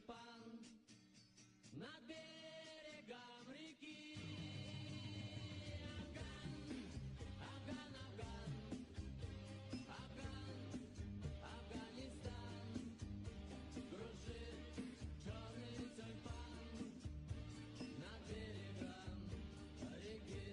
тюльпан над берегом реки. Афган, Афган, Афган, Афганистан, кружит черный тюльпан над берегом реки.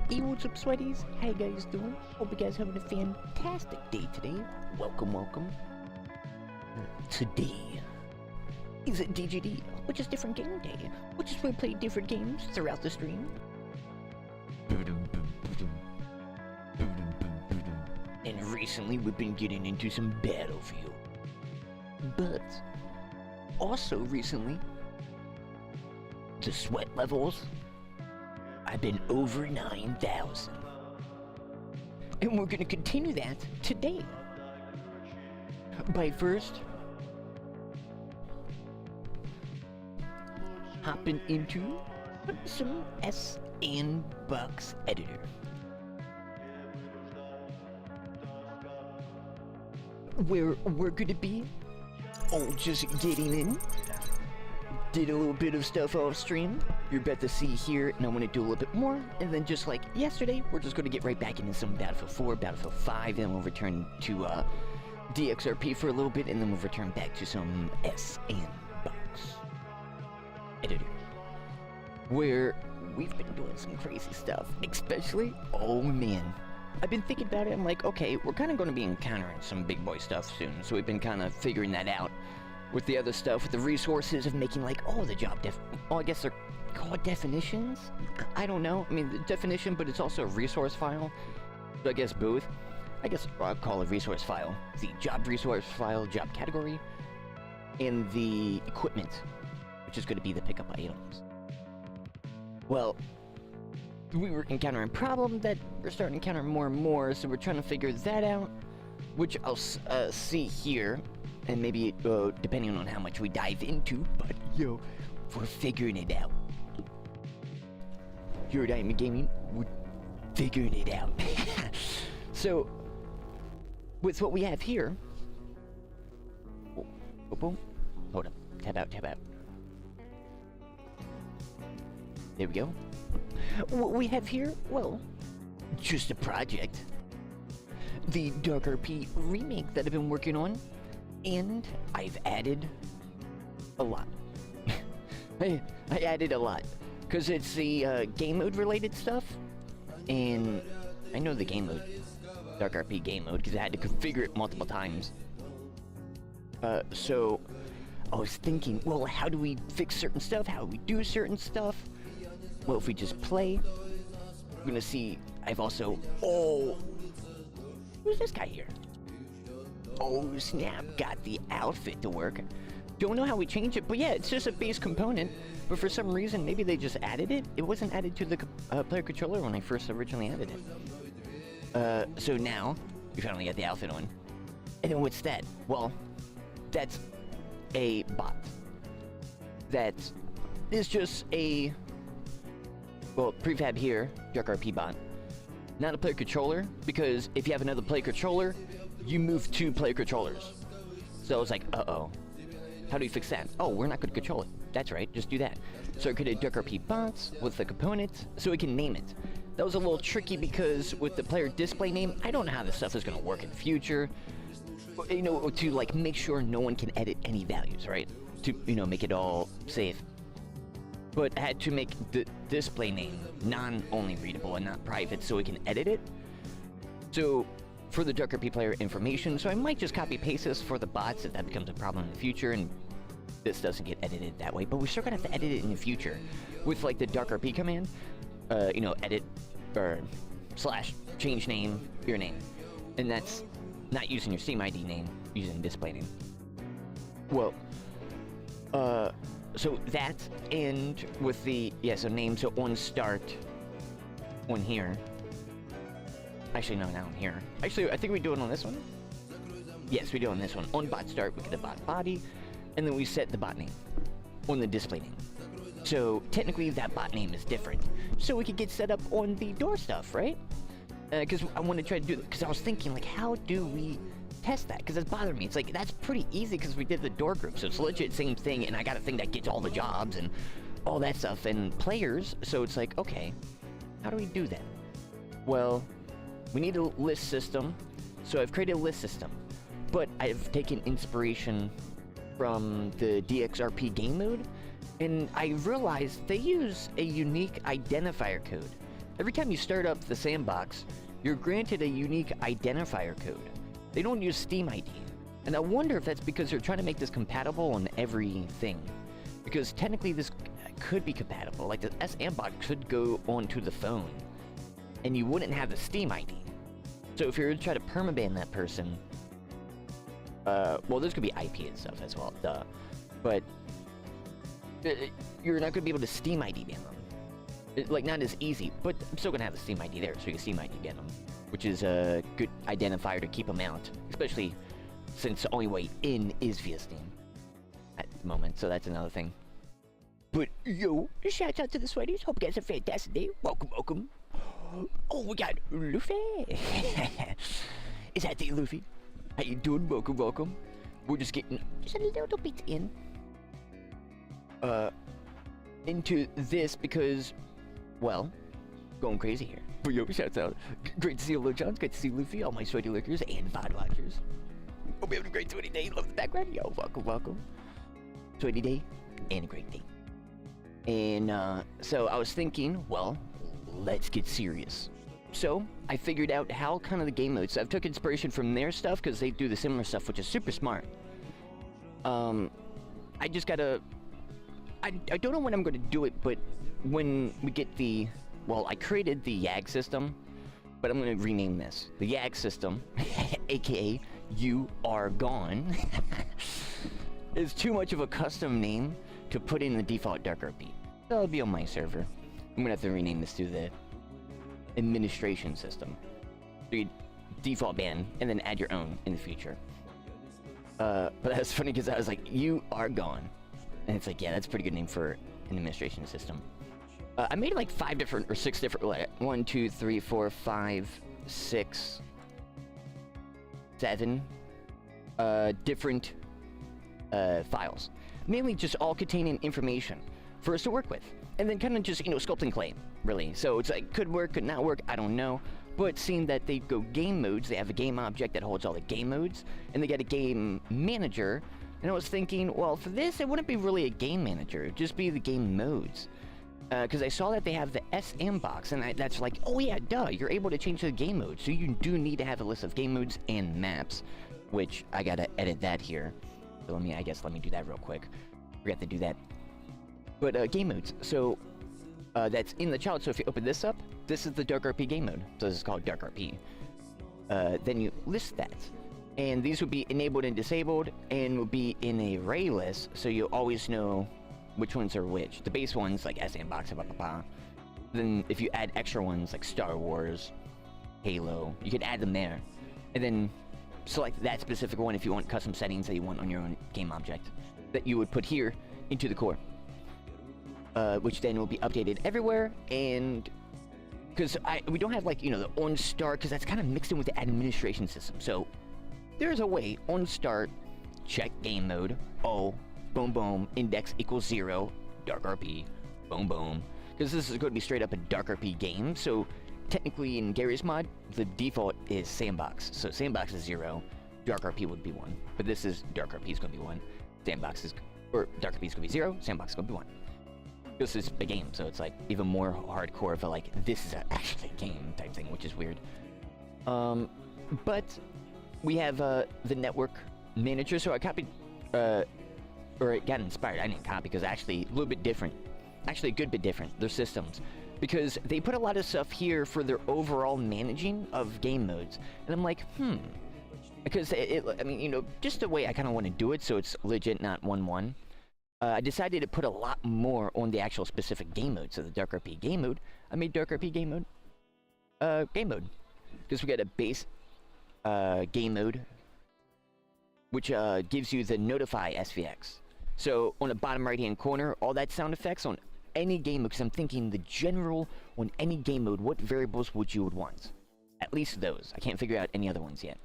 Hey, what's up, sweaties? How you guys doing? Hope you guys having a fantastic day today. Welcome, welcome. Today is DGD, which is different game day, which is where we play different games throughout the stream. And recently we've been getting into some Battlefield. But also recently, the sweat levels, I've been over 9,000. And we're gonna continue that today. By first hopping into some S&Box editor. Where we're gonna be just getting in. Did a little bit of stuff off stream. You're about to see here, and I want to do a little bit more. And then just like yesterday, we're just going to get right back into some Battlefield 4, Battlefield 5, and we'll return to DxRP for a little bit, and then we'll return back to some S&Box editor, where we've been doing some crazy stuff. Especially, oh man, I've been thinking about it. I'm like, okay, we're kind of going to be encountering some big boy stuff soon, so we've been kind of figuring that out. With the other stuff, with the resources of making like, the job I guess they're called definitions? I don't know. I mean, the definition, but it's also a resource file. So I guess both. I guess I'll call it resource file. The job resource file, job category, and the equipment, which is going to be the pickup items. Well, we were encountering a problem that we're starting to encounter more and more, so we're trying to figure that out, which I'll see here. And maybe, depending on how much we dive into, but yo, we're figuring it out. Here at iamekaj, we're figuring it out. So, with what we have here, boom, hold up, tab out. There we go. What we have here, well, just a project. The DxRP remake that I've been working on. And I've added a lot. I added a lot. Because it's the game mode related stuff. And I know the game mode. DxRP game mode. Because I had to configure it multiple times. So I was thinking, well, how do we fix certain stuff? How do we do certain stuff? Well, if we just play, we're going to see. I've also... Oh! Who's this guy here? Oh snap, got the outfit to work. Don't know how we change it, but yeah, it's just a base component. But for some reason, maybe they just added it. It wasn't added to the player controller when I first originally added it. So now, we finally got the outfit on. And then what's that? Well, that's a bot. That is just a, well, prefab here, DxRP bot. Not a player controller, because if you have another player controller, you move 2 player controllers. So I was like, uh-oh. How do we fix that? Oh, we're not going to control it. That's right, just do that. So I created DxRP bots with the components so we can name it. That was a little tricky because with the player display name, I don't know how this stuff is going to work in the future. You know, to like make sure no one can edit any values, right? To, you know, make it all safe. But I had to make the display name non-only readable and not private so we can edit it. So for the DxRP player information, so I might just copy paste this for the bots if that becomes a problem in the future and this doesn't get edited that way, but we're still gonna have to edit it in the future with like the DxRP command, you know, edit or / change name, your name, and that's not using your Steam ID name, using display name. Well, so that and with the, so name, so on start, on here. Actually, no, not on here. Actually, I think we do it on this one. Yes, we do it on this one. On bot start, we get the bot body, and then we set the bot name on the display name. So technically, that bot name is different. So we could get set up on the door stuff, right? Because I want to try to do it. Because I was thinking, like, how do we test that? Because it's bothering me. It's like, that's pretty easy because we did the door group. So it's legit same thing, and I got a thing that gets all the jobs and all that stuff and players. So it's like, okay, how do we do that? Well, we need a list system, so I've created a list system, but I've taken inspiration from the DxRP game mode, and I realized they use a unique identifier code every time you start up the sandbox, you're granted a unique identifier code. They don't use Steam ID. And I wonder if that's because they're trying to make this compatible on everything. Because technically this could be compatible. Like the S&Box could go onto the phone, and you wouldn't have the Steam ID. So if you're to try to permaban that person, well, there's gonna be IP and stuff as well, duh. But you're not gonna be able to Steam ID ban them. Like, not as easy, but I'm still gonna have the Steam ID there, so you can Steam ID ban them, which is a good identifier to keep them out, especially since the only way in is via Steam at the moment, so that's another thing. But, yo, shout out to the Sweaties. Hope you guys have a fantastic day. Welcome, welcome. Oh, we got Luffy. Is that the Luffy? How you doing? Welcome, welcome. We're just getting just a little bit into this because, well, going crazy here. But yo, shouts out. Great to see you, Lil Johns. Great to see Luffy, all my Sweaty Lurkers and VOD watchers. Hope you're having a great sweaty day. Love the background. Yo, welcome, welcome. Sweaty day and a great day. And so I was thinking, well, let's get serious. So I figured out how kind of the game modes. So I've took inspiration from their stuff because they do the similar stuff, which is super smart. I just gotta. I don't know when I'm gonna do it, but when we get the, well, I created the YAG system, but I'm gonna rename this the YAG system, aka You Are Gone. It's too much of a custom name to put in the default DxRP. That'll be on my server. I'm gonna have to rename this to the administration system. So you default ban and then add your own in the future. But that's funny because I was like, You Are Gone. And it's like, yeah, that's a pretty good name for an administration system. I made like 5 different, or 6 different, like 1, 2, 3, 4, 5, 6, 7 different files. Mainly just all containing information for us to work with. And then kind of just, you know, sculpting clay, really. So it's like, could work, could not work, I don't know. But seeing that they go game modes, they have a game object that holds all the game modes, and they got a game manager. And I was thinking, well, for this, it wouldn't be really a game manager. It'd just be the game modes. Because I saw that they have the S&Box, and that's like, oh yeah, duh, you're able to change the game mode. So you do need to have a list of game modes and maps, which I gotta edit that here. So let me do that real quick. Forgot to do that. But game modes, so that's in the child. So if you open this up, this is the DxRP game mode. So this is called DxRP. Then you list that. And these would be enabled and disabled, and will be in a array list, so you always know which ones are which. The base ones, like S&Box, blah, blah, blah. Then if you add extra ones, like Star Wars, Halo, you can add them there. And then select that specific one if you want custom settings that you want on your own game object that you would put here into the core. Which then will be updated everywhere, and because we don't have, like, you know, the on start, because that's kind of mixed in with the administration system. So there's a way on start, check game mode, oh, boom boom, index equals 0, DxRP, boom boom, because this is going to be straight up a DxRP game. So technically in Gary's mod, the default is sandbox. So sandbox is 0, DxRP would be 1, but this is DxRP is going to be 1, sandbox is, or DxRP is going to be 0, sandbox is going to be 1. This is a game, so it's like even more hardcore for like, this is actually a game type thing, which is weird. But we have the network manager, so I copied, or it got inspired. I didn't copy because actually a little bit different, actually a good bit different, their systems, because they put a lot of stuff here for their overall managing of game modes, and I'm like, because I mean, you know, just the way I kind of want to do it, so it's legit, not 1-1. I decided to put a lot more on the actual specific game mode. So the DxRP game mode, I made DxRP game mode, because we got a base game mode, which gives you the notify SVX. So on the bottom right hand corner, all that sound effects on any game mode, because I'm thinking the general on any game mode, what variables would you want? At least those. I can't figure out any other ones yet.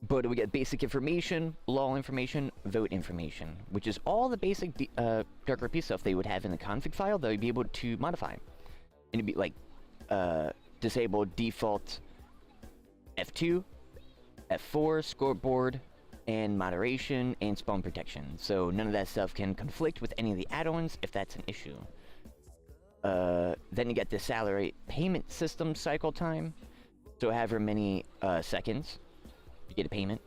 But we get basic information, law information, vote information, which is all the basic DxRP stuff they would have in the config file that you'd be able to modify. And it'd be like disable default F2, F4, scoreboard, and moderation, and spawn protection. So none of that stuff can conflict with any of the add-ons if that's an issue. Then you get the salary payment system cycle time. So however many seconds you get a payment.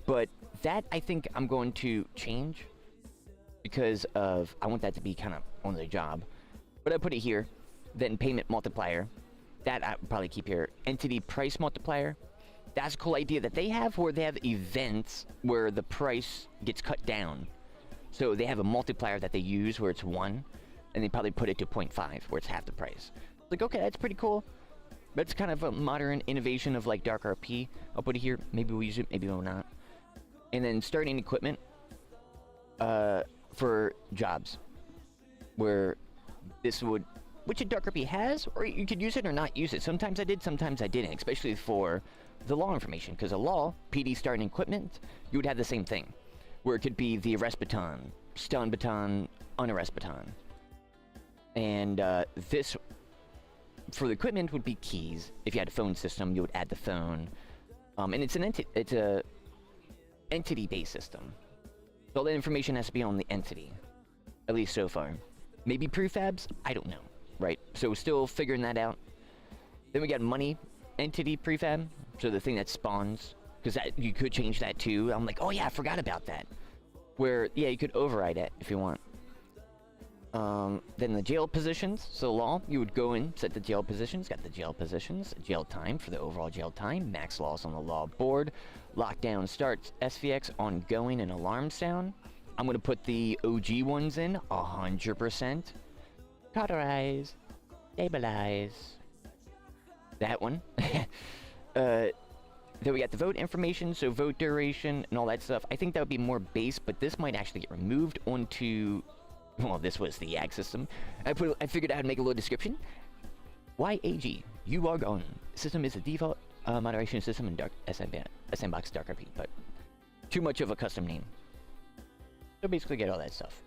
But that I think I'm going to change because of I want that to be kind of on the job. But I put it here. Then payment multiplier. That I'll probably keep here. Entity price multiplier. That's a cool idea that they have where they have events where the price gets cut down. So they have a multiplier that they use where it's 1. And they probably put it to 0.5 where it's half the price. Like, okay, that's pretty cool. That's kind of a modern innovation of like DxRP. I'll put it here. Maybe we'll use it, maybe we'll not. And then starting equipment for jobs. Where this would, which a DxRP has, or you could use it or not use it. Sometimes I did, sometimes I didn't, especially for the law information. Because a law, PD starting equipment, you would have the same thing. Where it could be the arrest baton, stun baton, unarrest baton. And this, for the equipment, would be keys. If you had a phone system, you would add the phone. And it's a entity-based system. So all that information has to be on the entity. At least so far. Maybe prefabs? I don't know. Right? So we're still figuring that out. Then we got money entity prefab. So the thing that spawns. Because you could change that too. I'm like, oh yeah, I forgot about that. Where, yeah, you could override it if you want. Then the jail positions. So law, you would go in, set the jail positions. Got the jail positions. Jail time for the overall jail time. Max loss on the law board. Lockdown starts. SVX ongoing and alarm sound. I'm going to put the OG ones in. 100%. Cauterize. Stabilize. That one. Then we got the vote information, so vote duration and all that stuff. I think that would be more base, but this might actually get removed onto... Well, this was the YAG system. I figured out how to make a little description. YAG, you are gone. System is a default moderation system in S&Box DxRP, but too much of a custom name. So basically get all that stuff.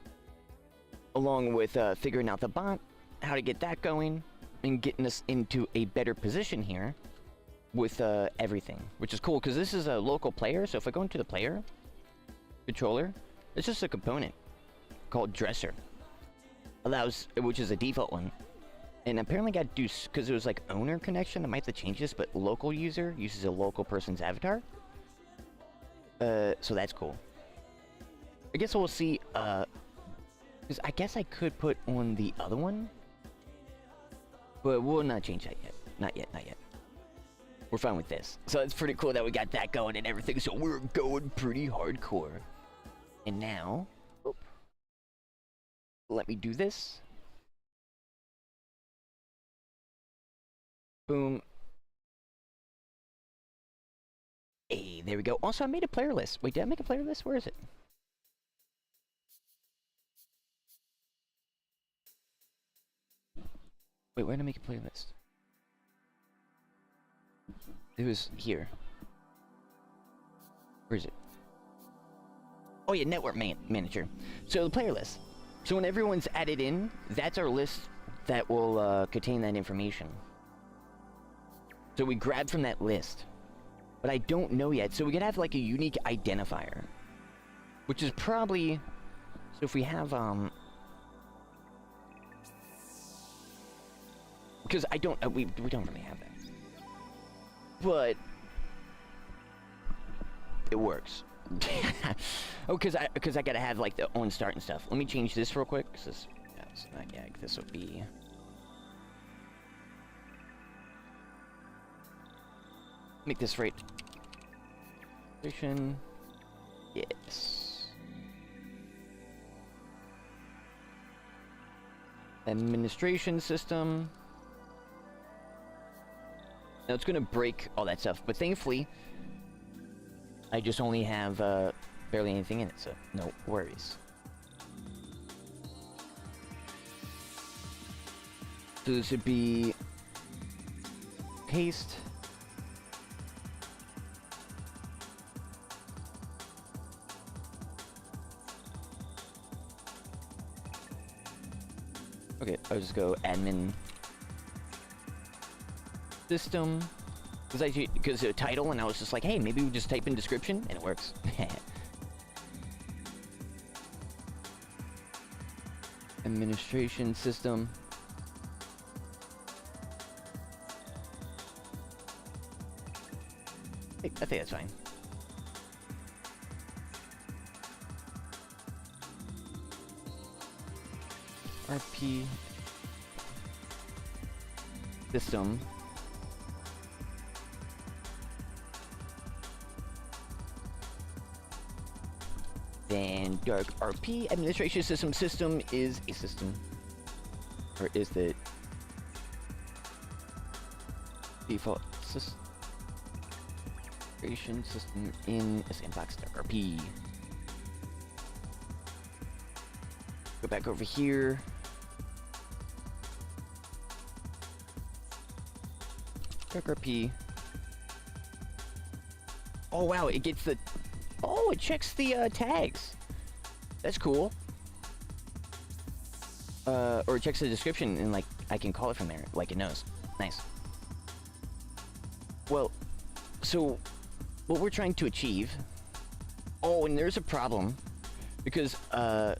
Along with figuring out the bot, how to get that going, and getting us into a better position here with everything, which is cool because this is a local player. So if I go into the player controller, it's just a component called dresser, which is a default one, and apparently got to do because it was like owner connection. I might have to change this, but local user uses a local person's avatar. So that's cool. I guess we'll see. Because I guess I could put on the other one, but we'll not change that yet. Not yet. Not yet. We're fine with this. So it's pretty cool that we got that going and everything. So we're going pretty hardcore. And now, let me do this. Boom. Hey, there we go. Also, I made a player list. Wait, did I make a player list? Where is it? Wait, where did I make a player list? It was here. Where is it? Oh yeah, network manager. So the player list. So when everyone's added in, that's our list that will contain that information. So we grab from that list. But I don't know yet. So we could have like a unique identifier. Which is probably... So if we have... Because I don't... we don't really have that. But... It works. Oh, because I gotta have like the on start and stuff. Let me change this real quick. Cause this, yeah, it's not YAG. This will be. Make this right. Yes. Administration system. Now it's gonna break all that stuff, but thankfully. I just only have barely anything in it, so no worries. So this would be paste. Okay, I'll just go admin system. Because the title, and I was just like, hey, maybe we just type in description, and it works. Administration system. I think that's fine. RP system. Then dark RP administration system is a system, or is the default administration system in a sandbox dark RP. Go back over here. Dark RP. Oh wow, it gets the. Oh, it checks the tags. That's cool. Or it checks the description and like I can call it from there, like it knows. Nice. Well, so what we're trying to achieve. Oh, and there's a problem because well,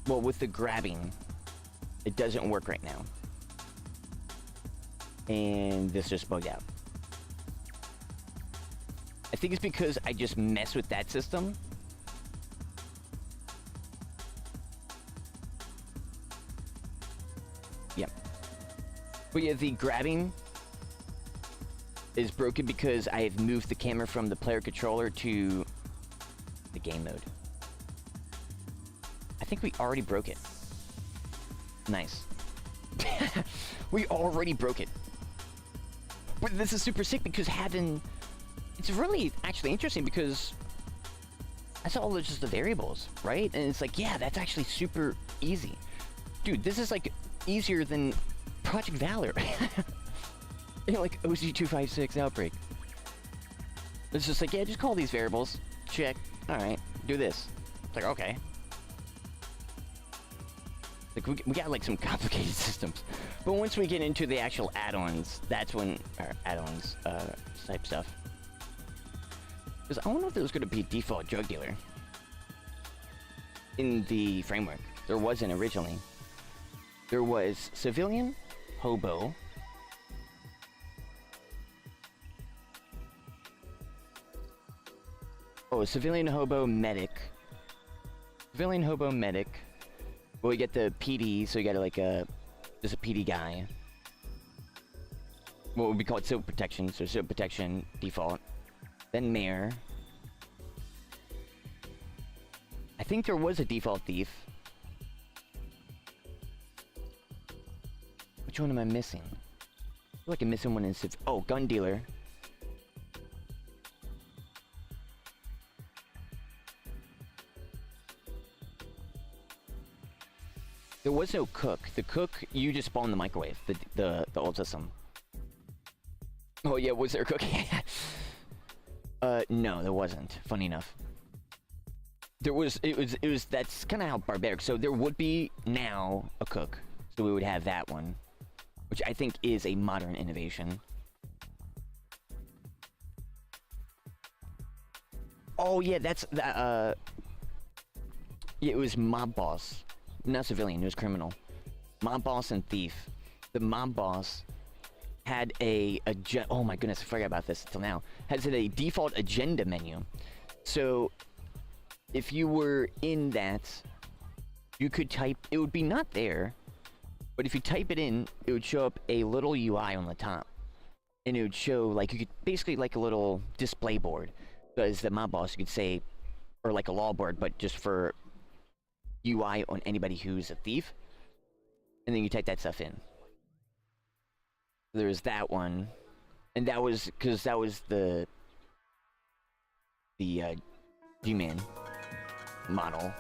with the grabbing, it doesn't work right now, and this just bugged out. I think it's because I just messed with that system. Yep. But yeah, the grabbing is broken because I have moved the camera from the player controller to the game mode. I think we already broke it. Nice. We already broke it. But this is super sick because having... It's really actually interesting because that's all just the variables, right? And it's like, yeah, that's actually super easy. Dude, this is like easier than Project Valor. You know, like OC256 Outbreak. It's just like, yeah, just call these variables. Check. Alright, do this. It's like, okay. Like, we got like some complicated systems. But once we get into the actual add-ons, that's when, or add-ons, type stuff. Because I wonder if there was going to be a default drug dealer in the framework. There wasn't originally. There was civilian, hobo, civilian, hobo, medic. Civilian, hobo, medic. Well, you get the PD, so you got like just a PD guy. What would be called SIP protection, so SIP protection default. Then mayor. I think there was a default thief. Which one am I missing? I feel like I'm missing one in civ. Oh, gun dealer. There was no cook. The cook, you just spawned the microwave, the old system. Oh yeah, was there a cook? No, there wasn't. Funny enough. There was, it was, that's kind of how barbaric. So there would be now a cook. So we would have that one. Which I think is a modern innovation. Oh yeah, that's, yeah, it was mob boss. Not civilian, it was criminal. Mob boss and thief. The mob boss had oh my goodness, I forgot about this until now. Has a default agenda menu. So if you were in that, you could type, it would be not there, but if you type it in, it would show up a little UI on the top. And it would show, like, you could basically like a little display board. So as the mob boss, you could say, or like a law board, but just for UI on anybody who's a thief. And then you type that stuff in. There's that one, and that was because that was the G-Man model.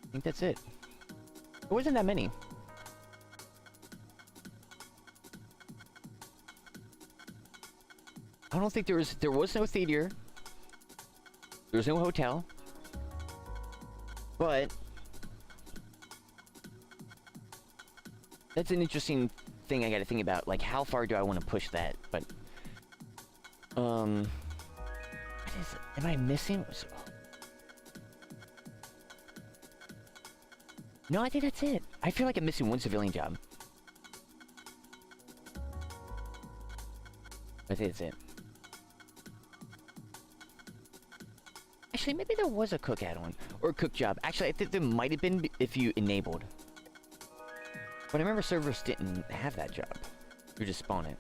I think that's it. There wasn't that many. I don't think there was no theater. There was no hotel. But that's an interesting thing I gotta think about. Like, how far do I want to push that? But What is it? Am I missing? No, I think that's it. I feel like I'm missing one civilian job. I think that's it. Actually, maybe there was a cook add-on. Or a cook job. Actually, I think there might have been if you enabled. But I remember servers didn't have that job. You just spawn it.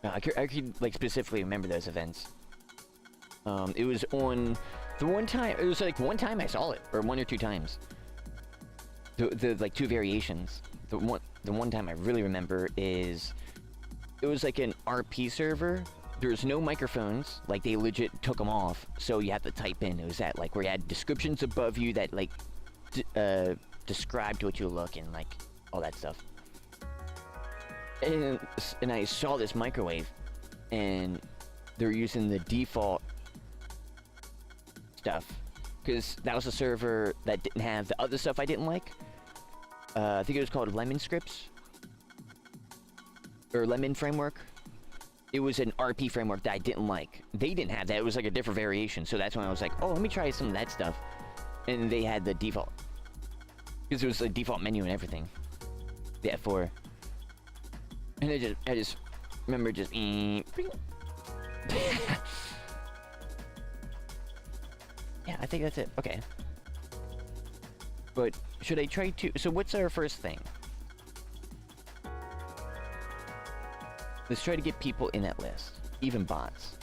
I could, like, specifically remember those events. It was on... The one time... It was, like, one time I saw it. Or one or two times. The like, two variations. The one time I really remember is... It was, like, an RP server. There's no microphones. Like, they legit took them off. So you have to type in. It was that, like, where you had descriptions above you that, like... described what you look and, like, all that stuff. And I saw this microwave, and they're using the default stuff, because that was a server that didn't have the other stuff I didn't like. I think it was called Lemon Scripts, or Lemon Framework. It was an RP framework that I didn't like. They didn't have that. It was like a different variation, so that's when I was like, oh, let me try some of that stuff. And they had the default, because it was a default menu and everything. The F4. And I just remember just yeah, I think that's it. Okay. But should I try to... So what's our first thing? Let's try to get people in that list. Even bots.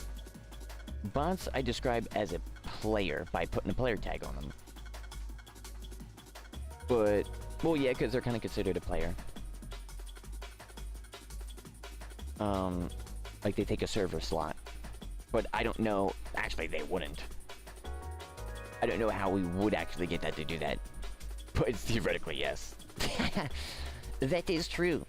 Bots I describe as a player by putting a player tag on them. But... Well, yeah, because they're kind of considered a player. Like they take a server slot. But I don't know... Actually, they wouldn't. I don't know how we would actually get that to do that. But theoretically, yes. That is true.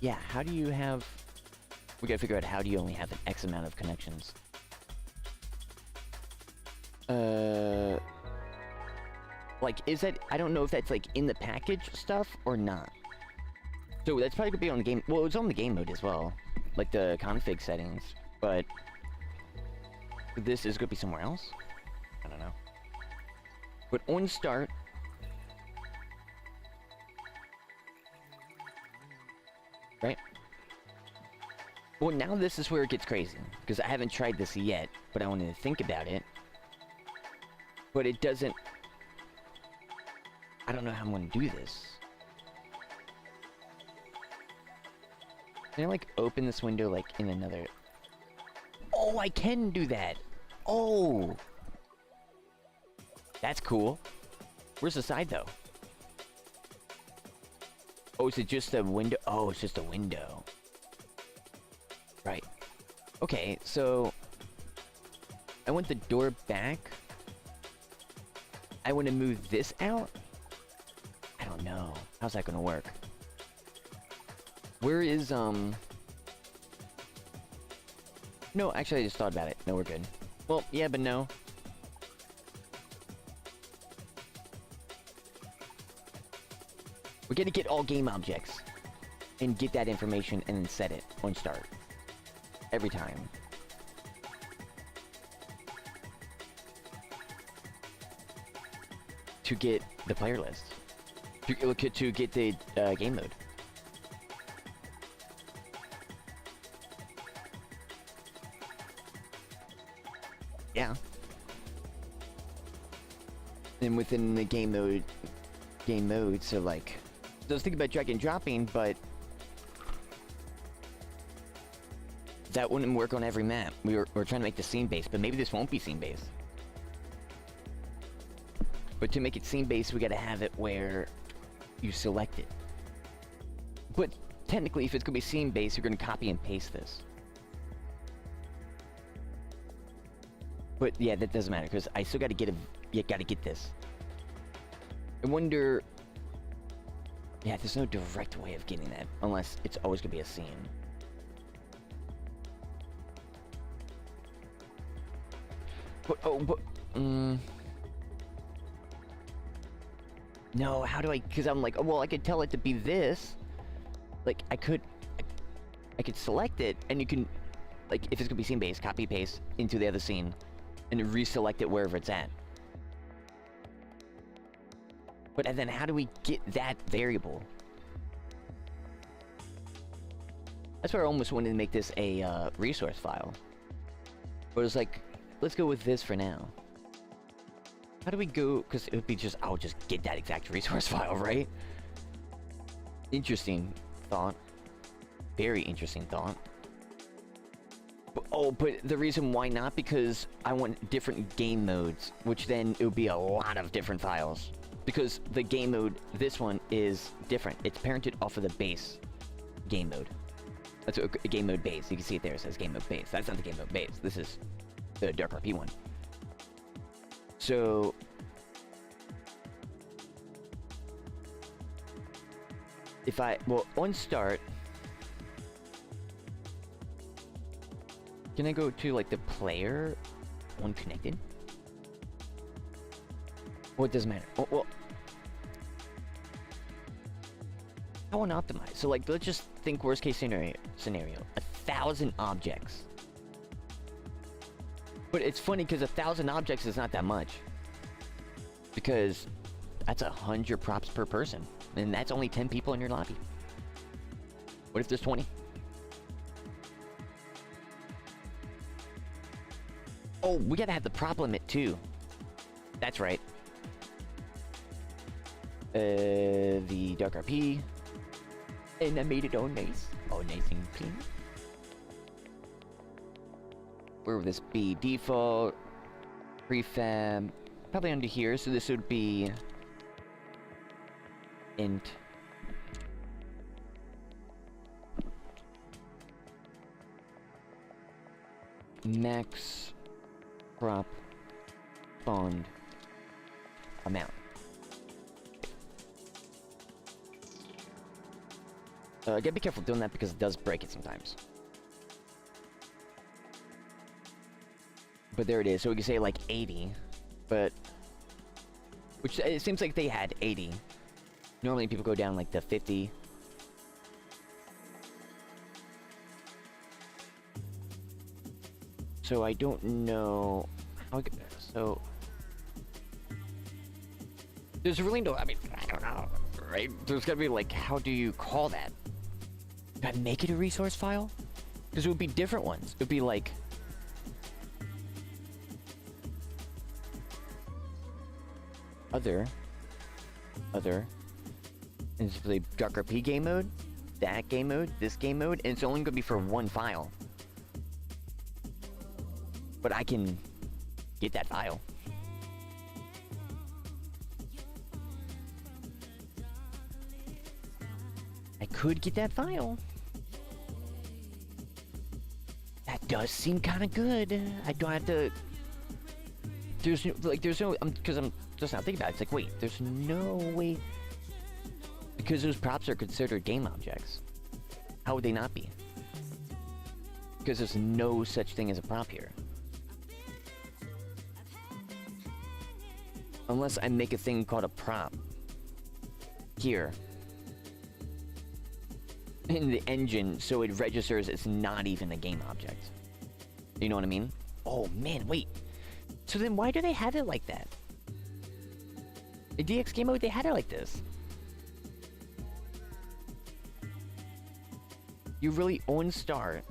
Yeah, how do you have... We gotta figure out how do you only have an X amount of connections. Like, is that... I don't know if that's, like, in the package stuff or not. So, that's probably gonna be on the game... Well, it's on the game mode as well. Like, the config settings. But... This is gonna be somewhere else? I don't know. But on start... Right? Well, now this is where it gets crazy. Because I haven't tried this yet, but I wanted to think about it. But it doesn't... I don't know how I'm gonna do this. Can I, like, open this window, like, in another... Oh, I can do that! Oh! That's cool. Where's the side, though? Oh, is it just a window? Oh, it's just a window. Right. Okay, so... I want the door back. I want to move this out? I don't know. How's that gonna work? Where is, No, actually, I just thought about it. No, we're good. Well, yeah, but no. We're gonna get all game objects. And get that information and then set it on start. Every time. To get the player list. To get the game mode. Yeah. And within the game mode, so like, I was thinking about drag and dropping, but that wouldn't work on every map. We're trying to make the scene based, but maybe this won't be scene based. But to make it scene based, we gotta have it where you select it. But technically, if it's gonna be scene based, you're gonna copy and paste this. But yeah, that doesn't matter because I still gotta get gotta get this. I wonder. Yeah, there's no direct way of getting that unless it's always gonna be a scene. But No, how do I? Because I'm like, oh, well, I could tell it to be this. Like, I could select it, and you can, like, if it's gonna be scene based, copy paste into the other scene, and reselect it wherever it's at. But and then how do we get that variable? That's where I almost wanted to make this a resource file. But it's like, let's go with this for now. How do we go? Because it would be just, I'll just get that exact resource file, right? Interesting thought. Very interesting thought. Oh, but the reason why not, because I want different game modes, which then it would be a lot of different files. Because the game mode, this one is different. It's parented off of the base game mode. That's a game mode base. You can see it there. It says game mode base. That's not the game mode base. This is the DxRP one. So if I, well, on start, can I go to like the player on connected? Well, it doesn't matter. Well, I want to optimize. So like, let's just think worst case scenario, 1,000 objects. But it's funny because 1,000 objects is not that much. Because that's 100 props per person. And that's only 10 people in your lobby. What if there's 20? Oh, we gotta have the prop limit too. That's right. The DxRP. And I made it all nice. All nice and clean. Where would this be? Default. Prefab. Probably under here, so this would be int. Max prop bond amount. Gotta be careful doing that because it does break it sometimes. But there it is. So we can say like 80, but which it seems like they had 80. Normally people go down like to 50. So I don't know how. So there's really no. I mean, I don't know, right? There's gotta be like, how do you call that? Can I make it a resource file? Because it would be different ones. It would be like other, and it's the DxRP game mode, that game mode, this game mode, and it's only gonna be for one file. But I can get that file. I could get that file. That does seem kind of good. I don't have to. There's no, because I'm just not thinking about it. It's like, wait, there's no way. Because those props are considered game objects. How would they not be? Because there's no such thing as a prop here. Unless I make a thing called a prop here in the engine, so it registers it's not even a game object. You know what I mean? Oh man, wait. So then why do they have it like that? In DX game mode, they had it like this. You really on start,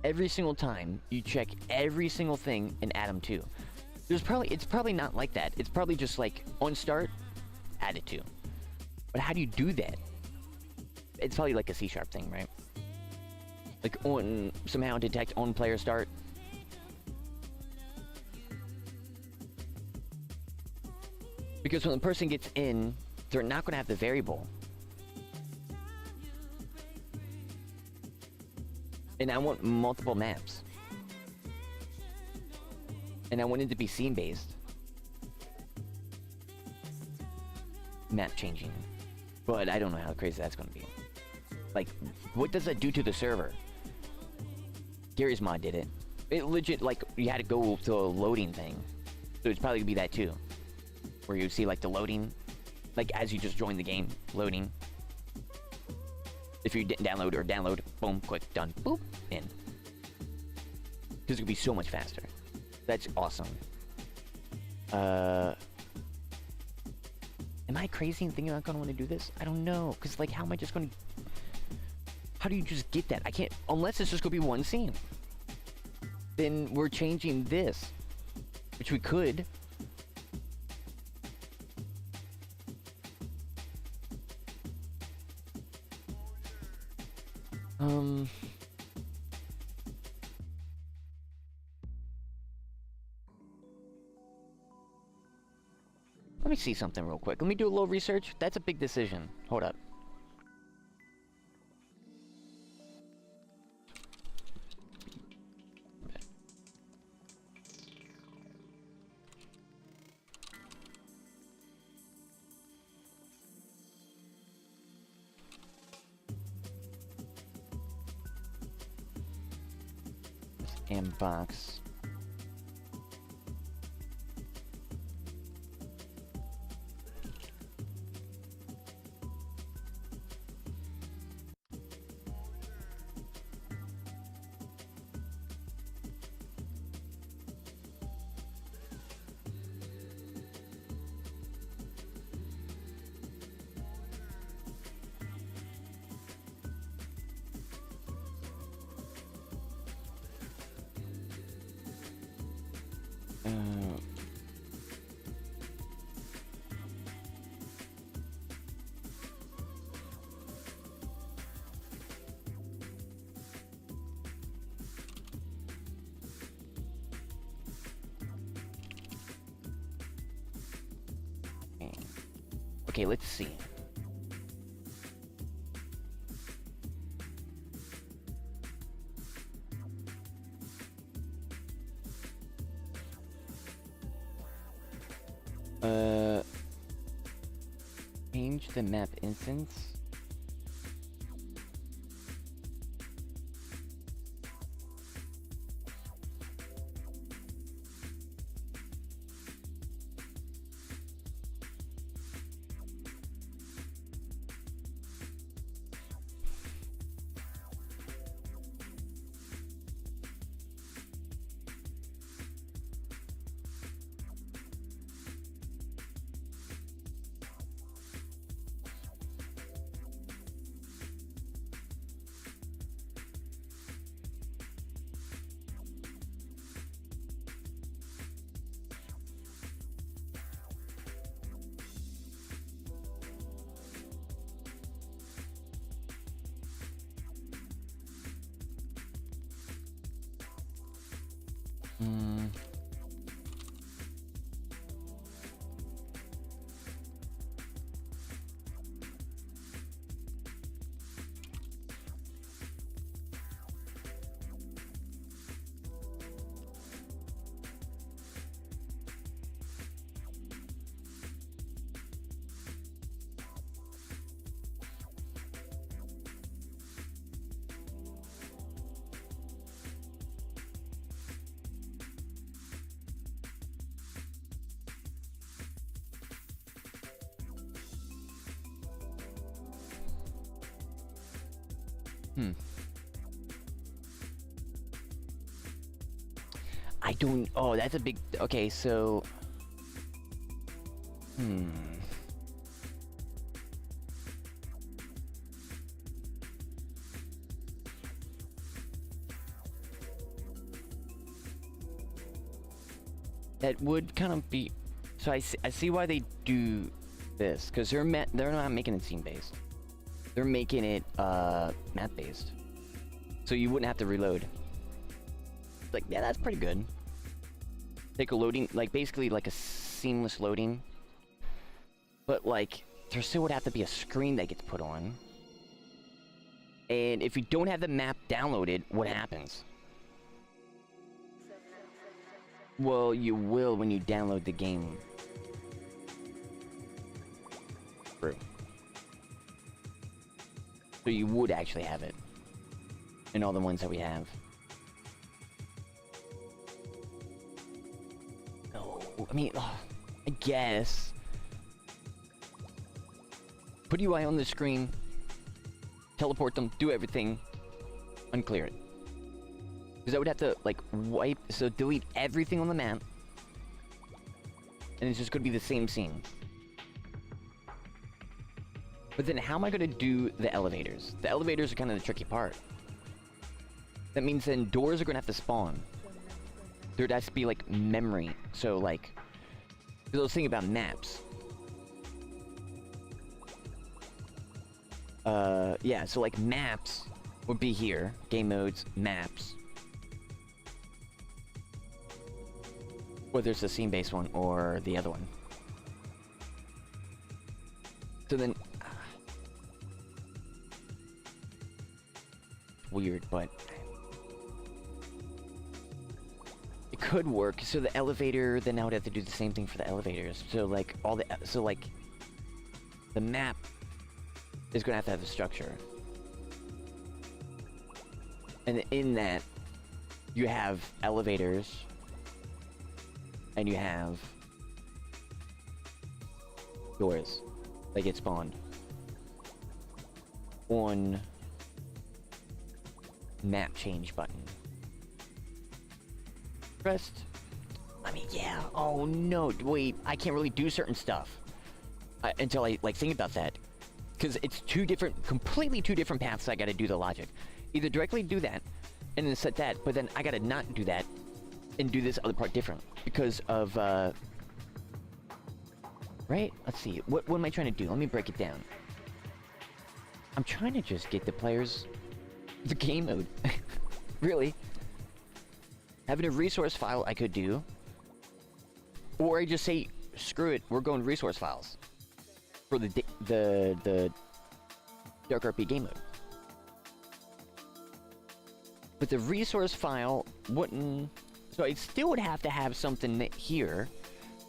every single time you check every single thing and add them to. It's probably not like that. It's probably just like on start, add it to. But how do you do that? It's probably like a C# thing, right? Like on somehow detect on player start. Because when the person gets in, they're not going to have the variable. And I want multiple maps. And I want it to be scene-based. Map changing. But I don't know how crazy that's going to be. Like, what does that do to the server? Gary's mod did it. It legit, like, you had to go to a loading thing. So it's probably going to be that too. where you see like the loading, like as you just join the game, loading. If you didn't download, boom, click, done, boop, in. Because it could be so much faster. That's awesome. Am I crazy and thinking I'm gonna want to do this? I don't know, because like, how am I just gonna... How do you just get that? I can't, unless it's just gonna be one scene. Then we're changing this, which we could. Let me see something real quick. Let me do a little research. That's a big decision. Hold up. Box. Okay, let's see. Change the map instance. I don't... Oh, that's a big... Okay, so... That would kind of be... So I see why they do this, because they're not making it scene-based. They're making it, map-based. So you wouldn't have to reload. Like, yeah, that's pretty good. Take a loading, like, basically like a seamless loading. But, like, there still would have to be a screen that gets put on. And if you don't have the map downloaded, what happens? Well, you will when you download the game. True. So you would actually have it. In all the ones that we have. No, I mean, I guess. put UI on the screen, teleport them, do everything, unclear it. Because I would have to, like, delete everything on the map, and it's just going to be the same scene. But then how am I going to do the elevators? The elevators are kind of the tricky part. That means then doors are going to have to spawn. There has to be, like, memory. So, like, because I was thinking about maps. Yeah, so, like, maps would be here. Game modes, maps. Whether it's the scene-based one or the other one. So then... weird, but... it could work. So the elevator, then I would have to do the same thing for the elevators. So, like, the map is gonna have a structure. And in that, you have elevators... and you have doors that get spawned on map change button. Pressed. I mean, yeah. Oh no, wait. I can't really do certain stuff until I like think about that, because it's completely two different paths. I got to do the logic. Either directly do that and then set that, but then I got to not do that and do this other part different because of right? Let's see. What am I trying to do? Let me break it down. I'm trying to just get the players the game mode. Really. Having a resource file I could do. Or I just say, screw it, we're going resource files for the DxRP game mode. But the resource file wouldn't... So I still would have to have something here,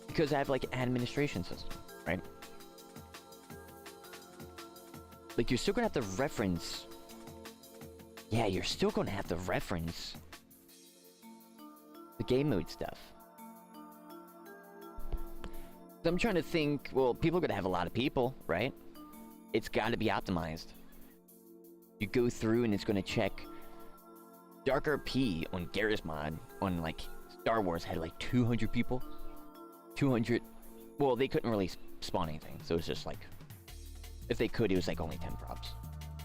because I have, like, an administration system, right? Like, you're still gonna have to reference... Yeah, you're still gonna have to reference the game mode stuff. So I'm trying to think, well, people are gonna have a lot of people, right? It's gotta be optimized. You go through and it's gonna check... DxRP on Garrus mod on, like, Star Wars had, like, 200 people. 200... Well, they couldn't really spawn anything, so it's just, like... If they could, it was, like, only 10 props.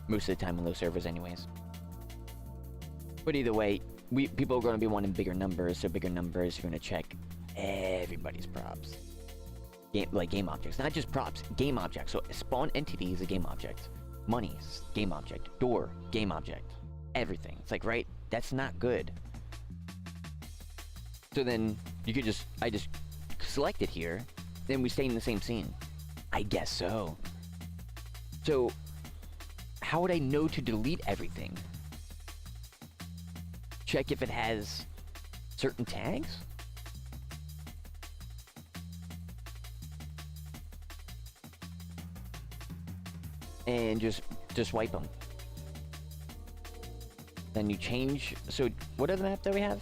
Most of the time on those servers anyways. But either way, people are going to be wanting bigger numbers, so bigger numbers are going to check everybody's props. Game objects. Not just props, game objects. So spawn entity is a game object. Money, game object. Door, game object. Everything. It's like, right? That's not good. So then, you could just... I just select it here, then we stay in the same scene. I guess so. So, how would I know to delete everything? Check if it has certain tags? And just wipe them. Then you change... So, what other map that we have?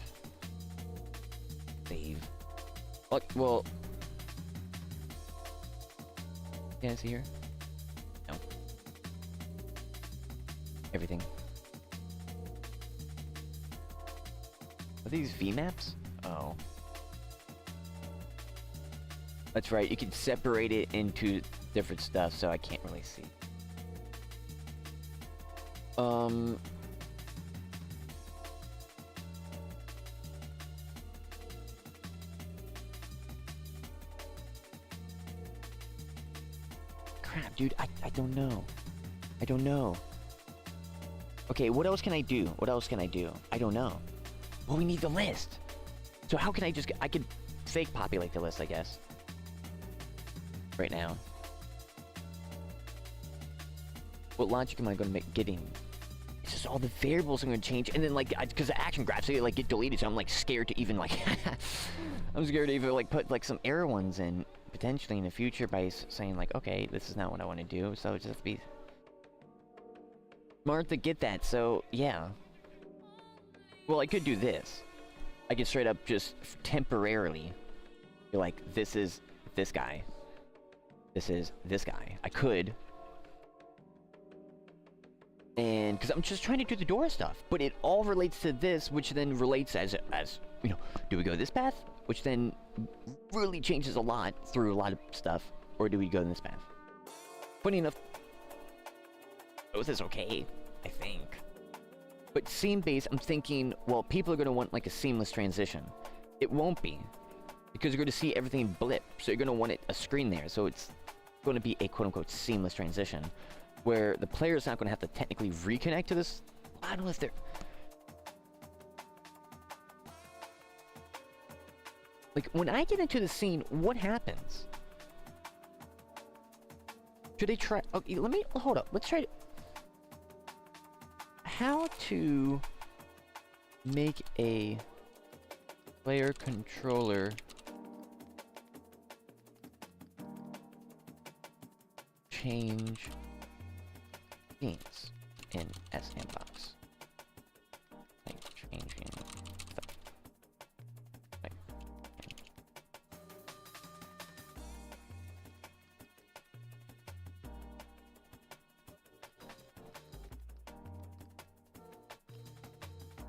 Save. Look, well... Yeah, see here? No. Everything. Are these VMaps? Oh. That's right, you can separate it into different stuff, so I can't really see. Crap, dude, I don't know. I don't know. Okay, what else can I do? What else can I do? I don't know. Well, we need the list. So how can I just... I could fake populate the list, I guess. Right now. What logic am I going to make getting? It's just all the variables I'm going to change. And then, like, because the action graphs, they, like, get deleted. So I'm, like, scared to even, like... I'm scared to even, like, put, like, some error ones in. Potentially in the future by saying, like, okay, this is not what I want to do. So it just be... smart to get that. So, yeah. Well, I could do this. I could straight up just temporarily be like, this is this guy. This is this guy. I could. And because I'm just trying to do the door stuff, but it all relates to this, which then relates as you know, do we go this path, which then really changes a lot through a lot of stuff, or do we go this path? Funny enough, both is okay, I think. But scene base, I'm thinking, well, people are going to want like a seamless transition. It won't be, because you're going to see everything blip, so you're going to want a screen there, so it's going to be a quote-unquote seamless transition, where the player's not going to have to technically reconnect to this. I don't know if they're... Like, when I get into the scene, what happens? Should they try... Okay, let me... Hold up. Let's try... How to make a player controller change scenes in S&Box. Like changing stuff. Like,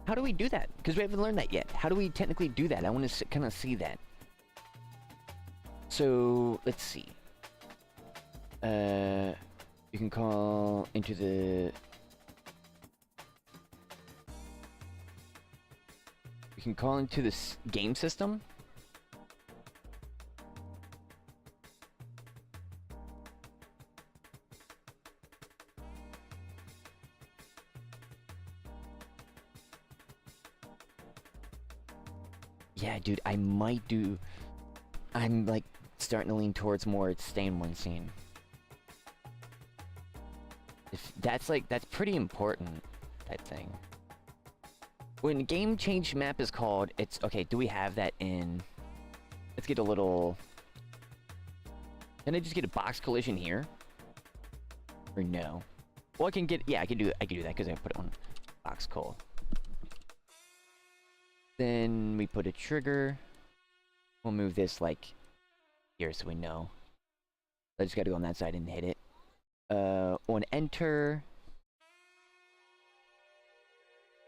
how do we do that? Because we haven't learned that yet. How do we technically do that? I want to kind of see that. So let's see. You can call into the... You can call into this game system. Yeah, dude, I might do... I'm, like, starting to lean towards more stay in one scene. If that's like, that's pretty important, type thing. When game change map is called, it's, okay, do we have that in... Let's get a little... Can I just get a box collision here? Or no? Well, I can get, yeah, I can do that because I put it on box call. Then we put a trigger. We'll move this, like, here so we know. I just gotta go on that side and hit it. On enter,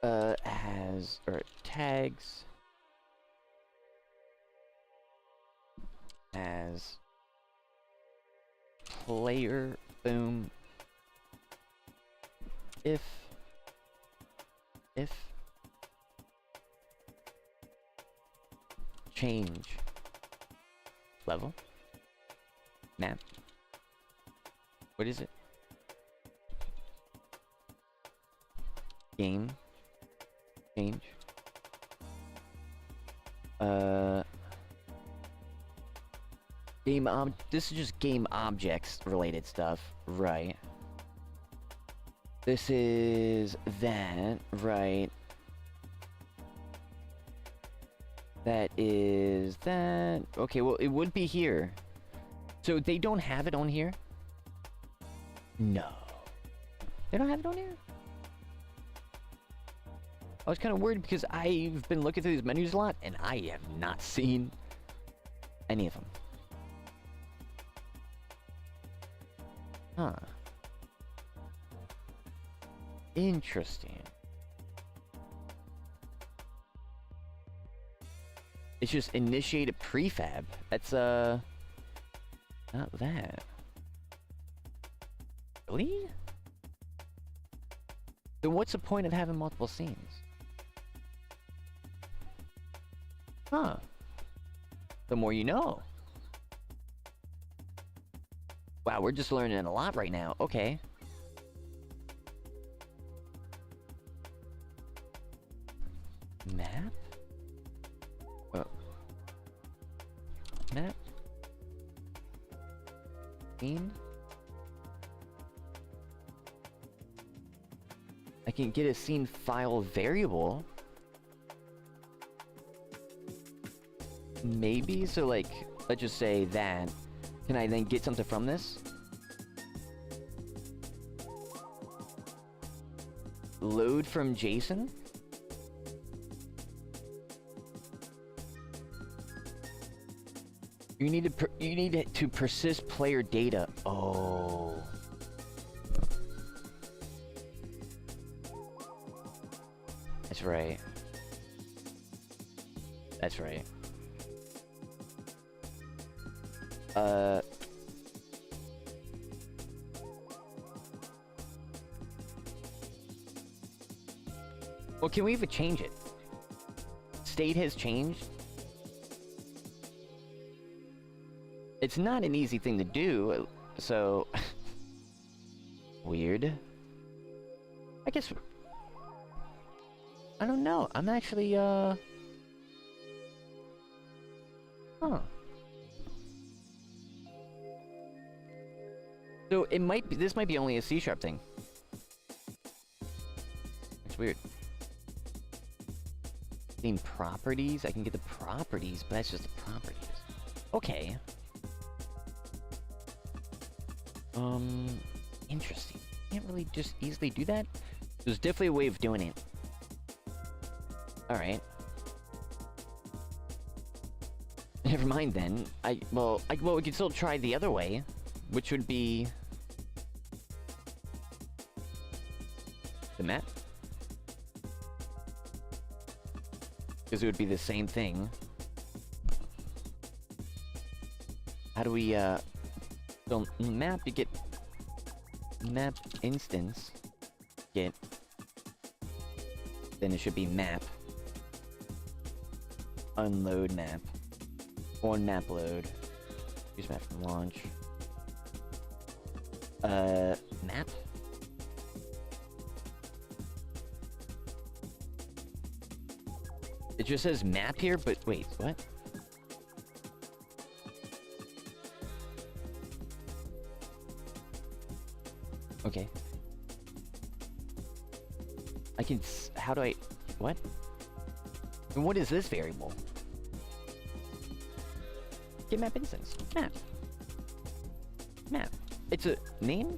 has, or tags, as player, boom, if, change, level, map, what is it? Game change. This is just game objects related stuff, right? This is that, right? That is that. Okay, well, it would be here. So they don't have it on here? No. They don't have it on here? I was kind of worried because I've been looking through these menus a lot and I have not seen any of them. Huh. Interesting. It's just initiate a prefab. That's, not that. Really? Then what's the point of having multiple scenes? Huh. The more you know. Wow, we're just learning a lot right now. Okay. Map? Oh. Map? Scene? I can get a scene file variable. Maybe, so like, let's just say that. Can I then get something from this? Load from JSON? You need to persist player data. Oh. That's right. That's right. Well, can we even change it? State has changed. It's not an easy thing to do, so... Weird. I guess... I don't know. I'm actually, Huh. So it might be... This might be only a C# thing. It's weird. Same properties? I can get the properties, but that's just the properties. Okay. Interesting. Can't really just easily do that? There's definitely a way of doing it. Alright. Never mind then. Well, we could still try the other way, which would be... the map. Because it would be the same thing. How do we, So, map, you get... map instance. Get... Then it should be map. Unload map. On map load. Use map from launch. Map? It just says map here, but wait, what? Okay. I can how do I... what? And what is this variable? Get map instance. Map. Map. It's a name?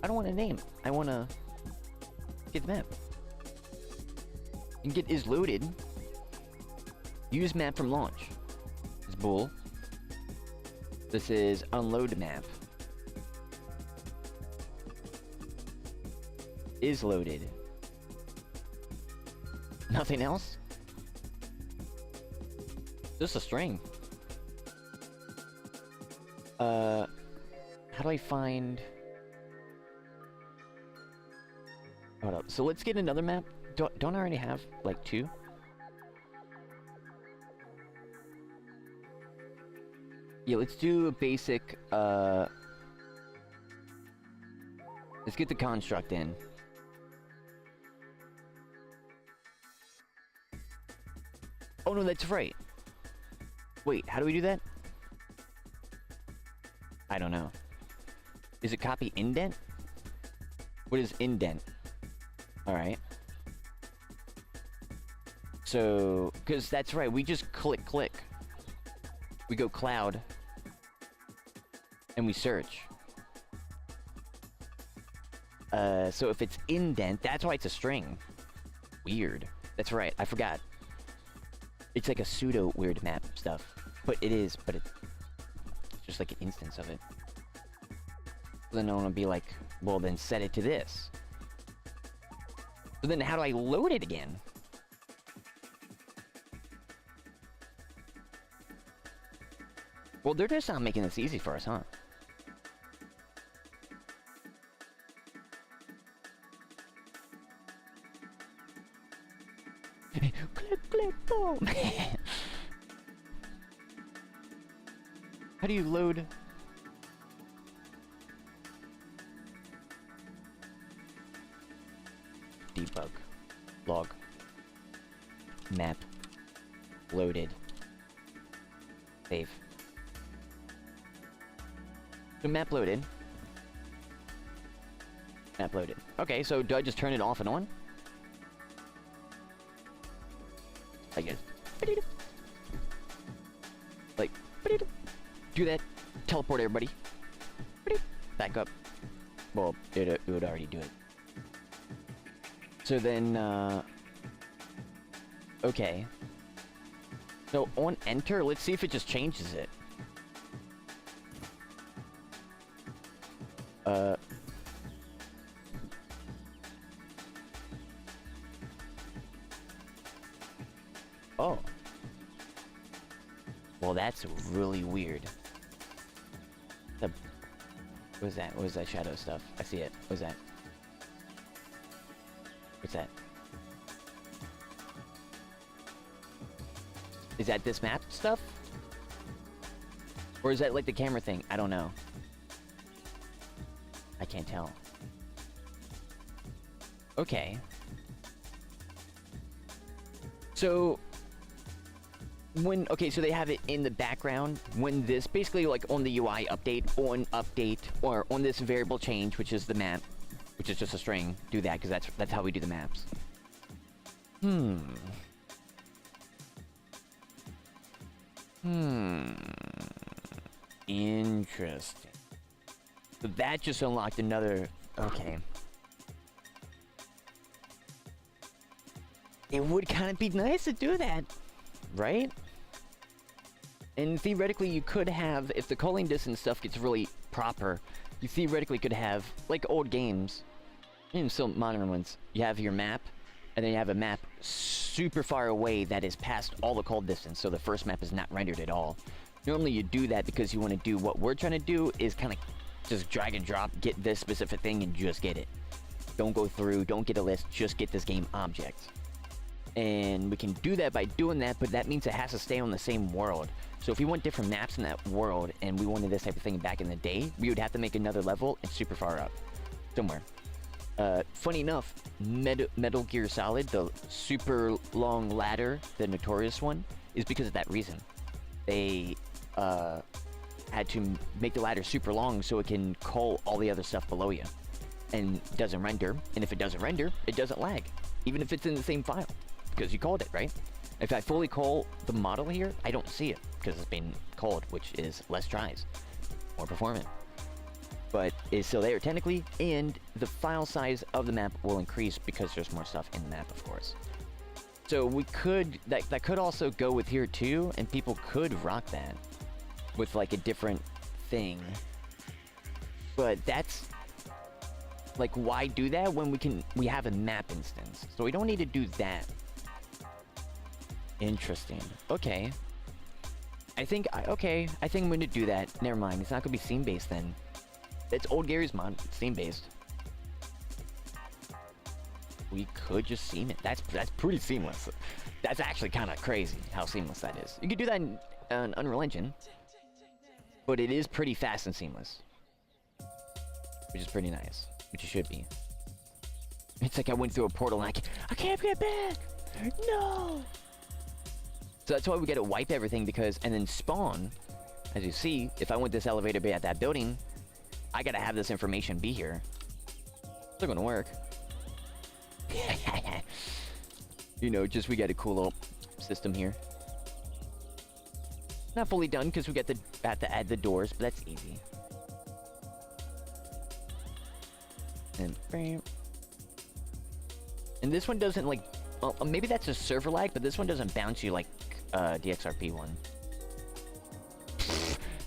I don't want a name. I want to get the map. And get is loaded. Use map from launch. It's bool. This is unload map. Is loaded. Nothing else? Just a string. How do I find... Hold up. So let's get another map. Don't I already have, like, 2? Yeah, let's do a basic, let's get the construct in. Oh no, that's right. Wait, how do we do that? I don't know. Is it copy indent? What is indent? Alright. So, because that's right, we just click. We go cloud. And we search. So if it's indent, that's why it's a string. Weird. That's right, I forgot. It's like a pseudo weird map stuff. But it is, but it's just like an instance of it. Then I want to be like, well then set it to this. But then how do I load it again? Well, they're just not making this easy for us, huh? Click, boom! How do you load... Debug. Log. Map. Loaded. Save. So map loaded. Map loaded. Okay, so do I just turn it off and on? I guess. Like, do that. Teleport everybody. Back up. Well, it would already do it. So then, okay. So on enter, let's see if it just changes it. Oh. Well, that's really weird. What is that? What is that shadow stuff? I see it. What is that? What's that? Is that this map stuff? Or is that like the camera thing? I don't know. I can't tell. Okay. So okay, so they have it in the background when this basically like on the UI update or on this variable change, which is the map, which is just a string, do that because that's how we do the maps. Interesting. So that just unlocked another. Okay. It would kind of be nice to do that, right? And theoretically, you could have, if the calling distance stuff gets really proper, you theoretically could have, like old games, even some modern ones, you have your map, and then you have a map super far away that is past all the call distance, so the first map is not rendered at all. Normally you do that because you want to do what we're trying to do, is kind of just drag and drop, get this specific thing, and just get it. Don't go through, don't get a list, just get this game object. And we can do that by doing that, but that means it has to stay on the same world. So if we want different maps in that world, and we wanted this type of thing back in the day, we would have to make another level and super far up. Somewhere. Funny enough, Metal Gear Solid, the super long ladder, the notorious one, is because of that reason. They had to make the ladder super long so it can call all the other stuff below you. And it doesn't render, and if it doesn't render, it doesn't lag. Even if it's in the same file. Because you called it, right? If I fully call the model here, I don't see it because it's been called, which is less tries, more performant. But it's still there technically, and the file size of the map will increase because there's more stuff in the map, of course. So we could, that could also go with here too, and people could rock that with like a different thing. But that's, like, why do that when we have a map instance? So we don't need to do that. Interesting. Okay. I think I'm going to do that. Never mind. It's not going to be scene-based then. It's old Gary's mod. It's scene-based. We could just seam it. That's pretty seamless. That's actually kind of crazy how seamless that is. You could do that in Unreal Engine. But it is pretty fast and seamless. Which is pretty nice. Which it should be. It's like I went through a portal and I can't get back! No! So that's why we gotta wipe everything and then spawn. As you see, if I want this elevator to be at that building, I gotta have this information be here. It's not gonna work. You know, just we got a cool little system here. Not fully done because we have to add the doors, but that's easy. And this one doesn't like, well, maybe that's a server lag, but this one doesn't bounce you like DxRP one.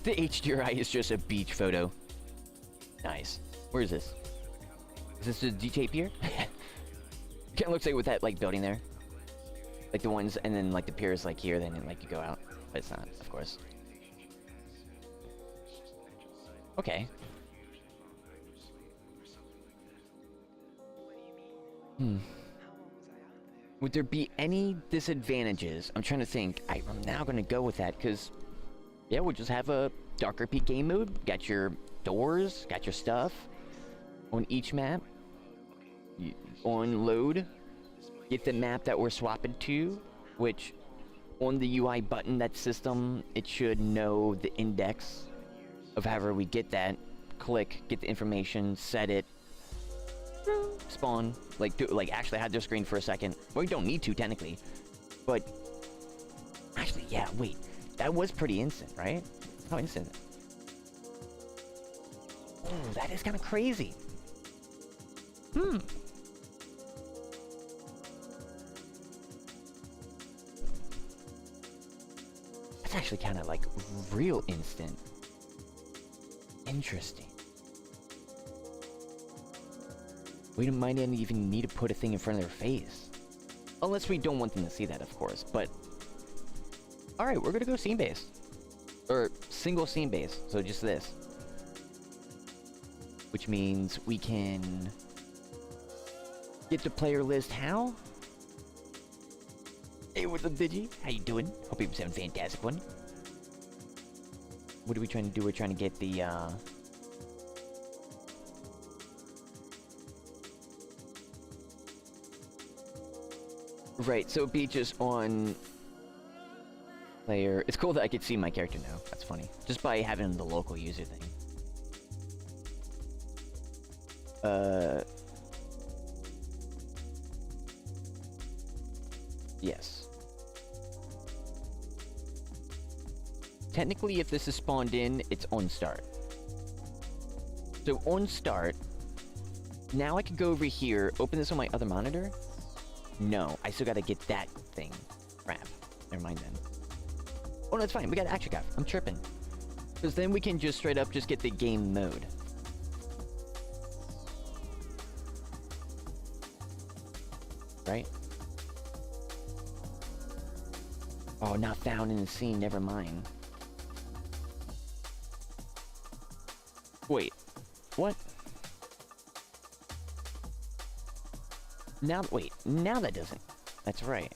The HDRI is just a beach photo. Nice. Where is this? Is this the D-tape here? Kind of looks like with that like building there. Like the ones, and then like the pier is like here, then like you go out. But it's not, of course. Okay. Would there be any disadvantages? I'm trying to think. I'm now going to go with that because, yeah, we'll just have a DxRP game mode. Got your doors, got your stuff on each map. On load, get the map that we're swapping to, which on the UI button, that system, it should know the index of however we get that. Click, get the information, set it, spawn, like actually hide their screen for a second. Well, you don't need to technically, but actually, yeah, wait, that was pretty instant, right? How instant? Oh, that is kind of crazy. That's actually kind of like real instant. Interesting. We might not even need to put a thing in front of their face. Unless we don't want them to see that, of course. But Alright, we're gonna go scene base. Or single scene base, so just this. Which means we can get the player list how? Hey, what's up, Digi? How you doing? Hope you're having a fantastic one. What are we trying to do? We're trying to get the, Right, so it'd be just on player. It's cool that I could see my character now. That's funny. Just by having the local user thing. Yes. Technically, if this is spawned in, it's on start. So on start, now I could go over here, open this on my other monitor. No, I still gotta get that thing. Crap. Never mind then. Oh no, it's fine. We got action cop. I'm tripping. Because then we can just straight up just get the game mode. Right? Oh, not found in the scene. Never mind. Wait. What? Now, wait. Now that doesn't. That's right.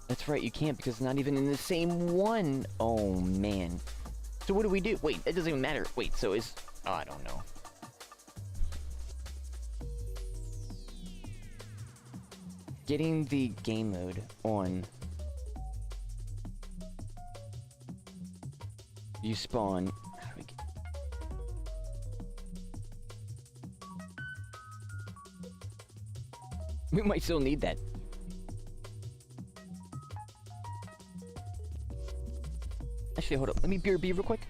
That's right, you can't because it's not even in the same one. Oh, man. So what do we do? Wait, it doesn't even matter. Wait, so is... Oh, I don't know. Getting the game mode on. You spawn. How do we get... We might still need that. Actually, hold up. Let me BRB real quick.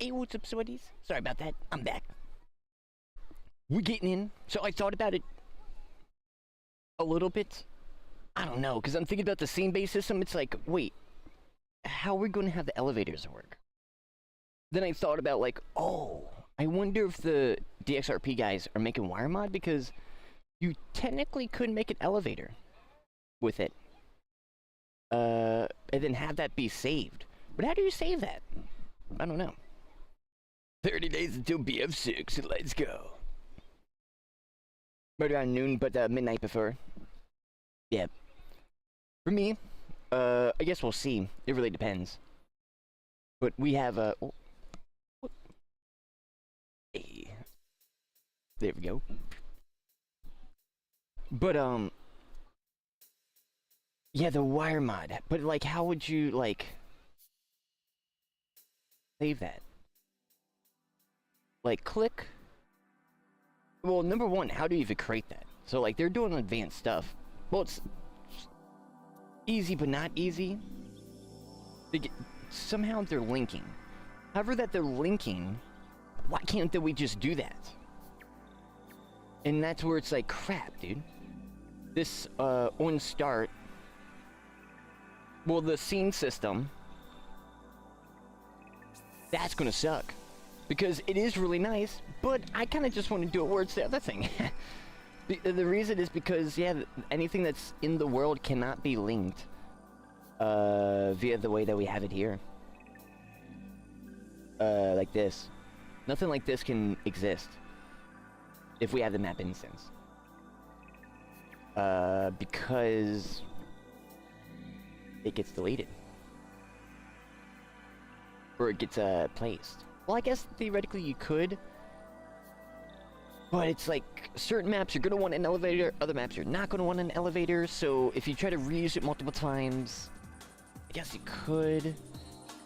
Hey, what's up, sweaties? Sorry about that. I'm back. We're getting in. So I thought about it a little bit. I don't know, because I'm thinking about the scene based system. It's like, wait, how are we going to have the elevators work? Then I thought about, like, oh, I wonder if the DxRP guys are making wire mod, because you technically could make an elevator with it. And then have that be saved. But how do you save that? I don't know. 30 days until BF6, let's go. Right around noon, but midnight before. Yeah. For me, I guess we'll see. It really depends. But we have a... Hey. There we go. But, yeah, the wire mod. But, like, how would you, like... save that? Like, click. Well, number one, how do you even create that? So, like, they're doing advanced stuff. Well, it's easy, but not easy. Somehow they're linking. However that they're linking, why can't we just do that? And that's where it's like, crap, dude. This, on start, well, the scene system, that's gonna suck. Because it is really nice, but I kind of just want to do it where it's the other thing. The reason is because, yeah, anything that's in the world cannot be linked via the way that we have it here. Like this. Nothing like this can exist if we have the map instance. Because it gets deleted. Or it gets placed. Well, I guess theoretically you could. But it's like, certain maps you're going to want an elevator, other maps you're not going to want an elevator, so if you try to reuse it multiple times, I guess you could.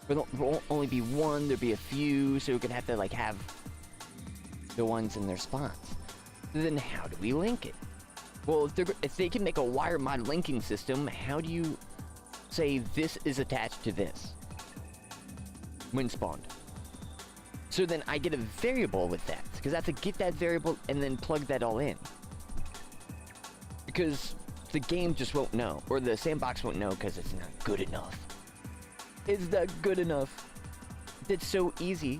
But there won't only be one, there'll be a few, so you're going to have to, like, have the ones in their spots. Then how do we link it? Well, if they can make a wire mod linking system, how do you say this is attached to this when spawned? So then I get a variable with that, because I have to get that variable and then plug that all in. Because the game just won't know, or the sandbox won't know, because it's not good enough. It's not good enough. It's so easy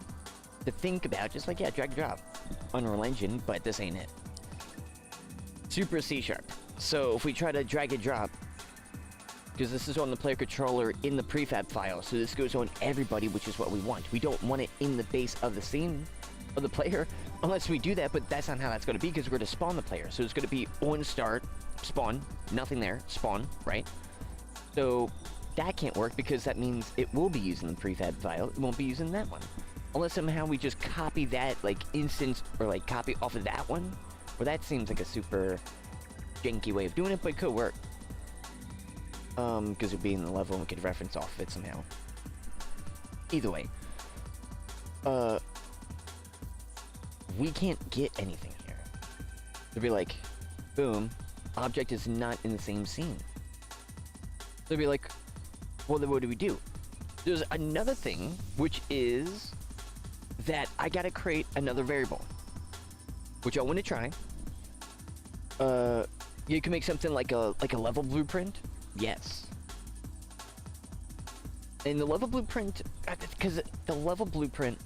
to think about, just like, yeah, drag and drop. Unreal Engine, but this ain't it. Super C#. So if we try to drag and drop, because this is on the player controller in the prefab file, so this goes on everybody, which is what we want. We don't want it in the base of the scene of the player, unless we do that, but that's not how that's going to be, because we're going to spawn the player. So it's going to be on start, spawn, nothing there, spawn, right? So that can't work, because that means it will be using the prefab file, it won't be using that one. Unless somehow we just copy that, like, instance, or like copy off of that one, well, that seems like a super janky way of doing it, but it could work. Because it'd be in the level and we could reference off of it somehow. Either way. We can't get anything here. It'd be like, boom, object is not in the same scene. So it'd be like, well, then what do we do? There's another thing, which is that I gotta create another variable. Which I want to try. You can make something like a level blueprint. Yes. And the level blueprint, because the level blueprint,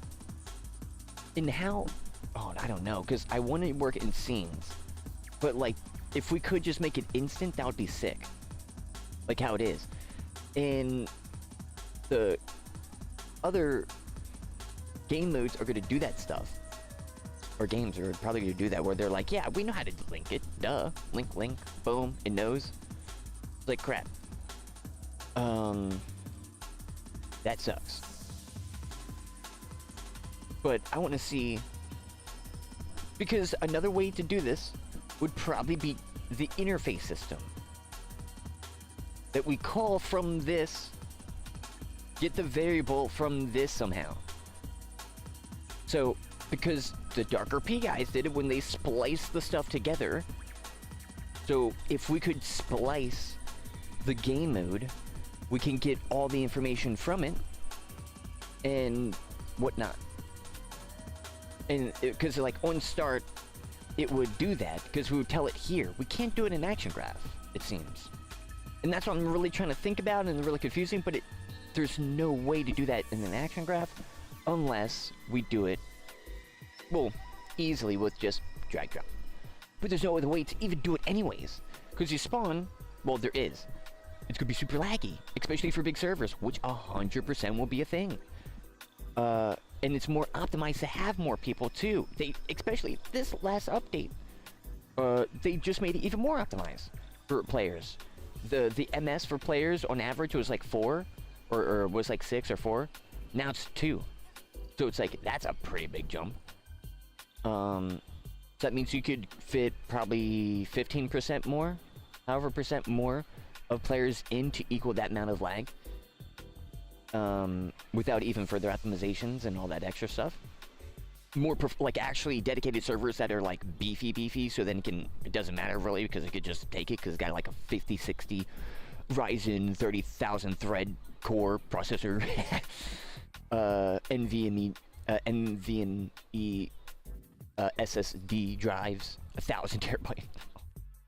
in how, oh, I don't know, because I want to work in scenes. But, like, if we could just make it instant, that would be sick. Like how it is. And the other game modes are going to do that stuff. Or games are probably going to do that, where they're like, yeah, we know how to link it. Duh. Link, boom, it knows. Like crap. That sucks. But I want to see, because another way to do this would probably be the interface system that we call from this, get the variable from this somehow. So, because the DxRP guys did it when they spliced the stuff together. So if we could splice the game mode, we can get all the information from it and whatnot. And because like on start, it would do that because we would tell it here. We can't do it in action graph, it seems. And that's what I'm really trying to think about and really confusing, but there's no way to do that in an action graph unless we do it, well, easily with just drag drop. But there's no other way to even do it anyways. Because you spawn, well, there is. It's gonna be super laggy, especially for big servers, which 100% will be a thing. And it's more optimized to have more people too. Especially this last update, they just made it even more optimized for players. The MS for players on average was like 4, or was like 6 or 4. Now it's 2. So it's like, that's a pretty big jump. So that means you could fit probably 15% more, however percent more of players in to equal that amount of lag. Without even further optimizations and all that extra stuff. More like actually dedicated servers that are like beefy, so then it doesn't matter really because it could just take it because it's got like a 5060 Ryzen 30,000 thread core processor, NVMe SSD drives, 1,000 terabyte.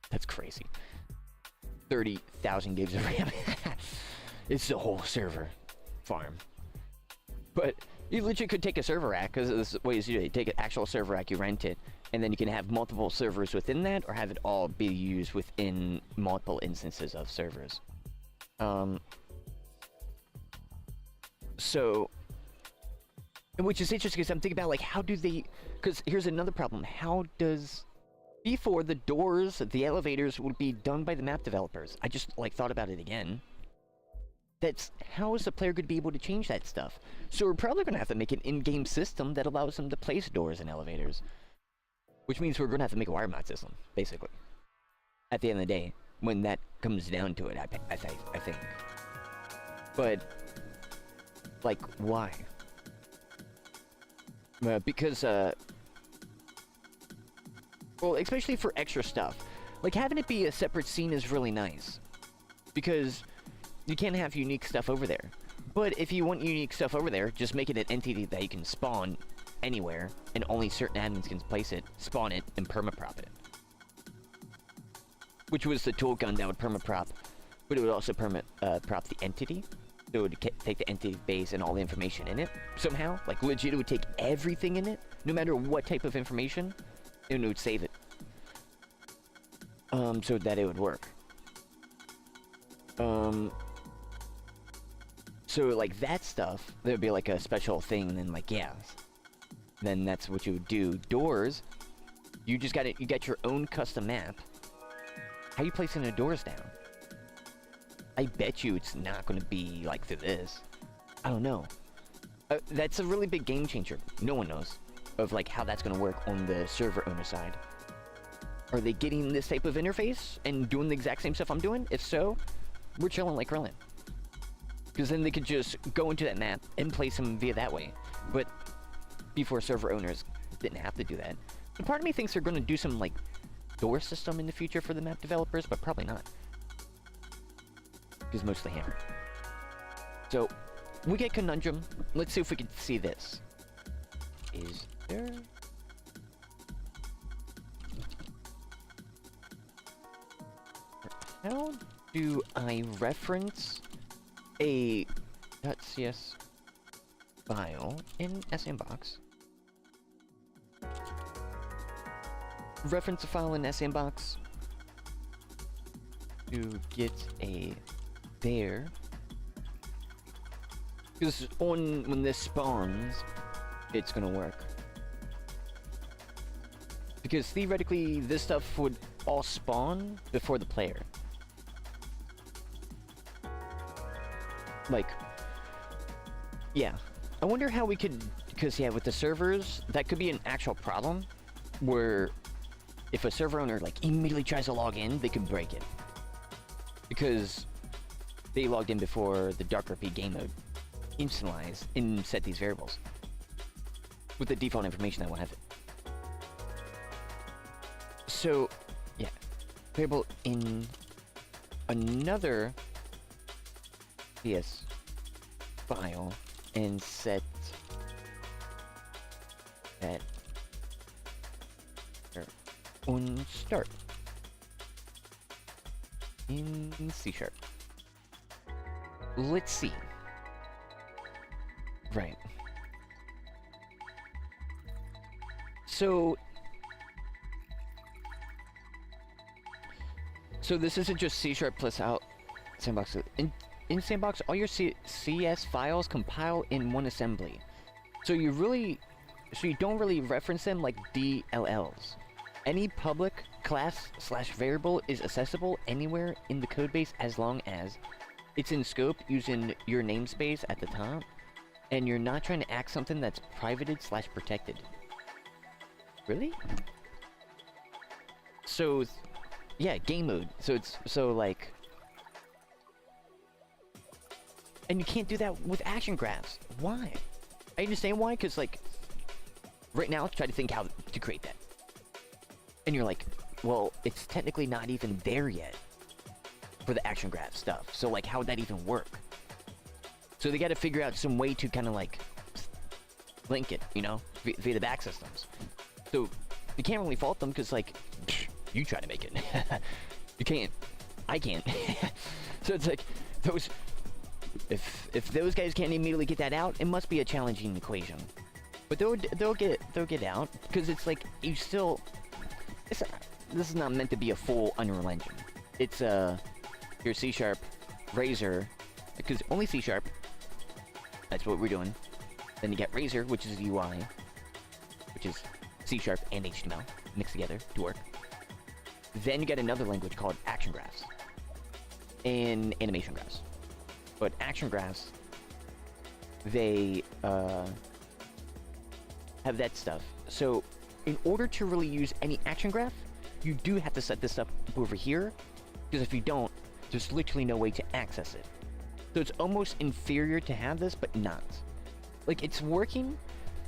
That's crazy. 30,000 gigs of RAM. It's the whole server farm. But you literally could take a server rack, because this is ways you do it. You take an actual server rack, you rent it, and then you can have multiple servers within that, or have it all be used within multiple instances of servers. So, which is interesting because I'm thinking about like how do they, because here's another problem. How does, before the doors, the elevators would be done by the map developers. I just like thought about it again. That's, how is the player going to be able to change that stuff? So we're probably going to have to make an in-game system that allows them to place doors and elevators. Which means we're going to have to make a wire mod system, basically. At the end of the day, when that comes down to it, I think. But, like, why? Because, well, especially for extra stuff. Like, having it be a separate scene is really nice. Because you can't have unique stuff over there. But if you want unique stuff over there, just make it an entity that you can spawn anywhere, and only certain admins can place it, spawn it, and permaprop it. Which was the tool gun that would permaprop, but it would also prop the entity. So it would take the entity base and all the information in it, somehow. Like, legit, it would take everything in it, no matter what type of information, and it would save it. So that it would work. So, like, that stuff, there would be, like, a special thing, and then, like, yeah. Then that's what you would do. Doors, you just got it, you got your own custom map. How you placing the doors down? I bet you it's not going to be, like, through this. I don't know. That's a really big game changer. No one knows of, like, how that's going to work on the server owner side. Are they getting this type of interface and doing the exact same stuff I'm doing? If so, we're chilling like Krillin. Because then they could just go into that map and place them via that way. But before, server owners didn't have to do that. But part of me thinks they're going to do some, like, door system in the future for the map developers, but probably not. Because mostly hammer. So, we get Conundrum. Let's see if we can see this. Is there... How do I reference a .cs file in S&Box? Reference a file in S&Box to get a there. Because when this spawns, it's gonna work. Because theoretically, this stuff would all spawn before the player. Like, yeah. I wonder how we could, because yeah, with the servers, that could be an actual problem, where if a server owner, like, immediately tries to log in, they could break it. Because they logged in before the DxRP game mode initialized and set these variables. With the default information that will have it. So, yeah. Variable in another PS file and set that Und start. In C#. Let's see. Right. So this isn't just C# plus out sandbox. In sandbox, all your CS files compile in one assembly. So you don't really reference them like DLLs. Any public class/variable is accessible anywhere in the codebase as long as it's in scope using your namespace at the top, and you're not trying to act something that's privated/protected. Really? So, yeah, game mode. So like, and you can't do that with action graphs. Why? I understand why, because like, right now, try to think how to create that. And you're like, well, it's technically not even there yet for the action graph stuff. So like, how would that even work? So they got to figure out some way to kind of like link it, you know, via the back systems. So you can't really fault them because like, you try to make it. You can't. I can't. So it's like those. If those guys can't immediately get that out, it must be a challenging equation. But they'll get out because it's like you still. This is not meant to be a full Unreal Engine. It's your C# Razor, because only C#. That's what we're doing. Then you get Razor, which is UI, which is C# and HTML mixed together to work. Then you get another language called Action Graphs and Animation Graphs. But Action Graphs, they have that stuff. So in order to really use any action graph, you do have to set this up over here, because if you don't, there's literally no way to access it. So it's almost inferior to have this, but not. Like, it's working.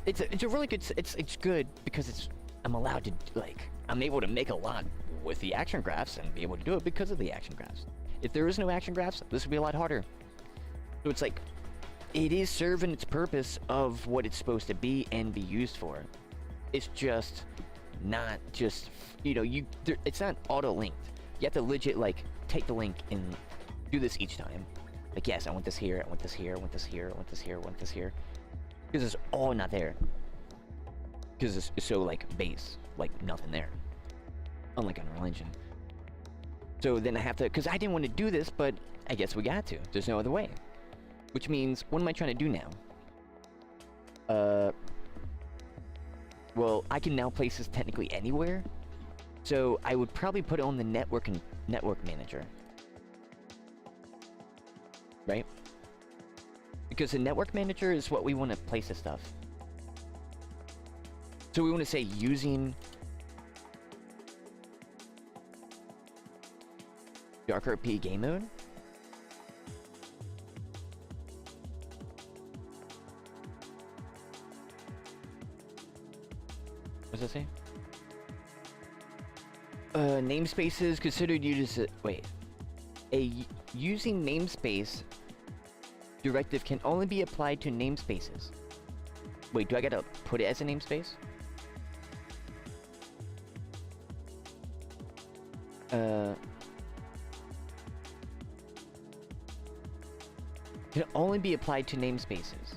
It's a really good. It's good because I'm allowed to, like, I'm able to make a lot with the action graphs and be able to do it because of the action graphs. If there is no action graphs, this would be a lot harder. So it's like, it is serving its purpose of what it's supposed to be and be used for. It's just not just, you know, it's not auto-linked. You have to legit, like, take the link and do this each time. Like, yes, I want this here, I want this here, I want this here, I want this here, I want this here. Because it's all not there. Because it's so, like, base. Like, nothing there. Unlike Unreal Engine. So then I have to, because I didn't want to do this, but I guess we got to. There's no other way. Which means, what am I trying to do now? Well, I can now place this technically anywhere. So I would probably put it on the network manager. Right? Because the network manager is what we want to place this stuff. So we want to say using DxRP game mode. What does that say? Namespaces considered used as using namespace directive can only be applied to namespaces. Wait, do I gotta put it as a namespace? Can only be applied to namespaces.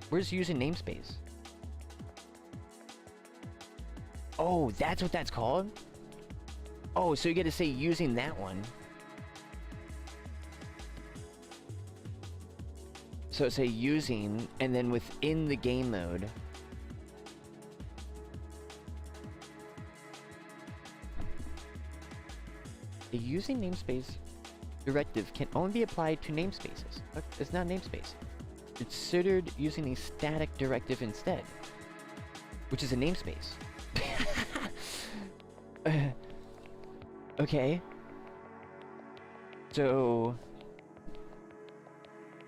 Where's using namespace? Oh, that's what that's called? Oh, so you gotta say using that one. So say using, and then within the game mode. The using namespace directive can only be applied to namespaces. But it's not namespace. It's considered using a static directive instead, which is a namespace. Okay. So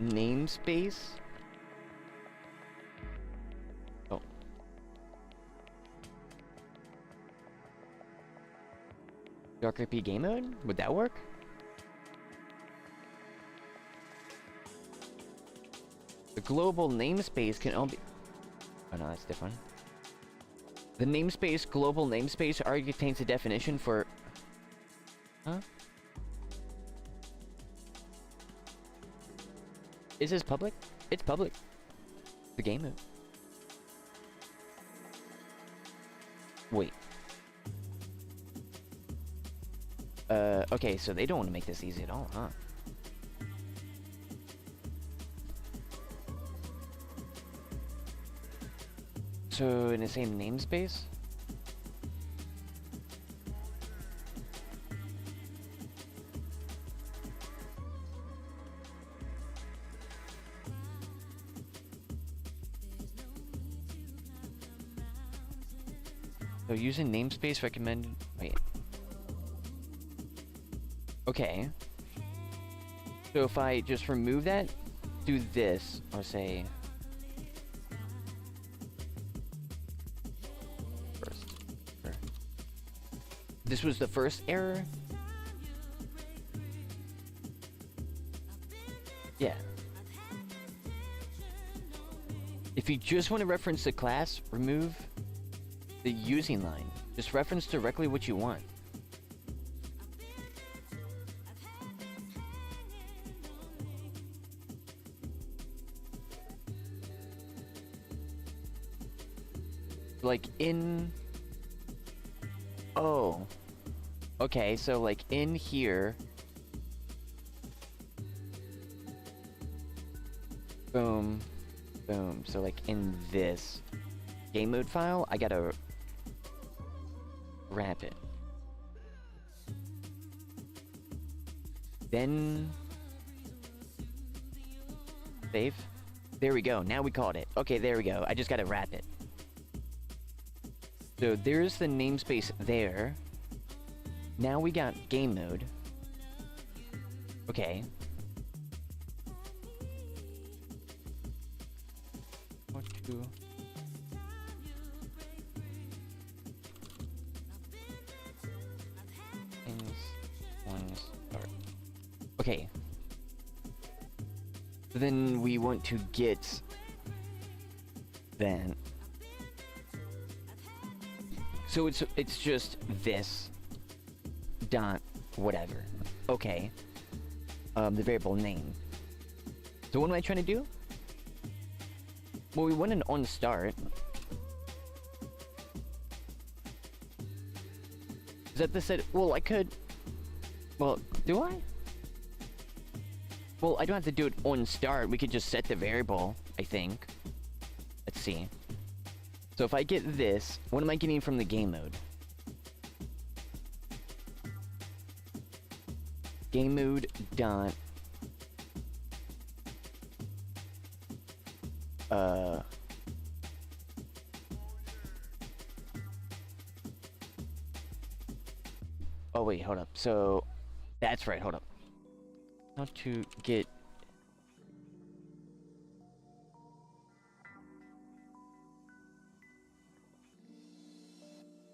namespace. Oh. DxRP game mode? Would that work? The global namespace can only... Oh no, that's different. The namespace, global namespace, already contains a definition for... Huh? Is this public? It's public. The game mode. Wait. Okay, so they don't want to make this easy at all, huh? So, in the same namespace? So, using namespace recommended... Wait. Okay. So, if I just remove that, do this, or say... This was the first error? Yeah. If you just want to reference the class, remove the using line. Just reference directly what you want. Like in... Oh. Okay, so like in here. Boom. Boom. So like in this game mode file, I gotta wrap it. Then save. There we go. Now we caught it. Okay, there we go. I just gotta wrap it. So there's the namespace there. Now we got game mode. Okay. What to... Things one start. Okay. So then we want to get then. So it's just this dot whatever. Okay. The variable name. So what am I trying to do? Well, we want an on start. Is that the set? Well, I could. Well, do I? Well, I don't have to do it on start. We could just set the variable, I think. Let's see. So if I get this, what am I getting from the game mode? Game mode dot oh wait, hold up. So that's right, hold up. How to get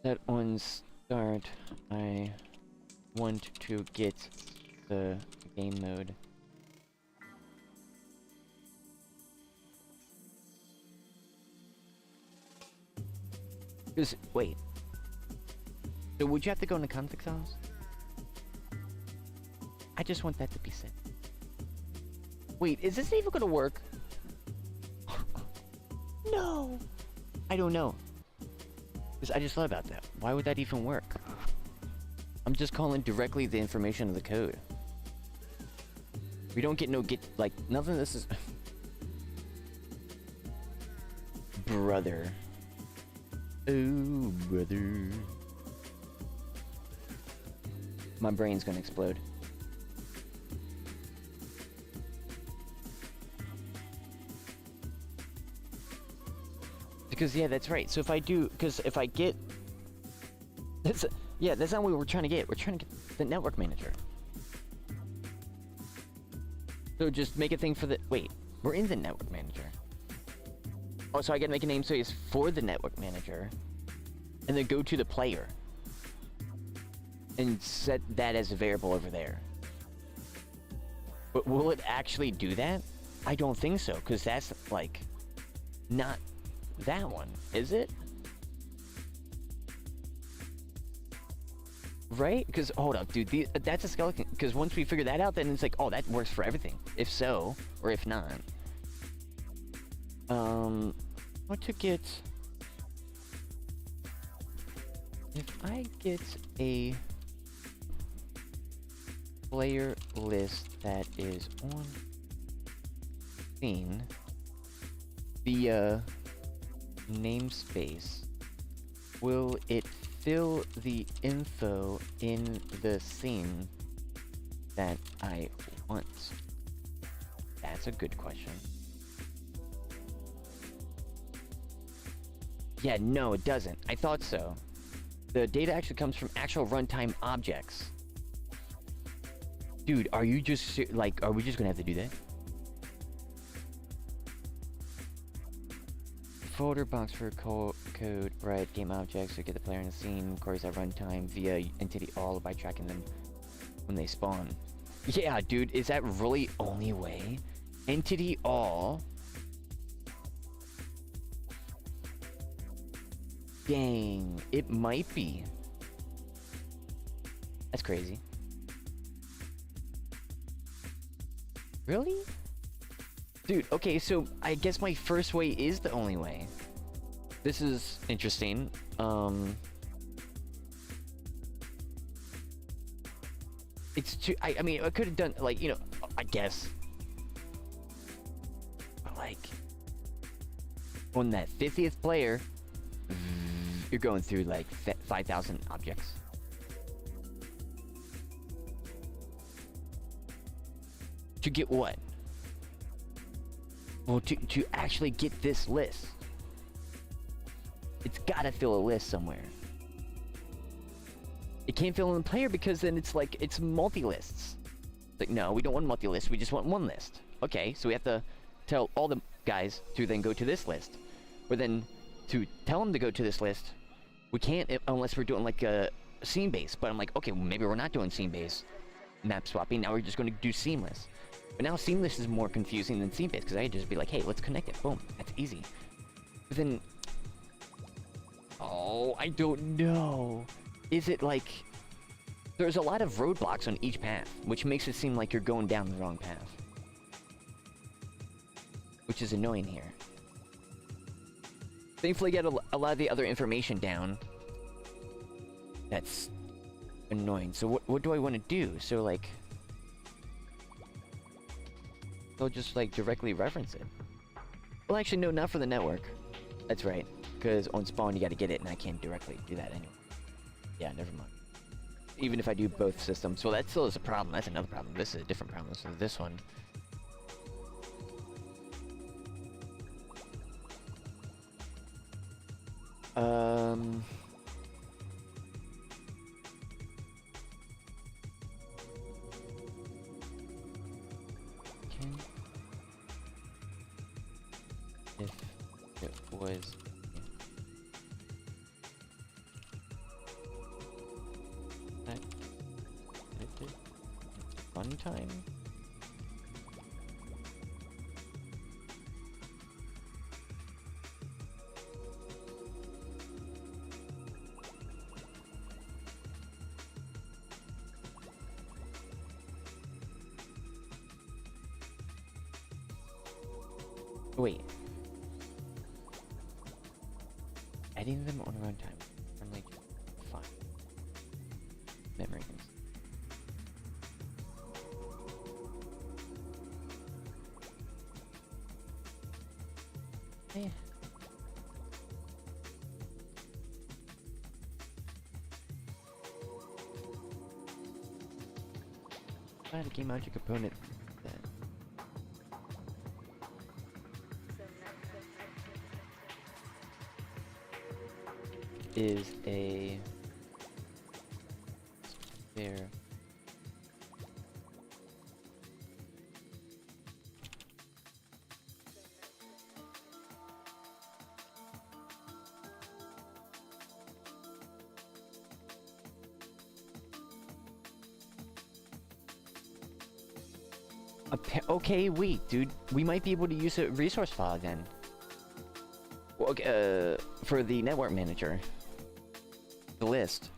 that on start. I want to get the game mode. Wait. So would you have to go into config files? I just want that to be set. Wait, is this even gonna work? No! I don't know. Because I just thought about that. Why would that even work? I'm just calling directly the information of the code. We don't get no like, nothing of this is... Brother. Oh, brother. My brain's gonna explode. Because, yeah, that's right. So if I do... Because if I get... That's, yeah, that's not what we're trying to get. We're trying to get the network manager. So just make a thing for the... Wait, we're in the network manager. Oh, so I gotta make a namespace for the network manager. And then go to the player. And set that as a variable over there. But will it actually do that? I don't think so, because that's, like, not that one, is it? right? Because hold up, dude, that's a skeleton. Because once we figure that out, then it's like, oh, that works for everything. If so, or if not. What to get? If I get a player list that is on scene via namespace, will it fill the info in the scene that I want? That's a good question. Yeah, no, it doesn't. I thought so. The data actually comes from actual runtime objects. Dude, are you just like, are we just gonna have to do that? Folder box for code, right? Game objects to get the player in the scene, queries at runtime via entity all by tracking them when they spawn. Yeah, dude, is that really only way? Entity all. Dang, it might be. That's crazy. Really? Dude, okay, so I guess my first way is the only way. This is interesting. It's too, I mean, I could have done, like, you know, I guess. But, like, on that 50th player, you're going through, like, 5,000 objects. To get what? Well, to actually get this list. It's gotta fill a list somewhere. It can't fill in the player because then it's like, it's multi-lists. Like, no, we don't want multi-lists, we just want one list. Okay, so we have to tell all the guys to then go to this list. Or then, to tell them to go to this list, we can't unless we're doing like a scene base. But I'm like, okay, well, maybe we're not doing scene base map swapping, now we're just gonna do seamless. But now seamless is more confusing than scene base, because I could just be like, hey, let's connect it, boom, that's easy. But then, oh, I don't know. Is it like, there's a lot of roadblocks on each path, which makes it seem like you're going down the wrong path. Which is annoying here. Thankfully, get a lot of the other information down. That's annoying. So what do I want to do? So like, they'll just like directly reference it. Well, actually, no, not for the network. That's right, because on spawn you got to get it, and I can't directly do that anyway. Yeah, never mind. Even if I do both systems, well, that still is a problem. That's another problem. This is a different problem. So this one. If it was that edited runtime. Wait. Adding them on runtime. I'm like, fine. Memories. Eh. Add a game object component. Is a there. Okay, wait, dude. We might be able to use a resource file then. Well, okay, for the network manager. The list.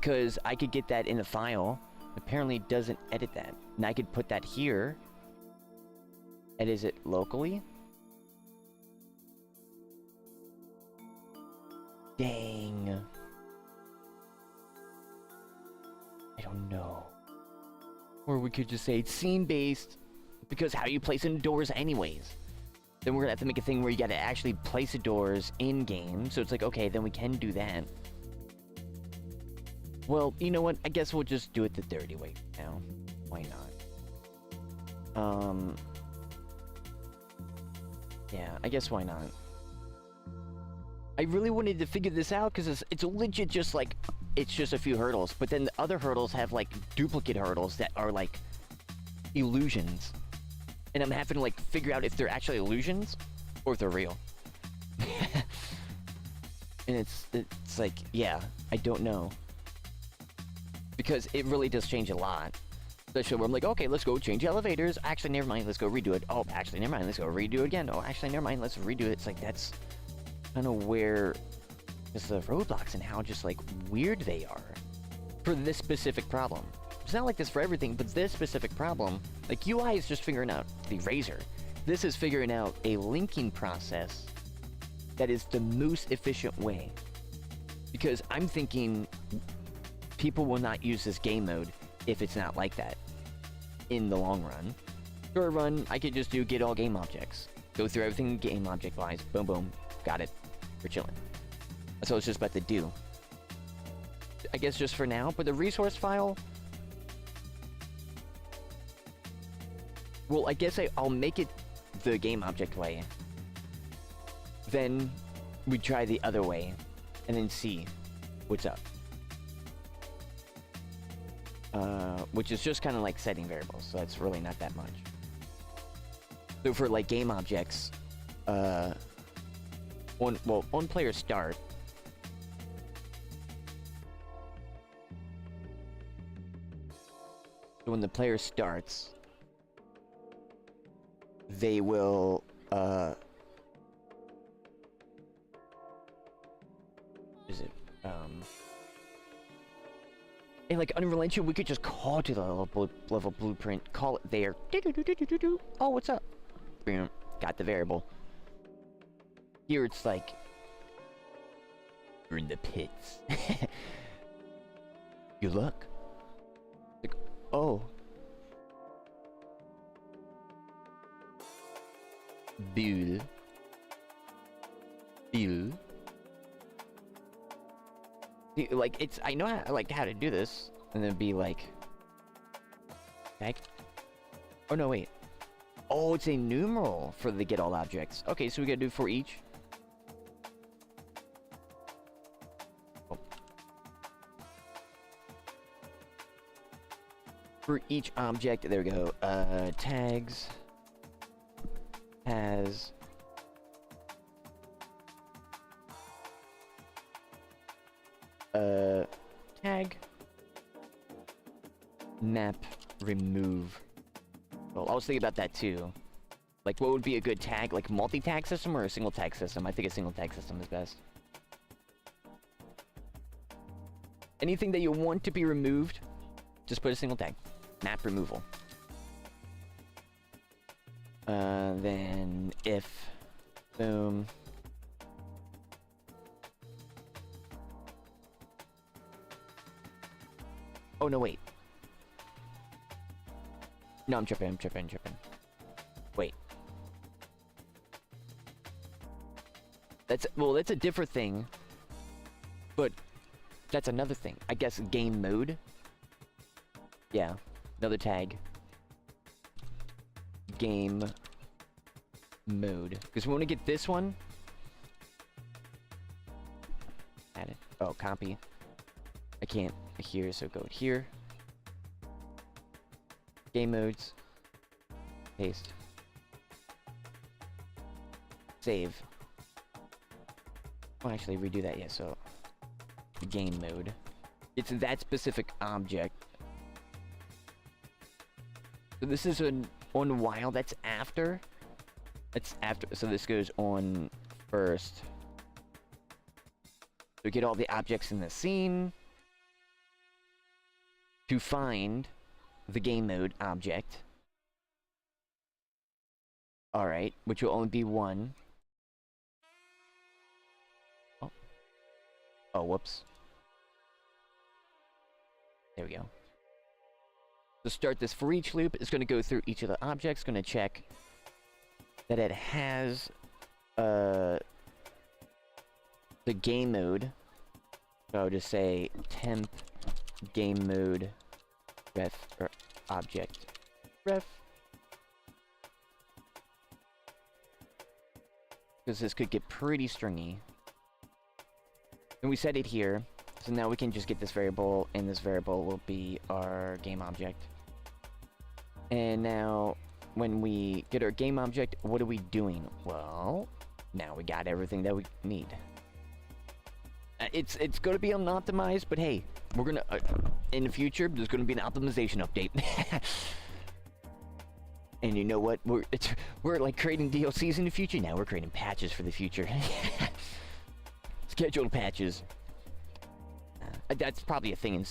because I could get that in the file. Apparently it doesn't edit that. And I could put that here. Edit it locally. Dang. I don't know. Or we could just say it's scene-based, because how do you place in doors anyways? Then we're gonna have to make a thing where you gotta actually place the doors in-game, so it's like, okay, then we can do that. Well, you know what? I guess we'll just do it the dirty way now. Why not? Yeah, I guess why not? I really wanted to figure this out because it's legit just like, it's just a few hurdles, but then the other hurdles have like duplicate hurdles that are like illusions. And I'm having to like figure out if they're actually illusions or if they're real. And it's like, yeah, I don't know. Because it really does change a lot. Especially where I'm like, okay, let's go change elevators. Actually, never mind, let's go redo it. Oh, actually, never mind, let's go redo it again. Oh, actually, never mind, let's redo it. It's like, that's kind of where just the roadblocks and how just like weird they are for this specific problem. It's not like this for everything, but this specific problem, like UI is just figuring out the razor. This is figuring out a linking process that is the most efficient way. Because I'm thinking people will not use this game mode if it's not like that in the long run. Short run, I could just do get all game objects. Go through everything game object wise, boom boom, got it. We're chilling. That's what I was just about to do. I guess just for now, but the resource file, well, I guess I'll make it the game object way. Then we try the other way and then see what's up. Which is just kind of like setting variables, so it's really not that much. So for like game objects, on player start, so when the player starts, they will is it and like Unreal Engine, we could just call to the level blueprint, call it there. Oh, what's up? Got the variable. Here it's like we're in the pits. You look. Like, oh. Bill. Like, it's, I know how, like, how to do this. And then be like... Back. Oh, no, wait. Oh, it's a numeral for the get all objects. Okay, so we gotta do for each. Oh. For each object, there we go. Tags. Has... tag. Map. Remove. Well, I was thinking about that too. Like, what would be a good tag? Like, multi-tag system or a single tag system? I think a single tag system is best. Anything that you want to be removed, just put a single tag. Map removal. Then if... Boom. Oh, no, wait. No, I'm tripping. Wait. That's, well, that's a different thing. But that's another thing. I guess game mode. Yeah, another tag. Game mode. Because we want to get this one. Add it. Oh, copy. I can't here, so go here. Game modes. Paste. Save. I'll actually redo that, yeah, so... Game mode. It's that specific object. So this is on while, that's after. That's after, so this goes on first. So get all the objects in the scene. to find the game mode object. Alright, which will only be one. Oh. Oh, whoops. There we go. To start this for each loop, it's going to go through each of the objects, going to check that it has the game mode. So I'll just say temp game mode ref or object ref. Because this could get pretty stringy. And we set it here. So now we can just get this variable, and this variable will be our game object. And now, when we get our game object, what are we doing? Well, now we got everything that we need. It's going to be unoptimized, but hey, we're going to, in the future, there's going to be an optimization update. And you know what? We're like creating DLCs in the future. Now we're creating patches for the future. Scheduled patches. That's probably a thing in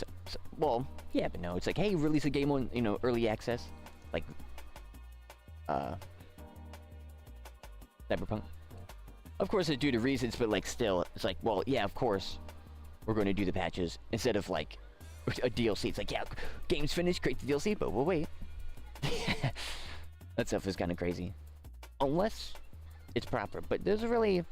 well, yeah, but no, it's like, hey, release a game on, you know, early access, like, Cyberpunk. Of course, it's due to reasons, but like, still, it's like, well, yeah, of course, we're going to do the patches instead of like a DLC. It's like, yeah, game's finished, create the DLC, but we'll wait. That stuff is kind of crazy, unless it's proper. But there's a really.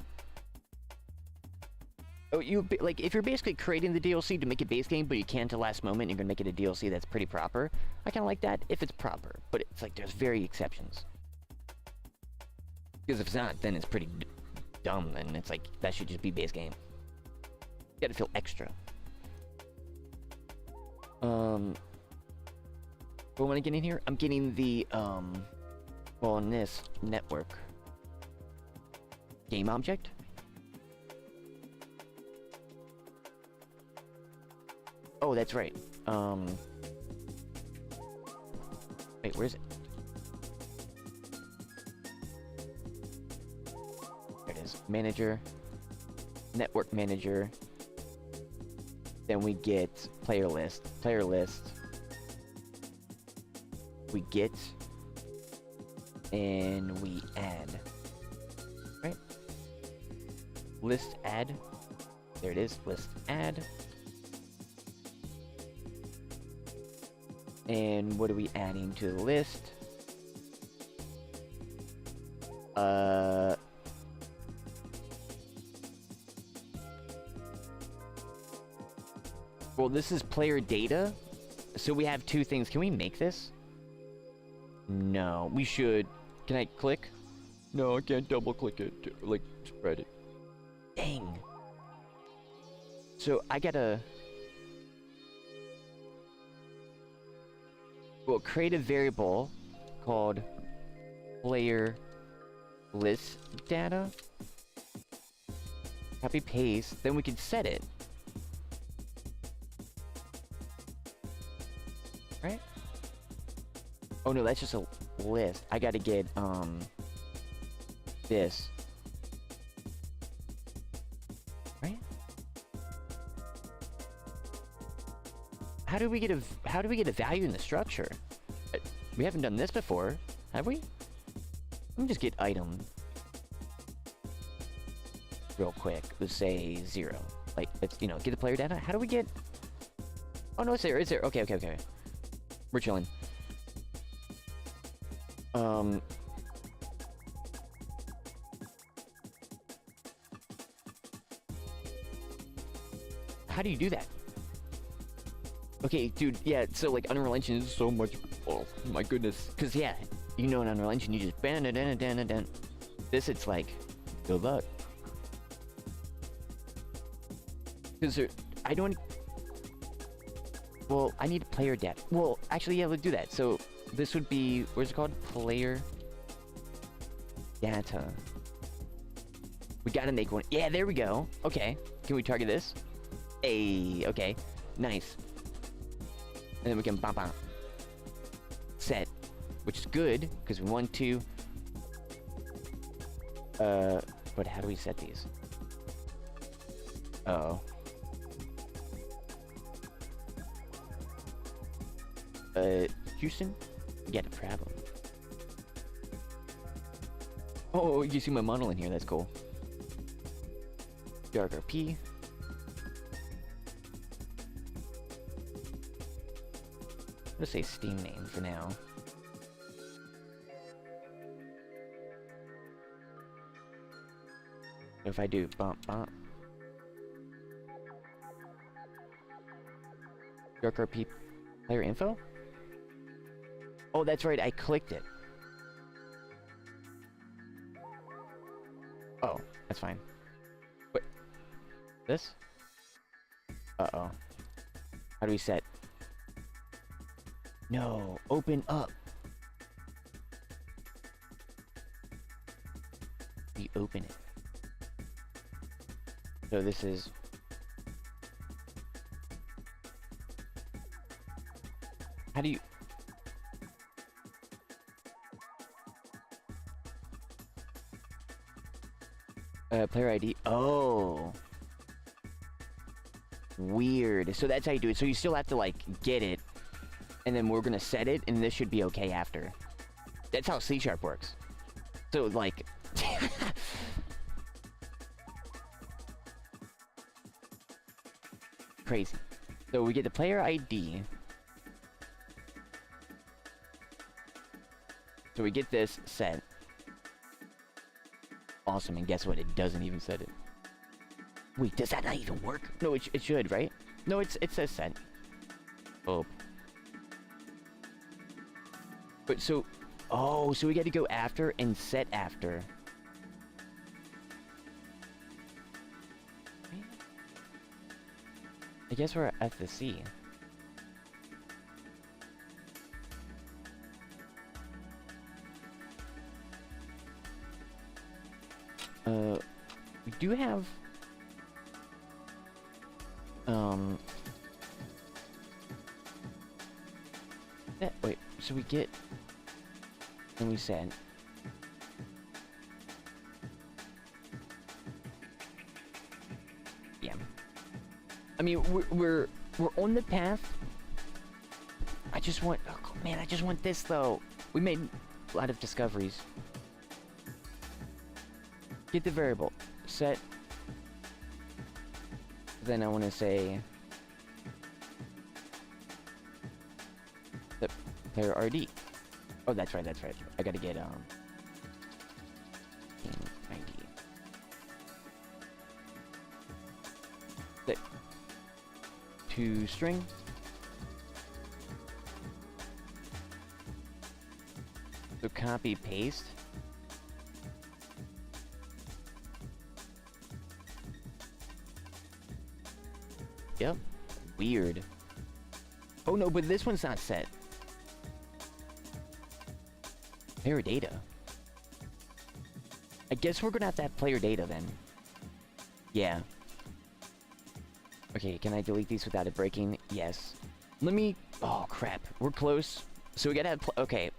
Oh, like, if you're basically creating the DLC to make a base game, but you can't till last moment, you're gonna make it a DLC that's pretty proper. I kind of like that if it's proper, but it's like there's very exceptions. Because if it's not, then it's pretty dumb, and it's like that should just be base game. You gotta feel extra. What am I getting here? I'm getting the well, in this network game object. Oh, that's right. Wait, where is it? There it is. Manager. Network manager. Then we get player list. Player list. We get. And we add. Right? List add. There it is. List add. And what are we adding to the list? Well, this is player data. So we have two things. Can we make this? No, we should. Can I click? No, I can't double click it. Like, spread it. Dang. So I gotta. We'll create a variable called player list data. Copy paste. Then we can set it. Right? Oh no, that's just a list. I gotta get this. Right? How do we get a value in the structure? We haven't done this before, have we? Let me just get item real quick. Let's say 0. Like, let's, you know, get the player data. How do we get? Oh no, it's there. It's there. Okay, okay, okay. We're chilling. How do you do that? Okay, dude, yeah, so like Unreal Engine is so much, oh my goodness. Cause yeah, you know in Unreal Engine you just ban. This it's like, good luck. Cause I don't, well, I need player data. Well, actually, yeah, let's do that. So this would be, what's it called? Player data. We gotta make one. Yeah, there we go. Okay, can we target this? Hey, okay, nice. And then we can bam bam set, which is good because we want to. But how do we set these? Oh. Houston, we got a problem. Oh, you see my model in here, that's cool. DxRP. Let's say Steam name for now. If I do bump bump. DxRP player info? Oh, that's right, I clicked it. Oh, that's fine. Wait. This? Uh-oh. How do we set? No, open up. We open it. So this is... How do you... player ID. Oh. Weird. So that's how you do it. So you still have to, like, get it. And then we're gonna set it, and this should be okay after. That's how C# works. So, like... Crazy. So we get the player ID. So we get this set. Awesome, and guess what? It doesn't even set it. Wait, does that not even work? No, it should, right? No, it says set. Oh. But so... Oh, so we got to go after and set after. I guess we're at the C. We do have... Wait, so we get... And we said... Yeah. I mean, we're on the path. I just want... Oh, man, I just want this, though. We made a lot of discoveries. Get the variable. Set. Then I want to say... The player RD. Oh, that's right, that's right. I gotta get, ID. Set. To string. So copy, paste. Yep. Weird. Oh no, but this one's not set. Player data. I guess we're gonna have to have player data then. Yeah. Okay, can I delete these without it breaking? Yes. Let me... Oh, crap. We're close. So we gotta have... Okay.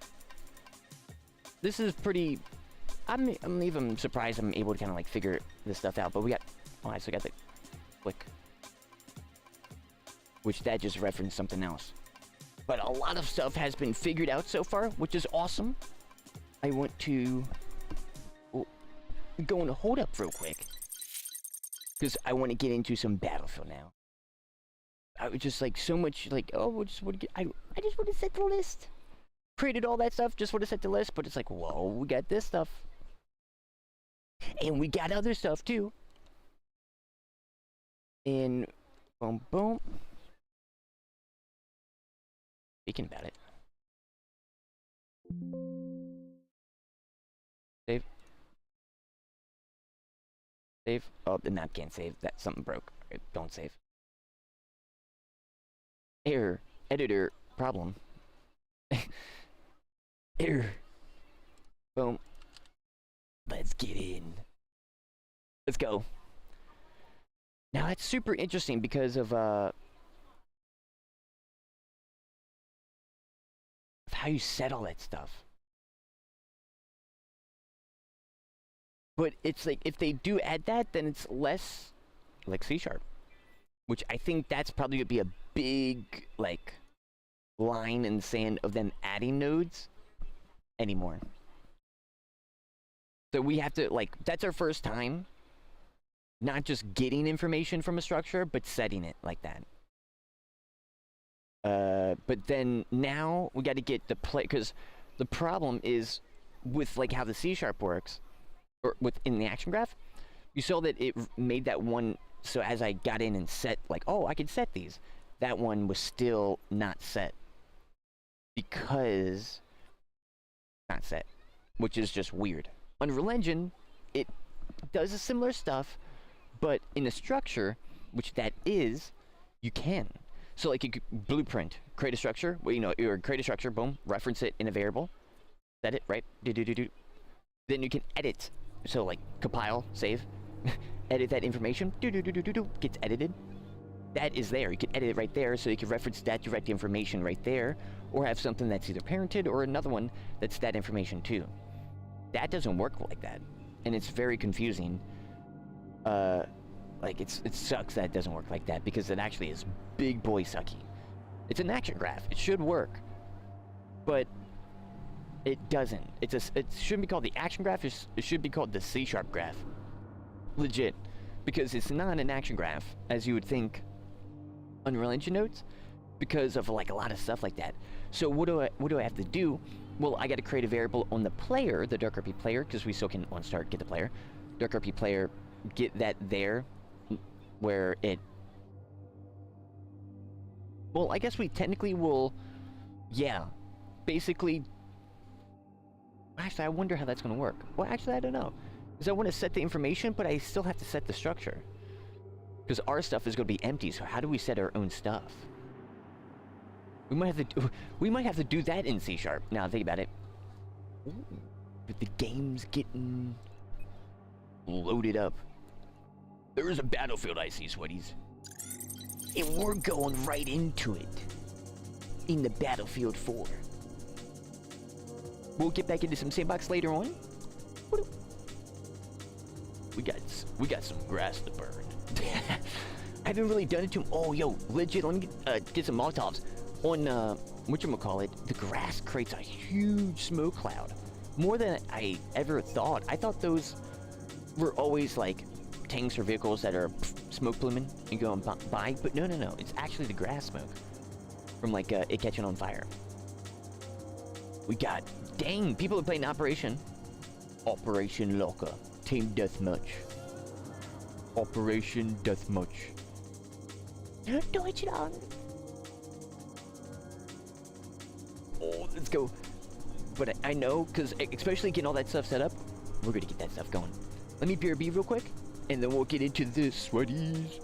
This is pretty... I'm even surprised I'm able to kind of like figure this stuff out. But we got... Oh, I still got the... Click. Which that just referenced something else. But a lot of stuff has been figured out so far, which is awesome. I want to go and hold up real quick. Because I want to get into some Battlefield now. I was just like so much like, oh, I just want to set the list. Created all that stuff, just want to set the list, but it's like, whoa, we got this stuff. And we got other stuff too. And boom, boom. Speaking about it. Save. Save. Oh, the map can't save. That something broke. Don't save. Error. Editor. Problem. Error. Boom. Let's get in. Let's go. Now that's super interesting because of how you set all that stuff. But it's like, if they do add that, then it's less like C#. Which I think that's probably gonna be a big, like, line in the sand of them adding nodes anymore. So we have to, like, that's our first time not just getting information from a structure, but setting it like that. But then now we got to get the play, because the problem is with like how the C# works, or within the action graph, you saw that it made that one, so as I got in and set, like, oh, I could set these, that one was still not set. Because, not set, which is just weird. Unreal Engine, it does a similar stuff, but in a structure, which that is, you can. So like you could blueprint, create a structure, well, you know, or create a structure, boom, reference it in a variable, set it, right, do. Then you can edit, so like compile, save, edit that information, do, gets edited. That is there, you can edit it right there, so you can reference that direct information right there, or have something that's either parented or another one that's that information too. That doesn't work like that, and it's very confusing. Like, it sucks that it doesn't work like that, because it actually is big boy sucky. It's an action graph. It should work, but it doesn't. It shouldn't be called the action graph. It should be called the C# graph. Legit, because it's not an action graph, as you would think Unreal Engine nodes, because of like a lot of stuff like that. So what do I have to do? Well, I got to create a variable on the player, the DxRP player, because we still can on start get the player. DxRP player, get that there, where it, well, I guess we technically will, yeah, basically, actually, I wonder how that's going to work. Well, actually, I don't know, because I want to set the information, but I still have to set the structure, because our stuff is going to be empty, so how do we set our own stuff? We might have to do that in C#, now think about it. Ooh, but the game's getting loaded up. There is a battlefield, I see, sweaties. And we're going right into it. In the Battlefield 4. We'll get back into some sandbox later on. We got some grass to burn. I haven't really done it too. Oh, yo, legit, let me get some Molotovs. On, whatchamacallit, the grass creates a huge smoke cloud. More than I ever thought. I thought those were always, like, tanks or vehicles that are smoke pluming and going by, but no, it's actually the grass smoke from like it catching on fire. We got, dang, people are playing Operation Locker, Team Deathmatch, Operation Deathmatch. Deutschland. Oh, let's go. But I know, because especially getting all that stuff set up, we're gonna get that stuff going. Let me BRB real quick, and then we'll get into this, sweaties.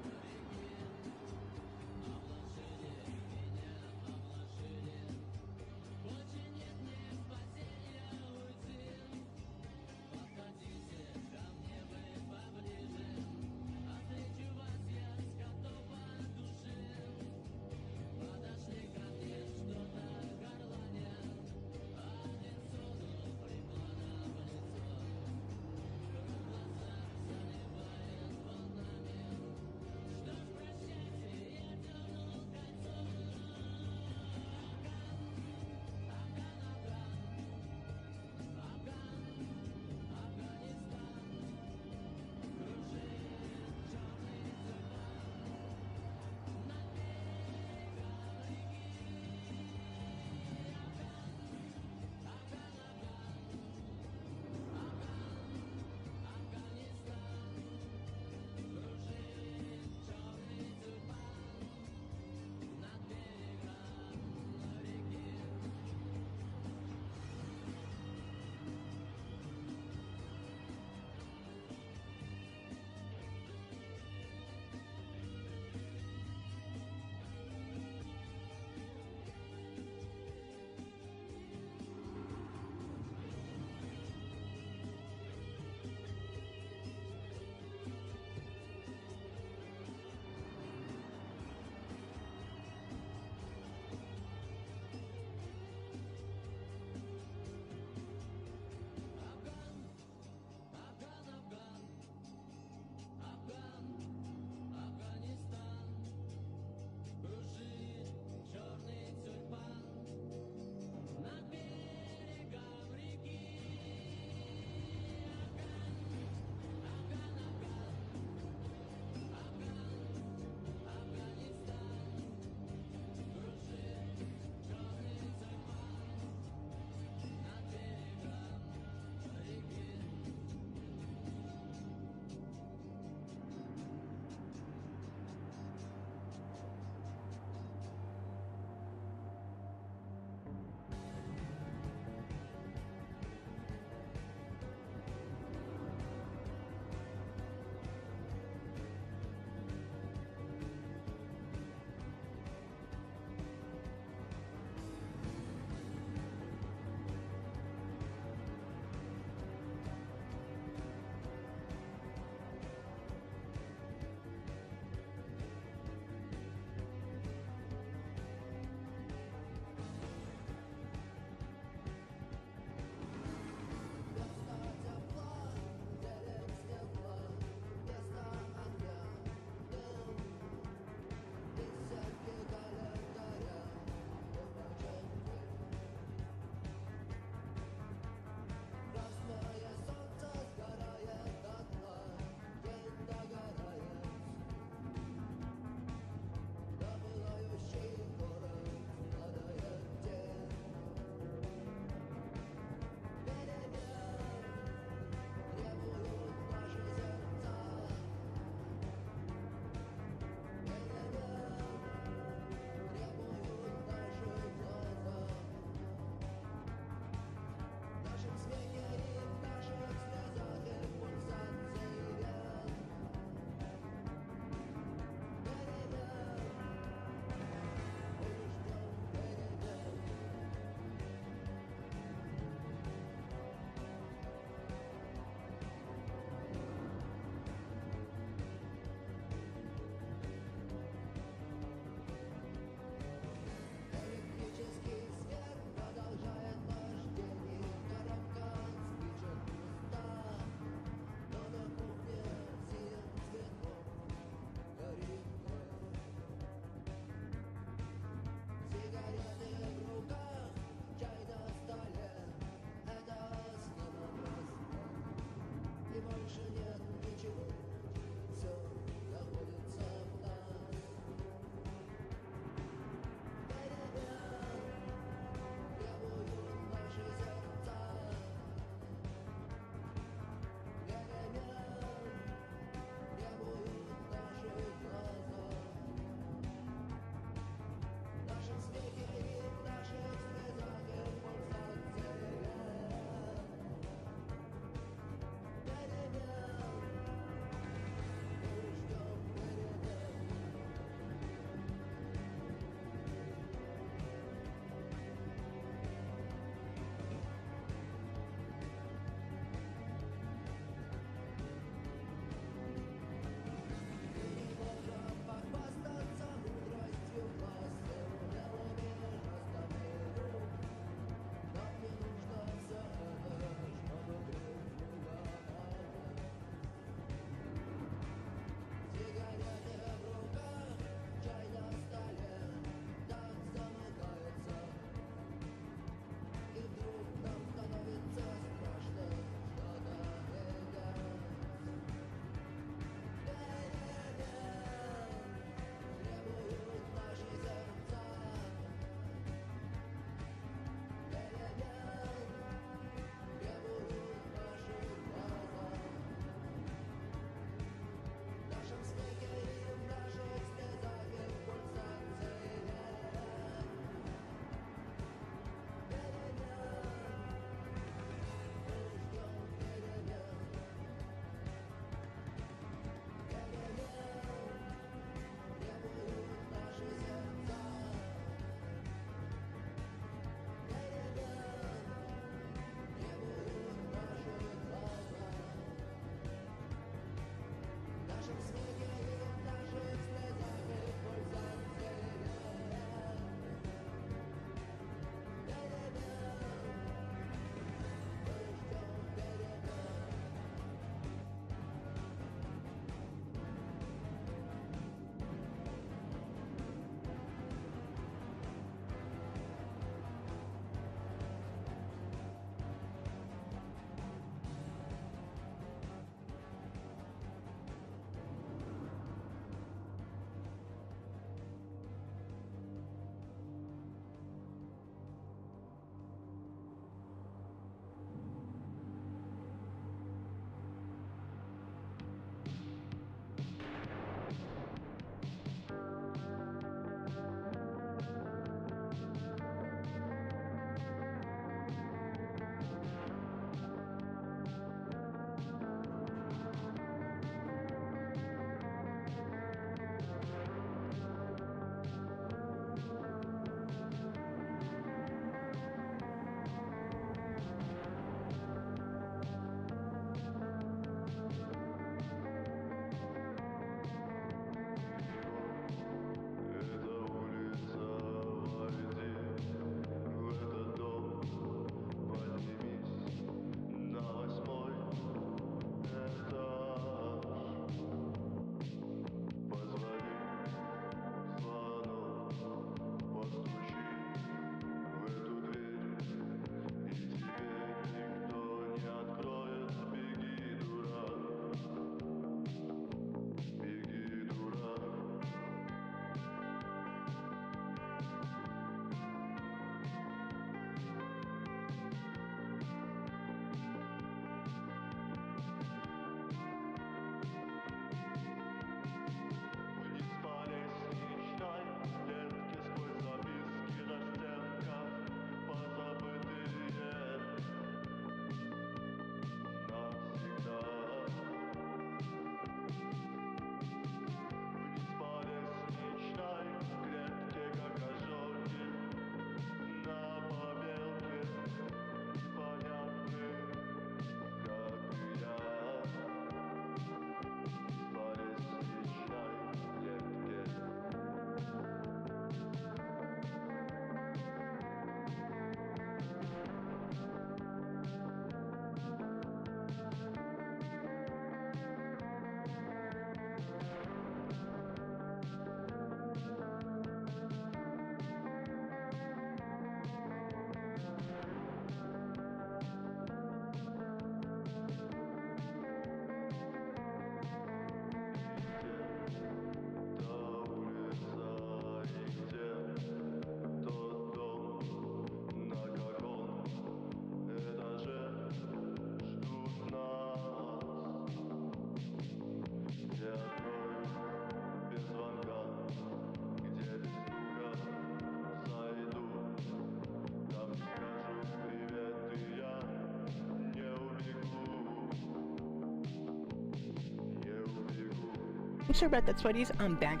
Sorry about that, sweaties. I'm back.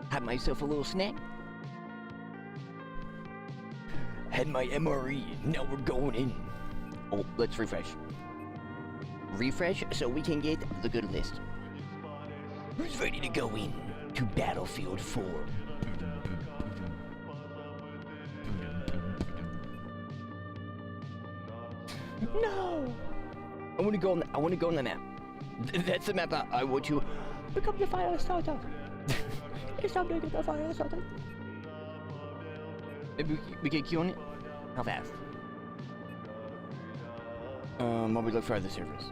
Had myself a little snack. Had my MRE. Now we're going in. Oh, let's refresh. Refresh so we can get the good list. Who's ready to go in to Battlefield 4? No! I want to go on the map. That's the map I want to pick up the fire starter. It's time to get the fire started. Maybe we can queue on it? How fast? While we look for other servers.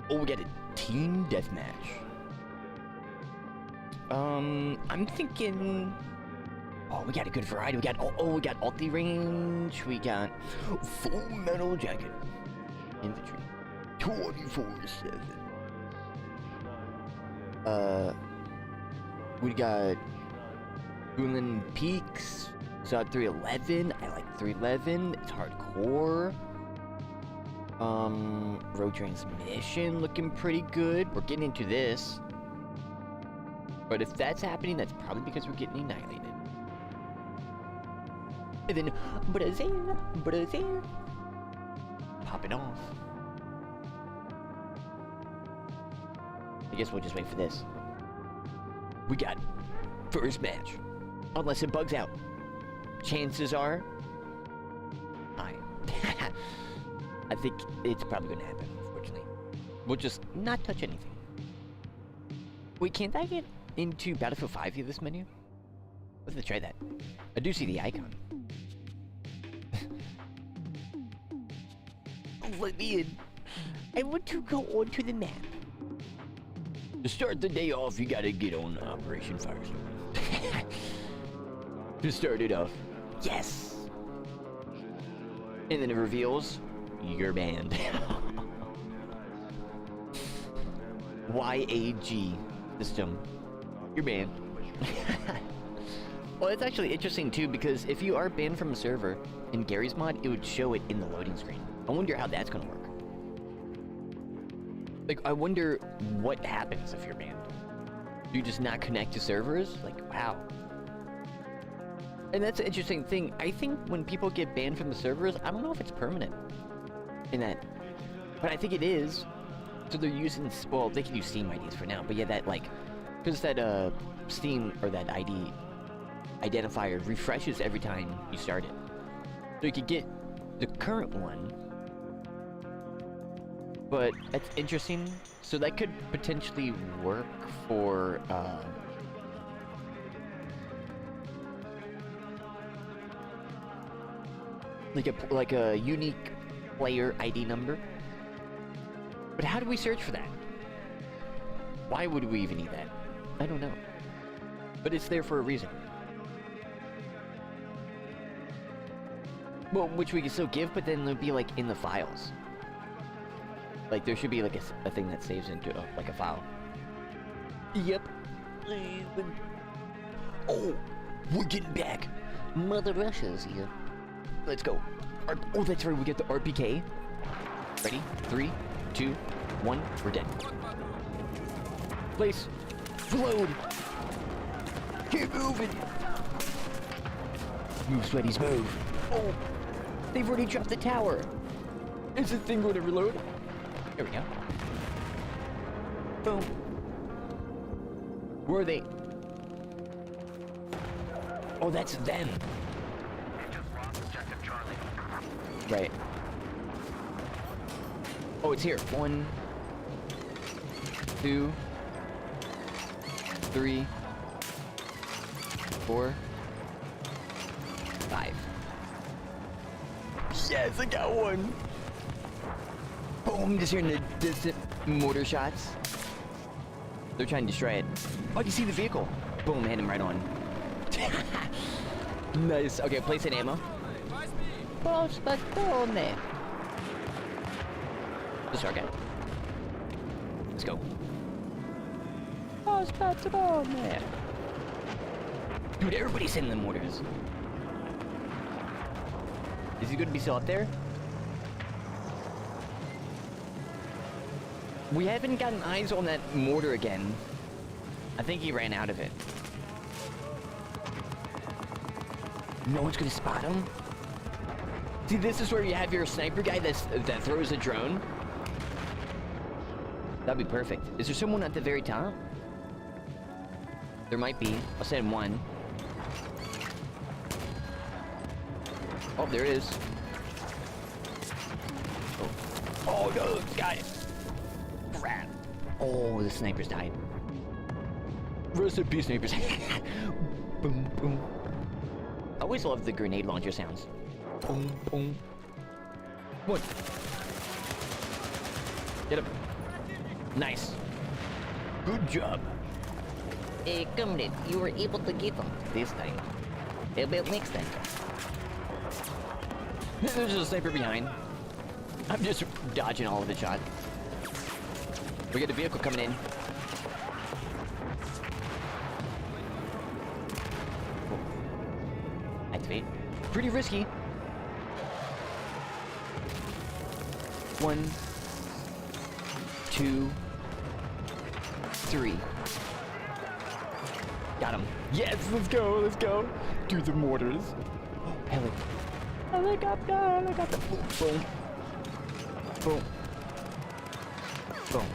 Oh, we got a team deathmatch. I'm thinking... Oh, we got a good variety. We got we got ulti range. We got full metal jacket. Infantry. 24/7. We got Gulen Peaks. So 311. I like 311. It's hardcore. Road transmission looking pretty good. We're getting into this. But if that's happening, that's probably because we're getting annihilated. And then Brazil. Popping off. I guess we'll just wait for this. We got first match. Unless it bugs out. Chances are high. I think it's probably gonna happen, unfortunately. We'll just not touch anything. Wait, can't I get into Battlefield 5 via this menu? Let's try that. I do see the icon. Let me in. I want to go onto the map. To start the day off, you gotta get on Operation Firestorm. To start it off. Yes! And then it reveals you're banned. YAG system. You're banned. Well, it's actually interesting too, because if you are banned from a server in Gary's mod, it would show it in the loading screen. I wonder how that's gonna work. Like, I wonder what happens if you're banned. Do you just not connect to servers? Like, wow. And that's an interesting thing. I think when people get banned from the servers, I don't know if it's permanent in that, but I think it is. So they're using, well, they can use Steam IDs for now, but yeah, that like, because that Steam or that ID identifier refreshes every time you start it. So you could get the current one, but that's interesting. So that could potentially work for like a unique player ID number. But how do we search for that? Why would we even need that? I don't know. But it's there for a reason. Well, which we can still give, but then it'll be like in the files. Like there should be like a thing that saves into like a file. Yep. Oh, we're getting back. Mother Russia's here. Let's go. Oh, that's right. We get the RPK. Ready? 3, 2, 1. We're dead. Place. Reload. Keep moving. Move, sweaties, move. Oh, they've already dropped the tower. Is this thing going to reload? There we go. Boom. Where are they? Oh, that's them. Right. Oh, it's here. 1, 2, 3, 4, 5. Yes, I got one. Boom, just hearing the distant mortar shots. They're trying to destroy it. Oh, you see the vehicle. Boom, hit him right on. Nice. Okay, place in ammo. Postazione. This is our guy. Let's go. Postazione. Dude, everybody's sending them mortars. Is he going to be still up there? We haven't gotten eyes on that mortar again. I think he ran out of it. No one's gonna spot him? See, this is where you have your sniper guy that throws a drone. That'd be perfect. Is there someone at the very top? There might be. I'll send one. Oh, there is. Oh no, got it. Crap. Oh, the snipers died. Rest in peace, snipers. Boom, boom. I always love the grenade launcher sounds. Boom, boom. One. Get him. Nice. Good job. Hey, comrade, you were able to get him this time. How about next time? There's a sniper behind. I'm just dodging all of the shot. We got a vehicle coming in. Oh. Activate. Pretty risky. 1, 2, 3. Got him. Yes, let's go, let's go. Do the mortars. Oh, helicopter, helicopter. Boom. Boom. Boom.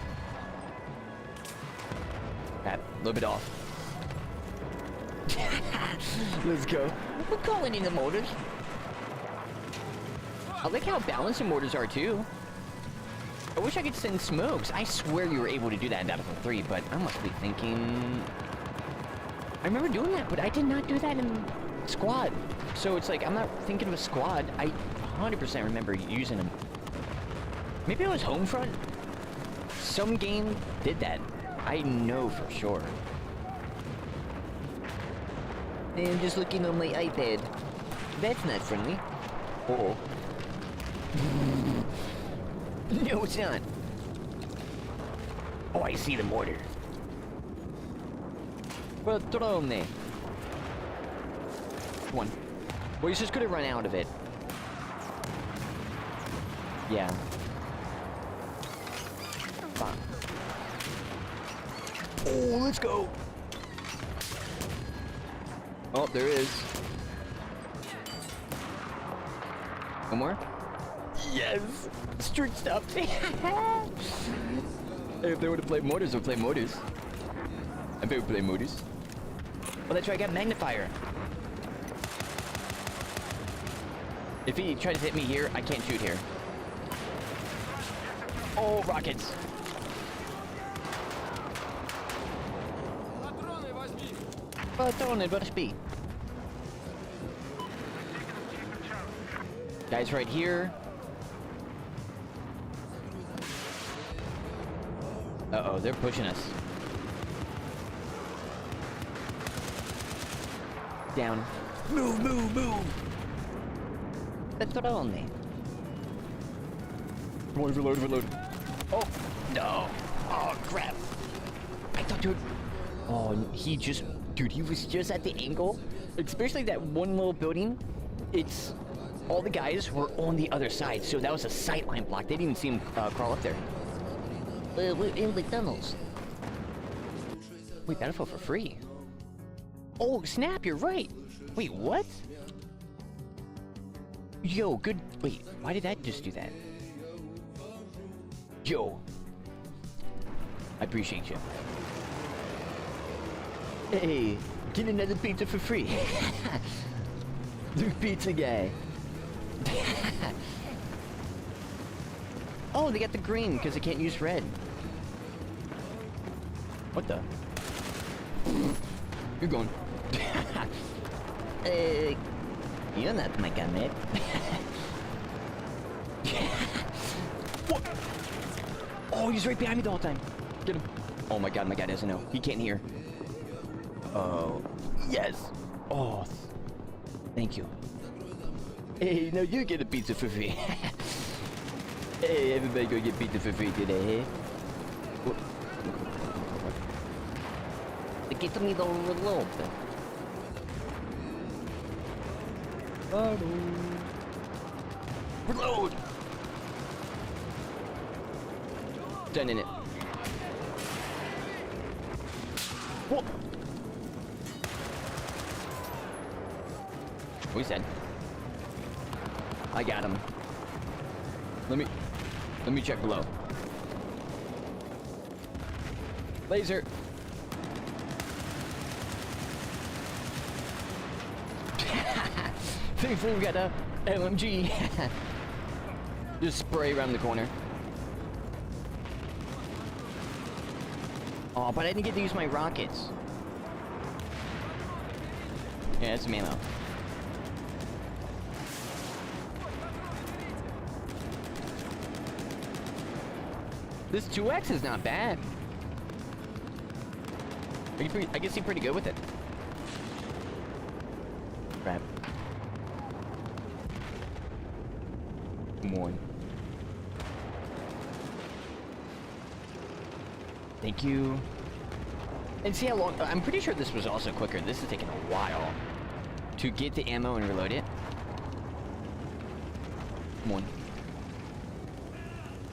That, a little bit off. Let's go. We're calling in the mortars. I like how balanced the mortars are, too. I wish I could send smokes. I swear you were able to do that in Battlefield 3, but I must be thinking... I remember doing that, but I did not do that in squad. So it's like, I'm not thinking of a squad. I 100% remember using them. Maybe it was Homefront? Some game did that. I know for sure. I'm just looking on my iPad. That's not friendly. Uh-oh. No, it's not. Oh, I see the mortar. Patrone. One. Well, he's just gonna run out of it. Yeah. Fine. Oh, let's go. Oh, there is. One more? Yes! Strict stuff. If they would have played mortars, they would play mortars. I bet we play mortars. Oh, that's right, I got magnifier. If he tries to hit me here, I can't shoot here. Oh, rockets. Patrone, возьми. Guys right here. Uh-oh, they're pushing us. Down. Move, move, move! Patrone. Reload, reload, reload. Oh, no. Oh, crap. I thought, dude. Oh, he just... Dude, he was just at the angle. Especially that one little building. It's... All the guys were on the other side, so that was a sightline block. They didn't even see him crawl up there. We're in the tunnels. Wait, Battlefield for free. Oh, snap, you're right. Wait, what? Yo, good... Wait, why did that just do that? Yo. I appreciate you. Hey, get another pizza for free. The pizza guy. Oh, they got the green because they can't use red. What the? You're going. You're not my comrade. What? Oh, he's right behind me the whole time. Get him. Oh my god, my guy doesn't know. He can't hear. Oh, yes. Oh, thank you. Hey, now you get a pizza for free. Hey, everybody go get pizza for free today, hey? Get me the reload. Reload! Done in it. Whoa. What he said? I got him. Let me check below. Laser. Thankfully we got a LMG. Just spray around the corner. Oh, but I didn't get to use my rockets. Yeah, that's some ammo. This 2X is not bad. I can see pretty good with it. Crap. Come on. Thank you. And see how long... I'm pretty sure this was also quicker. This is taking a while to get the ammo and reload it. Come on.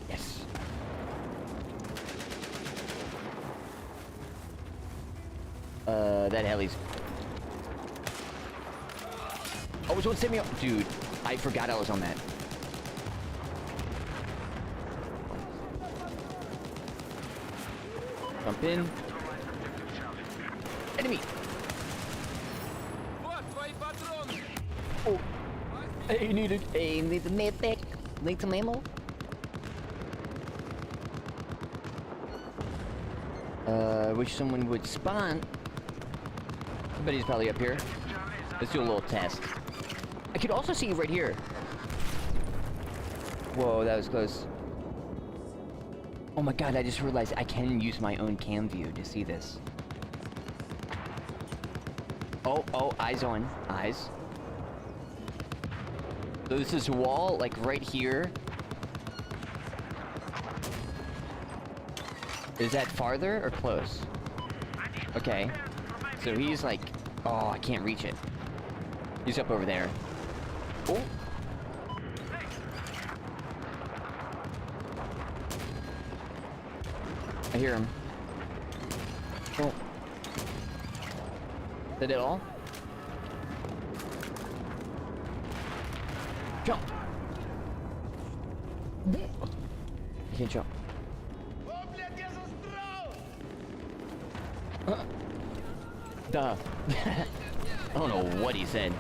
Yes. That heli's... Oh, it's one semi... Dude, I forgot I was on that. Jump in. Enemy! Oh! I need a med pack. Need some ammo? Wish someone would spawn. I bet he's probably up here. Let's do a little test. I could also see you right here. Whoa, that was close. Oh my god, I just realized I can use my own cam view to see this. Oh, eyes on. Eyes. So this is wall, like right here. Is that farther or close? Okay. So he's like... Oh, I can't reach it. He's up over there. Oh! I hear him. Oh. Is that it all? Jump! I can't jump. Duh. I don't know what he said.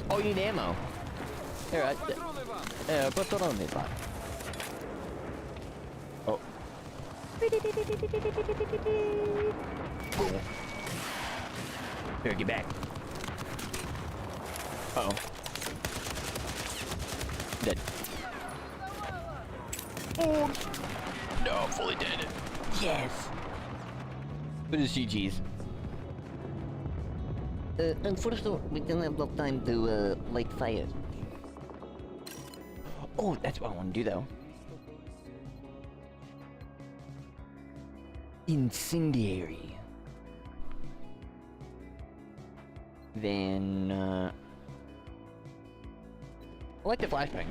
Oh, you need ammo. Here, patrone va. Oh. Here, get back. Uh-oh. Dead. Oh! No, I'm fully dead. Yes! But it's GG's. Unfortunately, we didn't have enough time to, light fire. Oh, that's what I want to do, though. Incendiary. Then, I like the flashbang.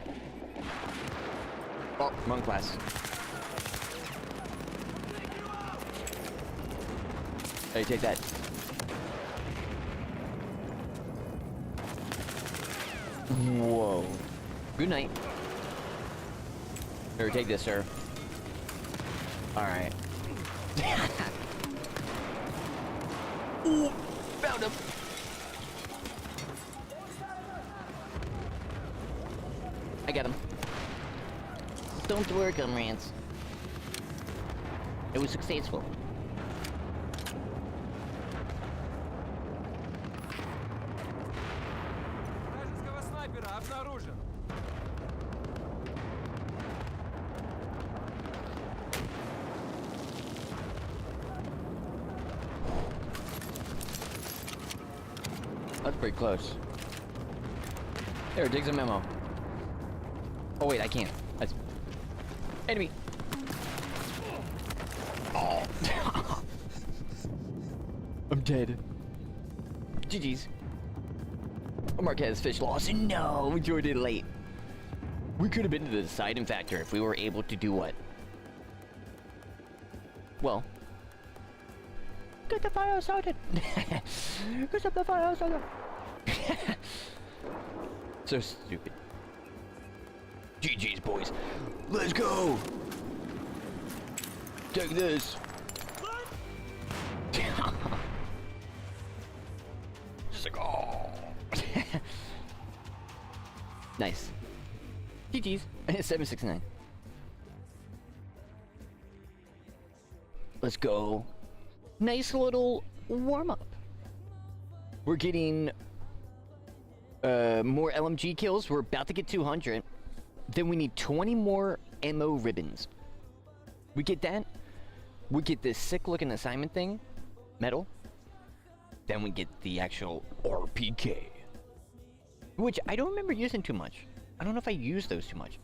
Oh, wrong class. Hey, take that. Whoa. Good night. Here, take this, sir. Alright. Ooh, found him. I got him. Don't worry, comrades. It was successful. That's pretty close. Here, take some ammo. Oh wait, I can't. That's... Enemy! Oh. I'm dead. GG's. Marquez fish loss. No, we joined it late. We could have been to the deciding factor if we were able to do what? Well, Get the fire started! Get the fire started! So stupid. GG's, boys. Let's go! Take this! Just like, oh! Nice. GG's. 769. Let's go. Nice little warm-up. We're getting more LMG kills. We're about to get 200. Then we need 20 more ammo ribbons. We get that. We get this sick-looking assignment thing, medal. Then we get the actual RPK, which I don't remember using too much. I don't know if I used those too much.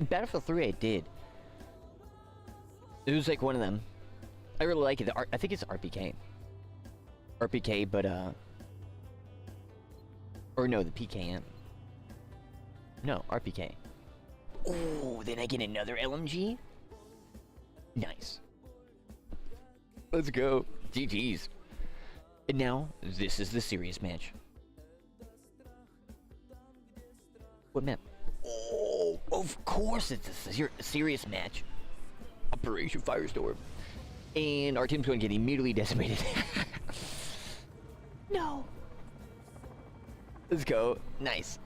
Battlefield 3 I did. It was like one of them. I really like it. I think it's RPK. RPK, but or no, the PKM. No, RPK. Oh, then I get another LMG? Nice. Let's go. GG's. And now, this is the serious match. What map? Oh, of course it's a serious match. Operation Firestorm. And our team's going to get immediately decimated. No. Let's go. Nice.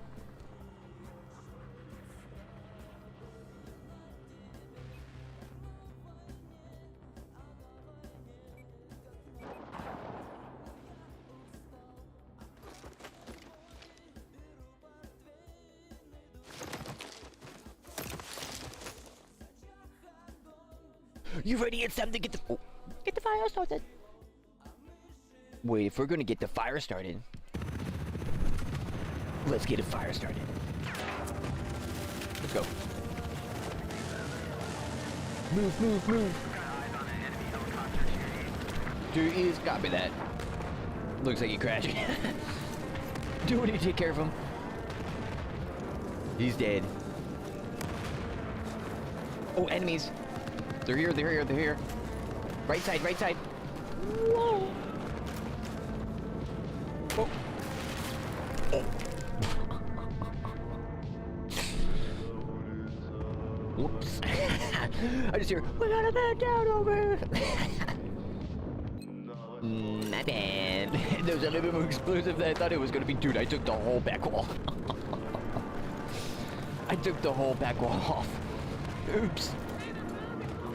You ready? It's time to get the fire started. Wait, if we're gonna get the fire started, let's get a fire started. Let's go. Move, move, move. There is, copy that. Looks like he crashed. Do what you take care of him. He's dead. Oh, enemies. They're here, they're here, they're here. Right side, right side. Whoa. Oh. Oh. Whoops. I just hear, we got a man down over here. My bad. That was a little bit more explosive than I thought it was going to be. Dude, I took the whole back wall. I took the whole back wall off. Oops.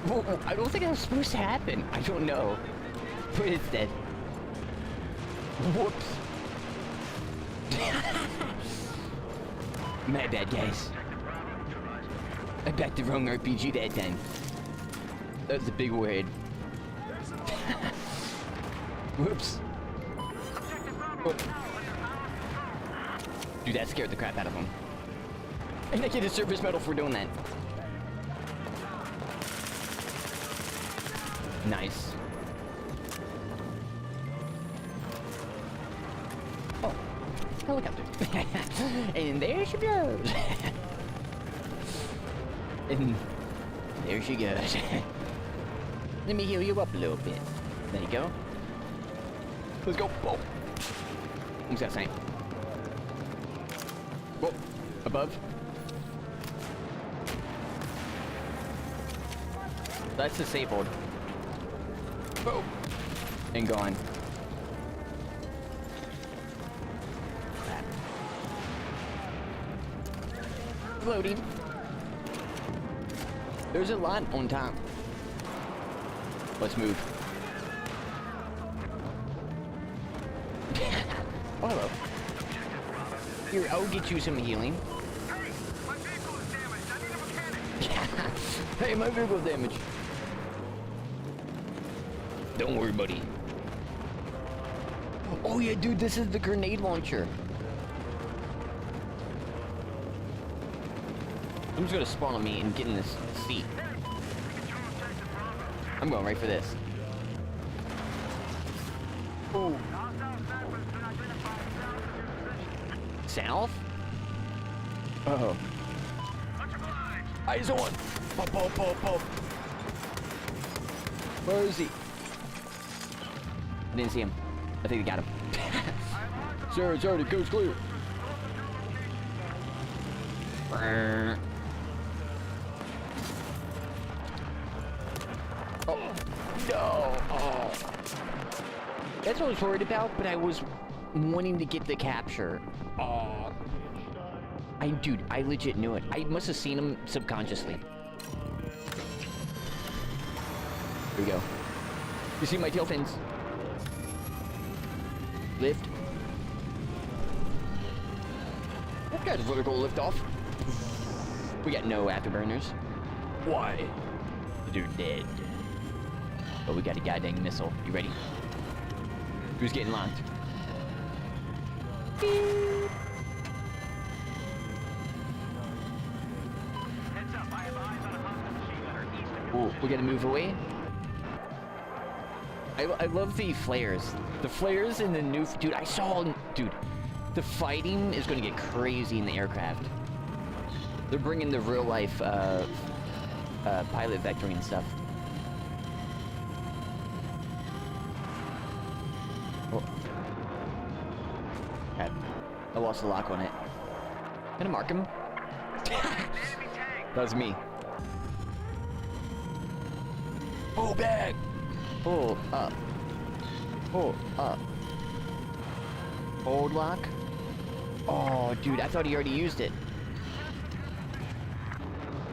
Well, I don't think that was supposed to happen. I don't know. But it's dead. Whoops. My bad, guys. I backed the wrong RPG that time. That was a big word. Whoops. Oh. Dude, that scared the crap out of him. And I get a service medal for doing that. Nice. Oh, helicopter. And there she goes. And there she goes. Let me heal you up a little bit. There you go. Let's go. Whoa. Who's that saying? Whoa. Above. That's disabled. Boom. And gone. Crap. Loading. There's a lot on top. Let's move. Oh, hello. Here, I'll get you some healing. Hey, my vehicle is damaged. I need a mechanic. Hey, my vehicle damaged. Don't worry, buddy. Oh yeah, dude, this is the grenade launcher. I'm just gonna spawn on me and get in this seat. I'm going right for this. Ooh. South? Uh-oh. Eyes on! Pop, pop, pop, pop. Where is he? I didn't see him. I think they got him. Sir, it's already coast clear. Oh, no. Oh. That's what I was worried about, but I was wanting to get the capture. Oh. Dude, I legit knew it. I must have seen him subconsciously. Here we go. You see my tail fins? Lift. That guy's vertical lift off. We got no afterburners. Why? They're dead. But we got a goddamn missile. You ready? Who's getting locked? Beep. Heads up, I have eyes on a hostile machine gunner east of your Ooh, we position. gotta move away. I love the flares. The flares in the new... Dude, I saw... Dude, the fighting is gonna get crazy in the aircraft. They're bringing the real-life, pilot vectoring and stuff. Oh. God. I lost the lock on it. Can I mark him? Enemy tank. That was me. Pull back! Pull up. Pull up. Hold lock. Oh, dude, I thought he already used it.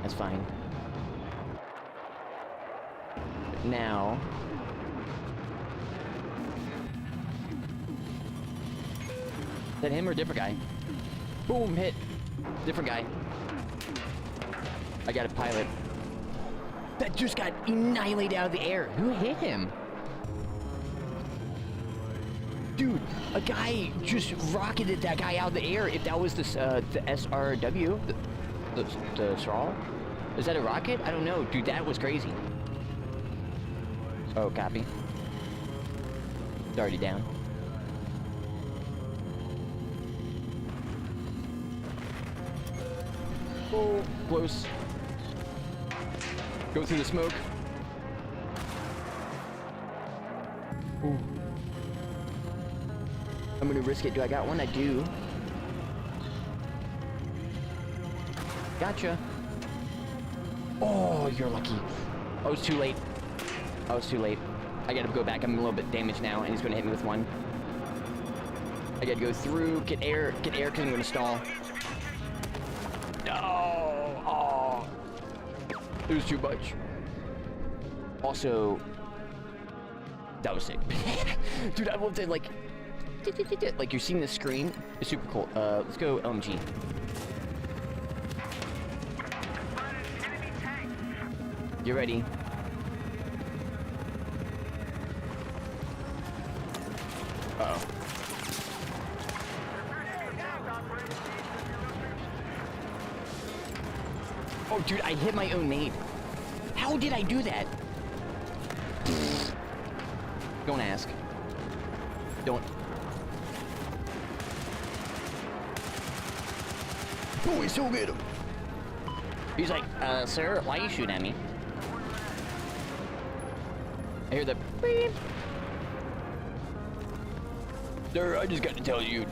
That's fine. But now... Is that him or a different guy? Boom, hit. Different guy. I got a pilot. That just got annihilated out of the air. Who hit him? Dude, a guy just rocketed that guy out of the air. If that was the SRW, the straw, is that a rocket? I don't know, dude. That was crazy. Oh, copy. It's already down. Oh, close. Go through the smoke. Ooh. I'm gonna risk it. Do I got one? I do. Gotcha. Oh, you're lucky. I was too late. I was too late. I gotta go back. I'm a little bit damaged now, and he's gonna hit me with one. I gotta go through, get air, because I'm gonna stall. No! Oh. It was too much. Also, that was sick. Dude, I loved it, like you're seeing the screen. It's super cool. Let's go LMG. Enemy tank. You ready? Uh-oh. Oh, dude, I hit my own nade. How did I do that? Don't ask. Don't. Oh, he's so good. He's like, sir, why you shooting at me? I hear the beep. Sir, I just got to tell you,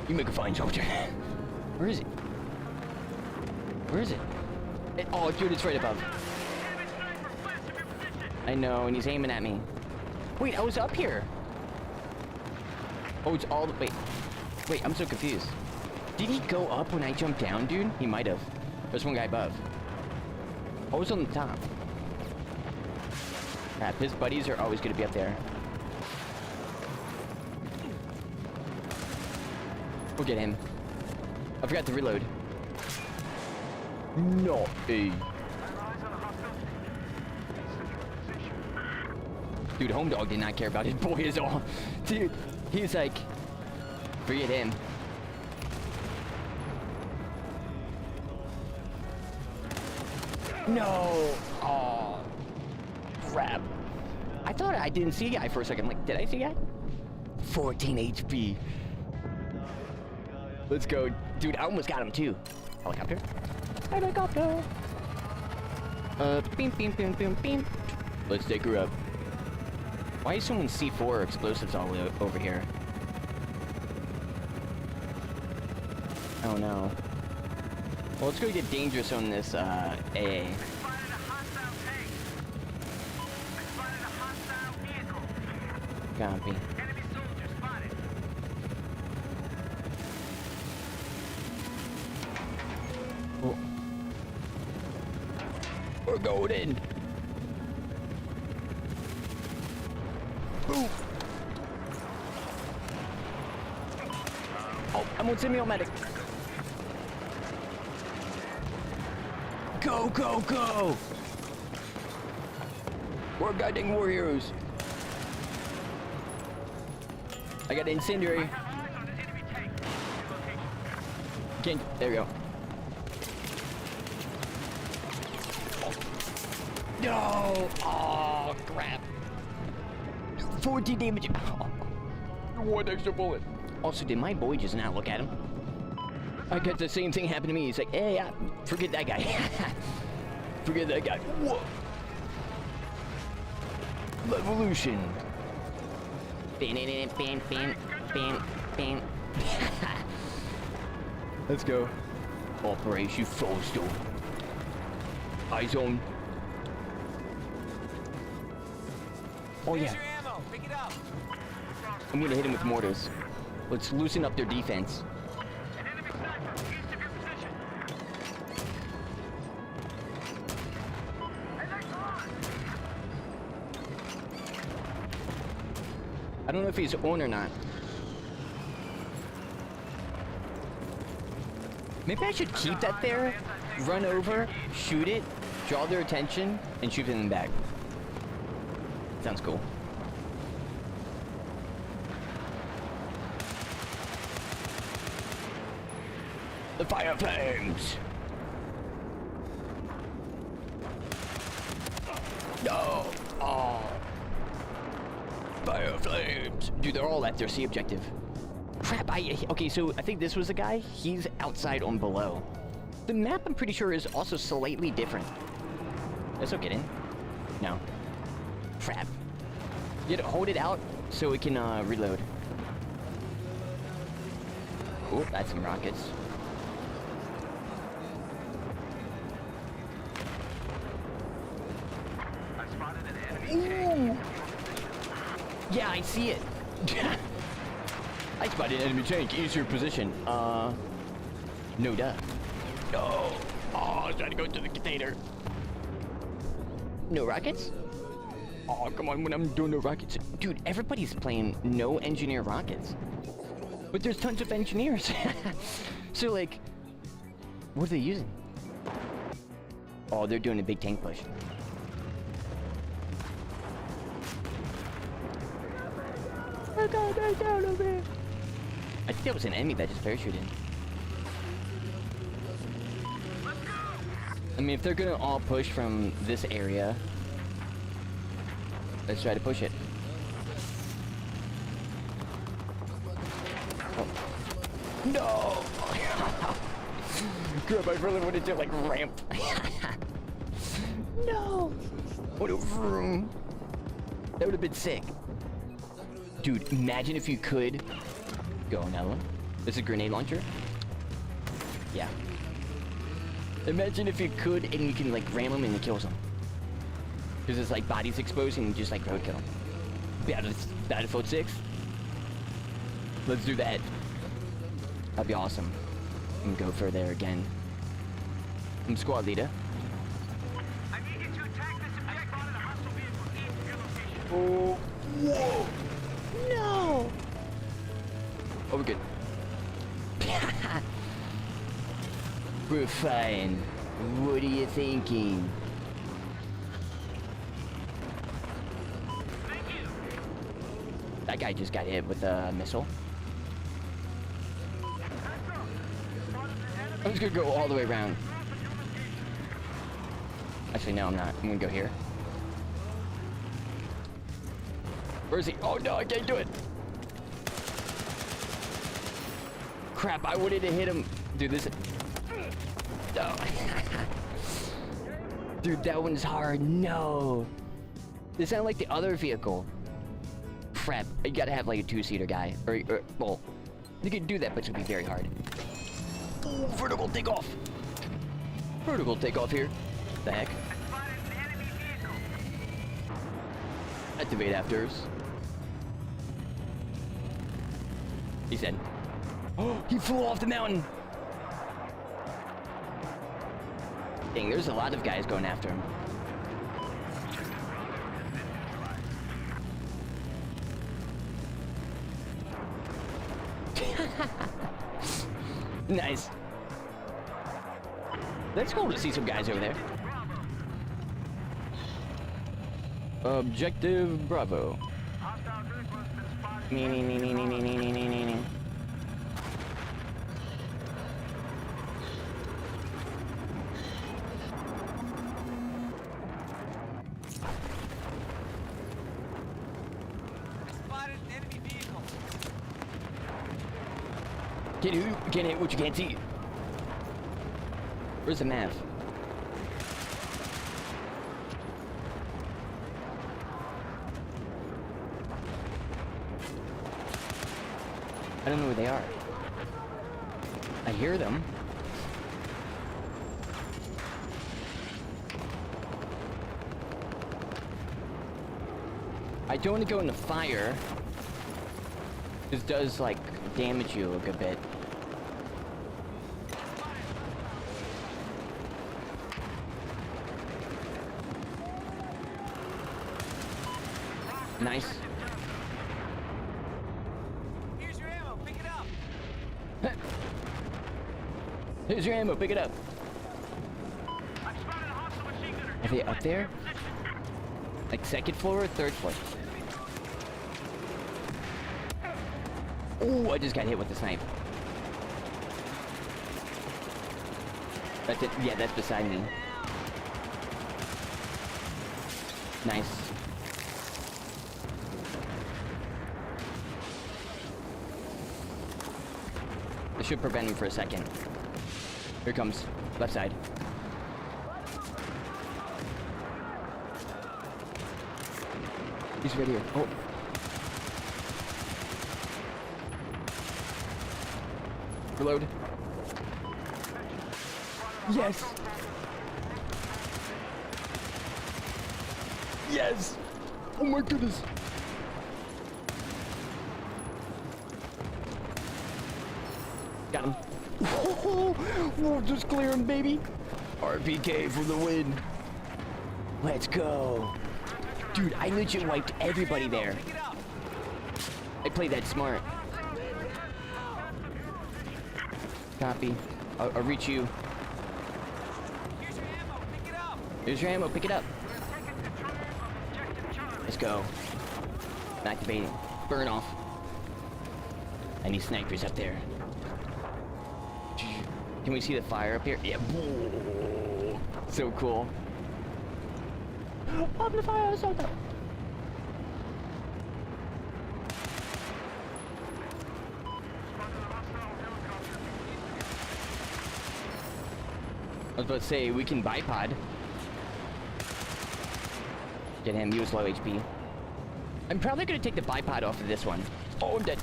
you make a fine soldier. Where is it? Where is it? Oh, dude, it's right above. I know, and he's aiming at me. Wait, I was up here. Oh, it's all the... Wait, I'm so confused. Did he go up when I jumped down, dude? He might have. There's one guy above. I was on the top. Crap, his buddies are always going to be up there. We'll get him. I forgot to reload. No. Hey. Dude, Home Dog did not care about his boy at all. Dude, he's like, forget him. No. Oh, crap. I thought I didn't see a guy for a second. Like, did I see a guy? 14 HP. Let's go. Dude, I almost got him too. Helicopter. Helicopter. Beam, beam, beam, beam, beam. Let's take her up. Why is someone C4 explosives all the way over here? Oh no. Well, let's go get dangerous on this, AA. Spotted a hostile tank. I spotted a hostile vehicle. Copy. Enemy soldier spotted. Oh. We're going in. Boom. Oh, I'm on semi-automatic. Go, go, go! We're guiding warriors. I got incendiary. Eyes on the enemy tank. Location. Again, there we go. No! Oh, crap. 14 damage. Oh. One extra bullet. Also, did my boy just not look at him? I got the same thing happen to me. He's like, hey, forget that guy. Forget that guy. Whoa. Revolution. Let's go. Operation Soulstone. Eyes on. Oh yeah. Your ammo. Pick it up. I'm gonna hit him with mortars. Let's loosen up their defense. An enemy sniper east of your position. Hey, they're gone. I don't know if he's on or not. Maybe I should keep that there, run over, shoot it, draw their attention, and shoot them back. Sounds cool. The fire flames! No! Oh! Fire flames! Dude, they're all at their C objective. Crap, okay, so I think this was the guy. He's outside on below. The map, I'm pretty sure, is also slightly different. Let's not get in. No. Crap. You gotta hold it out so it can reload. Oh, that's some rockets. I spotted an enemy tank. Yeah, I see it. I spotted an enemy tank. Use your position. No duh. No. Oh, I was trying to go to the container. No rockets? Oh, come on, when I'm doing no rockets. Dude, everybody's playing no engineer rockets. But there's tons of engineers. So, like, what are they using? Oh, they're doing a big tank push. I got back down over here. I think that was an enemy that just parachuted in. I mean, if they're gonna all push from this area, let's try to push it. Oh. No! Crap, I really wanted to, like, ramp. No! What a vroom. That would have been sick. Dude, imagine if you could... Go, another one. This is a grenade launcher? Yeah. Imagine if you could and you can, like, ram them and it kills them. Because it's like bodies exposed and you just, like, roadkill them. Battlefield 6? Let's do that. That'd be awesome. And go for there again. I'm squad leader. I need you to attack this objective on a hostile vehicle east of your location. Oh, whoa! No! Oh, we're good. We're fine. What are you thinking? Thank you. That guy just got hit with a missile. I'm just gonna go all the way around. Actually, no, I'm not. I'm gonna go here. Where is he? Oh no, I can't do it. Crap, I wanted to hit him. Dude, this... No. Dude, that one's hard. No. This sounded like the other vehicle. crap. You gotta have like a two-seater guy. Or, well, you can do that, but it's gonna be very hard. Ooh, vertical takeoff. Vertical takeoff here. The heck? Spotted an enemy vehicle. Activate afters. He's dead. Oh, he flew off the mountain. Dang, there's a lot of guys going after him. Nice. That's cool to see some guys over there. Objective Bravo. Hostile vehicle has been spotted. Nee. Spotted an enemy vehicle. Can't hit what you can't see. Where's the nav? I don't know where they are. I hear them. I don't want to go in the fire. This does, like, damage you a good bit. Nice. Here's your ammo. Pick it up. Here's your ammo, pick it up. I've spotted a hostile machine gunner. Are they up there? Like second floor or third floor? Oh, I just got hit with the snipe. That's it. Yeah, that's beside me. Nice. This should prevent him for a second. Here it comes. Left side. He's right here. Oh. Reload. Yes. Yes. Oh my goodness. Got him. Oh, just clear him, baby. RPK for the win. Let's go. Dude, I legit wiped everybody there. Pick it up. I played that smart. Copy. I'll reach you. Here's your ammo. Pick it up. Here's your ammo. Pick it up. We're taking control of objective Charlie. Let's go. Activating. Burn off. I need snipers up there. Can we see the fire up here? Yeah. So cool. On the fire, so the... I was about to say, we can bipod. Get him, he was low HP. I'm probably gonna take the bipod off of this one. Oh, I'm dead.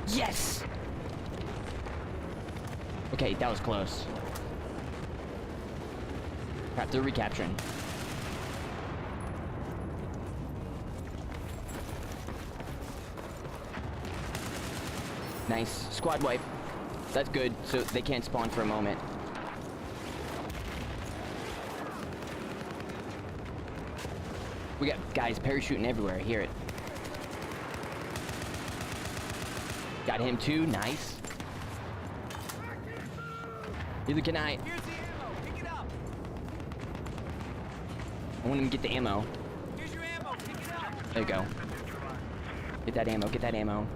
Yes! Okay, that was close. Crap, they're recapturing. Nice. Squad wipe. That's good, so they can't spawn for a moment. We got guys parachuting everywhere. I hear it. Got him too. Nice. Neither can I. Here's the ammo. Pick it up. I want him to get the ammo. Here's your ammo. Pick it up. There you go. Get that ammo. Get that ammo.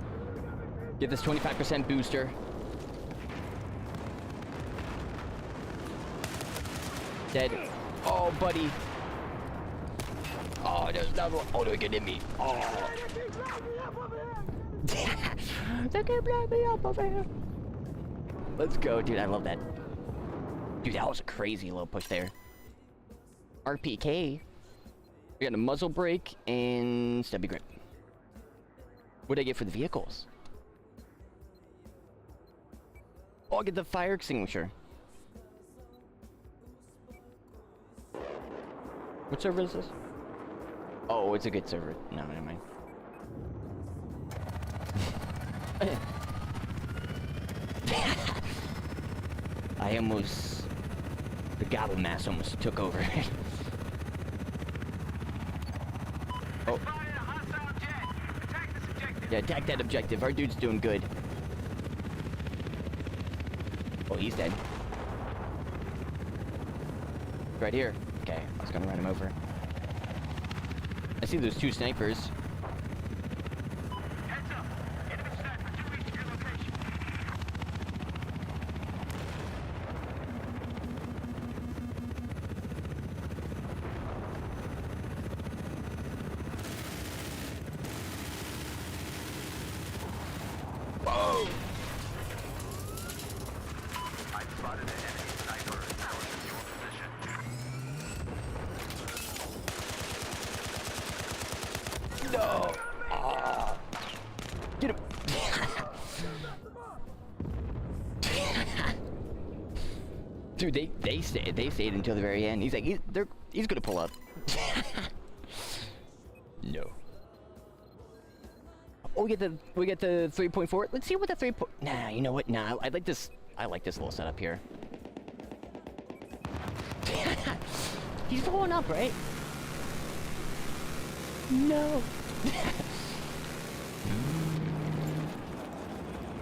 Get this 25% booster. Dead. Oh, buddy. Oh, there's another one. Oh, they're getting me. Oh. They keep blowing me up over here. Let's go, dude. I love that. Dude, that was a crazy little push there. RPK. We got a muzzle brake and stubby grip. What did I get for the vehicles? Oh, I'll get the fire extinguisher. What server is this? Oh, it's a good server. No, never mind. I almost... The gobble mass almost took over. Oh. Yeah, attack that objective. Our dude's doing good. Oh, he's dead. Right here. Okay, I was gonna run him over. I see those two snipers. Heads up. Enemy sniper 2 east of your location. Whoa! I spotted an enemy sniper north of your position. No! Ah. Get him! Dude, they stayed until the very end. He's like, he's gonna pull up. No. Oh, we get the 3.4. Let's see what the 3. Nah, you know what? Nah, I like this little setup here. He's blowing up, right? No.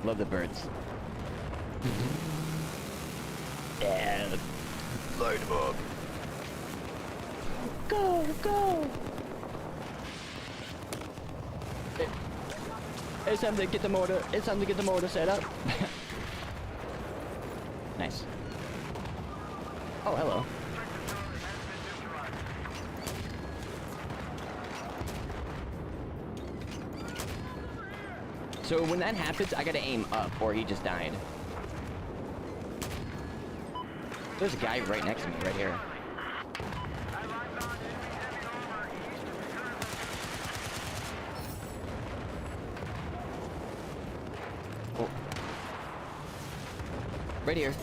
Love the birds. Yeah. Light them up. Go, go. It's time to get the motor. It's time to get the motor set up. Nice. Oh, hello. So when that happens, I gotta aim up, or he just died. There's a guy right next to me, right here. Oh. Right here.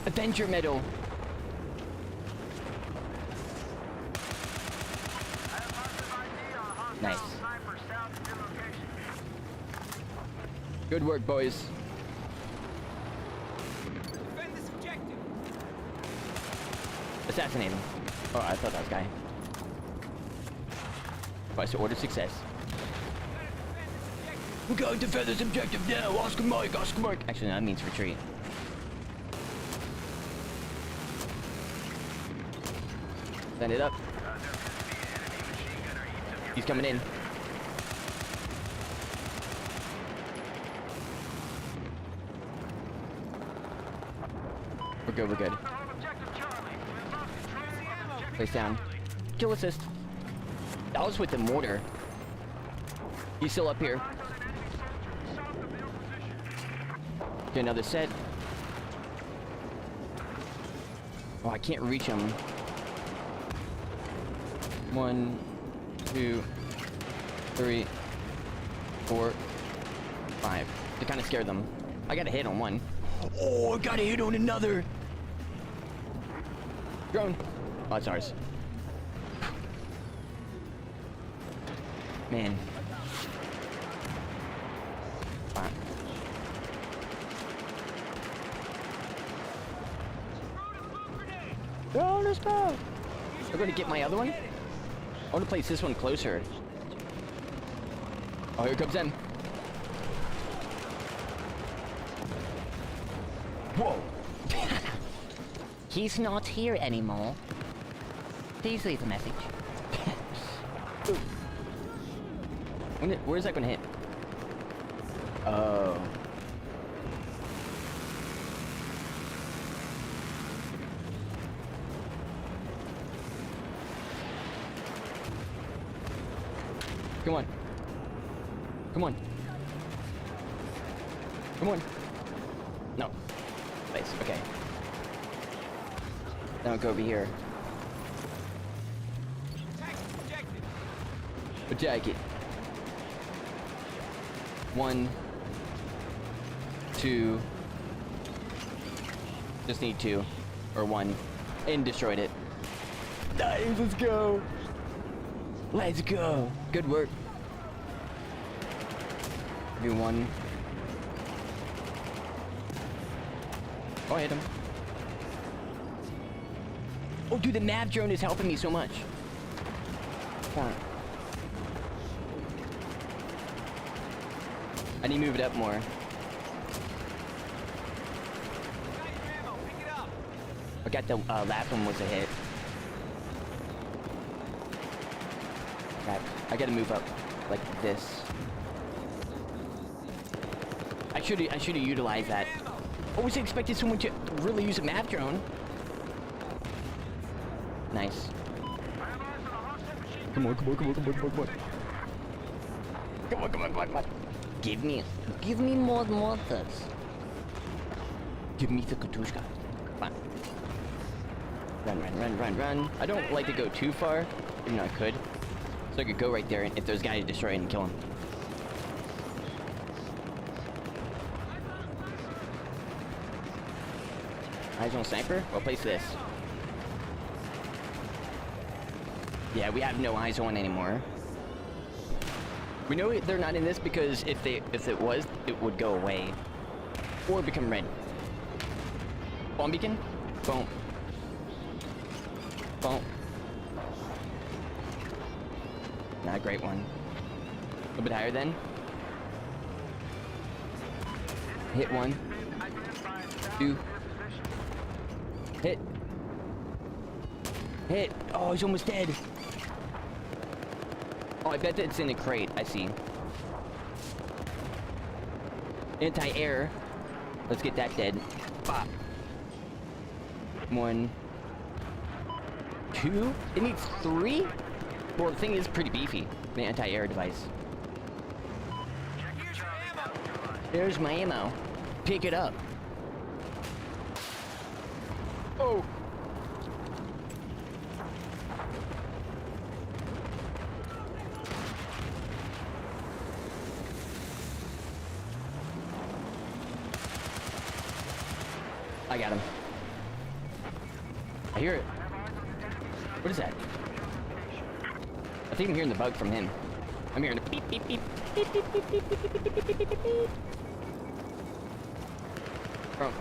Avenger medal. Nice. Good work, boys. Defend this objective. Assassinate him. Oh, I thought that was guy. Twice to order success. We're going to defend this objective now. Oscar Mike, Oscar Mike. Actually, no, that means retreat. Send it up. He's coming in. We're good, we're good. Place down. Kill assist. That was with the mortar. He's still up here. Get another set. Oh, I can't reach him. 1, 2, 3, 4, 5. To kind of scare them. I got a hit on one. Oh, I got a hit on another. Drone. Oh, it's ours. Man. Fine. Drone is go. We're going to get my other one. I want to place this one closer. Oh, here comes in. Whoa. He's not here anymore. Please leave a message. Where's that gonna hit? Oh. Come on. Come on. Come on. No. Nice, okay. Now go over here. Attack it. 1, 2. Just need 2. Or 1. And destroyed it. Nice, let's go. Let's go. Good work. Do 1. Oh, I hit him. Oh, dude, the nav drone is helping me so much. Come on. I need to move it up more. I got the last one was a hit. Crap. I gotta move up like this. I should have utilized that. I always expected someone to really use a map drone. Nice. Come on, come on, come on, come on, come on, come on. Come on, come on, come on, come on. Give me more mortars. Give me the Katushka. Come on. Run, run, run, run, run. I don't like to go too far, even though I could. So I could go right there and if there's a guy to destroy it and kill him. Eyes on sniper? Well, place this. Yeah, we have no eyes on anymore. We know they're not in this because if it was, it would go away. Or become red. Bomb beacon? Boom. Boom. Not a great one. A little bit higher then. Hit 1. 2. Hit. Hit. Oh, he's almost dead. Oh, I bet that it's in a crate. I see. Anti-air. Let's get that dead. Bop. 1. 2? It needs 3? Well, the thing is pretty beefy. The anti-air device. Here's your ammo. There's my ammo. Pick it up. Oh! I got him. I hear it. What is that? I think I'm hearing the bug from him. I'm hearing a beep, beep, beep. Beep, beep, beep, beep, beep, beep, beep, beep, beep, beep, beep. Bro.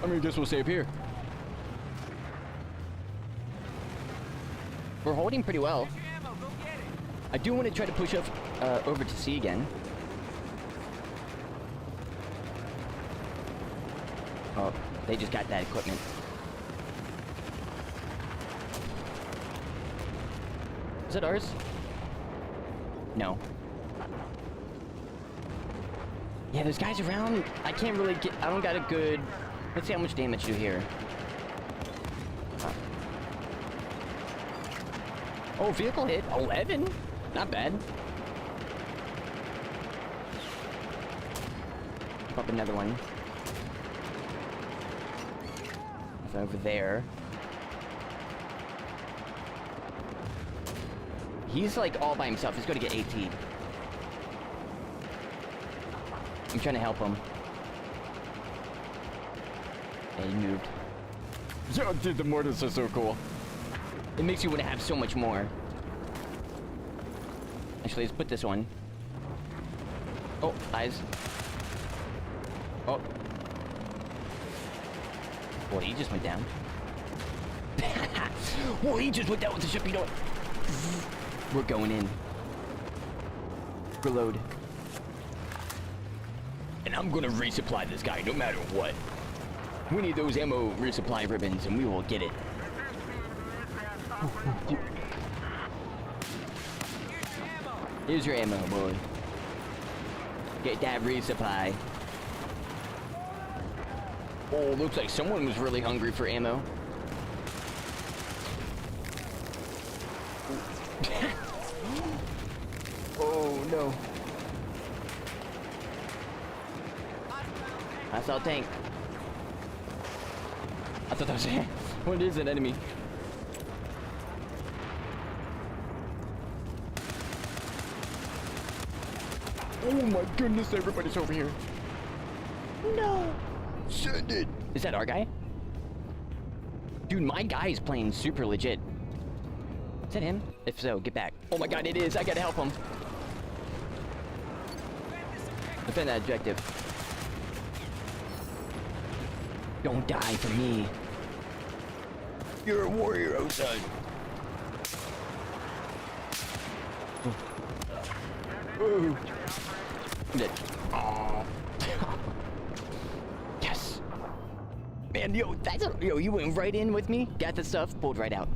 I mean, I guess we'll stay up here. We're holding pretty well. Here's your ammo. Go get it. I do want to try to push up over to C again. Oh, they just got that equipment. Is it ours? No. Yeah, there's guys around. I can't really get... I don't got a good... Let's see how much damage you do here. Oh, vehicle hit. 11? Not bad. Pop another one. It's over there. He's like all by himself. He's going to get AT. I'm trying to help him. Yeah, he moved. Yo, dude, the mortars are so cool. It makes you want to have so much more. Actually, let's put this one. Oh, eyes. Oh. Well, he just went down. Well, he just went down with the ship, you know what? We're going in. Reload. And I'm gonna resupply this guy no matter what. We need those ammo resupply ribbons and we will get it. Here's your ammo. Here's your ammo, boy. Get that resupply. Oh, looks like someone was really hungry for ammo. Oh, no. I saw a tank. I thought that was it. What is an enemy? Oh my goodness, everybody's over here. No. Send it. Is that our guy? Dude, my guy is playing super legit. Is that him? If so, get back. Oh my god, it is. I gotta help him. Defend that objective. Don't die for me. You're a warrior, oh son. Ooh. Oh. Yes. Man, yo, yo, you went right in with me, got the stuff, pulled right out.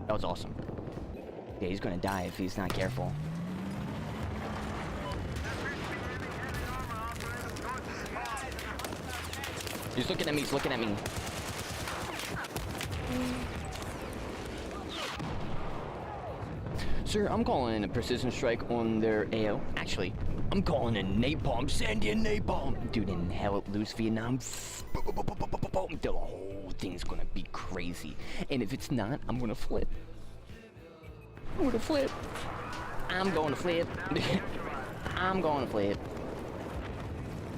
That was awesome. Yeah, he's gonna die if he's not careful. He's looking at me, he's looking at me. Sir, I'm calling in a precision strike on their AO. Actually, I'm calling in napalm. Send in napalm. Dude, in hell, loose Vietnam. The whole thing's gonna be crazy. And if it's not, I'm gonna flip. I'm gonna flip. I'm going to flip. I'm going to flip.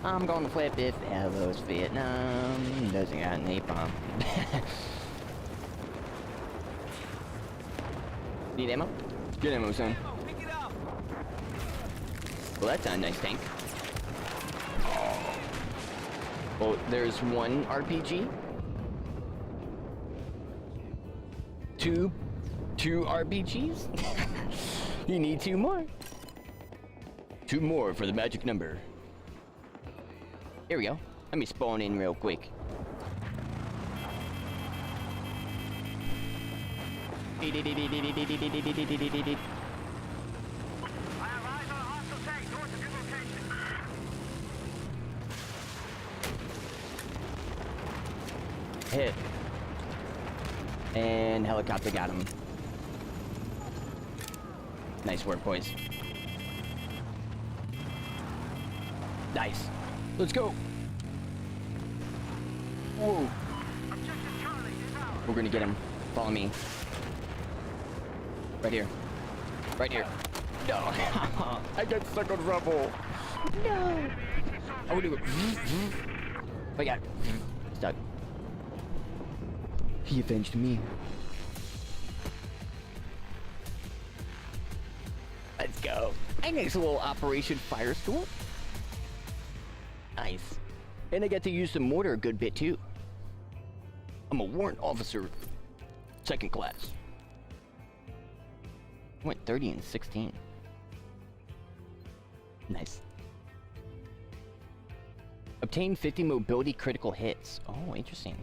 I'm going to flip if Hello's Vietnam doesn't got napalm. Need ammo? Get ammo, son. Pick it up. Well, that's not a nice tank. Oh, there's one RPG. Two RPGs? You need two more. Two more for the magic number. Here we go. Let me spawn in real quick. I have eyes on a hostile tank north of your location. Hit. And helicopter got him. Nice work, boys. Nice. Let's go. Whoa. Objective Charlie is ours. We're gonna get him. Follow me. Right here. Right here. No. I got stuck on rubble. No. I would do it. I got stuck. He avenged me. Let's go. I nice little Operation Firestorm. Nice. And I got to use the mortar a good bit too. I'm a warrant officer, second class. Went 30 and 16. Nice. Obtain 50 mobility critical hits. Oh, interesting.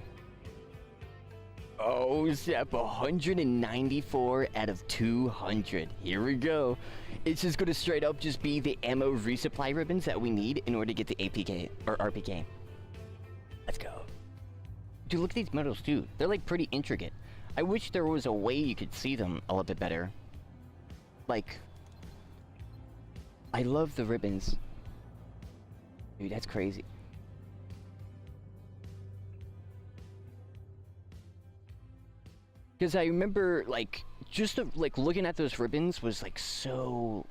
Oh, Zap, 194 out of 200. Here we go. It's just gonna straight up just be the ammo resupply ribbons that we need in order to get the APK, or RPK. Let's go. Dude, look at these medals too. They're like pretty intricate. I wish there was a way you could see them a little bit better. Like, I love the ribbons. Dude, that's crazy. Because I remember, like, just like looking at those ribbons was like so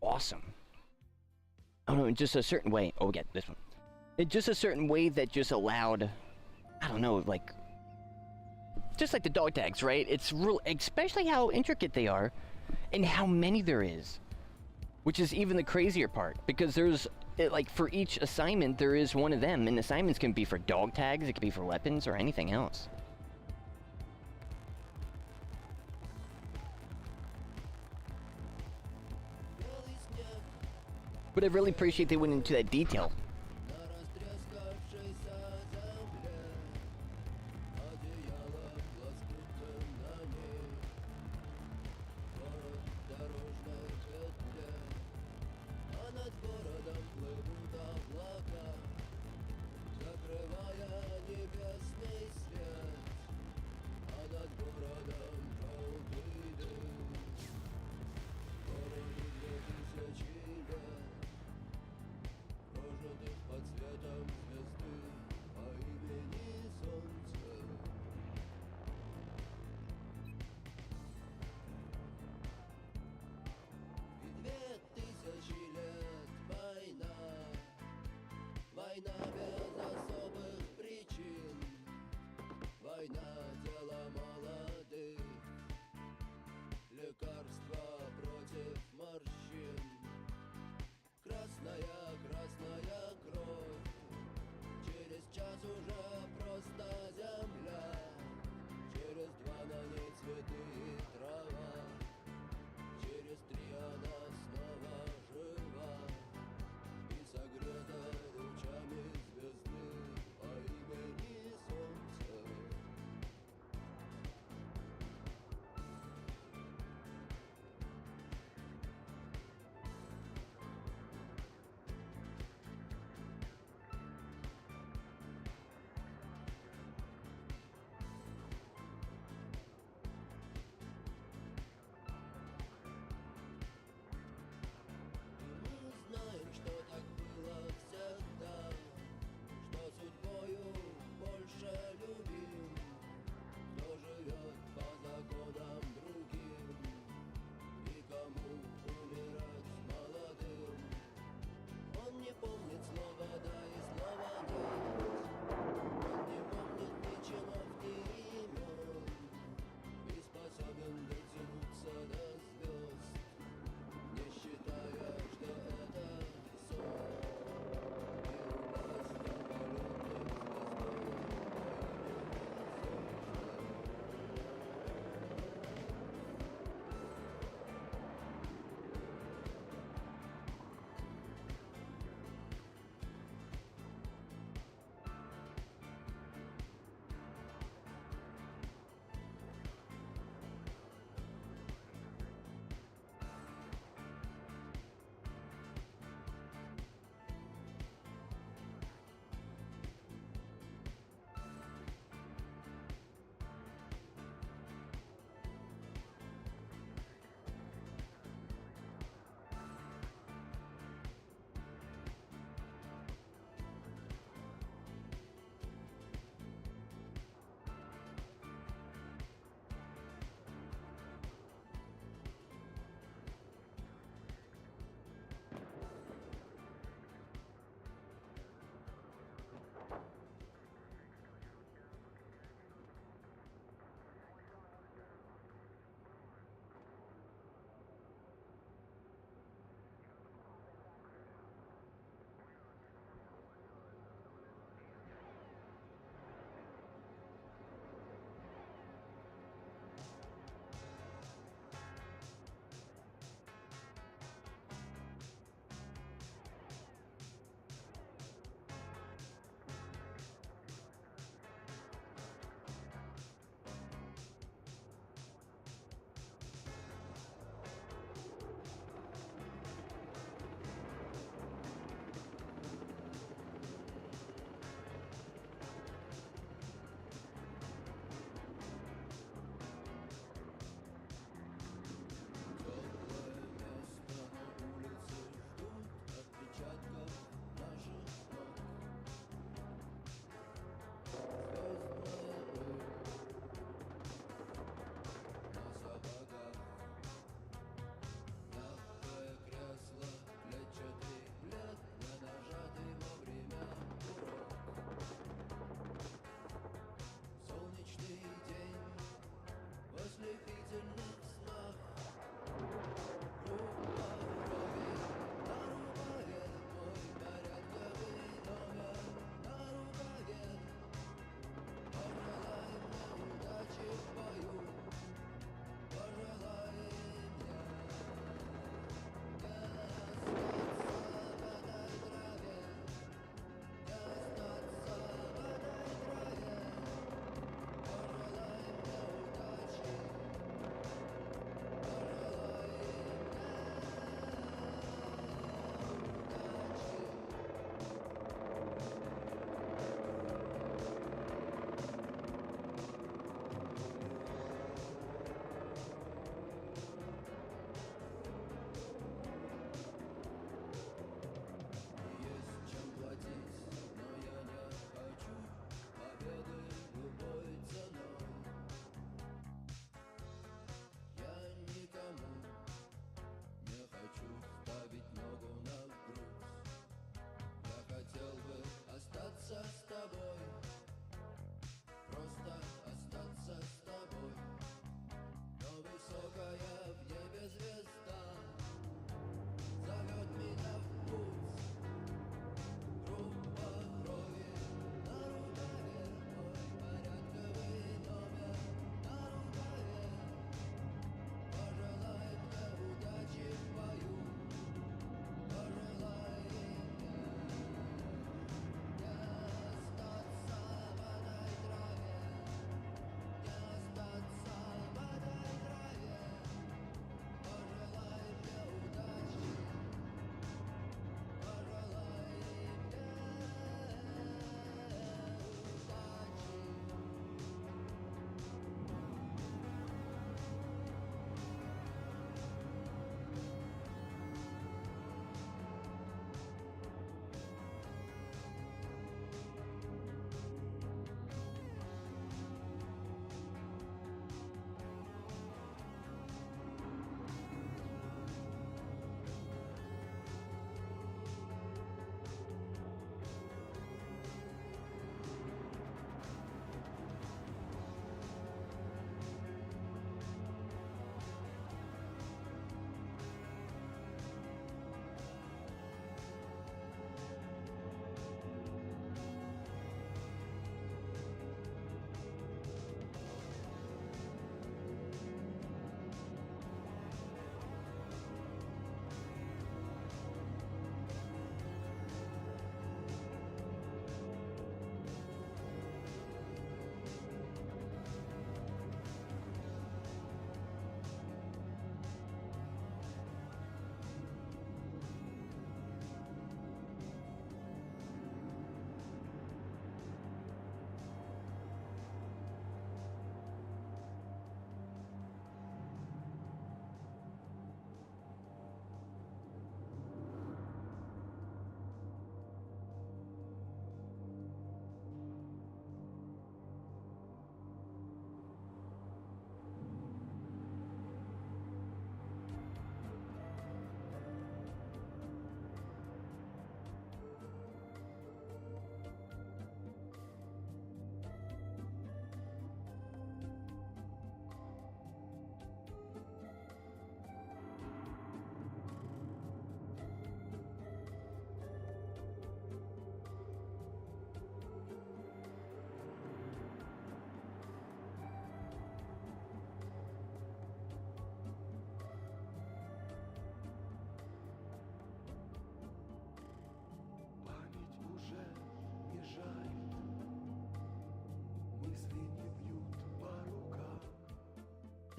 awesome. I don't know, in just a certain way. Oh, we got this one. In just a certain way that just allowed, I don't know, like, just like the dog tags, right? It's real, especially how intricate they are and how many there is, which is even the crazier part, because there's, like, for each assignment, there is one of them, and assignments can be for dog tags, it can be for weapons or anything else. But I really appreciate they went into that detail.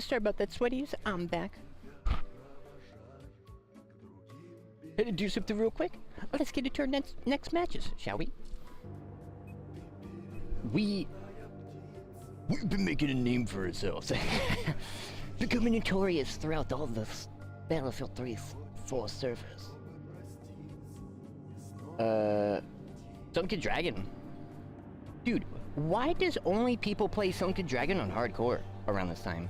Sorry about that, sweaties. I'm back. Had to do something real quick. Let's get into our next matches, shall we? We've been making a name for ourselves. Becoming notorious throughout all the Battlefield 3-4 servers. Sunken Dragon. Dude, why does only people play Sunken Dragon on hardcore around this time?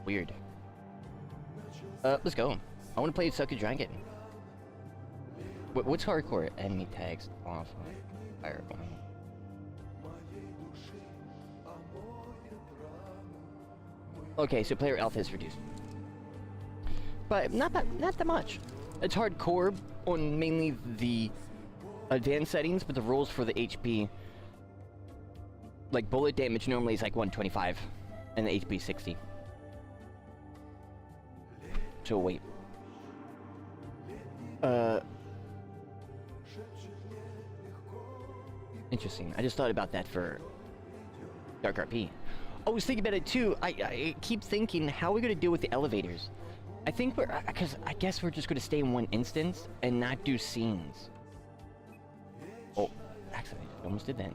Weird. Let's go. I want to play Sunken Dragon. What's hardcore? Enemy tags off. Fire. Okay, so player alpha is reduced. But not that much. It's hardcore on mainly the advanced settings, but the rules for the HP, like bullet damage normally is like 125 and the HP 60. So wait. Interesting. I just thought about that for DxRP. I was thinking about it too. I keep thinking, how are we gonna deal with the elevators? I think I guess we're just gonna stay in one instance and not do scenes. Oh, actually, I almost did that.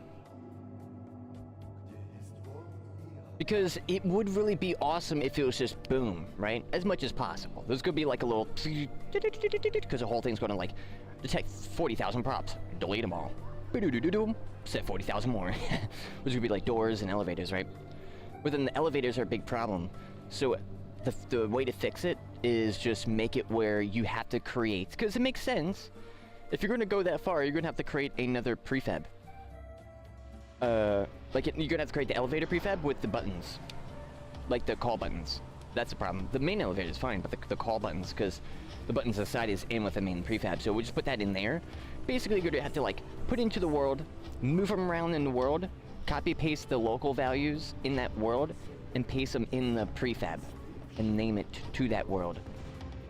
Because it would really be awesome if it was just boom, right? As much as possible. There's gonna be like a little, because the whole thing's gonna like detect 40,000 props, delete them all. Set 40,000 more. Which would be like doors and elevators, right? But then the elevators are a big problem. So the way to fix it is just make it where you have to create, because it makes sense. If you're going to go that far, you're going to have to create another prefab. Like you're going to have to create the elevator prefab with the buttons. Like the call buttons. That's the problem. The main elevator is fine, but the call buttons, because the buttons on the side is in with the main prefab. So we'll just put that in there. Basically, you're going to have to like put into the world, move them around in the world, copy paste the local values in that world, and paste them in the prefab, and name it to that world.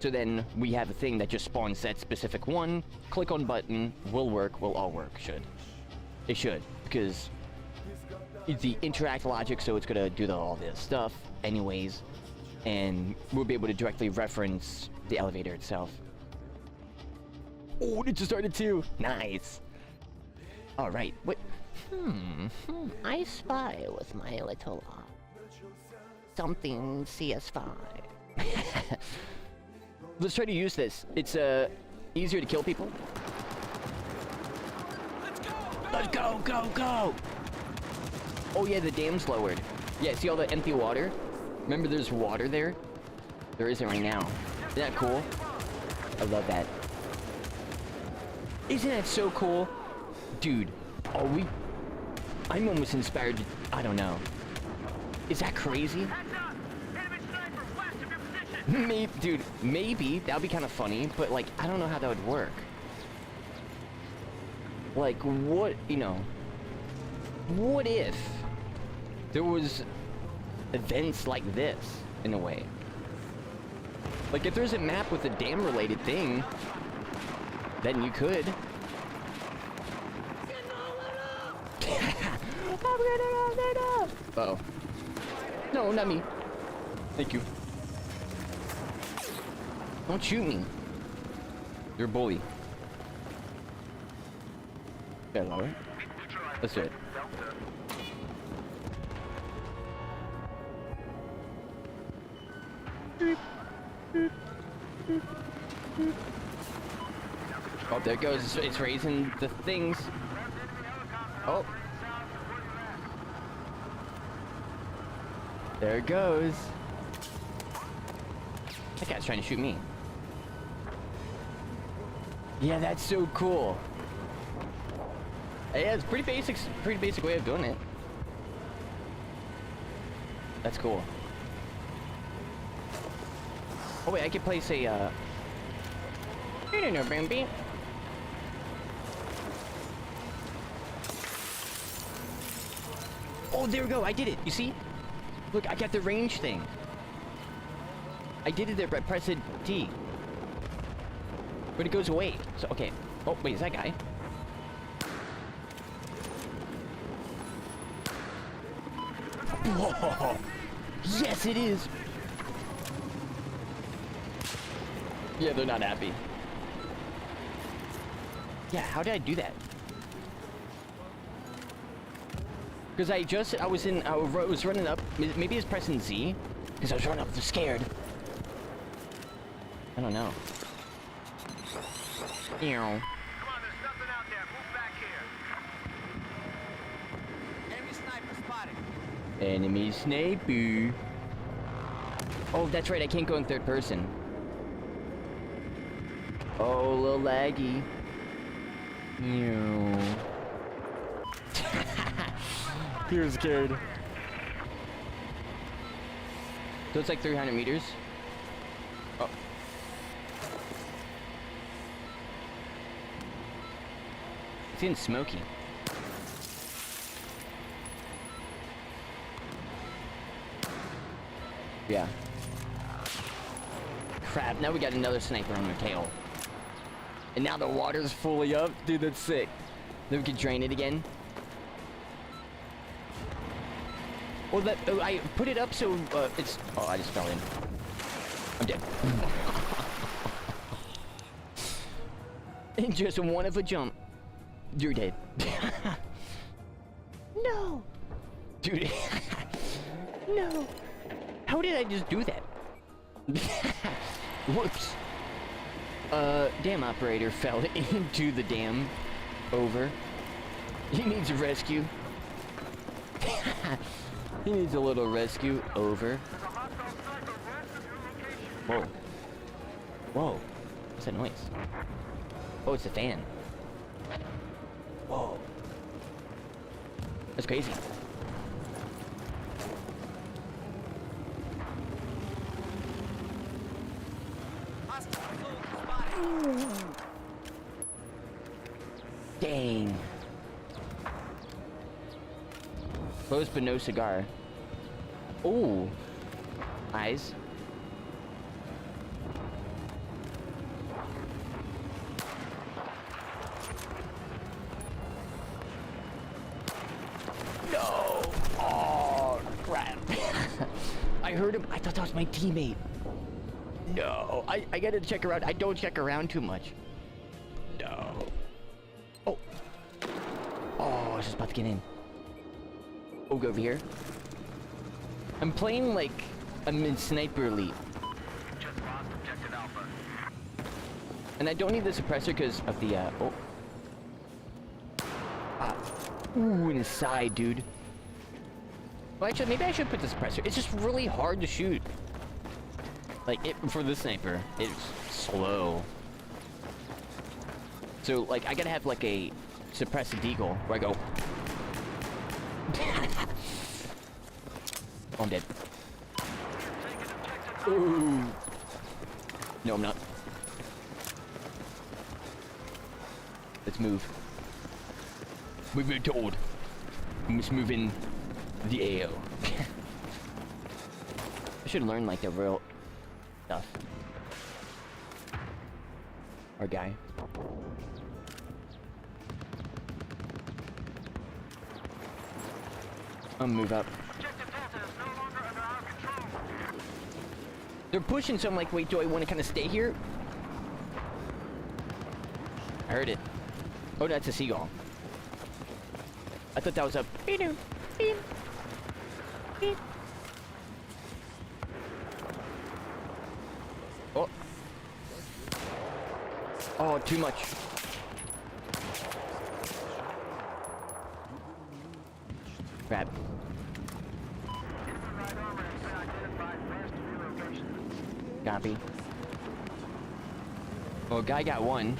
So then we have a thing that just spawns that specific one, click on button, will work, will all work, should. It should, because it's the interact logic, so it's gonna do all this stuff anyways, and we'll be able to directly reference the elevator itself. Oh, it just started too! Nice! Alright, what? I spy with my little, something CS5. Let's try to use this. It's, easier to kill people. Let's go, go, go! Oh yeah, the dam's lowered. Yeah, see all the empty water? Remember there's water there? There isn't right now. Isn't that cool? I love that. Isn't that so cool? Dude, I'm almost inspired to, I don't know. Is that crazy? Maybe, dude, maybe. That would be kind of funny, but like, I don't know how that would work. Like, what, you know, what if there was events like this, in a way? Like, if there's a map with a dam-related thing, then you could. Uh-oh. No, not me. Thank you. Don't shoot me. You're a bully. Hello. That's it. Oh, there it goes. It's raising the things. Oh. There it goes. That guy's trying to shoot me. Yeah, that's so cool. Yeah, it's pretty basic way of doing it. That's cool. Oh wait, I could place a no, Bambi. Oh, there we go. I did it. You see? Look, I got the range thing. I did it there, but press T. But it goes away. So, okay. Oh, wait, is that guy? Whoa. Yes, it is. Yeah, they're not happy. Yeah, how did I do that? Because I was running up. Maybe it's pressing Z. Because I was running up, scared. I don't know. Ew. Come on, there's nothing out there. Move back here. Enemy sniper spotted. Enemy sniper. Oh, that's right. I can't go in third person. Oh, a little laggy. Ew. You're scared. So it's like 300 meters. Oh. It's getting smoky. Yeah. Crap, now we got another sniper on their tail. And now the water's fully up. Dude, that's sick. Then we can drain it again. Well, I put it up so it's... Oh, I just fell in. I'm dead. In just one of a jump, you're dead. No! Dude. No! How did I just do that? Whoops. Dam operator fell into the dam. Over. He needs a rescue. He needs a little rescue. Over. Whoa. Whoa. What's that noise? Oh, it's the fan. Whoa. That's crazy. Hostile soldier spotted. Dang. Close but no cigar. Ooh. Eyes. No. Oh, crap. I heard him. I thought that was my teammate. No. I gotta check around. I don't check around too much. No. Oh. Oh, I was just about to get in. Oh, go over here. I'm playing like I'm in Sniper Elite. Just lost objective Alpha. And I don't need the suppressor because of the, oh. Ah. Ooh, inside, dude. Well, actually, maybe I should put the suppressor. It's just really hard to shoot. Like, for the sniper, it's slow. So, like, I gotta have, like, a suppressed deagle where I go... Oh, I'm dead. Ooh. No, I'm not. Let's move. We've been told. We must move in the AO. I should learn like the real stuff. Our guy. I'll move up. Objective Delta is no longer under our control. They're pushing, so I'm like, wait, do I want to kind of stay here? I heard it. Oh, that's a seagull. I thought that was a... Oh. Oh, too much. Crap. Right armor has been identified west of your location. Copy. Well, guy got one.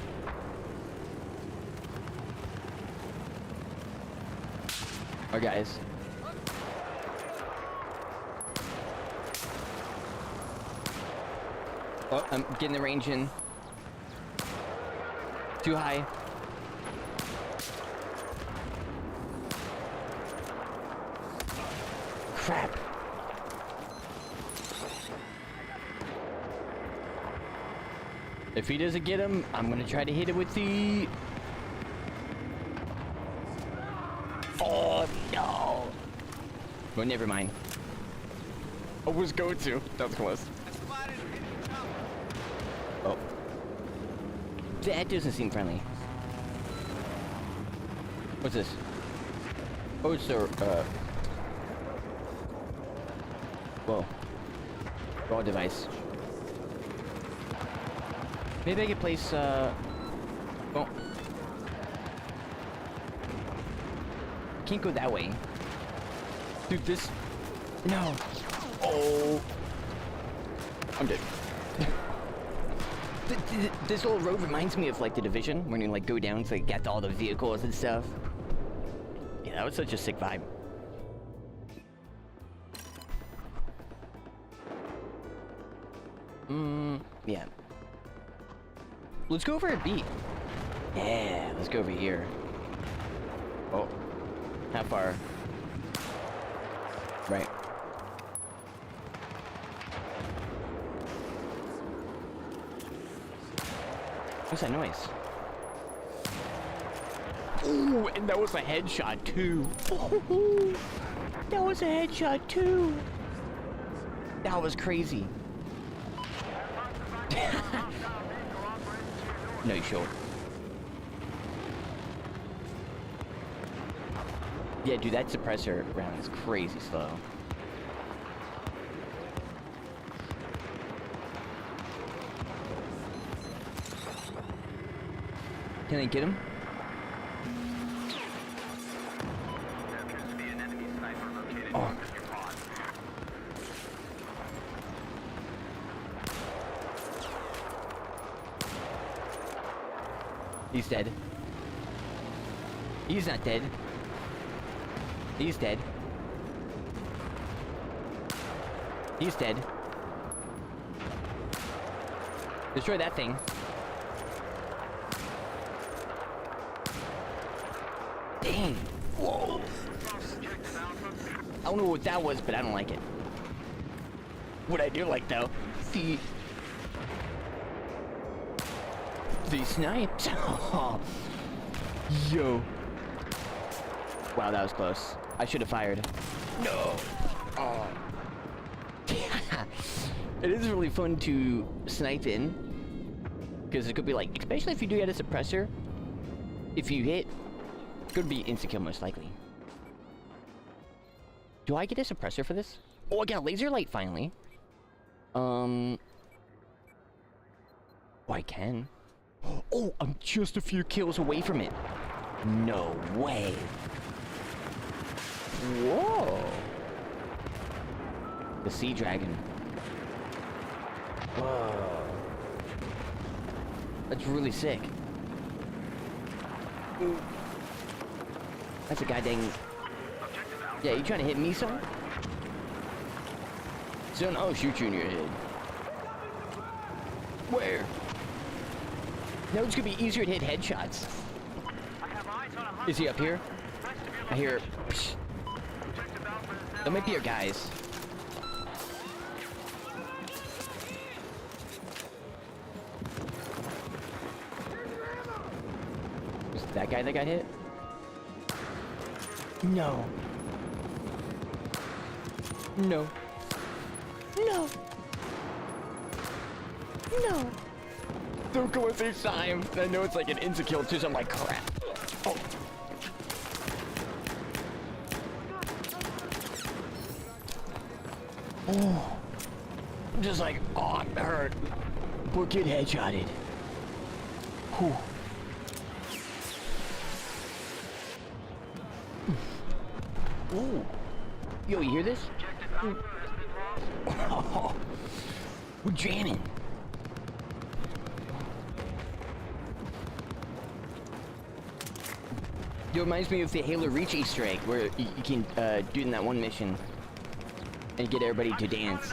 Our guys. Oh, I'm getting the range in. Too high. Crap. If he doesn't get him, I'm gonna try to hit it with the... Oh, no. Well, never mind. I was going to. That was close. I spotted a hidden chopper. Oh. That doesn't seem friendly. What's this? Oh, it's a, whoa. Raw device. Maybe I could place, oh. Can't go that way. Dude, this... No. Oh. I'm dead. This whole road reminds me of, like, The Division, when you, like, go down to, like, get all the vehicles and stuff. Yeah, that was such a sick vibe. Yeah. Let's go over at B. Yeah, let's go over here. Oh. How far? Right. What's that noise? Ooh, and that was a headshot too. Ooh, that was a headshot too. That was crazy. No, you sure? Yeah, dude, that suppressor round is crazy slow. Can I get him? Oh. He's dead. He's not dead. He's dead. He's dead. Destroy that thing. Dang. Whoa. I don't know what that was, but I don't like it. What I do like, though, the snipes. Yo. Wow, that was close. I should have fired. No. Oh. It is really fun to snipe in, because it could be like, especially if you do get a suppressor, if you hit, it could be insta-kill most likely. Do I get a suppressor for this? Oh, I got a laser light finally. Oh, I can. Oh, I'm just a few kills away from it. No way. Whoa. The sea dragon. Whoa. That's really sick. Ooh. That's a goddamn... Yeah, you trying to hit me, son? Son, I'll shoot you in your head. Where? No, it's gonna be easier to hit headshots. Is he up here? I hear... Psh. That might be our guys. Was it that guy that got hit? No. No. No. No. Don't go with each time. I know it's like an insta-kill too, so I'm like, crap. Oh. Oh. I'm just like, oh, I'm hurt. Poor kid headshotted. Whew. Ooh. Yo, you hear this? Oh. We're jamming. It reminds me of the Halo Reach Easter egg, where you can do it in that one mission and get everybody to dance.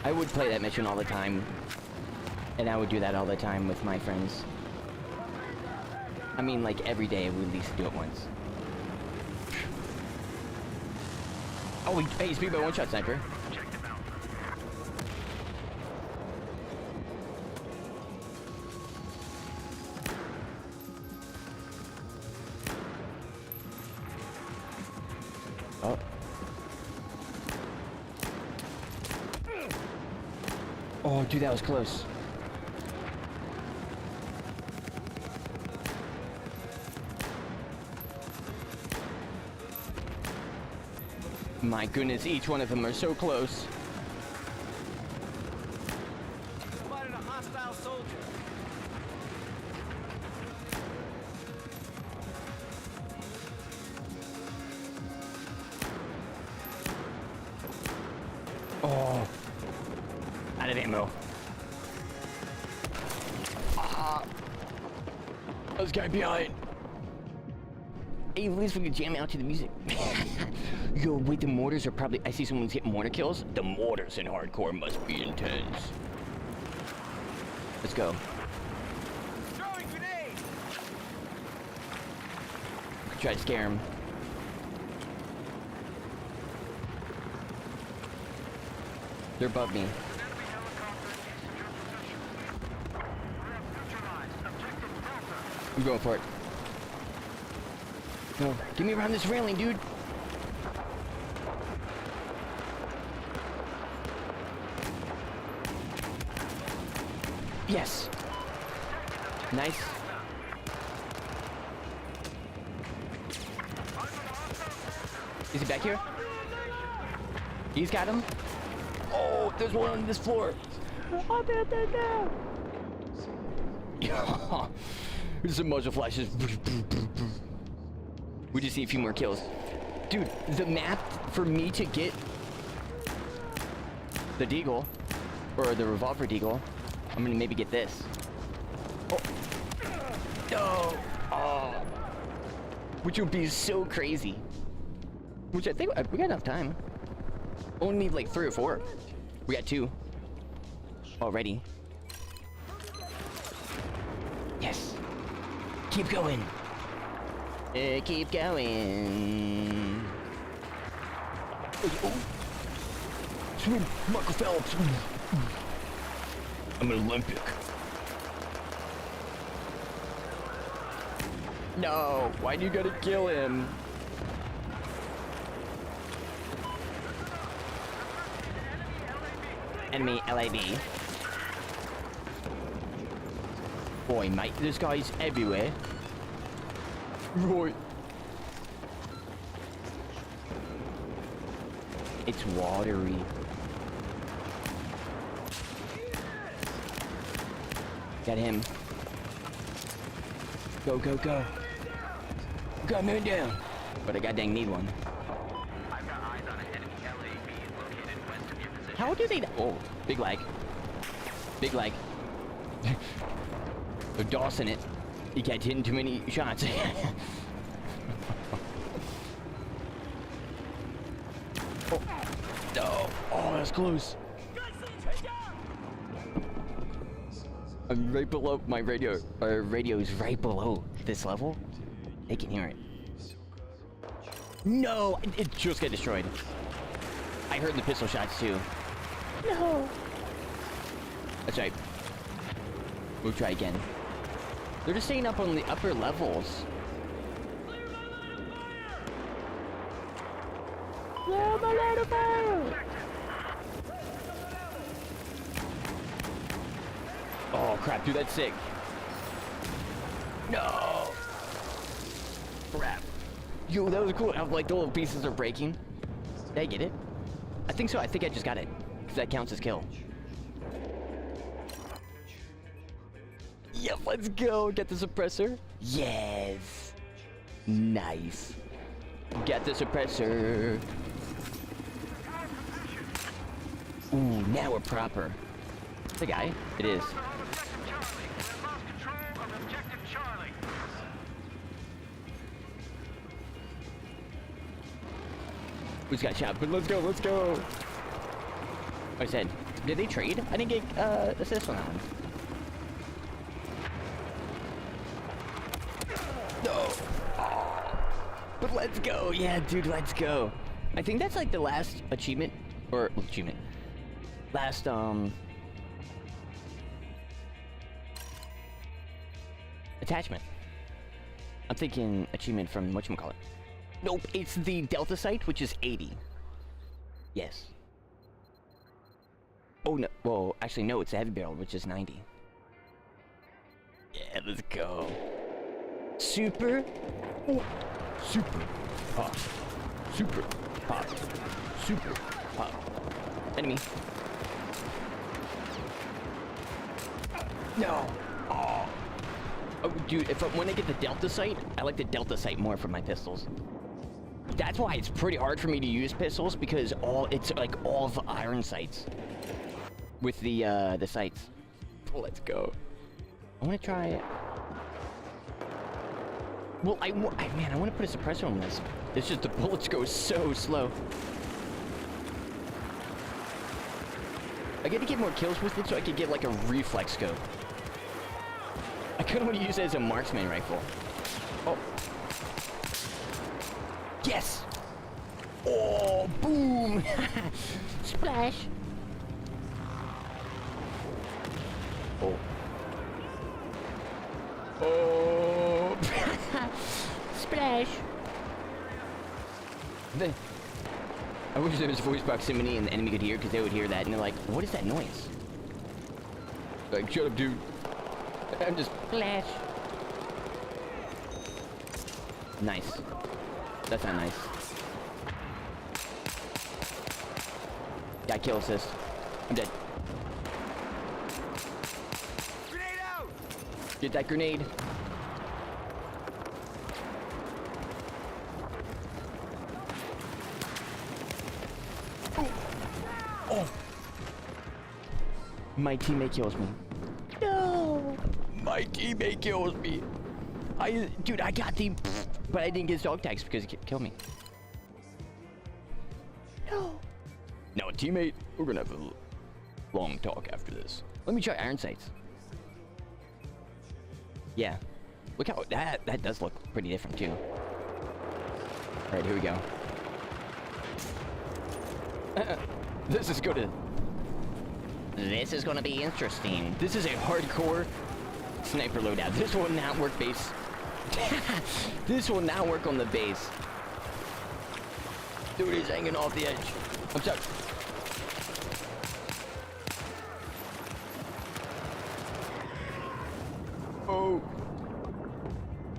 I would play that mission all the time, and I would do that all the time with my friends. I mean, like every day, we at least do it once. Oh, hey, speed by one-shot sniper. Oh. Oh, dude, that was close. My goodness, each one of them are so close. Spotted a hostile soldier. Oh. Out of ammo. Ah. This guy behind. Hey, at least we can jam out to the music. Yo, wait, the mortars are probably... I see someone's hitting mortar kills. The mortars in hardcore must be intense. Let's go. Throwing grenade. Try to scare him. They're above me. I'm going for it. No, get me around this railing, dude. Yes. Nice. Is he back here? He's got him. Oh, there's one on this floor. I'm dead now. There's some muzzle flashes. We just need a few more kills. Dude, the map for me to get the deagle, or the revolver deagle, I'm gonna maybe get this. Oh. No. Oh. Which would be so crazy. Which I think we got enough time. Only need like 3 or 4. We got 2 already. Yes. Keep going. Keep going. Oh. Swim, Michael Phelps. I'm an Olympic. No, why do you gotta kill him? Enemy LAB. Boy, mate, this guy's everywhere. Right. It's watery. Got him. Go, go, go. Got man down. But I goddamn need one. I've got eyes on an enemy LAB located west of your position. How do they... Oh, big lag. Big lag. They're dossing it. You can't hit too many shots. Oh. No. Oh, that's close. I'm right below my radio. Our radio is right below this level. They can hear it. No, it just got destroyed. I heard the pistol shots too. No. That's right. We'll try again. They're just staying up on the upper levels. Clear my line of fire! Oh crap, dude, that's sick. No! Crap. Yo, that was cool. How like the little pieces are breaking. Did I get it? I think so. I think I just got it. Because that counts as kill. Yep, let's go. Get the suppressor. Yes. Nice. Get the suppressor. Ooh, now we're proper. The guy? It is. Who's got shot? But let's go, let's go. I said, did they trade? I didn't get assist on that one. No. Oh. But let's go. Yeah, dude, let's go. I think that's like the last achievement, or achievement. Last attachment. I'm thinking achievement from whatchamacallit. Nope, it's the Delta site, which is 80. Yes. Oh, no. Well, actually, no, it's a heavy barrel, which is 90. Yeah, let's go. Super. Oh. Super. Pop. Super. Pop. Super. Pop. Enemy. No. Oh. Oh, dude, when I get the Delta sight, I like the Delta sight more for my pistols. That's why it's pretty hard for me to use pistols, because it's like all the iron sights with the sights. Oh, let's go. I want to try it. Well, man, I want to put a suppressor on this. It's just the bullets go so slow. I got to get more kills with it so I could get like a reflex scope. I kind of want to use it as a marksman rifle. Oh. Yes! Oh, boom! Splash! Oh. Oh! Splash! I wish there was voice proximity and the enemy could hear, because they would hear that and they're like, what is that noise? Like, shut up, dude. I'm just splash. Nice. That's not nice. Got kill assist. I'm dead. Grenade out! Get that grenade. Oh. Oh. My teammate kills me. No. My teammate kills me. Dude, I got the... But I didn't get his dog tags because he killed me. No. Now, teammate, we're gonna have a long talk after this. Let me try iron sights. Yeah. Look how... That does look pretty different, too. Alright, here we go. This is gonna... This is gonna be interesting. This is a hardcore sniper loadout. This will not work base. This will not work on the base. Dude, he's hanging off the edge. I'm sorry. Oh.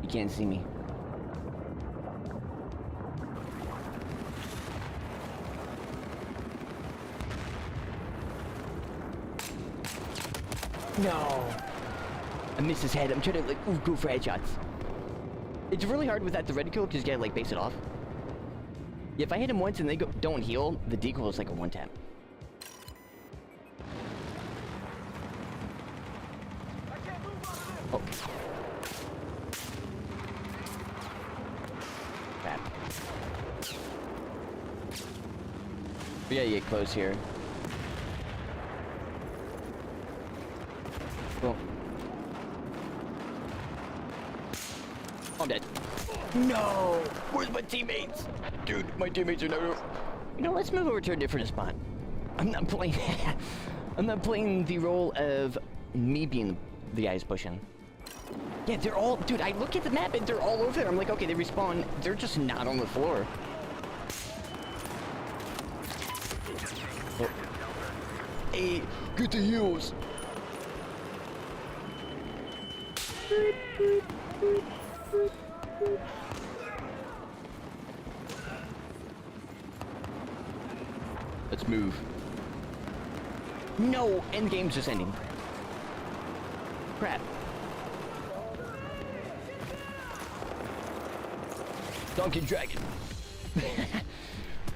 You can't see me. No. I missed his head. I'm trying to, like, go for headshots. It's really hard without the reticle because you gotta, like, base it off. Yeah, if I hit him once and they don't heal, the decoil is like a one-tap. Oh. Crap. We gotta get close here. Well. I'm dead. No! Where's my teammates? Dude, my teammates are never... You know, let's move over to a different spot. I'm not playing... I'm not playing the role of me being the guys pushing. Yeah, they're all... Dude, I look at the map and they're all over there. I'm like, okay, they respawn. They're just not on the floor. Oh. Hey, get the heals. Let's move. No, endgame's just ending. Crap. Donkey Dragon.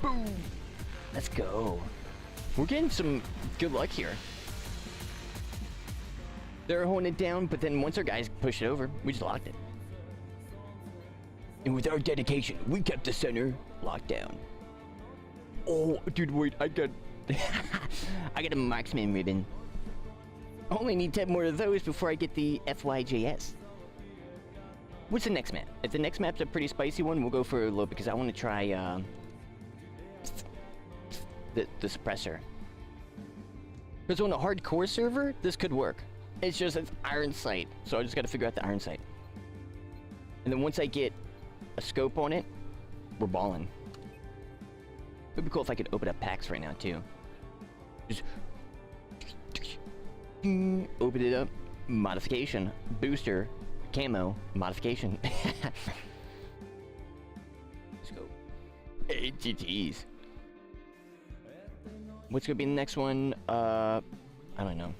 Boom. Let's go. We're getting some good luck here. They're holding it down, but then once our guys push it over, we just locked it. And with our dedication, we kept the center locked down. Oh, dude, wait, I got a marksman ribbon. I only need 10 more of those before I get the FYJS. What's the next map? If the next map's a pretty spicy one, we'll go for a little because I want to try the suppressor. Because on a hardcore server, this could work. It's just it's iron sight, so I just got to figure out the iron sight. And then once I get a scope on it, we're balling. It'd be cool if I could open up packs right now too. Just Open it up. Modification. Booster. Camo. Modification. Let's go. GG's. What's gonna be the next one? I don't know.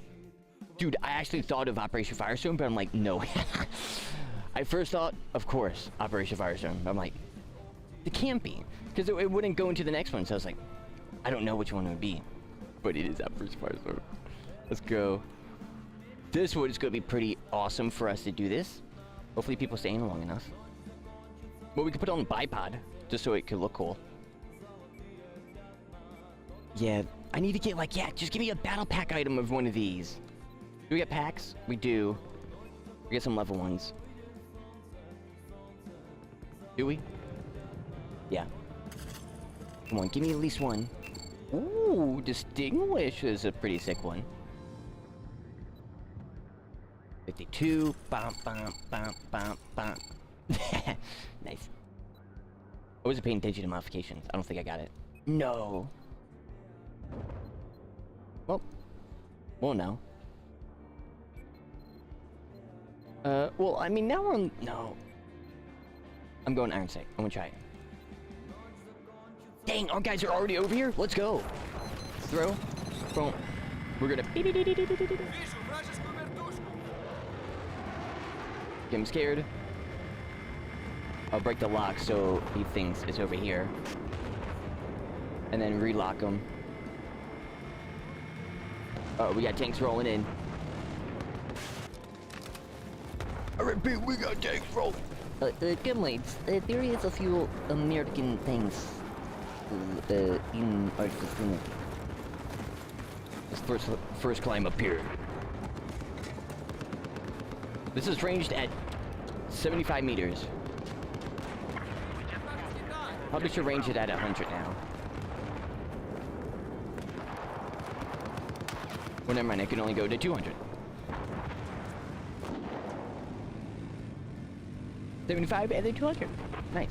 Dude, I actually thought of Operation Firestorm, but I'm like, no. I first thought, of course, Operation Firestorm. I'm like, it can't be. Because it wouldn't go into the next one, so I was like, I don't know which one it would be. But it is Operation Firestorm. Let's go. This one is gonna be pretty awesome for us to do this. Hopefully people stay in long enough. Well, we could put it on the bipod, just so it could look cool. Yeah, I need to get like, yeah, just give me a battle pack item of one of these. Do we get packs? We do. We get some level ones. Do we? Yeah. Come on, give me at least one. Ooh, Distinguish is a pretty sick one. 52. Bum, bum, bum, bum, bum. Nice. I wasn't paying attention to modifications. I don't think I got it. No. Well, no. Well, I mean, now we're on... No. I'm going Iron Sight. I'm gonna try it. Dang, our guys are already over here? Let's go. Throw. Boom. We're gonna... Get him scared. I'll break the lock so he thinks it's over here. And then relock him. Oh, we got tanks rolling in. I repeat, we got tanks rolling. Comrades, there is a few American tanks in our vicinity. Let's first climb up here. This is ranged at 75 meters. Probably should range it at 100 now. Well, never mind, I can only go to 200. 75 and then 200. Nice.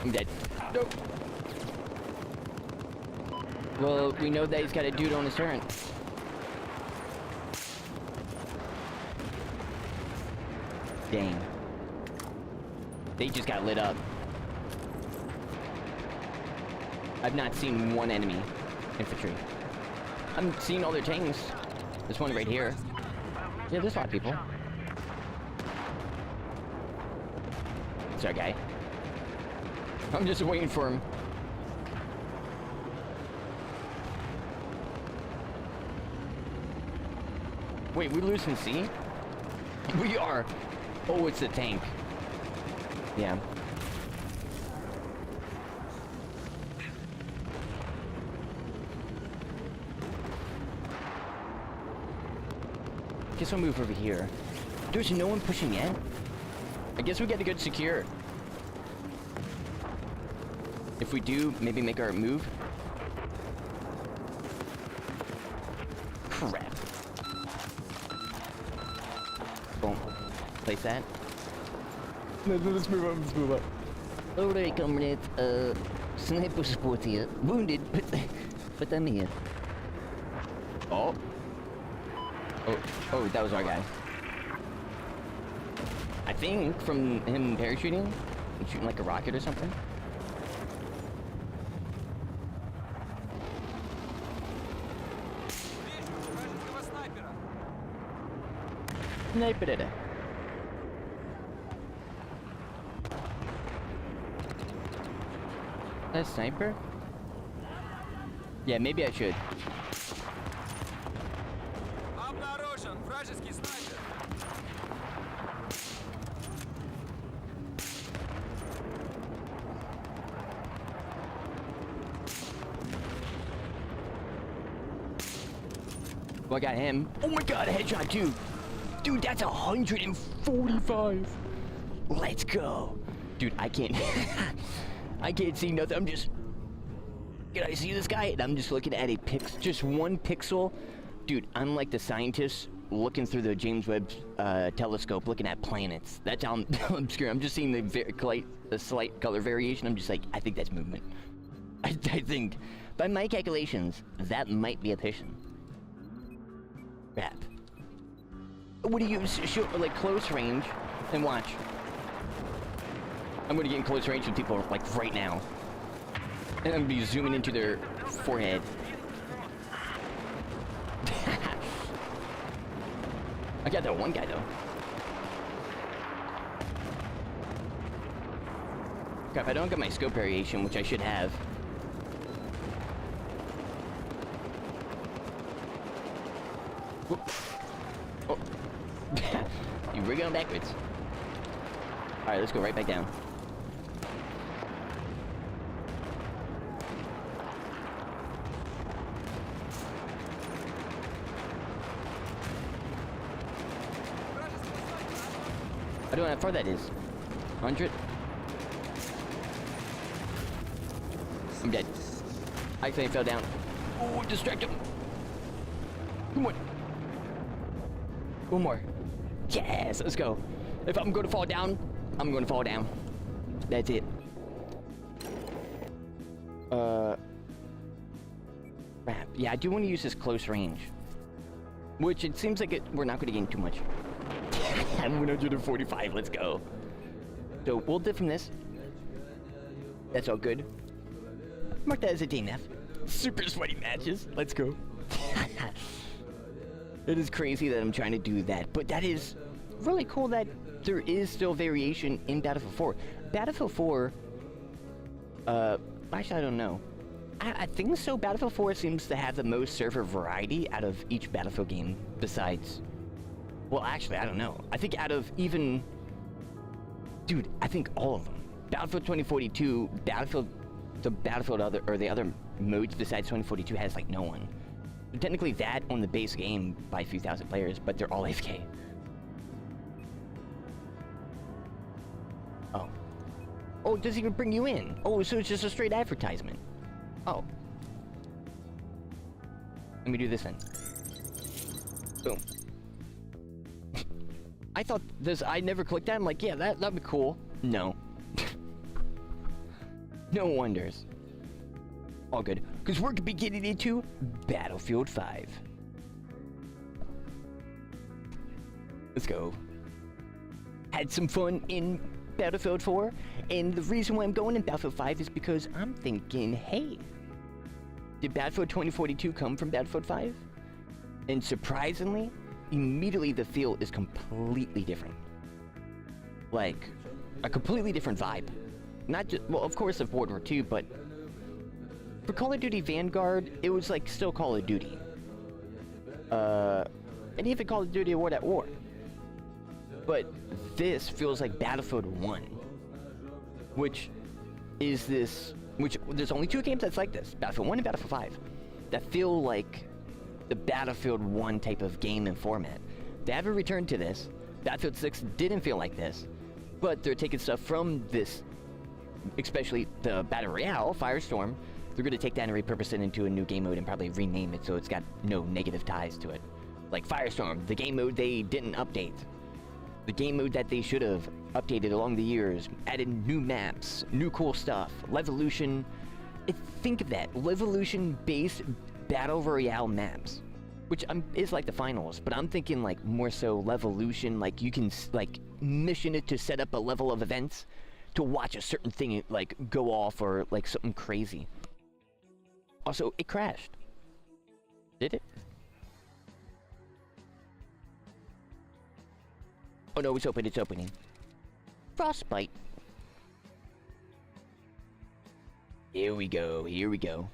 I'm dead. Nope. Well, we know that he's got a dude on his turn. Dang. They just got lit up. I've not seen one enemy infantry. I'm seeing all their tanks. There's one right here. Yeah, there's a lot of people. It's our guy. I'm just waiting for him. Wait, we losing C? We are. Oh, it's a tank. Yeah. Guess I'll move over here. There's no one pushing yet. I guess we get a good secure. If we do, maybe make our move. Crap. Boom. Place that. Let's move up, let's move up. Alright, comrades, sniper support here. Wounded, but I'm here. Oh, that was our guy. I think from him parachuting, and shooting like a rocket or something. Sniper it. That sniper? Yeah, maybe I should. Обнаружен вражеский снайпер. Well, I got him. Oh my god, a headshot too. Dude, that's 145. Let's go. Dude, I can't. I can't see nothing. I'm just. Can I see this guy? And I'm just looking at a just one pixel. Dude, I'm like the scientist looking through the James Webb telescope, looking at planets. That's how I'm obscure. I'm just seeing the slight color variation. I'm just like, I think that's movement. I think, by my calculations, that might be a piston. Crap. What do you shoot like close range and watch? I'm gonna get in close range with people like right now, and I'm gonna be zooming into their forehead. I got that one guy though. Crap, I don't get my scope variation, which I should have. Whoop. Oh. We're going backwards. Alright, let's go right back down. I don't know how far that is. 100? I'm dead. I accidentally fell down. Oh, distract him. Come on. One more. Yes, let's go. If I'm going to fall down, I'm going to fall down. That's it. Crap. Yeah, I do want to use this close range. Which it seems like we're not going to gain too much. I'm 145, let's go. So we'll dip from this. That's all good. Mark that as a DNF. Super sweaty matches. Let's go. It is crazy that I'm trying to do that, but that is really cool that there is still variation in Battlefield 4. Battlefield 4, actually I don't know. I think so. Battlefield 4 seems to have the most server variety out of each Battlefield game besides... Well, actually, I don't know. I think out of even... Dude, I think all of them. Battlefield 2042, the other modes besides 2042 has like no one. Technically that on the base game by a few thousand players, but they're all AFK. Oh. Oh, it doesn't even bring you in. Oh, so it's just a straight advertisement. Oh. Let me do this then. Boom. I thought this, I never clicked that. I'm like, yeah, that'd be cool. No. No wonders. All good. Because we're beginning into Battlefield 5. Let's go. Had some fun in Battlefield 4. And the reason why I'm going in Battlefield 5 is because I'm thinking, hey, did Battlefield 2042 come from Battlefield 5? And surprisingly, immediately the feel is completely different. Like, a completely different vibe. Not just, well, of course, of World War II, but for Call of Duty Vanguard, it was like still Call of Duty. And even Call of Duty World at War. But this feels like Battlefield 1. Which is this, which there's only two games that's like this, Battlefield 1 and Battlefield 5, that feel like the Battlefield 1 type of game and format. They haven't returned to this. Battlefield 6 didn't feel like this, but they're taking stuff from this, especially the Battle Royale, Firestorm. They're going to take that and repurpose it into a new game mode and probably rename it so it's got no negative ties to it. Like Firestorm, the game mode they didn't update. The game mode that they should have updated along the years, added new maps, new cool stuff, Levolution. Think of that, Levolution-based Battle Royale maps, which is like the finals, but I'm thinking like more so Levolution, like you can like mission it to set up a level of events to watch a certain thing like go off or like something crazy. Also, it crashed. Did it? Oh no, it's open, it's opening. Frostbite. Here we go, here we go.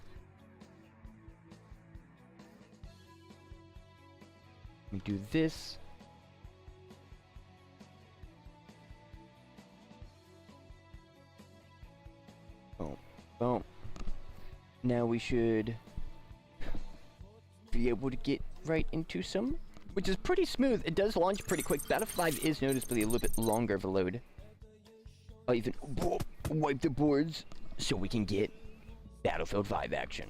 Let me do this. Boom, boom. Now we should be able to get right into some, which is pretty smooth. It does launch pretty quick. Battlefield 5 is noticeably a little bit longer of a load. I'll even wipe the boards so we can get Battlefield 5 action.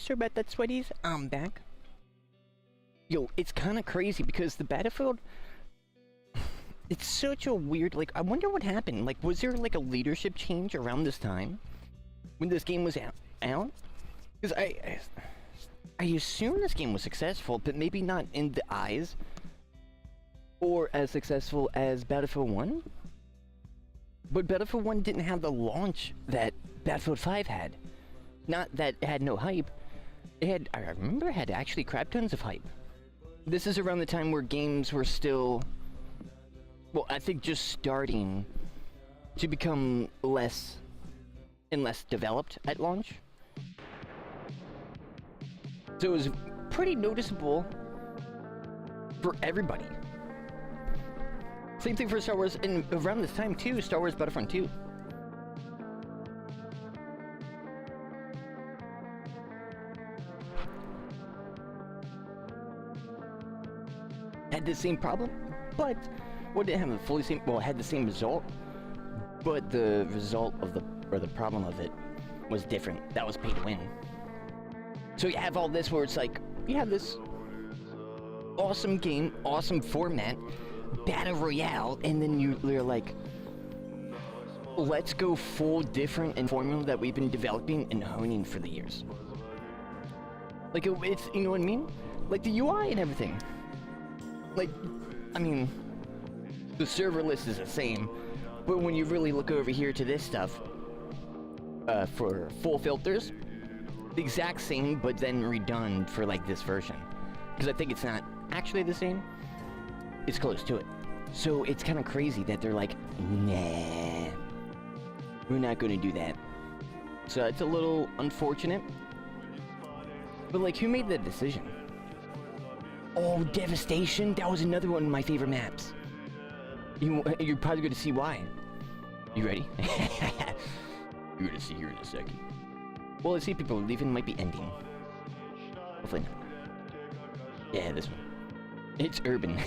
Sorry about that, sweaties. I'm back. Yo, it's kind of crazy because the Battlefield... It's such a weird, like, I wonder what happened. Like, was there, like, a leadership change around this time? When this game was out? Because I assume this game was successful, but maybe not in the eyes. Or as successful as Battlefield 1? But Battlefield 1 didn't have the launch that Battlefield 5 had. Not that it had no hype. It had, I remember it had actually crap tons of hype. This is around the time where games were still, well, I think just starting to become less and less developed at launch. So it was pretty noticeable for everybody. Same thing for Star Wars, and around this time too, Star Wars Battlefront 2. Had the same problem, but well, it didn't have the fully same. Well, it had the same result, but the result of the problem of it was different. That was pay to win. So you have all this where it's like you have this awesome game, awesome format, battle royale, and then you're like, let's go full different and formula that we've been developing and honing for the years. Like it's, you know what I mean? Like the UI and everything. Like, I mean, the server list is the same, but when you really look over here to this stuff, for full filters, the exact same, but then redone for like this version. Because I think it's not actually the same, it's close to it. So it's kind of crazy that they're like, nah, we're not gonna do that. So it's a little unfortunate. But like, who made that decision? Oh, Devastation! That was another one of my favorite maps. You're probably going to see why. You ready? You're going to see here in a second. Well, let's see, people are leaving, might be ending. Hopefully not. Yeah, this one. It's urban.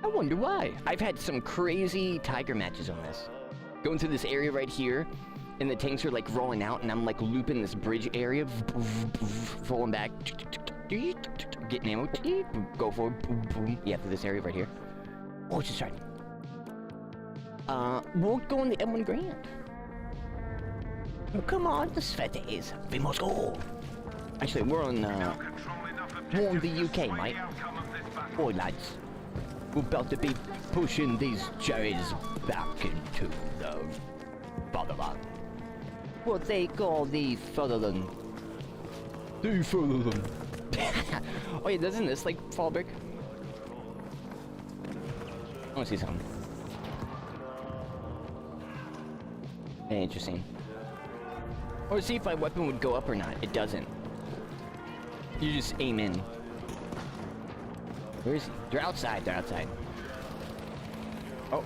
I wonder why. I've had some crazy tiger matches on this. Going through this area right here, and the tanks are like rolling out, and I'm like looping this bridge area, rolling back. Getting ammo, go forward, boom, boom. Yeah, for this area right here. Oh, it's just starting. We'll go in the M1 Grand. Oh, come on, the Svetes. We must go. Actually, we're on the UK, mate. Boy, lads. We're about to be pushing these cherries back into the fatherland. What they call the fatherland. The fatherland. Oh yeah, doesn't this like fall brick? I wanna see something. Interesting. Or see if my weapon would go up or not. It doesn't. You just aim in. Where is he? They're outside, they're outside. Oh.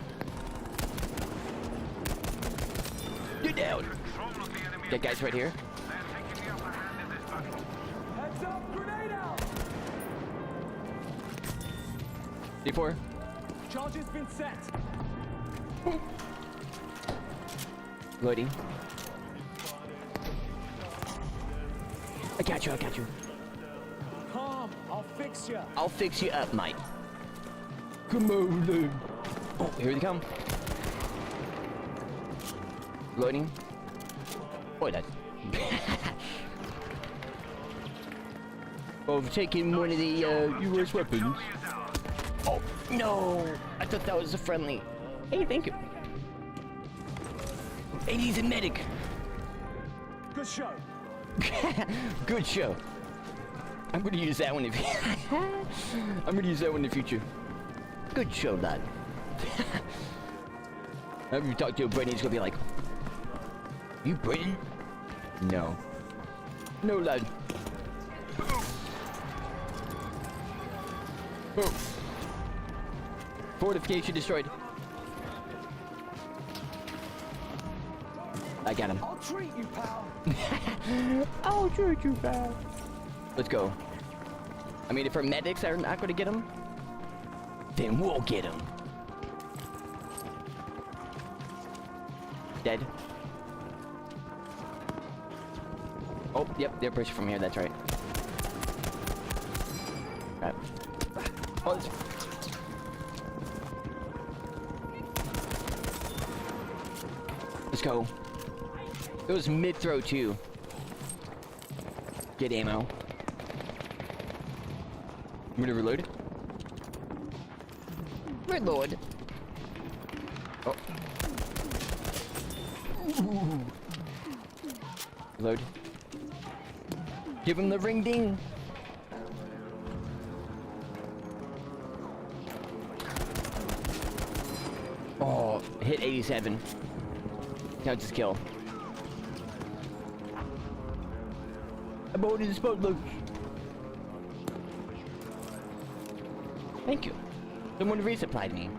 Get down! That guy's right here. D4. Charge has been set. Loading. I got you, I got you. Calm, I'll fix you. I'll fix you up, mate. Come on, then. Oh, here they come. Loading. Boy, that. Overtaking one of the US weapons. Oh, no! I thought that was a friendly. Hey, thank you. And he's a medic. Good show. Good show. I'm gonna use that one if I'm gonna use that one in the future. Good show, lad. If you talk to a Briton, he's gonna be like, you Briton? No. No, lad. Boom. Fortification destroyed. I got him. I'll treat you, pal. I'll treat you, pal. Let's go. I mean, if our medics are not going to get him, then we'll get him. Dead. Oh. Yep, they're pushing from here, that's right. Right. Oh, let's go. It was mid-throw too. Get ammo. I'm gonna reload. Reload. Oh. Ooh. Reload. Give him the ring ding. Oh, hit 87. Counts his kill. I'm already the spot load. Thank you. Someone resupplied me.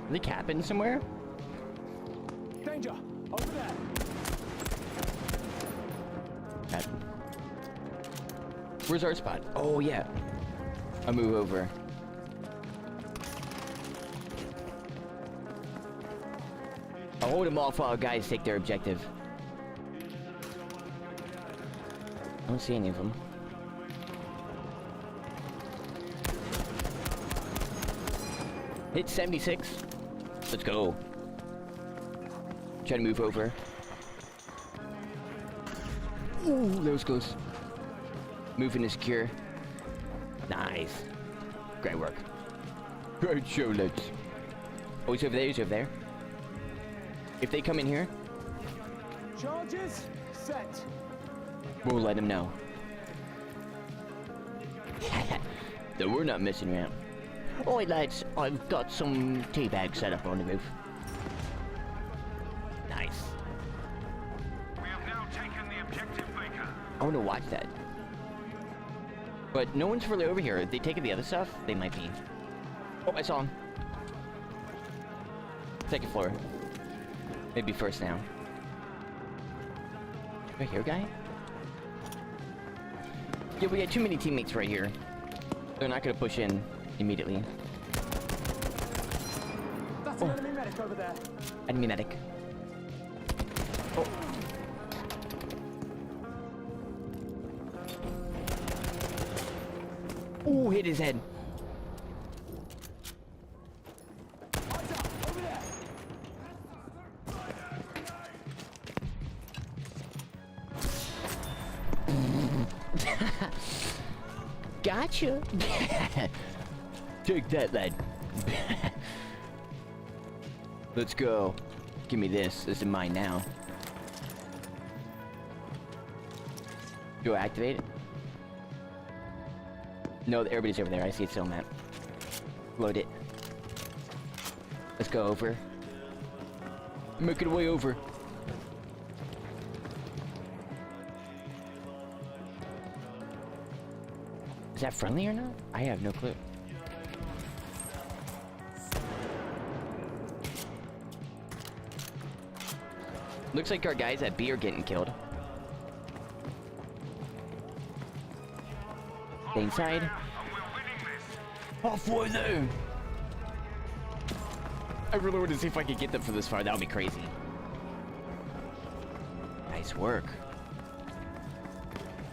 Are they capping somewhere? Danger! Over there! Cap. Where's our spot? Oh, yeah. I'll move over. I'll hold them off while guys take their objective. I don't see any of them. Hit 76. Let's go. Try to move over. Ooh, that was close. Moving is secure. Nice. Great work. Great show, lads. Oh, he's over there, he's over there. If they come in here, Charges set. we'll let him know. Though we're not messing around. Alright lads, I've got some tea bags set up on the roof. Nice. We have now taken the objective, Baker. I want to watch that. But no one's really over here. If they taking the other stuff, they might be. Oh, I saw him. Second floor. Maybe first now. Right here, guy? Yeah, we got too many teammates right here. They're not gonna push in immediately. That's an enemy medic over there. Enemy medic. Oh. Ooh, hit his head. Eyes up! Over there! Gotcha. Take that, lad. Let's go. Give me this. This is mine now. Do I activate it? No, everybody's over there. I see it still, map. Load it. Let's go over. Make it way over. Is that friendly or not? I have no clue. Looks like our guys at B are getting killed. Stay inside. And we're winning this. Halfway there! I really want to see if I can get them from this far. That would be crazy. Nice work.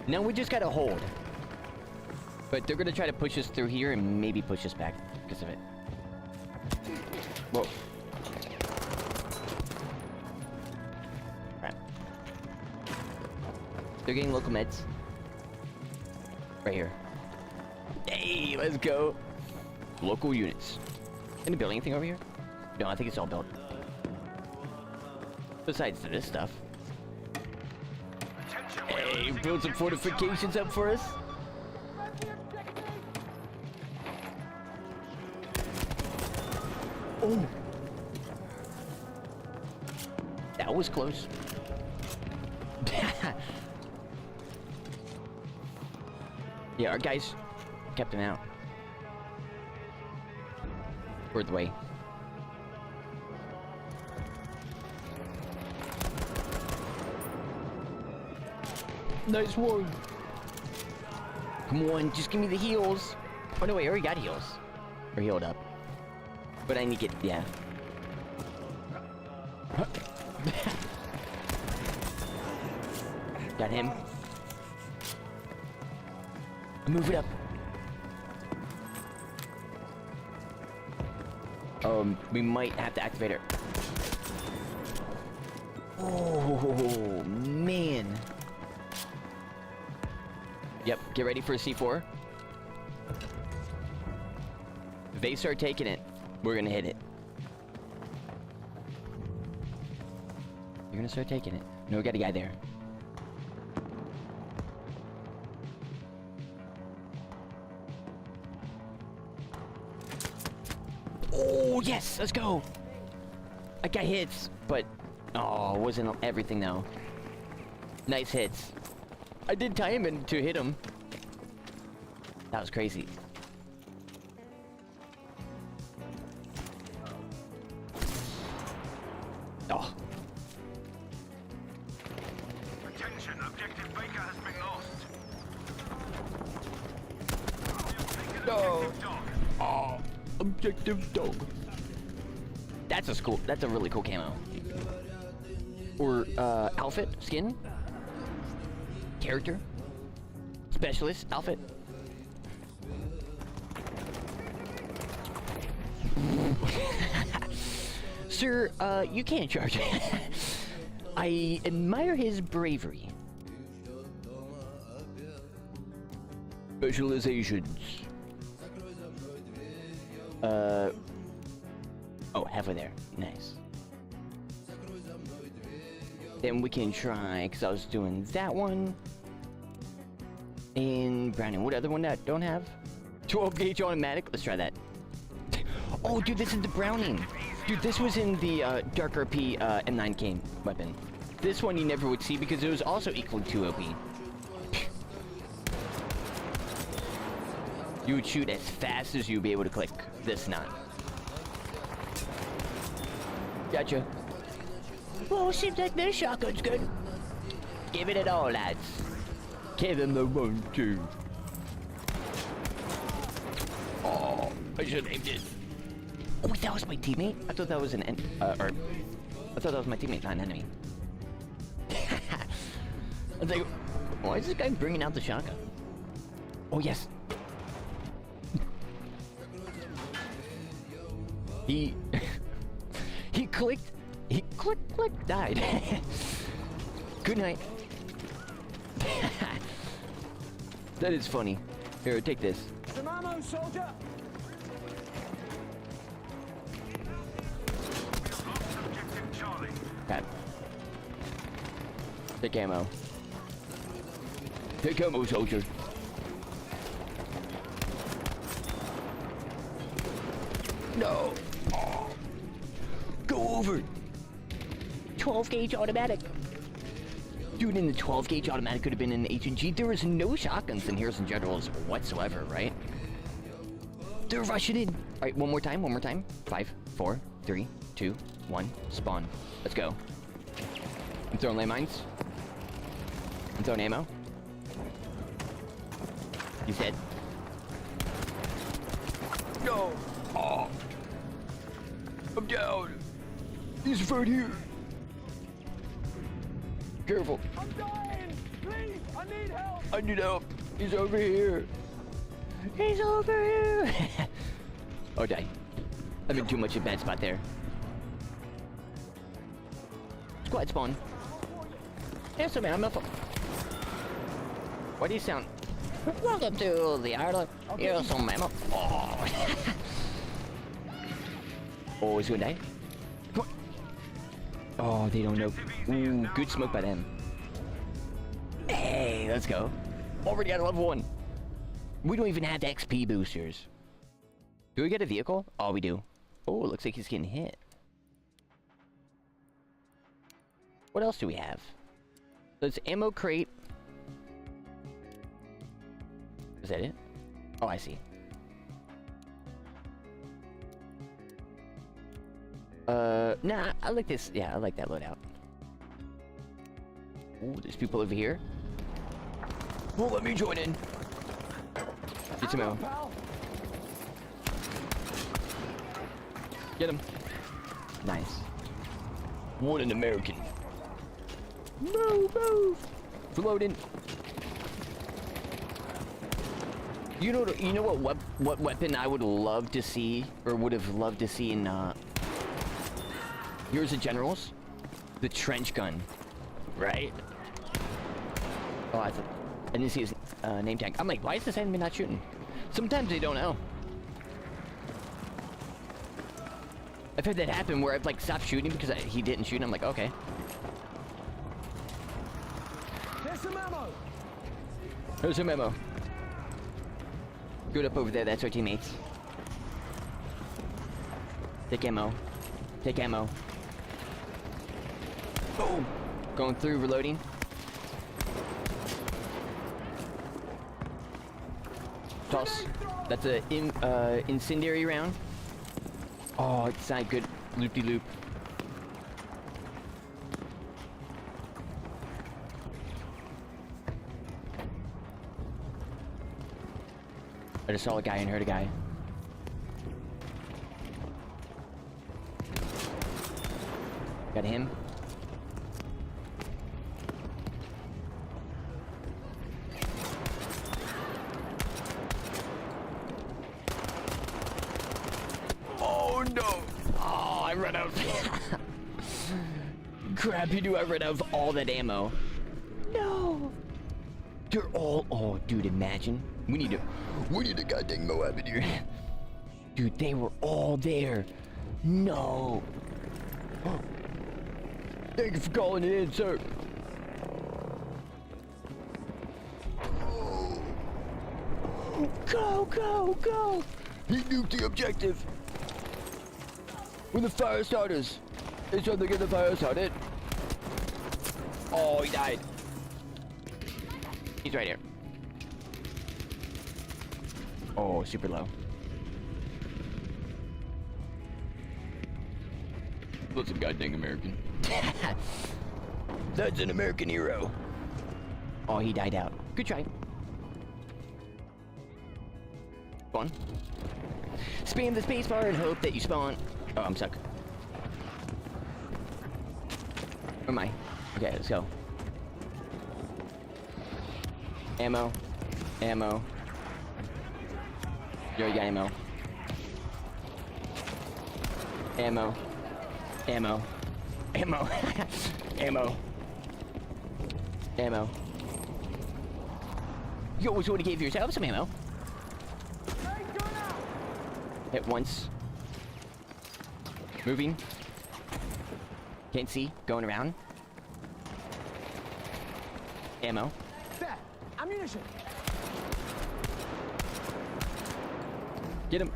Now we just gotta hold. But they're gonna try to push us through here and maybe push us back because of it. Whoa. Right. They're getting local meds. Right here. Hey, let's go. Local units. Can I build anything over here? No, I think it's all built. Besides this stuff. Attention, Hey, build some fortifications up for us. Oh. That was close. Yeah, our guys kept him out. Fourth way. Nice one. Come on, just give me the heals. Oh no, wait, I already got heals. Or healed up. But I need to get, yeah. Got him. Move it up. We might have to activate her. Oh, man. Yep, get ready for a C4. If they start taking it, we're gonna hit it. You're gonna start taking it. No, we got a guy there. Oh, yes, let's go. I got hits, but oh, wasn't everything though. Nice hits. I did time him to hit him. That was crazy. Oh. Attention, objective Baker has been lost. No. Oh, objective dog. That's a really cool camo. Or outfit, skin, character, specialist, outfit. Sir, you can't charge. I admire his bravery. Specializations. Oh, halfway there. Nice. Then we can try, because I was doing that one. And Browning. What other one that don't have? 12 gauge automatic. Let's try that. Oh, dude, this is the Browning. Dude, this was in the DxRP M9K weapon. This one you never would see because it was also equal to OP. You would shoot as fast as you'd be able to click. This not. Gotcha. Well, seems like this shotgun's good. Give it all, lads. Give him the 1-2. Oh, I should have aimed it. Oh, that was my teammate? I thought that was an I thought that was my teammate, not an enemy. I was like, why is this guy bringing out the shotgun? Oh, yes. He clicked, died. Good night. That is funny. Here, take this. Some ammo, soldier. Objective Charlie. Okay. Take ammo. Take ammo, soldier. No. Oh. Go over. 12 gauge automatic. Dude, in the 12 gauge automatic could have been in the H&G. There was no shotguns in Heroes and Generals whatsoever, right? They're rushing in. All right, one more time. 5, 4, 3, 2, 1, spawn. Let's go. I'm throwing landmines. I'm throwing ammo. He's dead. No. Oh. I'm down. He's right here. Careful. I'm dying. Please, I need help. I need help. He's over here. He's over here. Oh, die. I'm in too much of a bad spot there. Squad spawn. Yes, man, I'm up. Why do you sound? Welcome to the island. Here's some ammo. Oh. Oh, he's gonna die. Come on. Oh, they don't know. Ooh, good smoke by them. Hey, let's go. Already got a level 1. We don't even have XP boosters. Do we get a vehicle? Oh, we do. Oh, it looks like he's getting hit. What else do we have? There's ammo crate. Is that it? Oh, I see. Nah, I like this. Yeah, I like that loadout. Ooh, there's people over here. Well, let me join in. Get some ammo. Pal. Get him. Nice. What an American. Move, move. Reloading. You know what weapon I would love to see, or would have loved to see in Heroes of Generals? The trench gun, right? Oh, I didn't see his name tag. I'm like, why is this enemy not shooting? Sometimes they don't know. I've had that happen where I've like stopped shooting because he didn't shoot. And I'm like, okay. There's some ammo. There's some ammo. Good up over there. That's our teammates. Take ammo. Take ammo. Boom. Going through, reloading. Toss. That's a incendiary round. Oh, it's not good. Loop-de-loop. I just saw a guy and heard a guy. Got him. Oh no! Oh, I ran out. Crap, you knew I ran out of all that ammo. No! They're all... Oh, dude, imagine. We need a goddamn Moab in here. Dude, they were all there. No. Oh. Thank you for calling it in, sir. Oh. Go, go, go. He nuked the objective. When the fire starters. It's time to get the fire started. Oh, he died. He's right here. Oh, super low. That's a goddamn American. That's an American hero. Oh, he died out. Good try. Spawn. Spam the spacebar and hope that you spawn. Oh, I'm stuck. Where am I? Okay, let's go. Ammo. Ammo. You already got ammo. Ammo. Ammo. Ammo. Ammo. Ammo. You always want to give yourself some ammo. Hit once. Moving. Can't see. Going around. Ammo. There. Ammunition. Get him.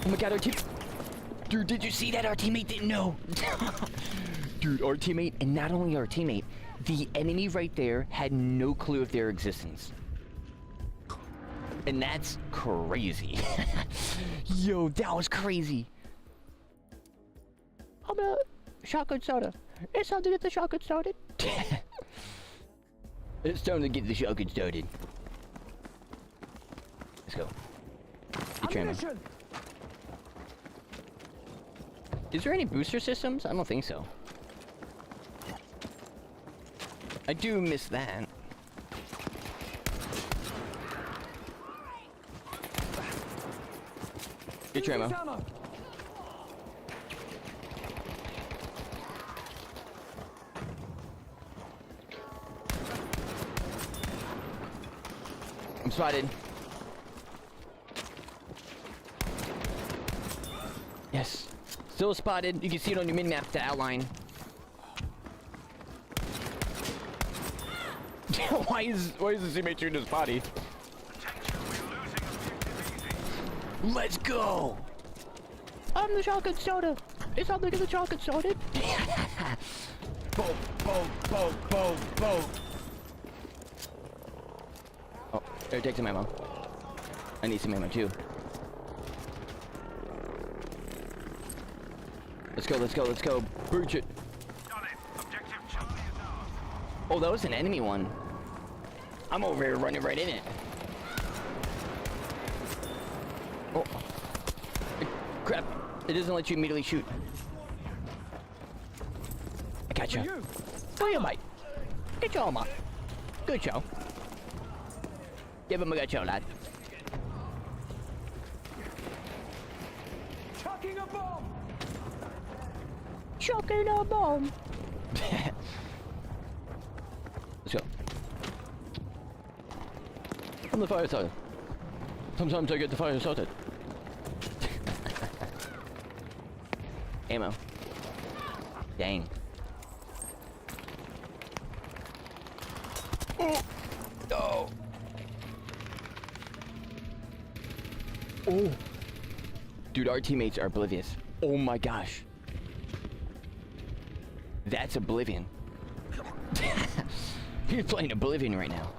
Oh my god, our team... Dude, did you see that? Our teammate didn't know. Dude, our teammate, and not only our teammate, the enemy right there had no clue of their existence. And that's crazy. Yo, that was crazy. I'm a shotgun soda. It's time to get the shotgun started. It's time to get the shotgun started. Let's go. Get your ammo. Is there any booster systems? I don't think so. I do miss that. Get your ammo. I'm spotted. Yes. Still spotted. You can see it on your mini-map, the outline. Why is the teammate shooting his body? Let's go! I'm the shotgun soda! It's time to get the shotgun started! Boom, boom, boom, boom, boom! Oh, here, take some ammo. I need some ammo too. Let's go, let's go, let's go. Breach it. Got it. Objective Charlie is ours. Oh, that was an enemy one. I'm over here running right in it. Oh. Crap. It doesn't let you immediately shoot. gotcha. For you. Oh, yeah, mate. Good job, mate. Good show. Give him a good show, lad. Chucking a bomb. Chucking a bomb. Let's go. From the fire started. Sometimes I get the fire started. Ammo. Dang. Oh! No! Oh! Dude, our teammates are oblivious. Oh my gosh. That's Oblivion. He's playing Oblivion right now.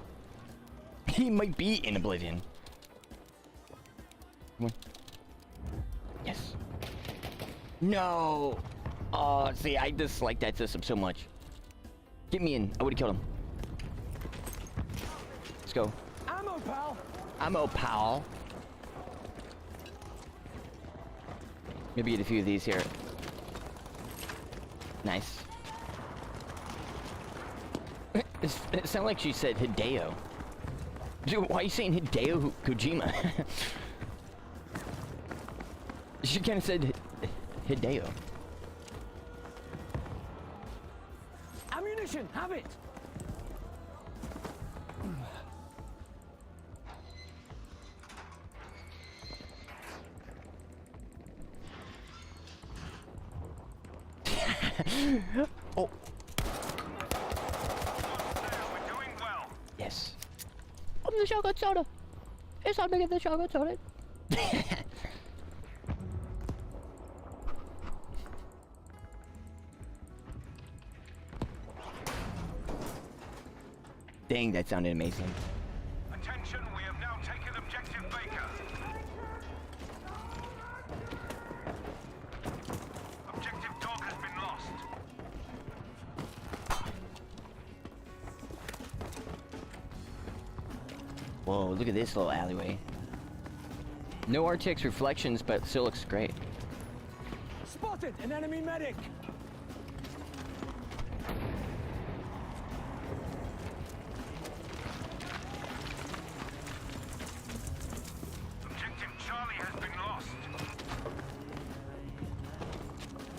He might be in Oblivion. Come on. Yes. No! Oh, see, I dislike that system so much. Get me in. I would've killed him. Let's go. Ammo, pal. Ammo, pal. Maybe get a few of these here. Nice. It sounded like she said Hideo. Dude, why are you saying Hideo Kojima? She kind of said Hideo. Ammunition, have it. Oh. We're doing well. Yes. I'm the shotgun soda. It's time to get the shotgun soda. Dang, that sounded amazing. Attention, we have now taken objective Baker. Objective Dog has been lost. Whoa, look at this little alleyway. No RTX reflections, but still looks great. Spotted an enemy medic. Objective Charlie has been lost.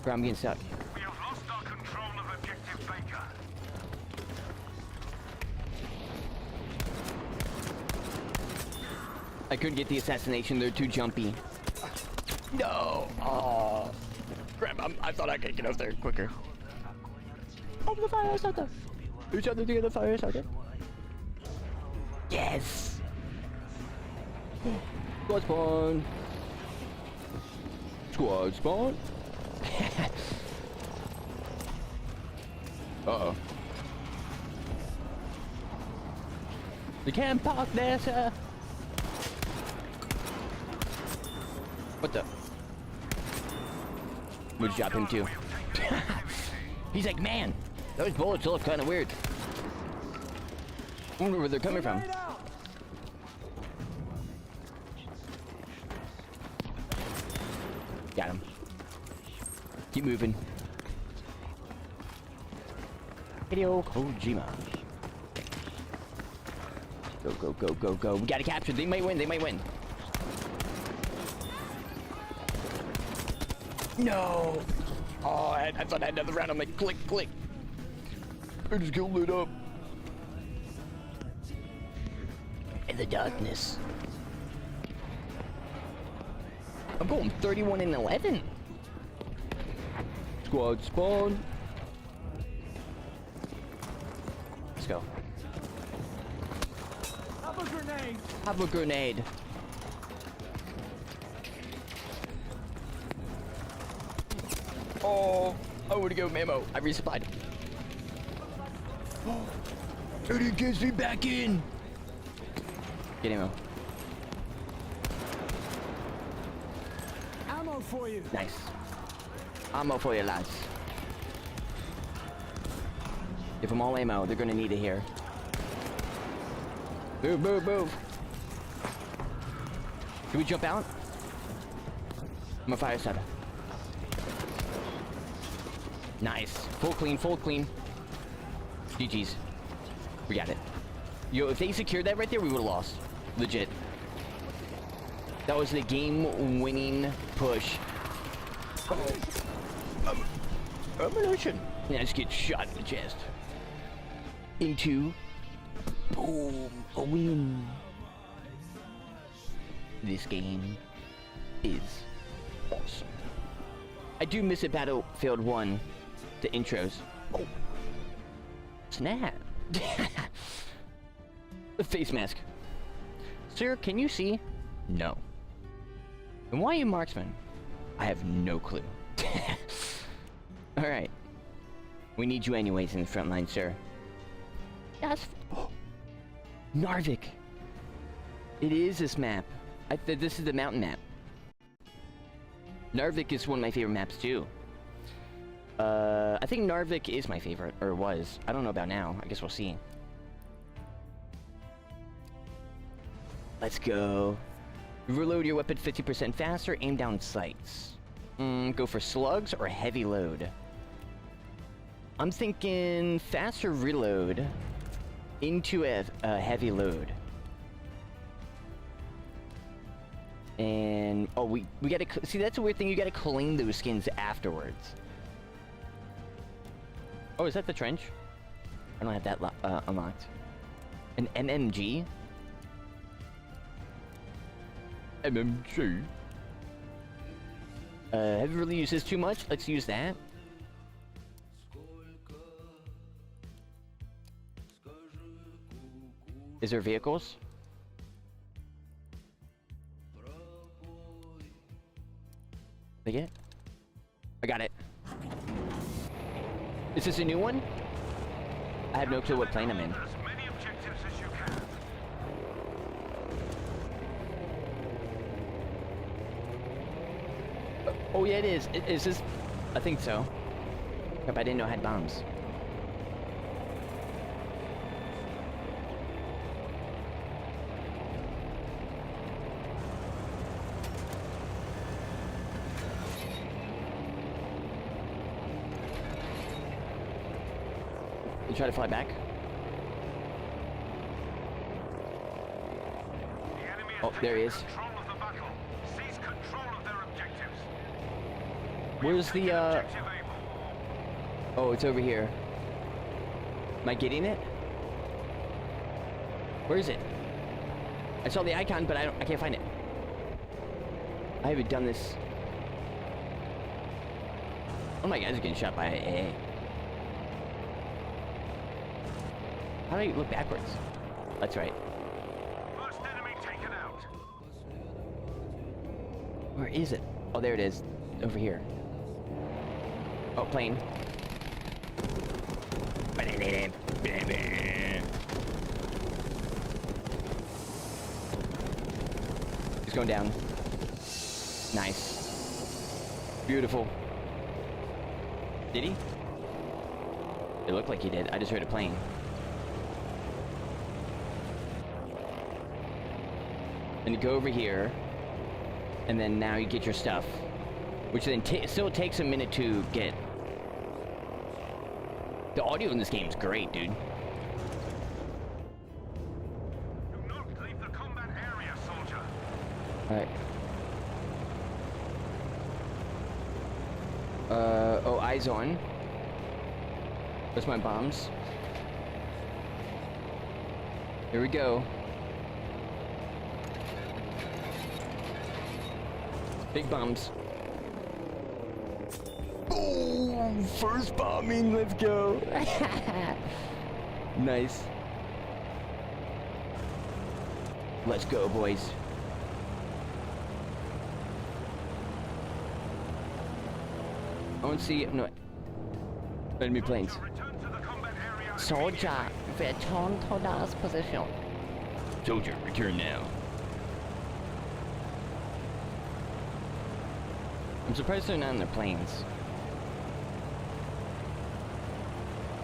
Bro, I'm getting stuck. We have lost our control of objective Baker. I couldn't get the assassination, they're too jumpy. No! Oh. Crap, I thought I could get up there quicker. Oh, the fire starter! Who's trying to get the fire starter? Yes! Squad spawn! Squad spawn! Uh-oh. You can't park there, sir! What the? We'll drop him too. He's like, man, those bullets look kind of weird. I wonder where they're coming from. Grenade out. Got him. Keep moving. Hideo Kojima. Go, go, go, go, go. We gotta capture. They might win. They might win. No! Oh, I thought I had another round. I'm like, click, click. I just killed it up. In the darkness. I'm going 31 and 11. Squad spawn. Let's go. Have a grenade. Have a grenade. Oh, I would go ammo. I resupplied. And he gets me back in. Get ammo. Ammo for you. Nice. Ammo for you, lads. Give them all ammo. They're gonna need it here. Move, move, move. Can we jump out? I'm a fire starter. Nice. Full clean, full clean. GG's. We got it. Yo, if they secured that right there, we would have lost. Legit. That was the game-winning push. Ammunition. Yeah, I just get shot in the chest. Into. Boom. A win. This game is awesome. I do miss it Battlefield 1. The intros. Oh. Snap. The face mask. Sir, can you see? No. And why are you marksman? I have no clue. Alright. We need you anyways in the front line, sir. Yes. Oh. Narvik. It is this map. This is the mountain map. Narvik is one of my favorite maps too. I think Narvik is my favorite, or was. I don't know about now. I guess we'll see. Let's go. Reload your weapon 50% faster. Aim down sights. Go for slugs or heavy load. I'm thinking faster reload into a heavy load. And oh, we gotta see. That's a weird thing. You gotta clean those skins afterwards. Oh, is that the trench? I don't have that unlocked. An MMG. MMG. Have you really used this too much? Let's use that. Is there vehicles? They get? I got it. Is this a new one? I have no clue what plane I'm in. As many objectives as you can. Oh yeah, it is. Is this? I think so. Yep, I didn't know I had bombs. You try to fly back? The enemy has Oh, there he is. control of the battle. Seize control of their objectives. Where's the Objective able. Oh, it's over here. Am I getting it? Where is it? I saw the icon, but I can't find it. I haven't done this. Oh my guys are getting shot by AA. How do I look backwards? That's right. First enemy taken out. Where is it? Oh, there it is. Over here. Oh, plane. He's going down. Nice. Beautiful. Did he? It looked like he did. I just heard a plane. And you go over here, and then now you get your stuff, which then still takes a minute to get. The audio in this game is great, dude. Do not leave the combat area, soldier. Alright. Oh, eyes on. There's my bombs. Here we go. Big bombs. Boom! First bombing, let's go! Nice. Let's go, boys. I want to see. No. Enemy planes. Return to the combat area. Soldier, return to das position. Soldier, return now. I'm surprised they're not in their planes.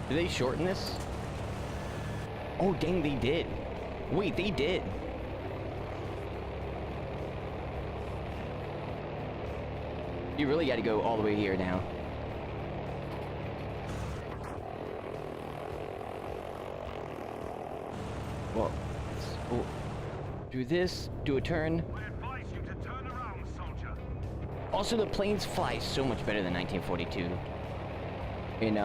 Did they shorten this? Oh, dang, they did. Wait, they did. You really got to go all the way here now. Do this, do a turn. We advise you to turn around, soldier. Also, the planes fly so much better than 1942. In,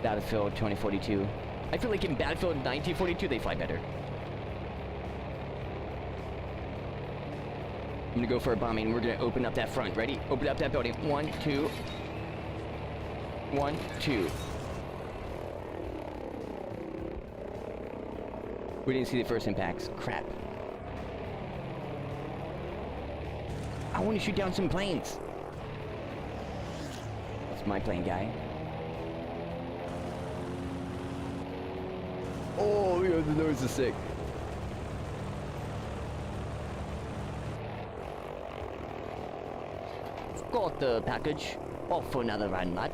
Battlefield 2042. I feel like in Battlefield 1942, they fly better. I'm gonna go for a bombing. We're gonna open up that front. Ready? Open up that building. 1, 2. 1, 2. We didn't see the first impacts. Crap. I want to shoot down some planes. That's my plane, guy. Oh, yeah, the nose is sick. Got the package. Off for another run, lad.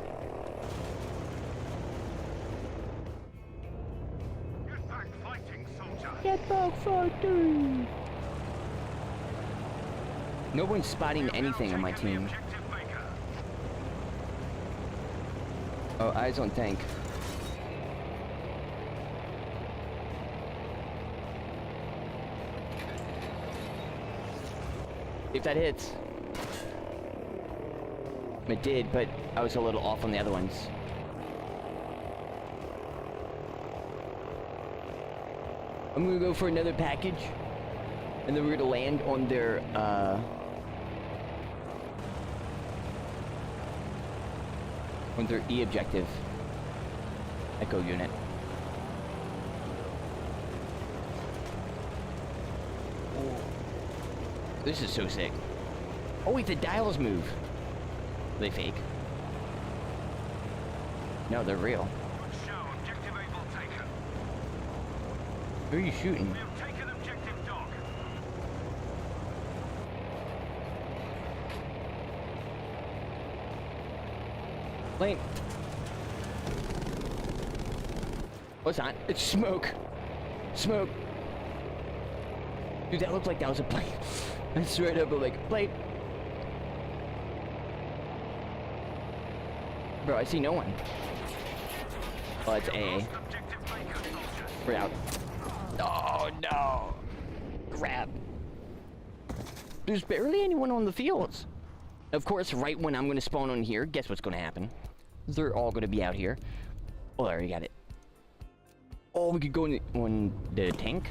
Get back fighting, soldier. Get back fighting! No one's spotting anything on my team. Objective Baker. Oh, eyes on tank. If that hits. It did, but I was a little off on the other ones. I'm gonna go for another package. And then we're gonna land on their, on their E objective. Echo unit. This is so sick. Oh wait, the dials move. Are they fake? No, they're real. Good show. Objective Able taken. Who are you shooting? We have taken objective Dog. Plane. What's that? It's smoke. Smoke. Dude, that looked like that was a plane. I swear to God, like, plane. Bro, I see no one. Oh, it's A. Lost objective Baker, soldier. We're out. Oh, no. Crap. There's barely anyone on the fields. Of course, right when I'm going to spawn on here, guess what's going to happen? They're all going to be out here. Oh, I already got it. Oh, we could go on the tank?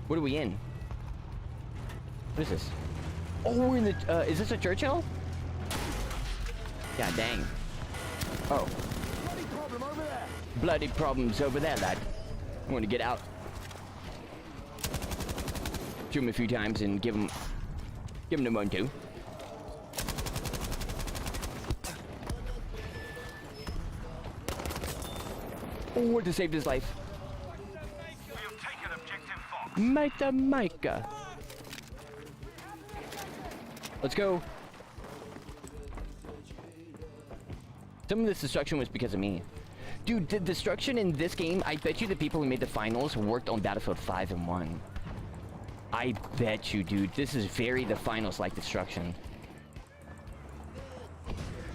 What are we in? What is this? Oh, we're in the, is this a Churchill? God dang. Oh. Bloody problem over there. Bloody problems over there, lad. I'm gonna get out. Shoot him a few times and give him the 1-2. Oh, to save his life. We have taken objective Fox. Micah. Let's go. Some of this destruction was because of me. Dude, the destruction in this game, I bet you the people who made the finals worked on Battlefield 5 and 1. I bet you, dude. This is very the finals-like destruction.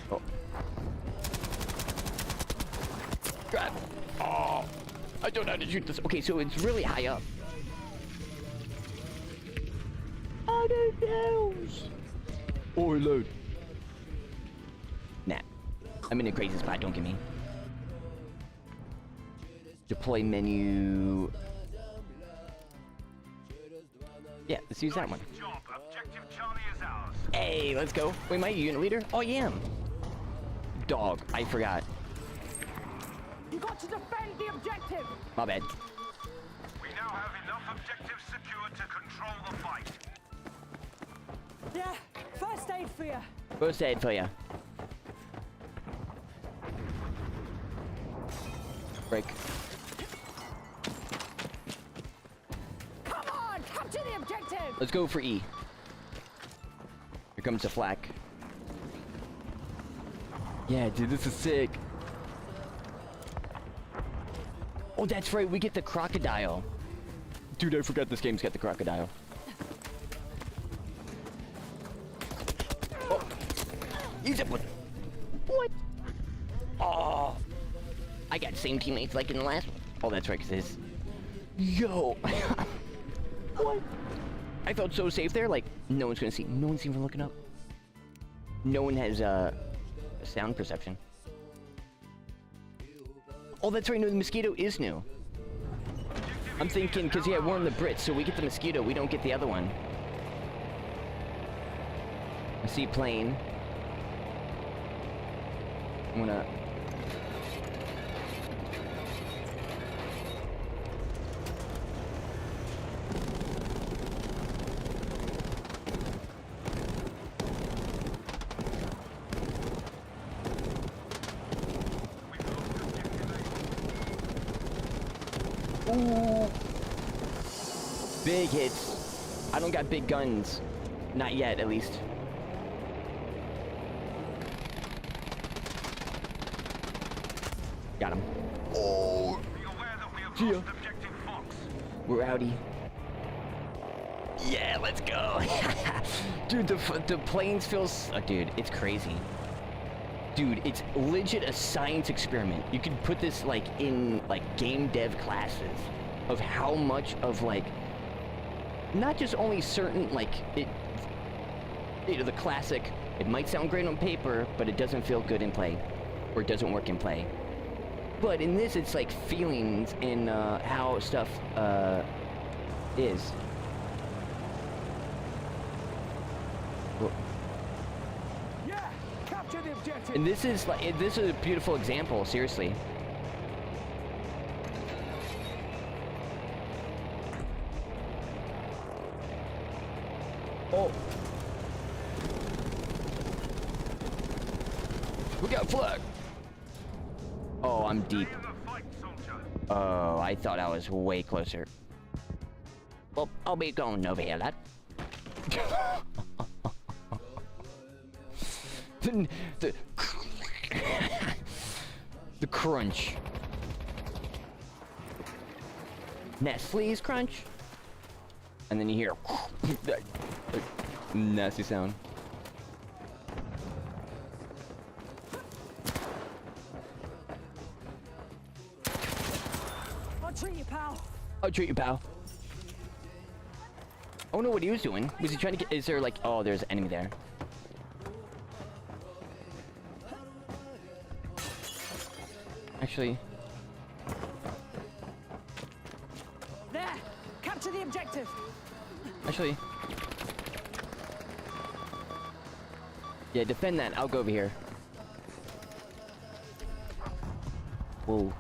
Oh. Crap. Oh. I don't know how to shoot this. Okay, so it's really high up. I don't know. Oh, load. Nah. I'm in a crazy spot, don't get me. Deploy menu. Yeah, let's use that one. Nice job. Objective Charlie is ours. Hey, let's go. Wait, am I a unit leader? Oh, yeah. Dog, I forgot. You got to defend the objective. My bad. We now have enough objectives secured to control the fight. Yeah, first aid for you. First aid for ya. Break. Come on, capture the objective. Let's go for E. Here comes the flak. Yeah, dude, this is sick. Oh, that's right, we get the crocodile. Dude, I forgot this game's got the crocodile. Oh, use it. What? Oh, I got the same teammates like in the last one. Oh, that's right, because Yo! What? I felt so safe there, like, no one's gonna see. No one's even looking up. No one has, sound perception. Oh, that's right, no, the mosquito is new. I'm thinking, because, yeah, we're in the Brits, so we get the mosquito, we don't get the other one. I see plane. I'm gonna... Ooh. Big hits. I don't got big guns. Not yet, at least. Got him. Oh. See ya. We're outie. Yeah, let's go. Dude, the planes feels... Oh, dude, it's crazy. Dude, it's legit a science experiment. You could put this, like, in, like, game dev classes of how much of, like, not just only certain, like, you know, the classic, it might sound great on paper, but it doesn't feel good in play, or it doesn't work in play. But in this, it's, like, feelings and, how stuff, is. Well, Capture the objective. and this is like this is a beautiful example, seriously. Oh. We got flag. Oh, I'm deep. Oh, I thought I was way closer. Well, I'll be going over here, lad. the the crunch. Nestle's crunch. And then you hear that nasty sound. I'll treat you, pal. I'll treat you, pal. I don't know what he was doing. Was he trying to get... Is there like... Oh, there's an enemy there. Actually... There. Capture the objective. Actually... Yeah, defend that. I'll go over here. Whoa.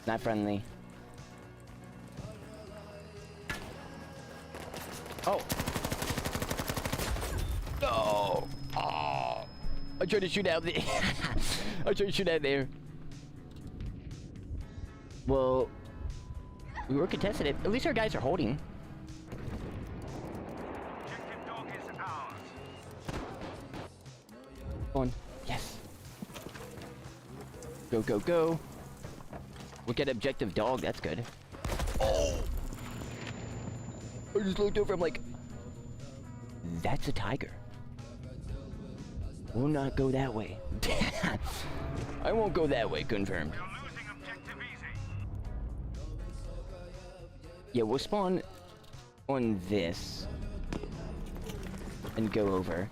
Not friendly. Oh. No. Oh. I tried to shoot out there. I tried to shoot out there. Well, we were contested it. At least our guys are holding. Objective dog is ours. Go on. Yes. Go, go, go. We'll get objective dog. That's good. Oh! I just looked over. I'm like, that's a tiger. We'll not go that way. I won't go that way. Confirmed. You're losing objective easy. Yeah, we'll spawn on this and go over.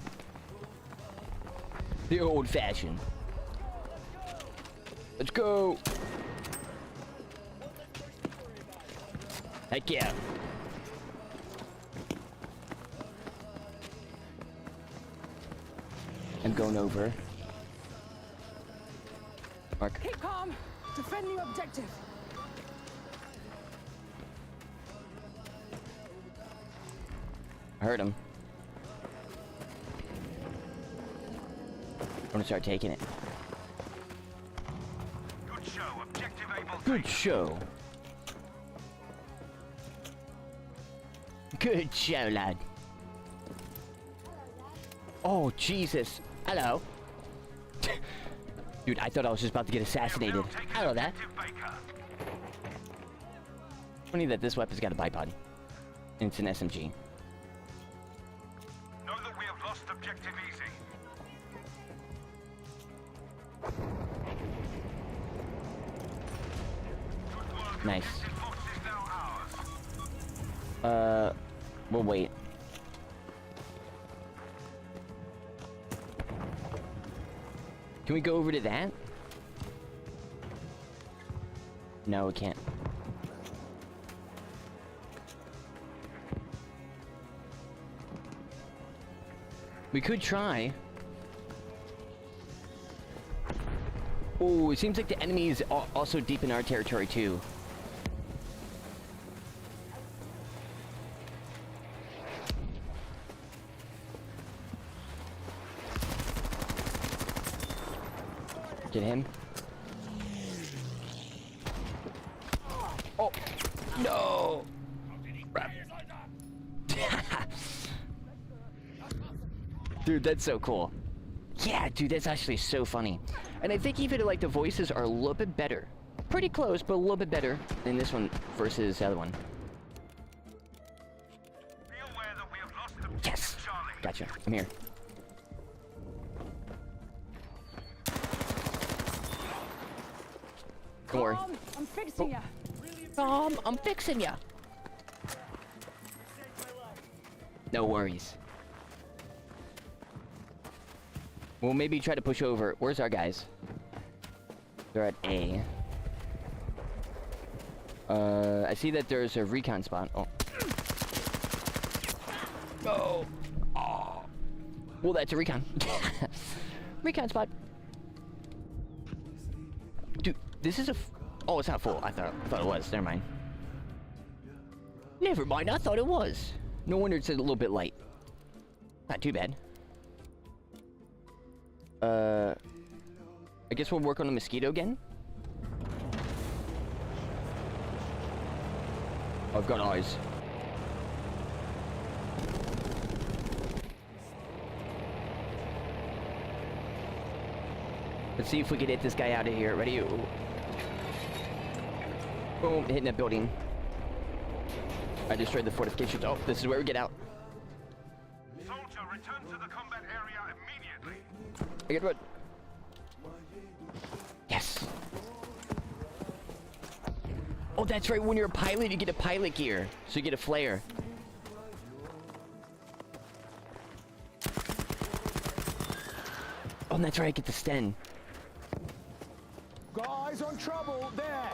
The old fashioned. Let's go. Heck yeah. I'm going over. Mark. Keep calm. Defend the objective. I heard him. I'm gonna start taking it. Good show. Objective able. Good show. Good show, lad. Oh, Jesus. Hello. Dude, I thought I was just about to get assassinated. Hello, there. Funny that this weapon's got a bipod. And it's an SMG. Know that we have lost objective easy. Nice. Objective Fox is now ours. We'll wait. Can we go over to that? No, we can't. We could try. Oh, it seems like the enemy is also deep in our territory too. Get him. Oh, no! Crap. Dude, that's so cool. Yeah, dude, that's actually so funny. And I think even like the voices are a little bit better. Pretty close, but a little bit better in this one versus the other one. Be aware that we have lost objective Yes! Charlie. Gotcha. I'm here. Don't worry. Tom, I'm fixing ya. Tom, I'm fixing ya. No worries. We'll maybe try to push over. Where's our guys? They're at A. I see that there's a recon spot. Oh. No. Oh. Well, that's a recon. Recon spot. Dude, this is a... Oh, it's not full. I thought it was. Never mind. Never mind. I thought it was. No wonder it's a little bit light. Not too bad. I guess we'll work on the mosquito again. I've got eyes. Let's see if we can hit this guy out of here. Ready? Boom, hitting that building. I destroyed the fortifications. Oh, this is where we get out. Soldier, return to the combat area immediately. I get what? Yes. Oh, that's right. When you're a pilot, you get a pilot gear. So you get a flare. Oh, that's right. I get the Sten. Guys on trouble there.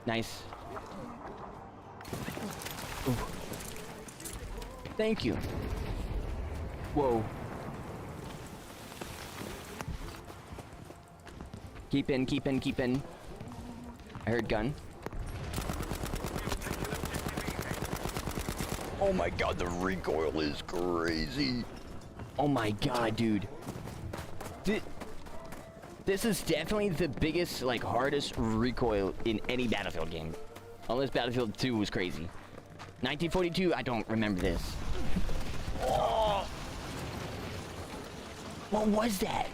Nice. Ooh. Thank you. Whoa. Keep in, keep in, keep in. I heard gun. Oh my god, the recoil is crazy. Oh my god, dude. This is definitely the biggest, like, hardest recoil in any Battlefield game. Unless Battlefield 2 was crazy. 1942, I don't remember this. Oh! What was that?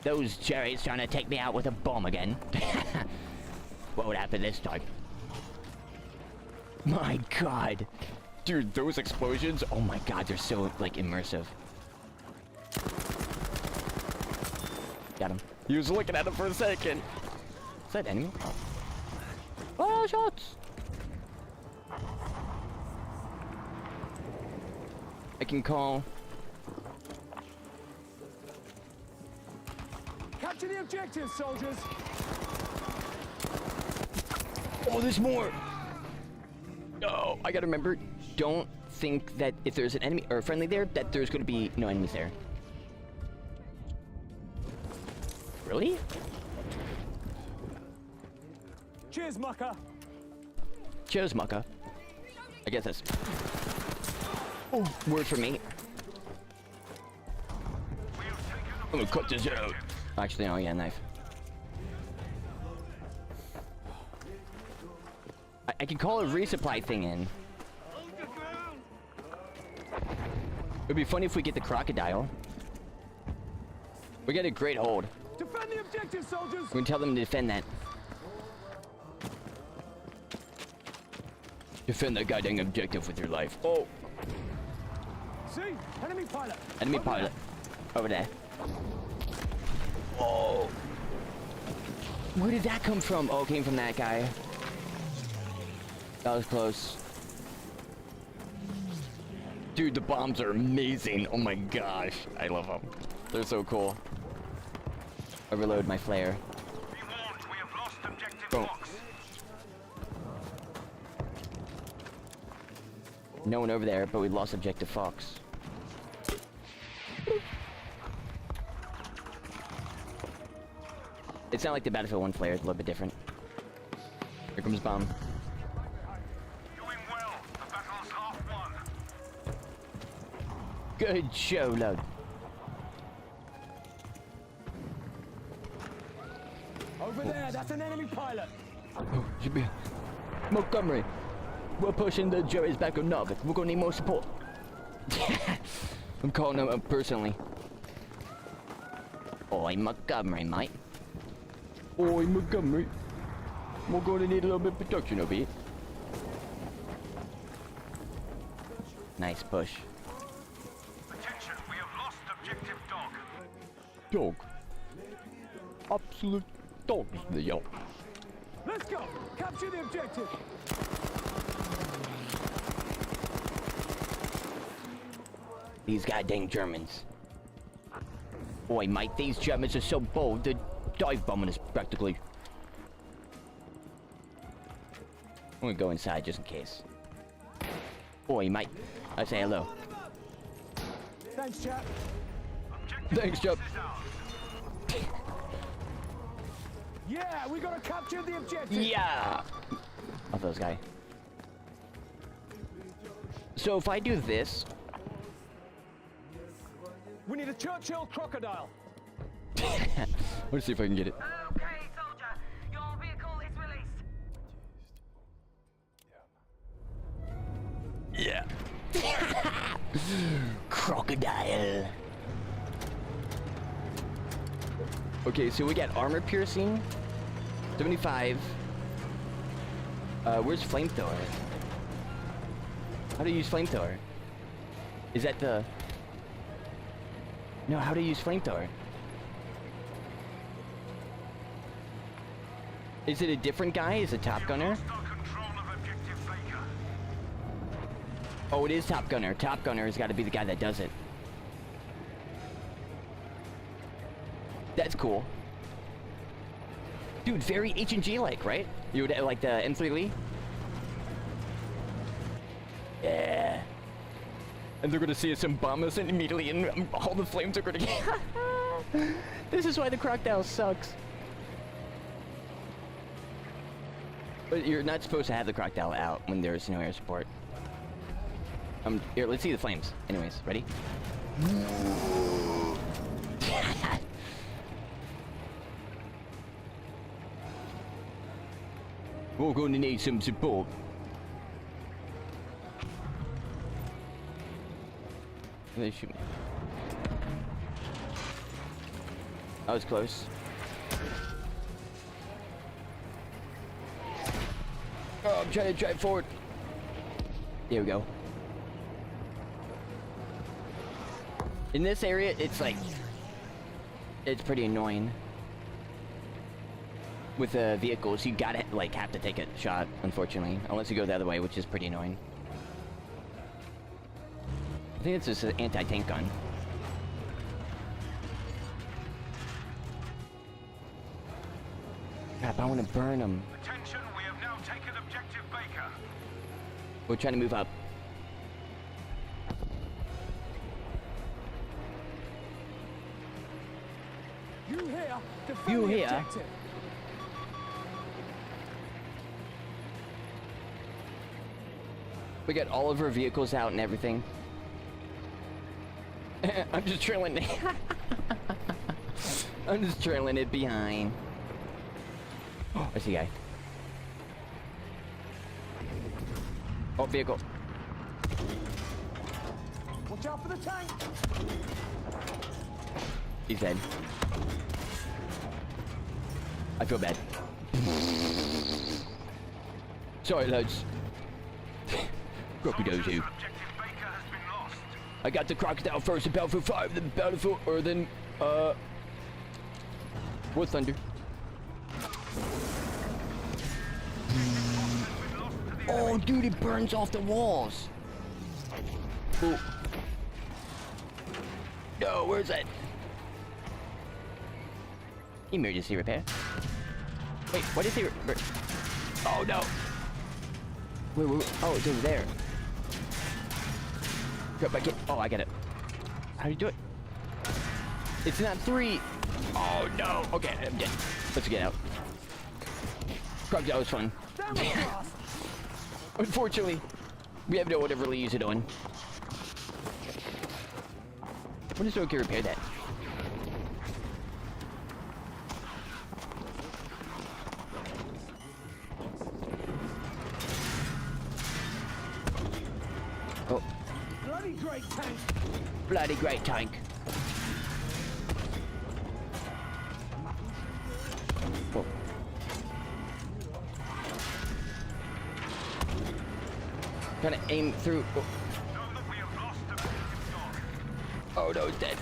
Those cherries trying to take me out with a bomb again. What would happen this time? My god. Dude, those explosions, oh my god, they're so, like, immersive. Got him. He was looking at him for a second. Is that enemy? Oh, shots! I can call. Capture the objective, soldiers. Oh, there's more! No, I gotta remember, don't think that if there's an enemy or a friendly there, that there's gonna be no enemies there. Really? Cheers, mucker. Cheers, mucka. I guess that's... Oh, word for me. I'm gonna cut this out. Actually, oh yeah, knife. I can call a resupply thing in. It'd be funny if we get the crocodile. We got a great hold. Defend the objective, soldiers. We can tell them to defend that. Defend that goddamn objective with your life. Oh! See? Enemy pilot. Enemy pilot. Over there. Oh. Where did that come from? Oh, it came from that guy. That was close. Dude, the bombs are amazing. Oh my gosh. I love them. They're so cool. I reload my flare. Be warned, we have lost objective Boom. box. No one over there, but we lost objective Fox. It's not like the Battlefield 1 flare, it's a little bit different. Here comes bomb. Doing well. The battle's half won. Good show, lad. Over there, that's an enemy pilot. Oh, should be. Montgomery, we're pushing the Jerry's back on Narvik. We're gonna need more support. I'm calling him up personally. Oi, Montgomery, mate. Oi, Montgomery. We're gonna need a little bit of protection over here. Nice push. Attention, we have lost objective dog. Dog. Absolute dogs, the yo. Let's go. Capture the objective. These goddamn Germans. Oi, mate, these Germans are so bold, they're dive bombing us practically. I'm gonna go inside just in case. Oi, mate, I say hello. Thanks, chap. Objective Thanks, box chap. is ours. Yeah, we gotta capture the objective. Yeah! Love those guys. So if I do this... We need a Churchill crocodile. Let's see if I can get it. Okay, soldier. Your vehicle is released. Yeah. Crocodile. Okay, so we got armor piercing. 75. Where's flamethrower? How do you use flamethrower? Is that the... No, how do you use flamethrower? Is it a different guy? Is it Top Gunner? Lost our control of objective Baker. Oh, it is Top Gunner. Top Gunner has got to be the guy that does it. That's cool. Dude, very H&G-like, right? You would like the M3 Lee? Yeah. And they're gonna see us and bomb us and immediately, and all the flames are gonna get... This is why the crocodile sucks. But you're not supposed to have the crocodile out when there's no air support. Here, let's see the flames. Anyways, ready? We're going to need some support. They shoot me. That was close. Oh, I'm trying to drive forward. There we go. In this area, it's like... It's pretty annoying. With the vehicles, you gotta, like, have to take a shot, unfortunately. Unless you go the other way, which is pretty annoying. I think it's just an anti-tank gun. Crap, I want to burn them. Attention, we have now taken objective Baker. We're trying to move up. You here? Defend You the here? objective. We got all of our vehicles out and everything. I'm just trailing it. I'm just trailing it behind. Oh, I see a guy. Oh, vehicle. Watch out for the tank. He's dead. I feel bad. Sorry, lads. Crocodile too. Objective Baker has been lost. I got the crocodile first in Battlefield 5, then Battlefield, or then, War Thunder. Oh, dude, it burns off the walls. Oh. No, where's that? Emergency repair. Wait, what is it? Oh, no. Wait. Oh, it's over there. Grab my kit. Oh, I got it. How do you do it? It's not 3. Oh, no. Okay, I'm dead. Let's get out. That was fun. Unfortunately, we have no one to really use it on. What is okay repair that? Oh. Bloody great tank. Bloody great tank. Whoa. Trying to aim through. Oh. Oh no, it's dead.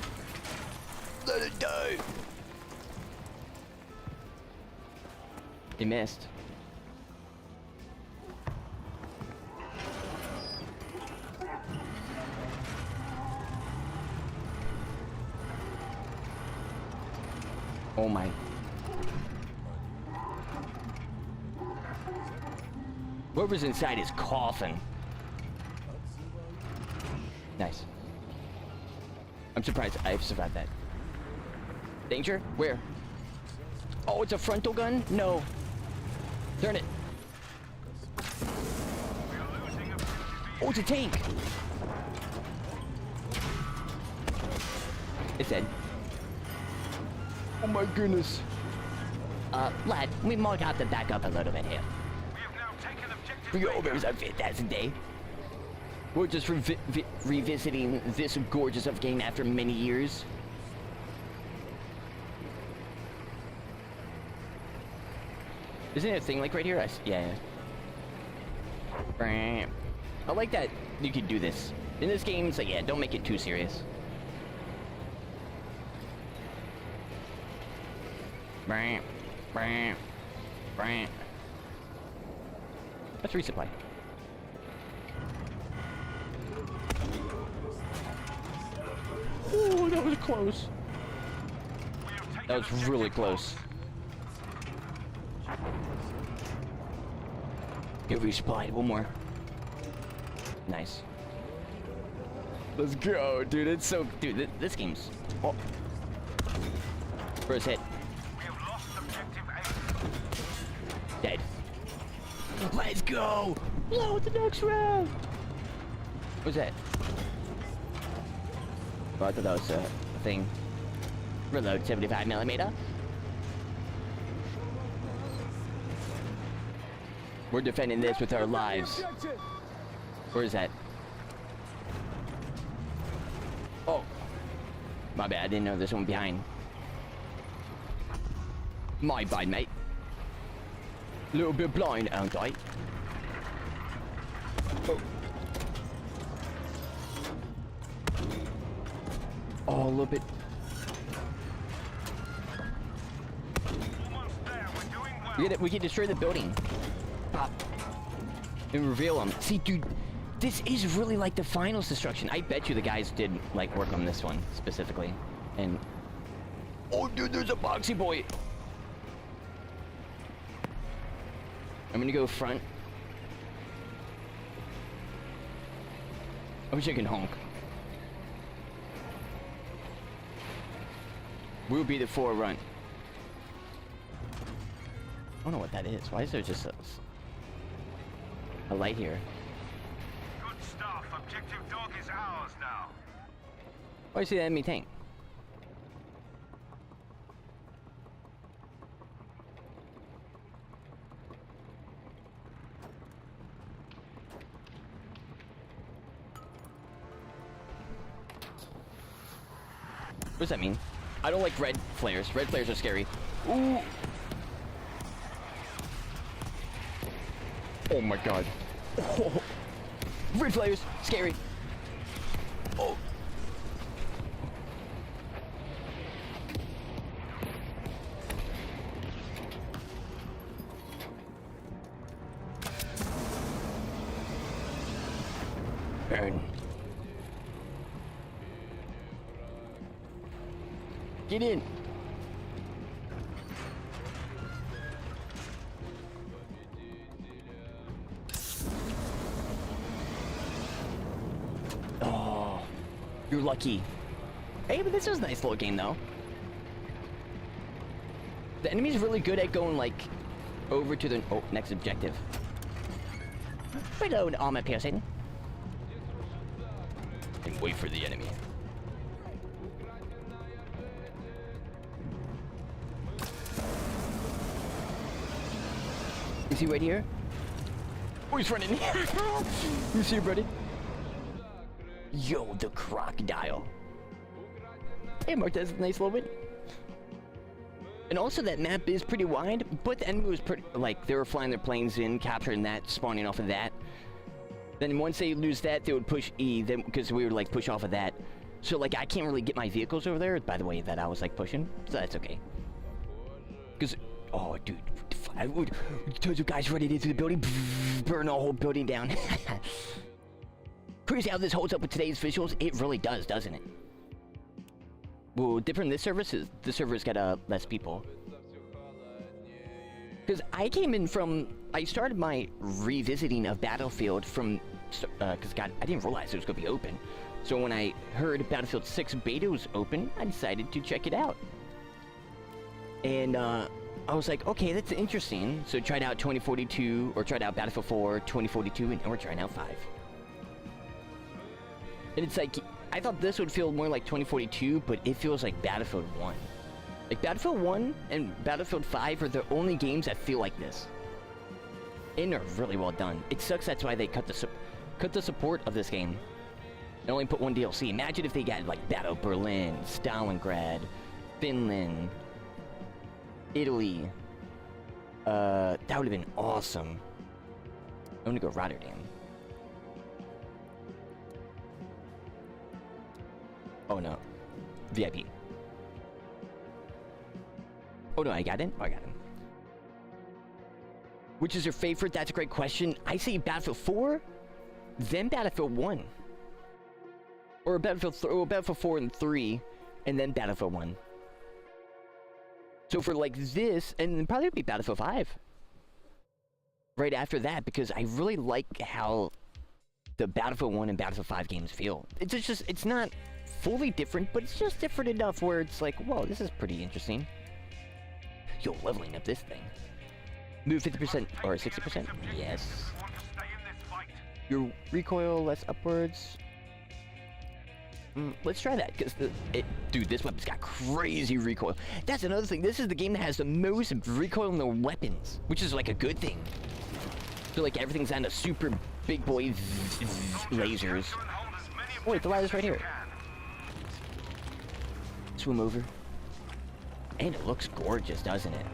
Let it die. He missed. Oh my. Whoever's inside is coughing. Nice. I'm surprised I've survived that. Danger? Where? Oh, it's a frontal gun? No. Turn it. Oh, it's a tank. It's dead. Oh my goodness. Lad, we might have to back up a little bit here. We have now taken objective. Yo, it was a fantastic day. We're just revisiting this gorgeous of game after many years. Isn't there a thing like right here? Yeah. I like that you could do this. In this game, it's like, yeah, don't make it too serious. Let's resupply. Ooh, that was close. That was really close. Get resupplied. One more. Nice. Let's go, dude. It's so... Dude, this game's... Oh. First hit. We have lost objective A. Dead. Let's go! Blow the next round! What's that? Oh, I thought that was a thing. Reload 75mm. We're defending this with our lives. Where is that? Oh. My bad, I didn't know there's one behind. My bad, mate. A little bit blind, aren't I? Oh. Oh, a little bit. Almost there. We're doing well. We can destroy the building. Pop. And reveal them. See, dude, this is really like the finals destruction. I bet you the guys did, like, work on this one specifically. And... Oh, dude, there's a boxy boy. I'm gonna go front. I wish I could honk. We'll be the forerun. I don't know what that is. Why is there just a light here? Good stuff. Objective dog is ours now. Why do you see the enemy tank? What does that mean? I don't like red flares. Red flares are scary. Ooh! Oh my god. Oh. Red flares! Scary! Oh! Get in. Oh, you're lucky. Hey, but this is a nice little game, though. The enemy's really good at going, like, over to the next objective. Reload all my piercing. And wait for the enemy. Is he right here? Oh, he's running. You see, buddy? Yo, the crocodile. Hey, Mark, that's a nice little bit. And also, that map is pretty wide, but the enemy was pretty, like, they were flying their planes in, capturing that, spawning off of that. Then once they lose that, they would push E, then because we would, like, push off of that. So, like, I can't really get my vehicles over there, by the way, that I was, like, pushing. So that's okay. Because, oh, dude, tons of guys running into the building, burn the whole building down. Crazy how this holds up with today's visuals. It really does, doesn't it? Well, different this server's got less people. Because I came in from, I started my revisiting of Battlefield from, because God, I didn't realize it was going to be open. So when I heard Battlefield 6 beta was open, I decided to check it out. And I was like, okay, that's interesting. So tried out 2042, or tried out Battlefield 4, 2042, and now we're trying out 5. And it's like, I thought this would feel more like 2042, but it feels like Battlefield 1. Like, Battlefield 1 and Battlefield 5 are the only games that feel like this. And they're really well done. It sucks that's why they cut the support of this game. And only put one DLC. Imagine if they got, like, Battle Berlin, Stalingrad, Finland, Italy. That would have been awesome. I'm gonna go Rotterdam. Oh no. VIP. Oh no, I got in? Oh, I got him. Which is your favorite? That's a great question. I say Battlefield 4, then Battlefield 1. Or Battlefield 4 and 3, and then Battlefield 1. So for like this, and then probably be Battlefield 5. Right after that, because I really like how the Battlefield 1 and Battlefield 5 games feel. It's just, it's not fully different, but it's just different enough where it's like, whoa, this is pretty interesting. Yo, leveling up this thing. Move 50% or 60%? Yes. Your recoil less upwards. Let's try that, because dude, this weapon's got crazy recoil. That's another thing. This is the game that has the most recoil in the weapons, which is like a good thing. So like everything's on a super big boy lasers. Oh, wait, the ladder's right here. Swim over. And it looks gorgeous, doesn't it?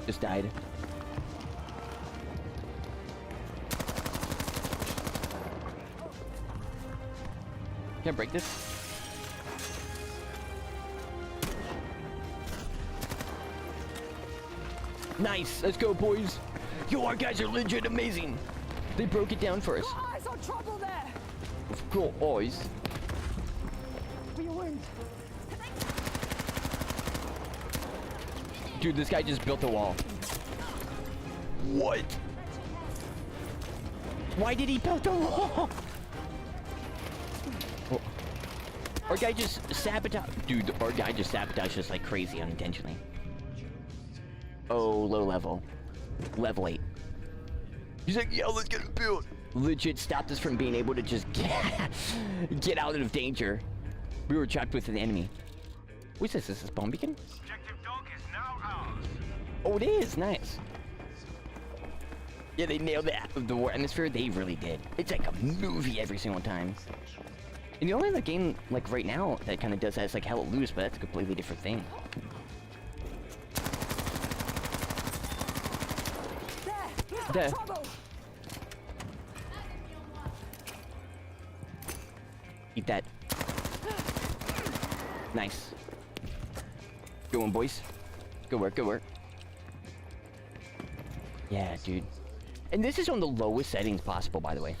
Just died. Can I break this? Nice! Let's go, boys! Yo, our guys are legit amazing! They broke it down for us. Got eyes on trouble there! Of course, eyes. For your wound. Dude, this guy just built a wall. What? Why did he build a wall? Oh. Our guy just sabotaged. Dude, our guy just sabotaged us like crazy unintentionally. Oh, low level. Level 8. He's like, yeah, let's get it built. Legit stopped us from being able to just get out of danger. We were trapped with an enemy. What's this? Is this a spawn beacon? Objective dog is now ours. Oh, it is. Nice. Yeah, they nailed the war atmosphere. They really did. It's like a movie every single time. And the only other game, like right now, that kind of does that is like Hella Loose, but that's a completely different thing. There. Trouble! Eat that. Nice. Good one, boys. Good work, good work. Yeah, dude. And this is on the lowest settings possible, by the way.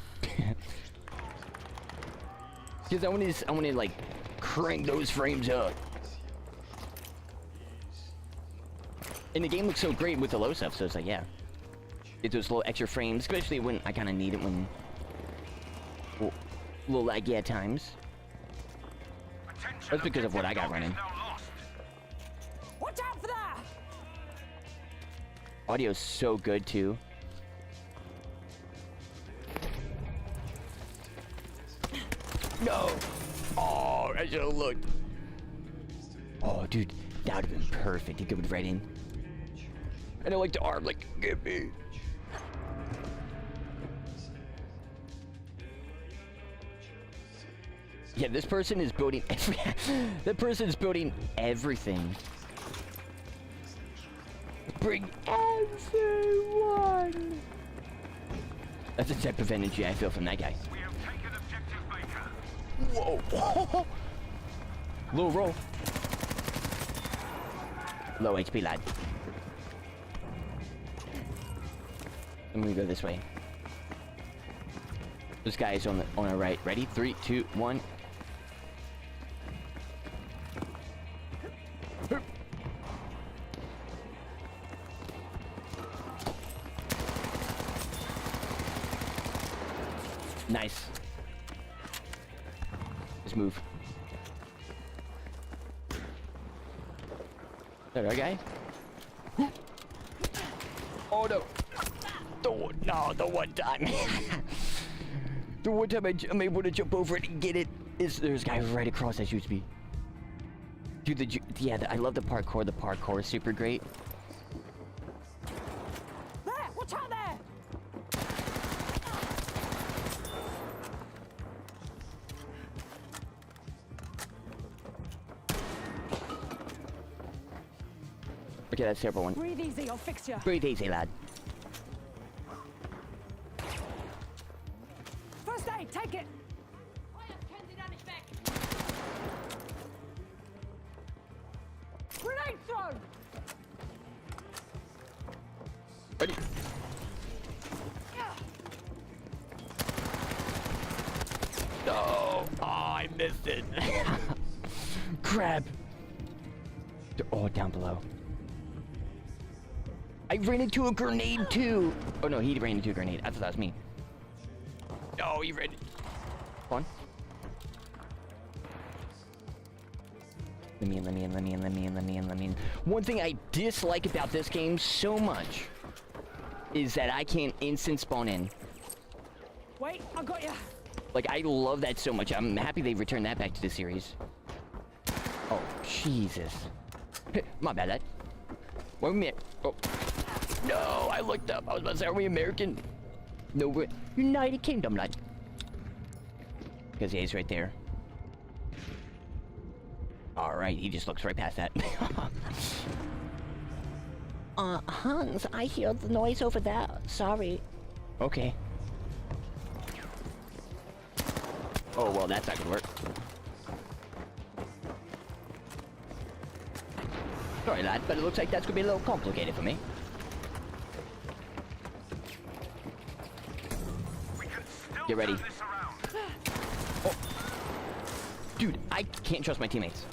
Because I want to like crank those frames up. And the game looks so great with the low stuff, so it's like, yeah. Get those little extra frames, especially when I kind of need it when... a little laggy at times. That's because of what I got running. Watch out for that! Audio's so good, too. No! Oh, I should have looked. Oh, dude, that would have been perfect. He could have right in. And I like the arm, like, get me. Yeah, this person is building that person is building everything. Bring everyone. That's the type of energy I feel from that guy. We have taken objective Baker. Whoa. Low roll. Low HP, lad. I'm gonna go this way. This guy is on our right. Ready? 3, 2, 1. Nice. Let's move. Is that our guy? Oh no! The one time. The one time I'm able to jump over it and get it there's a guy right across as used to be. Dude, I love the parkour. The parkour is super great. There! Watch out there! Okay, that's terrible one. Breathe easy, I'll fix you. Breathe easy, lad. First aid, take it! Grenade thrown! Ready? No! Oh, I missed it. Crap. They're all down below. I ran into a grenade too. Oh no, he ran into a grenade. I thought that was me. No, he ran. Come on. Let me in. One thing I dislike about this game so much is that I can't instant spawn in. Wait, I got you. Like, I love that so much. I'm happy they returned that back to the series. Oh, Jesus. My bad, lad. Why we Oh. No, I looked up. I was about to say, are we American? No, we're United Kingdom, lad. Because he's right there. Alright, he just looks right past that. Hans, I hear the noise over there. Sorry. Okay. Oh, well, that's not gonna work. Sorry, lad, but it looks like that's gonna be a little complicated for me. Get ready. Oh. Dude, I can't trust my teammates.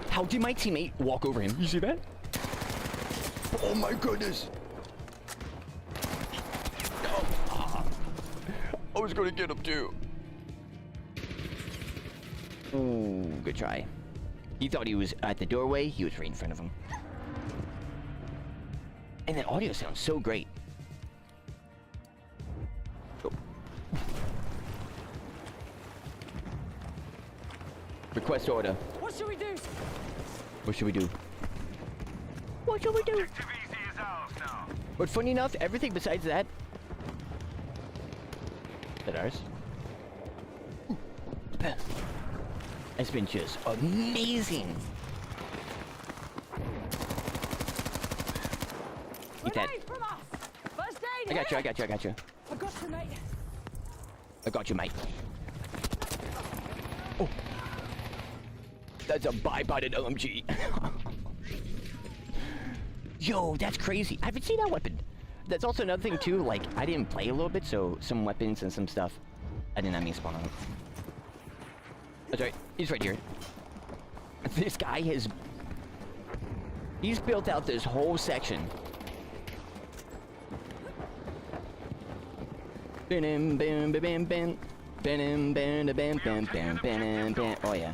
How did my teammate walk over him? You see that? Oh my goodness. No. I was gonna get him too. Ooh, good try. He thought he was at the doorway. He was right in front of him. And that audio sounds so great. Oh. Request order. What should we do? What should we do? What should we do? Objective easy is ours now. But funny enough, everything besides that... Is that ours? Ooh, it's been just amazing. Eat that. Grenade from us! First aid! I got you, here. I got you, I got you. I got you, mate. I got you, mate. Oh. That's a bi-botted OMG. Yo, that's crazy. I haven't seen that weapon. That's also another thing too, like, I didn't play a little bit, so some weapons and some stuff I did not mean spawn on. That's right. He's right here. This guy has... He's built out this whole section. Oh yeah.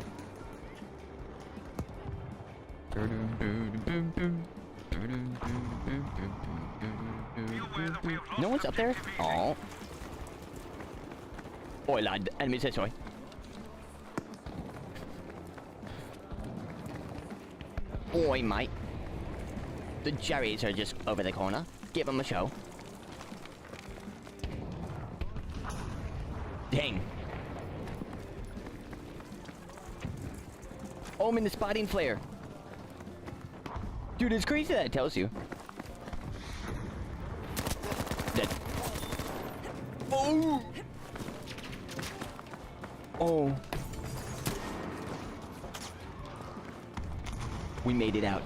No one's up there? Oh. Oi lad, enemies this way. Oi mate. The Jerrys are just over the corner. Give them a show. Dang. Oh, I'm in the spotting flare. Dude, it's crazy that it tells you. Dead. Oh! Oh. We made it out.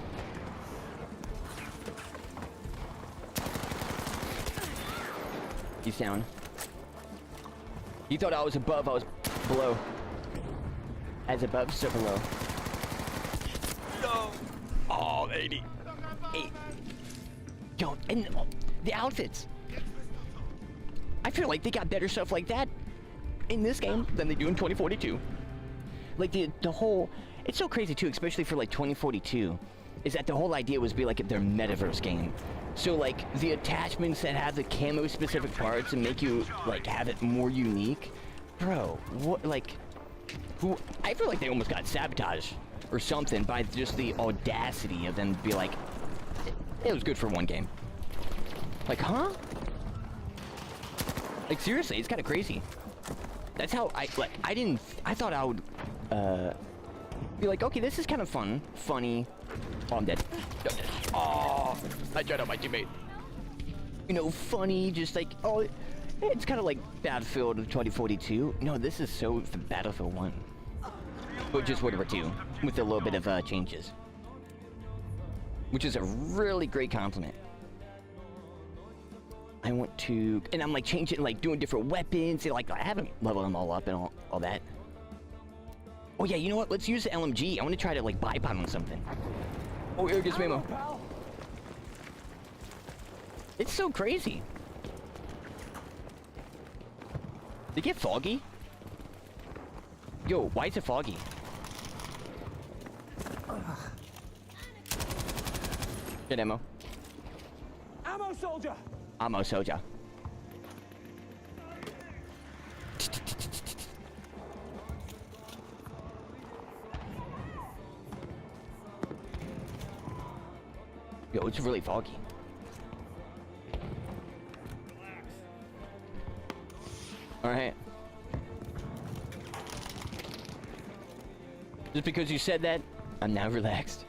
He's down. He thought I was above, I was below. As above, so below. No! Oh, baby. Hey. Yo, and the outfits. I feel like they got better stuff like that in this game than they do in 2042. Like the whole... It's so crazy too, especially for like 2042, is that the whole idea was be like their metaverse game. So like the attachments that have the camo specific parts and make you like have it more unique. Bro, what like who I feel like they almost got sabotaged or something by just the audacity of them to be like it was good for one game. Like, huh? Like seriously, it's kind of crazy. That's how I thought I would be like, okay, this is kind of fun, funny. Oh, I'm dead. Oh, I tried out my teammate. You know, funny, just like, oh, it's kind of like Battlefield 2042. No, this is so for Battlefield 1. But just whatever 2, with a little bit of changes. Which is a really great compliment. I want to, and I'm like changing, like doing different weapons, and like I haven't leveled them all up and all that. Oh yeah, you know what? Let's use the LMG. I want to try to like bipod on something. Oh, here gets Memo. It's so crazy. Did it get foggy? Yo, why is it foggy? Good ammo. Ammo soldier! Ammo soldier. Yo, it's really foggy. Alright. Just because you said that, I'm now relaxed.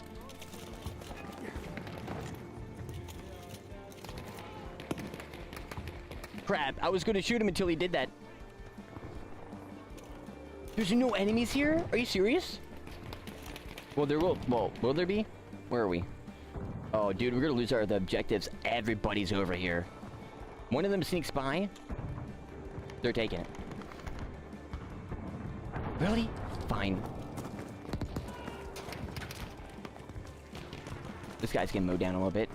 Crap, I was gonna shoot him until he did that. There's no enemies here? Are you serious? Well, will there be? Where are we? Oh, dude, we're gonna lose the objectives. Everybody's over here. One of them sneaks by. They're taking it. Really? Fine. This guy's getting mowed down a little bit.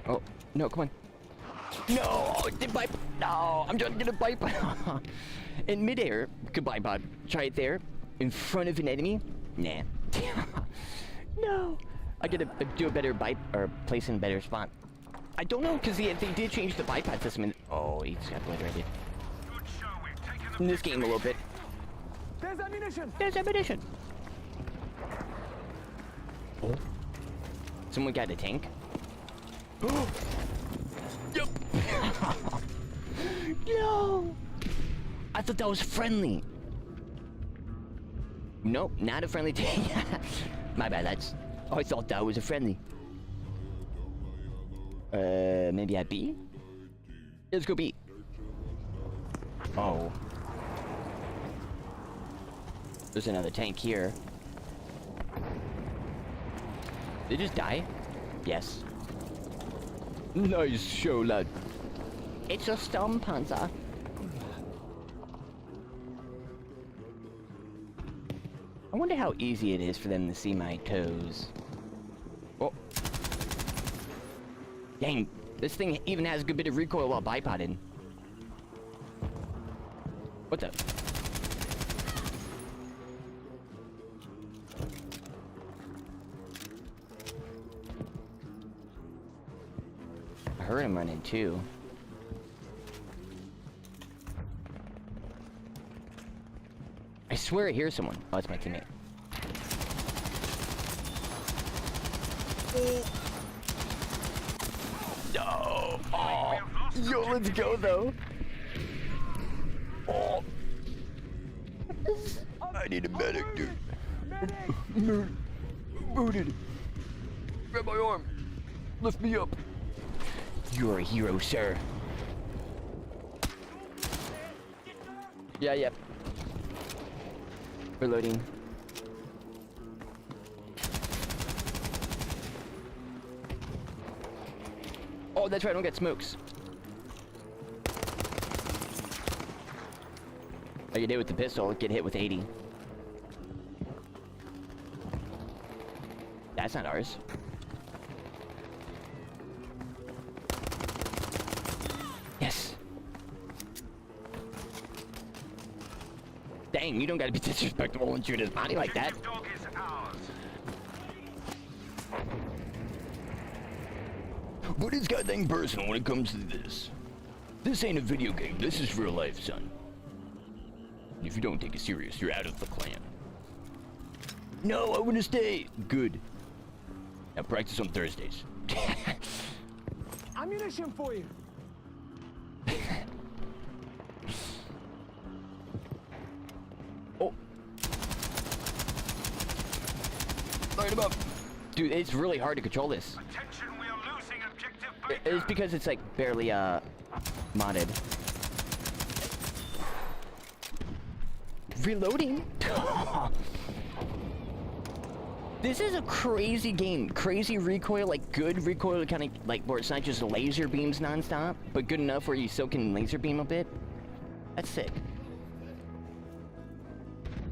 Oh, no, come on. No, it did bite. No, I'm trying to get a bite. In midair, goodbye, bud. Try it there. In front of an enemy? Nah. No. I gotta do a better bite, or place in a better spot. I don't know, because they did change the bipod system. And, oh, he's got obliterated. In this game a little bit. There's ammunition! There's ammunition! Oh. Someone got a tank? Yep. No! I thought that was friendly. Nope, not a friendly tank. My bad, lads. Oh, I thought that was a friendly. Maybe at B? Let's go B. Oh. There's another tank here. Did they just die? Yes. Nice show, lad. It's a Sturmpanzer. I wonder how easy it is for them to see my toes. Oh. Dang, this thing even has a good bit of recoil while bipoding. What the? I heard him running too. I swear I hear someone. Oh, it's my teammate. No! Oh! Yo, let's go though! Oh! I need a medic, dude. Booted. Grab my arm. Lift me up. You're a hero, sir. Yeah. Reloading. Oh, that's right, I don't get smokes. Like you did with the pistol, get hit with 80. That's not ours. Yes. Dang, you don't gotta be disrespectful and shoot his body like that. Dog is ours. But it's goddamn personal when it comes to this. This ain't a video game, this is real life, son. If you don't take it serious, you're out of the clan. No, I wanna stay. Good. Now practice on Thursdays. Ammunition for you. Oh. Light him up. Dude, it's really hard to control this. Attention, we are losing objective Baker. It's because it's like barely modded. Reloading. This is a crazy game. Crazy recoil, like good recoil, kind of like where it's not just laser beams nonstop, but good enough where you still can laser beam a bit. That's sick.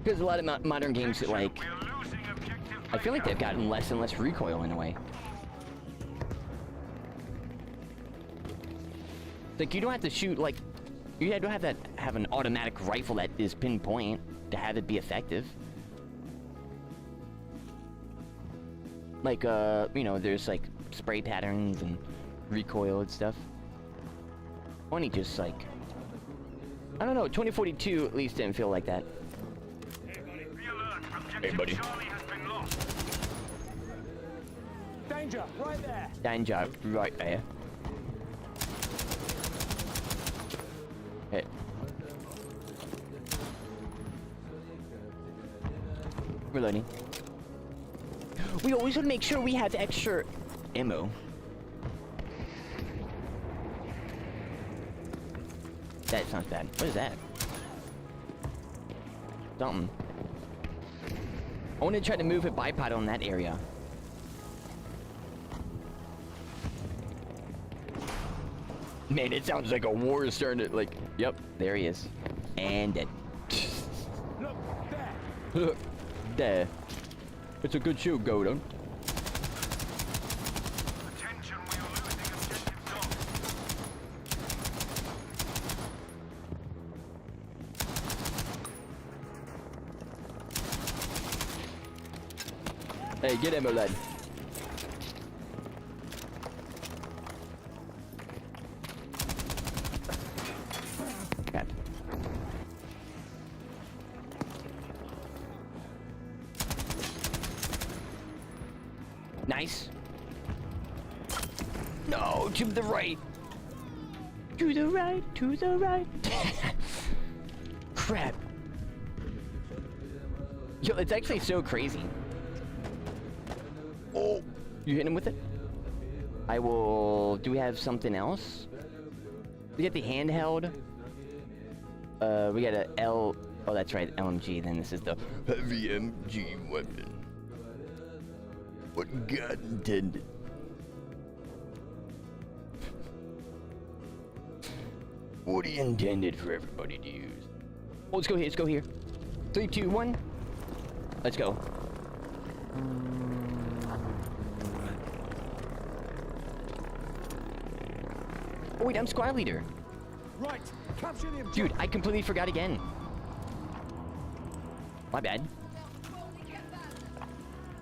Because a lot of modern games that like, We are losing objective I feel like Baker. they've gotten less and less recoil in a way. Like you don't have to shoot like, you don't have to have an automatic rifle that is pinpoint to have it be effective. Like, you know, there's like spray patterns and recoil and stuff. Only just like, I don't know, 2042 at least didn't feel like that. Be alert. Objective Hey, buddy. Charlie has been lost. Danger, right there. Danger, right there. Hit. Reloading. We always want to make sure we have extra ammo. That sounds bad. What is that? Something. I want to try to move a bipod on that area. Man, it sounds like a war is starting to, like, yep, there he is. And dead. Look, there. Look, there. It's a good show, Godon. Attention, we are losing objective dog. Hey, get ammo, lad. Crap. Nice. No, to the right. To the right, to the right. Crap. Yo, it's actually so crazy. Oh, you hit him with it? I will. Do we have something else? We get the handheld. We got a L. Oh, that's right, LMG. Then this is the heavy MG weapon. What God intended. Fully intended for everybody to use. Oh, let's go here. Let's go here. 3, 2, 1. Let's go. Oh wait, I'm squad leader. Right, capture the objective. Dude, I completely forgot again. My bad.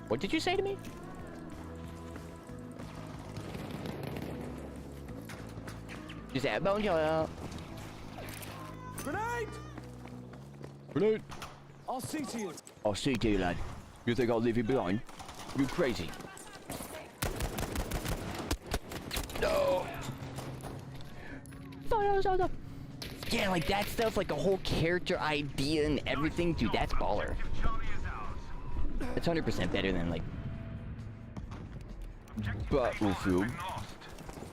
What did you say to me? Just that bone out. Grenade! Grenade. I'll see to you. I'll see to you, lad. You think I'll leave you behind? You crazy. No. Yeah, like that stuff, like a whole character idea and everything, dude, that's baller. Charlie is ours. It's 100% better than, like, Battlefield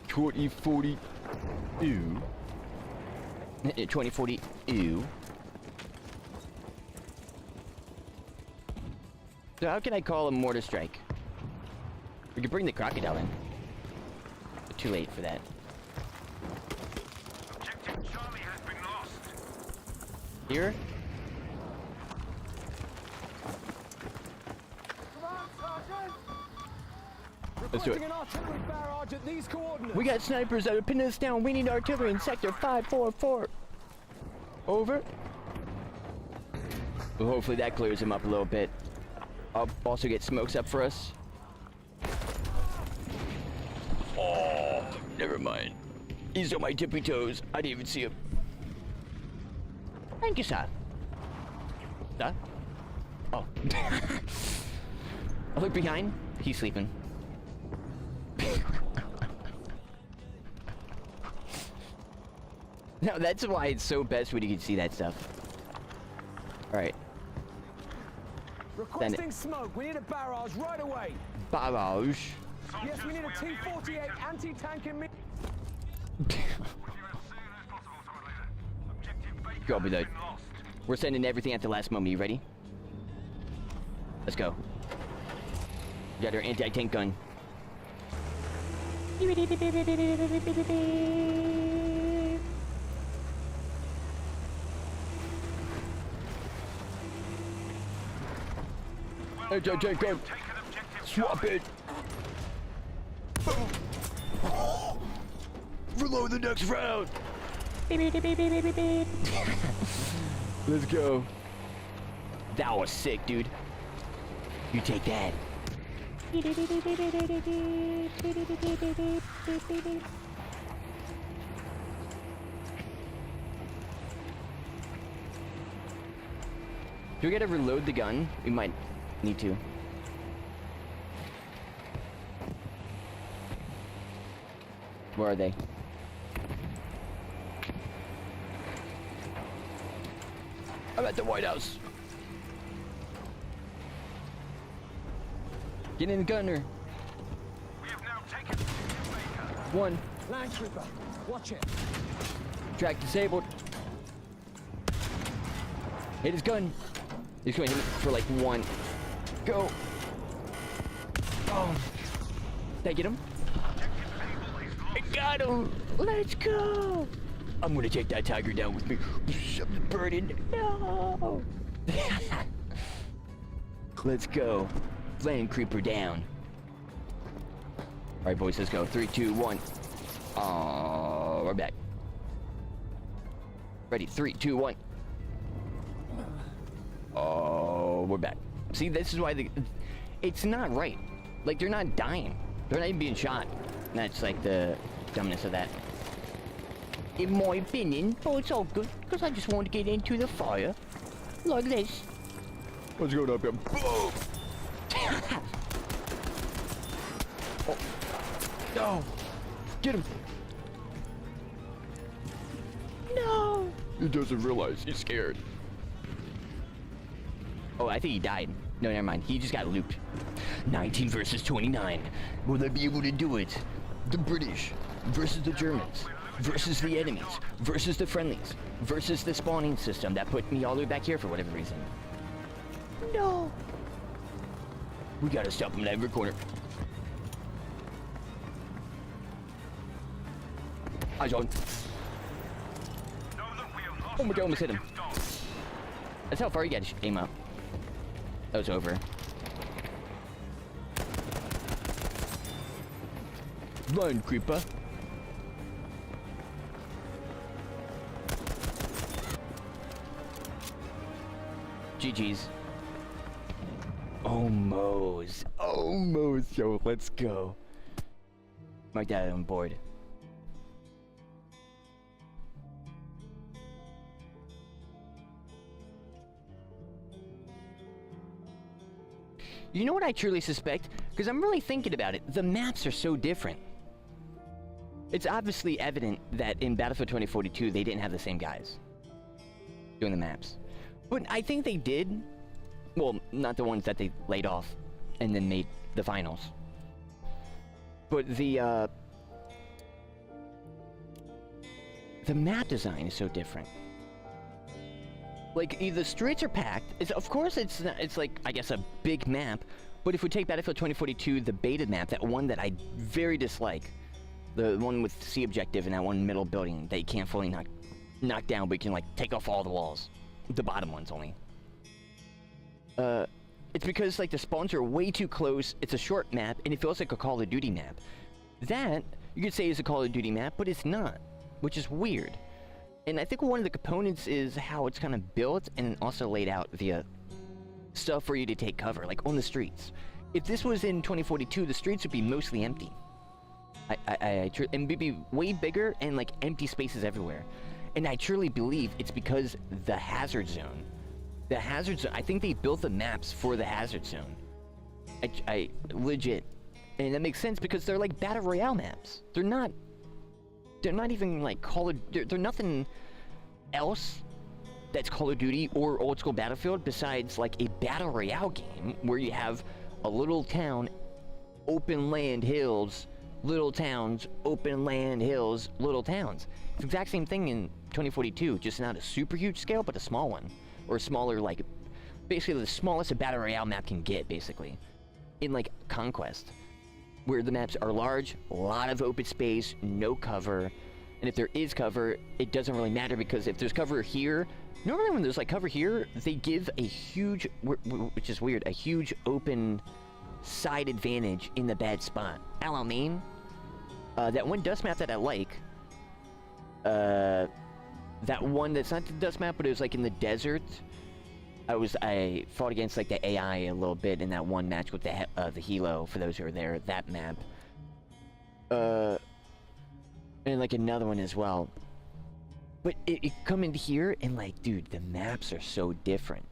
2040 ew. 2040 ew. So how can I call a mortar strike? We could bring the crocodile in. But too late for that. Objective Charlie has been lost. Here? Come on, Sergeant! Let's do it. Requesting an artillery barrage at these coordinates. We got snipers that are pinning us down. We need artillery in sector 544. Over. Well, hopefully that clears him up a little bit. I'll also get smokes up for us. Oh, never mind. He's on my tippy toes. I didn't even see him. Thank you, sir. Sir? Oh. I look behind. He's sleeping. No, that's why it's so best when you can see that stuff. Alright. Requesting smoke. We need a barrage right away. Barrage. Yes, we need a T-48 anti-tank in me. Copy that. We're sending everything at the last moment. You ready? Let's go. We got our anti-tank gun. Anti-tank gun. Swap it. Reload the next round. Let's go. That was sick, dude. You take that. Do we gotta reload the gun? We might need to. Where are they? I'm at the White House. Get in the gunner. We have now taken One. Land trooper, watch it. Track disabled. Hit his gun. He's going to hit it for like one. Go. Oh. Did I get him? I got him. Let's go. I'm gonna take that tiger down with me. Something's burning. No. Let's go. Land creeper down. All right, boys, let's go. 3, 2, 1. Oh, we're back. Ready? 3, 2, 1. Oh, we're back. See, this is why it's not right. Like, they're not dying. They're not even being shot. And that's like the dumbness of that. In my opinion, oh, it's all good, because I just want to get into the fire. Like this. What's going up here? Boom! Oh. No! Get him! No! He doesn't realize he's scared. Oh, I think he died. No, never mind. He just got looped. 19 versus 29. Will they be able to do it? The British versus the Germans versus the enemies versus the friendlies versus the spawning system that put me all the way back here for whatever reason. No. We gotta stop him in every corner. Eyes on. Oh my god, almost hit him. That's how far you gotta aim up. That was over. Run, creeper. GG's. Almost. Almost, yo. Let's go. My dad on board. You know what I truly suspect? Because I'm really thinking about it. The maps are so different. It's obviously evident that in Battlefield 2042, they didn't have the same guys doing the maps. But I think they did. Well, not the ones that they laid off and then made the finals. But the map design is so different. Like, the streets are packed. Of course, it's like, I guess, a big map. But if we take Battlefield 2042, the beta map, that one that I very dislike, the one with C objective and that one middle building that you can't fully knock down, but you can, like, take off all the walls. The bottom ones only. It's because, like, the spawns are way too close, it's a short map, and it feels like a Call of Duty map. That, you could say, is a Call of Duty map, but it's not, which is weird. And I think one of the components is how it's kind of built and also laid out via stuff for you to take cover, like on the streets. If this was in 2042, the streets would be mostly empty. And would be way bigger and, like, empty spaces everywhere. And I truly believe it's because the hazard zone. The hazard zone, I think they built the maps for the hazard zone. I legit. And that makes sense because they're like Battle Royale maps. They're not even like they're nothing else that's Call of Duty or old school Battlefield besides like a Battle Royale game where you have a little town, open land, hills, little towns, open land, hills, little towns. It's the exact same thing in 2042, just not a super huge scale, but a small one. Or smaller, like, basically the smallest a Battle Royale map can get, basically. In, like, Conquest. Where the maps are large, a lot of open space, no cover. And if there is cover, it doesn't really matter because if there's cover here, normally when there's, like, cover here, they give a huge, which is weird, a huge open side advantage in the bad spot. I mean, that one dust map that I like, that one that's not the dust map, but it was like in the desert. I fought against like the AI a little bit in that one match with the Helo, for those who are there, that map. And like another one as well. But it come into here and like, dude, the maps are so different.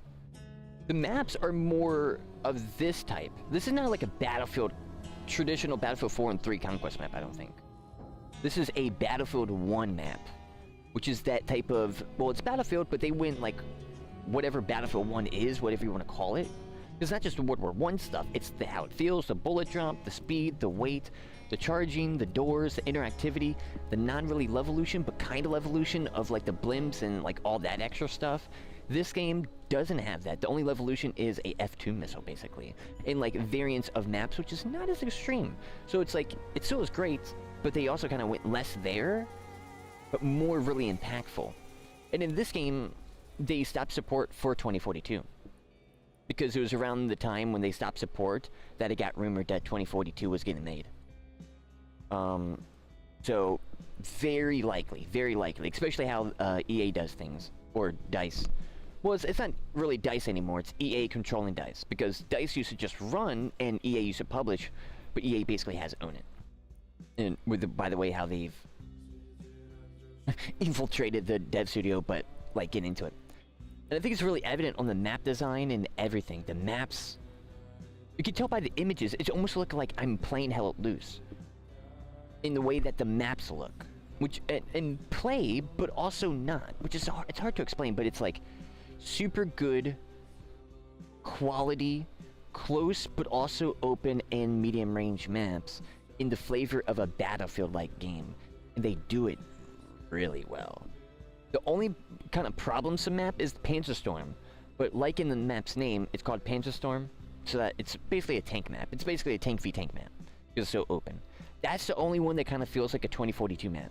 The maps are more of this type. This is not like a traditional Battlefield 4 and 3 Conquest map, I don't think. This is a Battlefield 1 map. Which is that type of, well, it's Battlefield, but they went like whatever Battlefield 1 is, whatever you want to call it. It's not just the World War I stuff, it's how it feels, the bullet drop, the speed, the weight, the charging, the doors, the interactivity, the non-really levolution, but kind of levolution of like the blimps and like all that extra stuff. This game doesn't have that. The only levolution is a F2 missile, basically. In like variants of maps, which is not as extreme. So it's like, it still is great, but they also kind of went less there, but more really impactful. And in this game, they stopped support for 2042. Because it was around the time when they stopped support that it got rumored that 2042 was getting made. So, very likely, especially how EA does things, or DICE. Well, it's not really DICE anymore, it's EA controlling DICE. Because DICE used to just run, and EA used to publish, but EA basically has to own it. And by the way, how they've infiltrated the dev studio, but like get into it. And I think it's really evident on the map design and everything. The maps, you can tell by the images, it's almost like I'm playing Hell Loose in the way that the maps look, which and play, but also not, which is hard, it's hard to explain, but it's like super good quality, close but also open and medium range maps in the flavor of a Battlefield-like game, and they do it really well. The only kind of problemsome map is Panzerstorm, but like in the map's name, it's called Panzerstorm, so that it's basically a tank map. It's basically a tank v tank map, because it's so open. That's the only one that kind of feels like a 2042 map,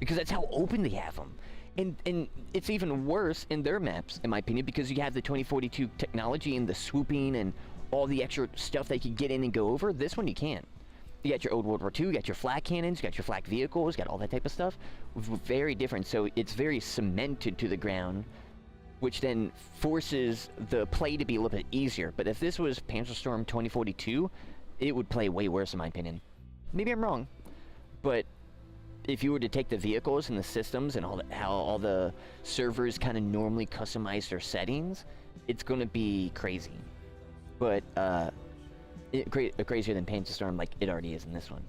because that's how open they have them. And it's even worse in their maps, in my opinion, because you have the 2042 technology and the swooping and all the extra stuff that you can get in and go over. This one you can't. You got your old World War II, you got your flak cannons, you got your flak vehicles, you got all that type of stuff. Very different, so it's very cemented to the ground, which then forces the play to be a little bit easier. But if this was Panzerstorm 2042, it would play way worse in my opinion. Maybe I'm wrong, but if you were to take the vehicles and the systems and how all the servers kind of normally customize their settings, it's going to be crazy. But crazier than Panzerstorm like it already is in this one.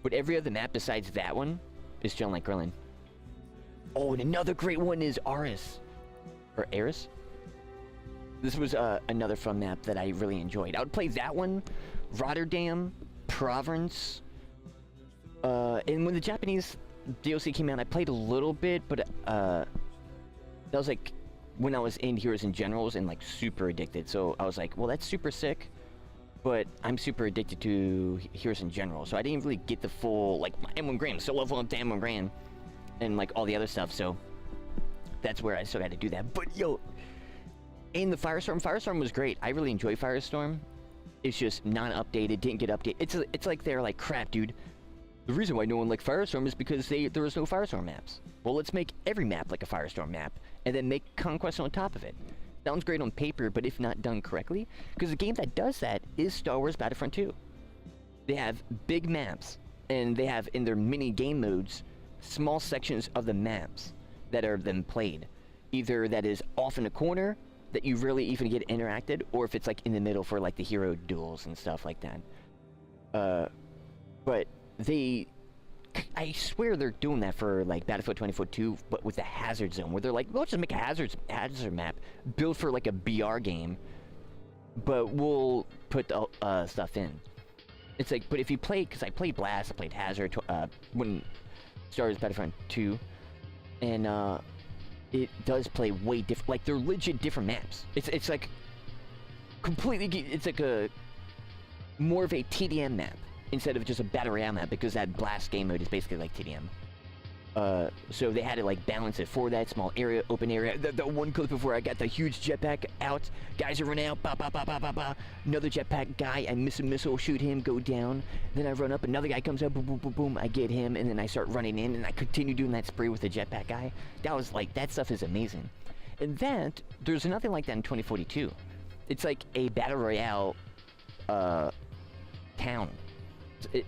But every other map besides that one is chilling like grilling. Oh, and another great one is Aris. Or Aris? This was another fun map that I really enjoyed. I would play that one, Rotterdam, Provence. And when the Japanese DLC came out, I played a little bit, but that was like when I was in Heroes and Generals and like super addicted. So I was like, well, that's super sick, but I'm super addicted to Heroes and Generals. So I didn't really get the full, like, my M1 Grand, so level up to M1 Grand and like all the other stuff. So that's where I still had to do that. But yo, in the Firestorm was great. I really enjoy Firestorm. It's just not updated, didn't get updated. It's like they're like, crap, dude. The reason why no one liked Firestorm is because there was no Firestorm maps. Well, let's make every map like a Firestorm map, and then make Conquest on top of it. Sounds great on paper, but if not done correctly, because the game that does that is Star Wars Battlefront 2. They have big maps, and they have in their mini game modes, small sections of the maps that are then played. Either that is off in a corner, that you really even get interacted, or if it's like in the middle for like the hero duels and stuff like that. But I swear they're doing that for like Battlefield 2042, but with the hazard zone, where they're like, well, let's just make a hazard map built for like a BR game, but we'll put the stuff in. It's like, but if you play, because I played Blast, I played Hazard when Star Wars Battlefront 2, and it does play way different. Like, they're legit different maps. It's like completely, it's like a more of a TDM map instead of just a Battle Royale map, because that Blast game mode is basically like TDM. So they had to like balance it for that small area, open area. The one clip of where I got the huge jetpack out, guys are running out, ba ba ba ba ba ba. Another jetpack guy, I miss a missile, shoot him, go down. Then I run up, another guy comes up, boom, boom, boom, boom. I get him, and then I start running in, and I continue doing that spree with the jetpack guy. That was like, that stuff is amazing. And that there's nothing like that in 2042. It's like a Battle Royale town,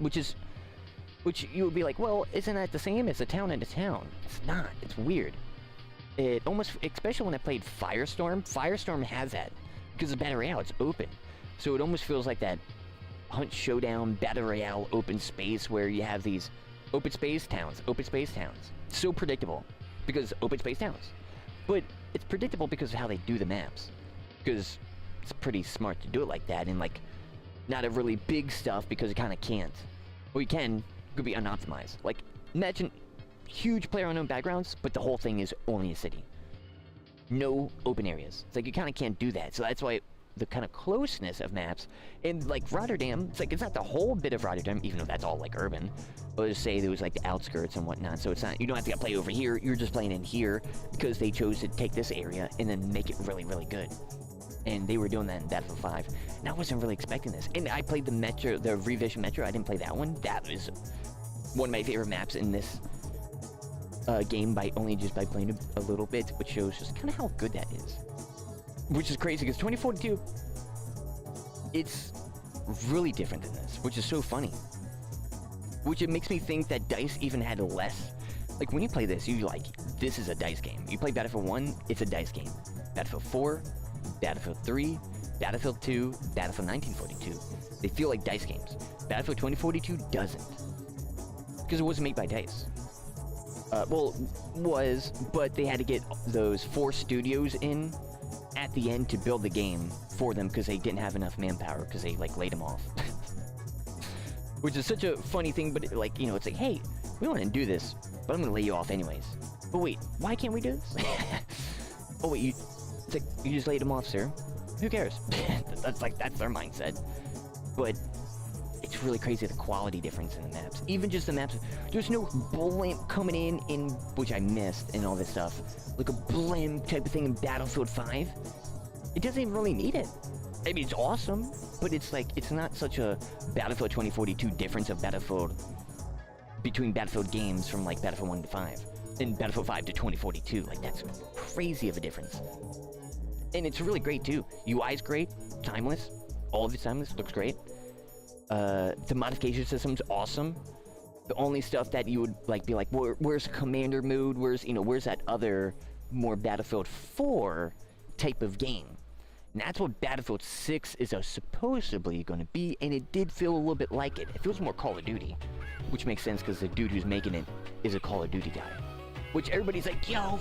which you would be like, well, isn't that the same? It's a town and a town. It's not. It's weird. It almost, especially when I played Firestorm, Firestorm has that. Because the Battle Royale, it's open. So it almost feels like that Hunt Showdown, Battle Royale, open space, where you have these open space towns. So predictable, because open space towns. But it's predictable because of how they do the maps. Because it's pretty smart to do it like that, and like, not a really big stuff, because it kind of can't. Well, you can, could be unoptimized. Like, imagine huge player unknown backgrounds, but the whole thing is only a city. No open areas. It's like you kind of can't do that. So that's why the kind of closeness of maps, and like Rotterdam, it's like, it's not the whole bit of Rotterdam, even though that's all like urban. But just say there was like the outskirts and whatnot, so it's not, you don't have to play over here, you're just playing in here, because they chose to take this area and then make it really, really good. And they were doing that in Battlefield 5. And I wasn't really expecting this. And I played the Metro, the Revision Metro. I didn't play that one. That was one of my favorite maps in this game, by playing it a little bit, which shows just kind of how good that is. Which is crazy, because 2042, it's really different than this, which is so funny. Which it makes me think that DICE even had less. Like, when you play this, you're like, this is a DICE game. You play Battlefield 1, it's a DICE game. Battlefield 4, Battlefield 3, Battlefield 2, Battlefield 1942. They feel like DICE games. Battlefield 2042 doesn't. Because it wasn't made by DICE. But they had to get those 4 studios in at the end to build the game for them, because they didn't have enough manpower, because they like laid them off. Which is such a funny thing, but like, you know, it's like, hey, we want to do this, but I'm going to lay you off anyways. But wait, why can't we do this? Oh wait, it's like, you just laid them off, sir. Who cares? That's their mindset. But it's it's really crazy the quality difference in the maps. Even just the maps, there's no blimp coming in which I missed and all this stuff. Like a blimp type of thing in Battlefield 5. It doesn't even really need it. I mean, it's awesome, but it's like, it's not such a Battlefield 2042 difference of Battlefield, between Battlefield games from like Battlefield 1 to 5. And Battlefield 5 to 2042, like that's crazy of a difference. And it's really great too. UI's great, timeless, all of it's timeless, looks great. The modification system's awesome. The only stuff that you would like be like, where's commander mode? Where's, you know, where's that other more Battlefield 4 type of game? And that's what Battlefield 6 is supposedly going to be, and it did feel a little bit like it. It feels more Call of Duty, which makes sense because the dude who's making it is a Call of Duty guy. Which everybody's like, yo,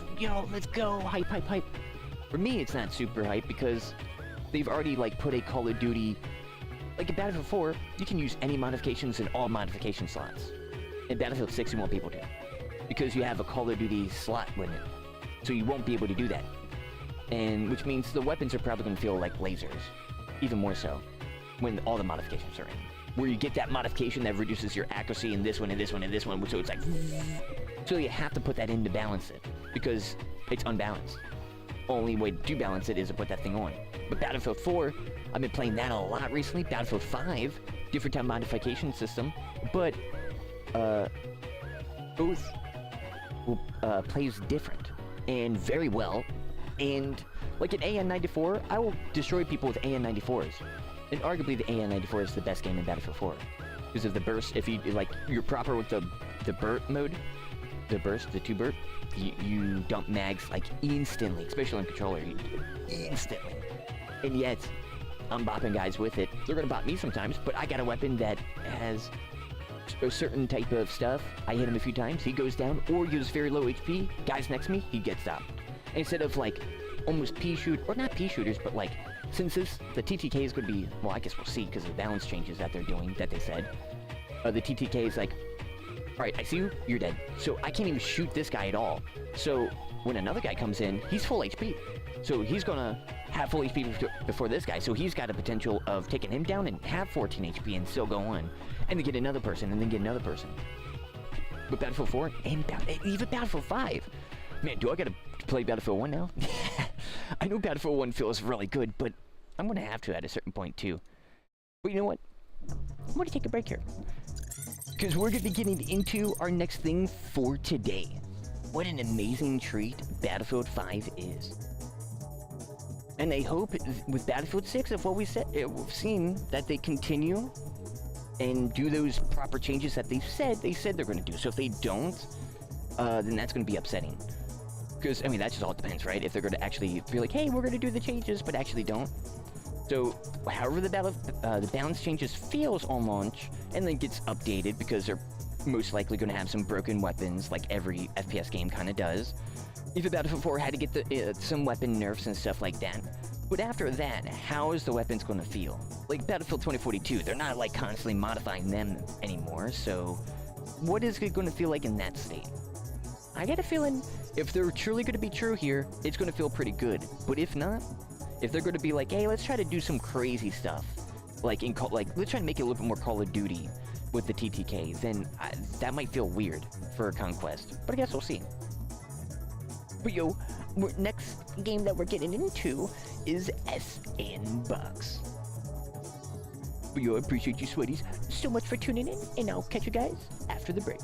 let's go, hype, hype, hype. For me, it's not super hype because they've already like put a Call of Duty, like in Battlefield 4, you can use any modifications in all modification slots. In Battlefield 6, you won't be able to, because you have a Call of Duty slot limit, so you won't be able to do that. And which means the weapons are probably going to feel like lasers, even more so, when all the modifications are in. Where you get that modification that reduces your accuracy in this one and this one and this one, so it's like, so you have to put that in to balance it, because it's unbalanced. Only way to balance it is to put that thing on. But Battlefield 4, I've been playing that a lot recently. Battlefield 5, different type of modification system, but both plays different and very well. And like an AN-94, I will destroy people with AN-94s. And arguably the AN-94 is the best game in Battlefield 4. Because of the burst, if you, like, you're proper with the burst mode, the burst, the 2-burst, you dump mags, like, instantly. Especially on controller, instantly. And yet, I'm bopping guys with it. They're gonna bop me sometimes, but I got a weapon that has a certain type of stuff. I hit him a few times, he goes down, or he uses very low HP, guys next to me, he gets stopped. Instead of, like, almost or not pea shooters, but, like, since the TTK is going to be, well, I guess we'll see because of the balance changes that they're doing, that they said. The TTK is like, alright, I see you, you're dead. So I can't even shoot this guy at all. So when another guy comes in, he's full HP. So he's gonna have full HP before this guy, so he's got a potential of taking him down and have 14 HP and still go on. And then get another person, and then get another person. But Battlefield 4, and even Battlefield 5. Man, do I gotta play Battlefield 1 now? I know Battlefield 1 feels really good, but I'm gonna have to at a certain point too. But you know what? I'm gonna take a break here. Because we're gonna be getting into our next thing for today. What an amazing treat Battlefield 5 is. And I hope with Battlefield 6, of what we've seen, that they continue and do those proper changes that they said they're gonna do. So if they don't, then that's gonna be upsetting. Because, I mean, that just all depends, right? If they're going to actually be like, hey, we're going to do the changes, but actually don't. So, however the balance changes feels on launch, and then gets updated, because they're most likely going to have some broken weapons, like every FPS game kind of does. Even Battlefield 4 had to get some weapon nerfs and stuff like that. But after that, how is the weapons going to feel? Like Battlefield 2042, they're not, like, constantly modifying them anymore, so what is it going to feel like in that state? I got a feeling if they're truly going to be true here, it's going to feel pretty good. But if not, if they're going to be like, hey, let's try to do some crazy stuff, like let's try to make it a little bit more Call of Duty with the TTK, then that might feel weird for a Conquest. But I guess we'll see. But yo, next game that we're getting into is S&Box. But yo, I appreciate you sweaties so much for tuning in, and I'll catch you guys after the break.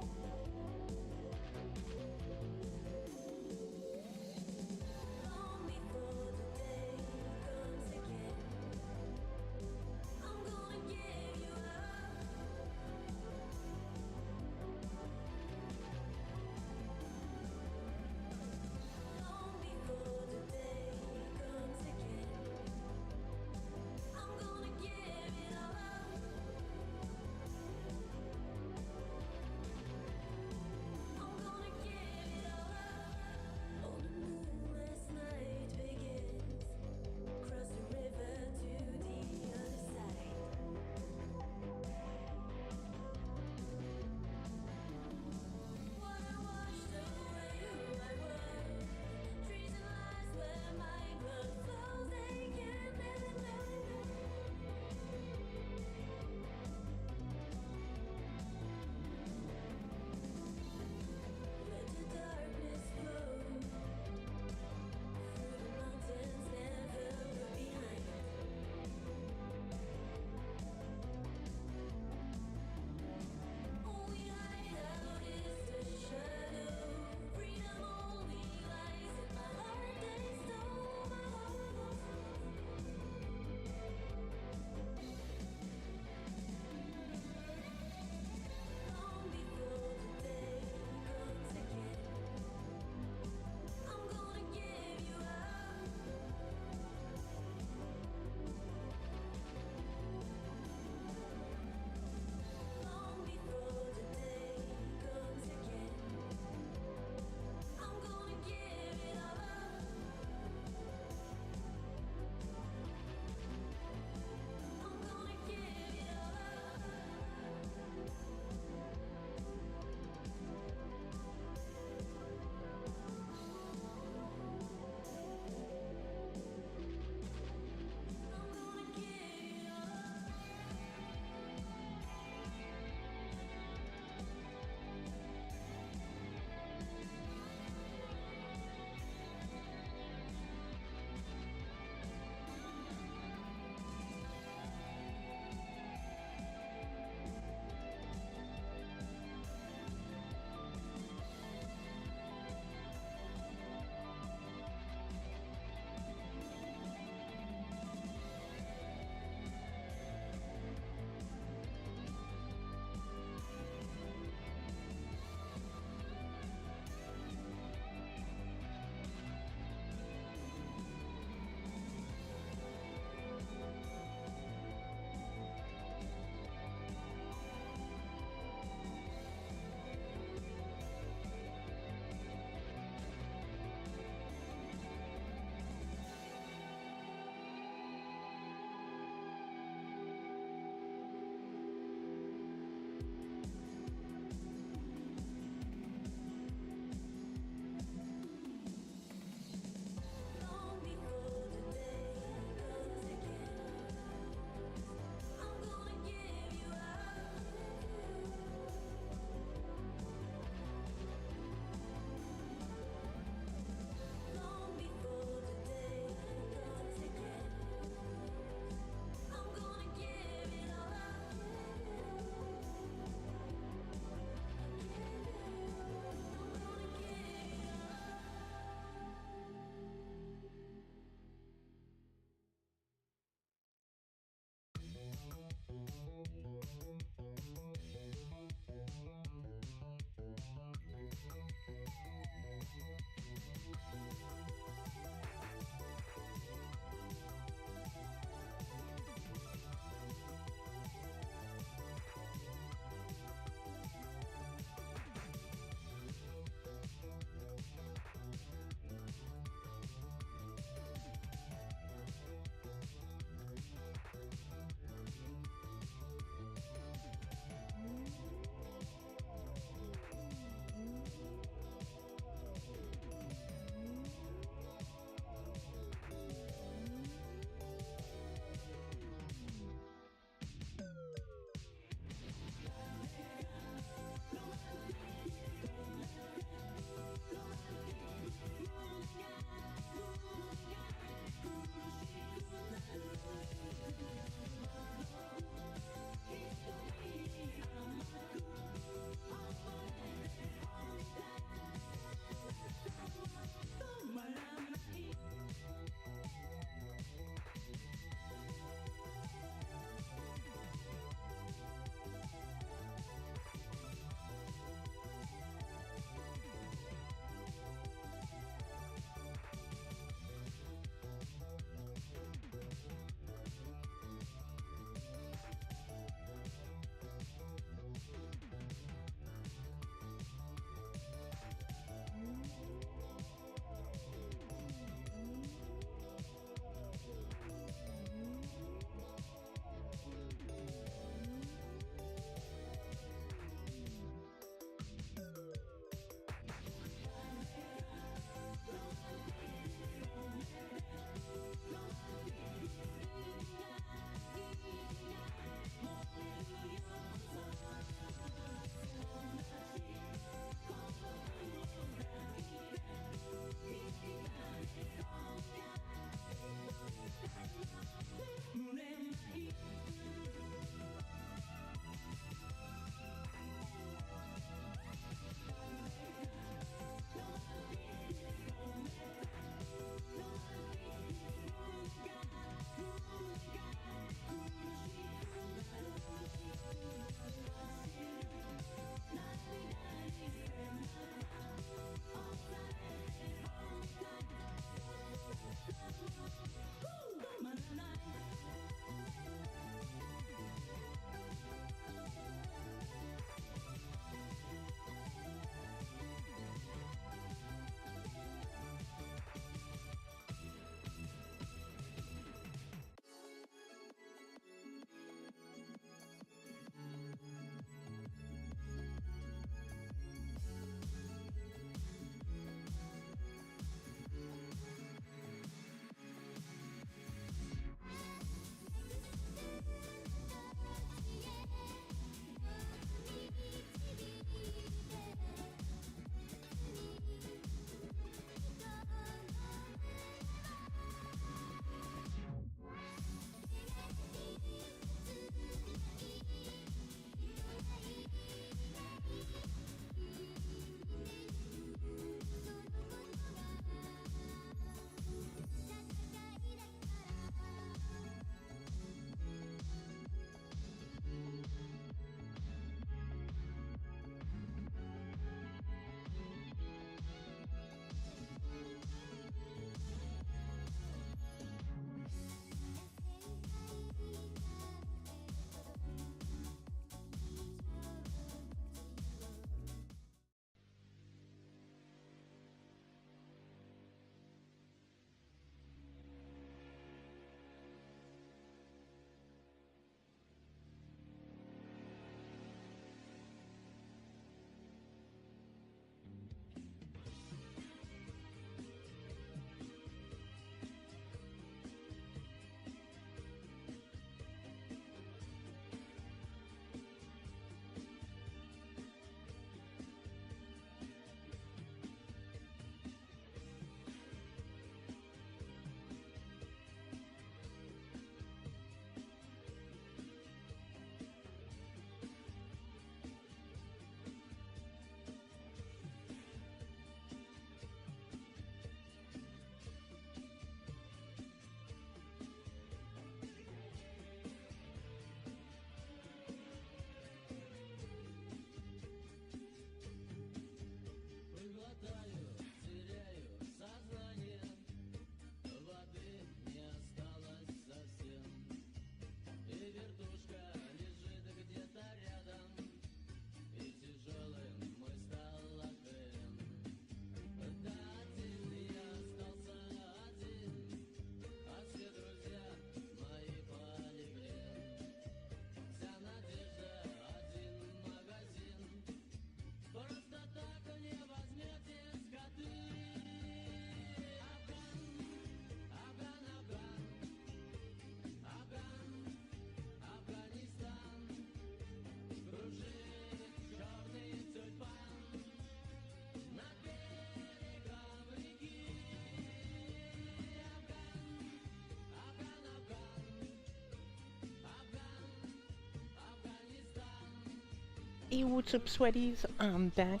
Hey, what's up, sweaties? I'm back.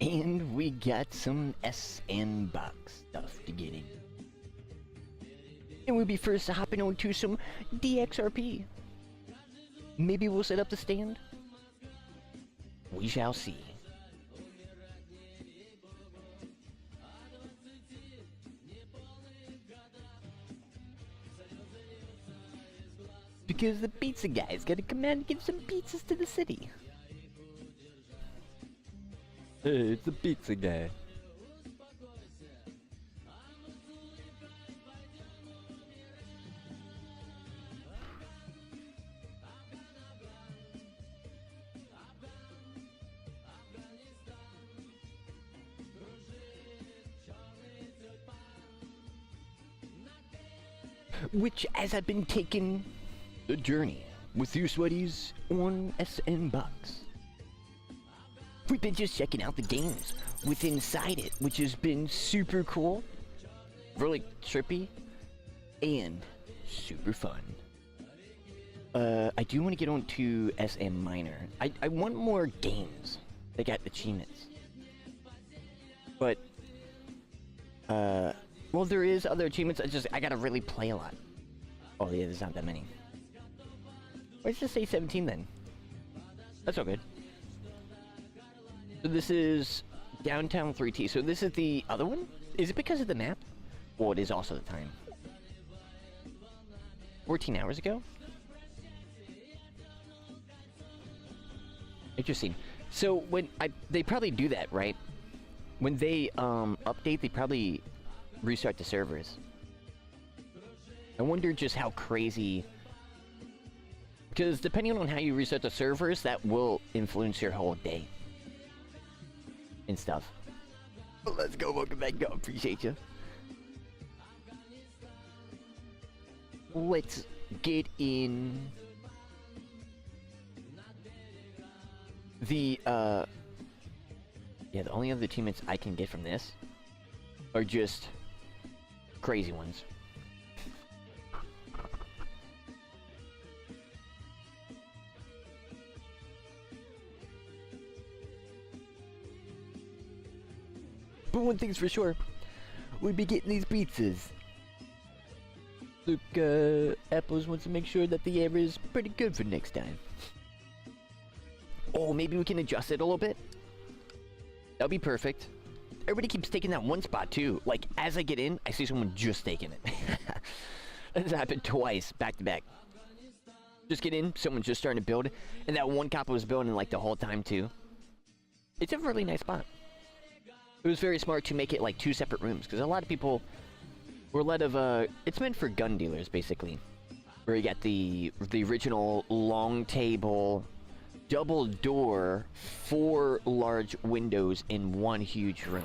And we got some S&Box stuff to get in. And we'll be first hopping on to some DxRP. Maybe we'll set up the stand? We shall see. Because the pizza guy's gotta come out and give some pizzas to the city. Hey, it's the pizza guy. Which, as I've been taking a journey with you sweaties on S&Box, we've been just checking out the games with inside it, which has been super cool, really trippy, and super fun. I do want to get on to SM Minor. I want more games that got achievements. But, well, there is other achievements. I gotta really play a lot. Oh yeah, there's not that many. Let's just say 17 then. That's all good. So this is Downtown 3T. So this is the other one? Is it because of the map? Well, it is also the time. 14 hours ago? Interesting. So when they probably do that, right? When they update, they probably restart the servers. I wonder just how crazy, because depending on how you reset the servers, that will influence your whole day and stuff. Let's go, welcome back, go, appreciate you. Let's get in the yeah, the only other teammates I can get from this are just crazy ones. But one thing's for sure, we'll be getting these pizzas. Look, Apples wants to make sure that the air is pretty good for next time. Oh, maybe we can adjust it a little bit? That'll be perfect. Everybody keeps taking that one spot too. Like, as I get in, I see someone just taking it. That's happened twice, back to back. Just get in, someone's just starting to build, and that one cop was building like the whole time too. It's a really nice spot. It was very smart to make it like 2 separate rooms, because a lot of people were led of, it's meant for gun dealers, basically. Where you got the original long table, double door, 4 large windows in one huge room,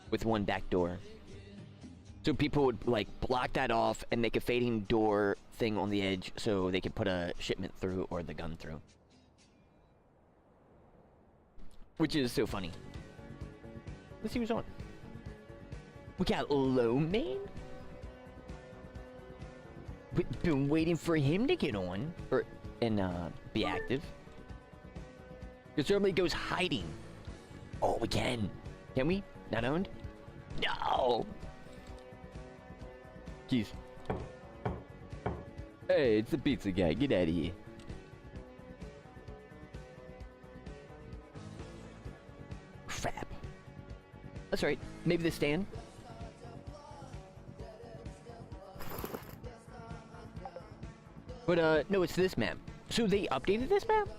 with one back door. So people would like block that off and make a fading door thing on the edge so they could put a shipment through or the gun through. Which is so funny. Let's see who's on. We got Low Main. We've been waiting for him to get on and be active. Because normally goes hiding. Oh, we can. Can we? Not owned? No! Jeez. Hey, it's the pizza guy. Get out of here. Crap. That's right. Maybe the stand? But, no, it's this map. So they updated this map?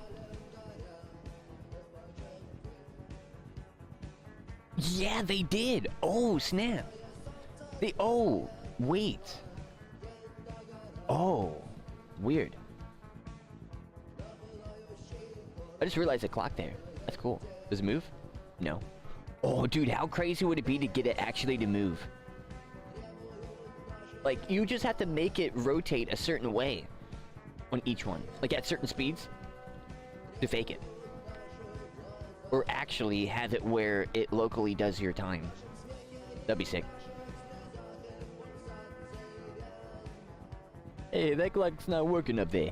Yeah, they did. Oh, snap. Oh, wait. Oh, weird. I just realized the clock there. That's cool. Does it move? No. Oh, dude, how crazy would it be to get it actually to move? Like, you just have to make it rotate a certain way on each one. Like, at certain speeds to fake it. Or actually have it where it locally does your time. That'd be sick. Hey, that clock's not working up there.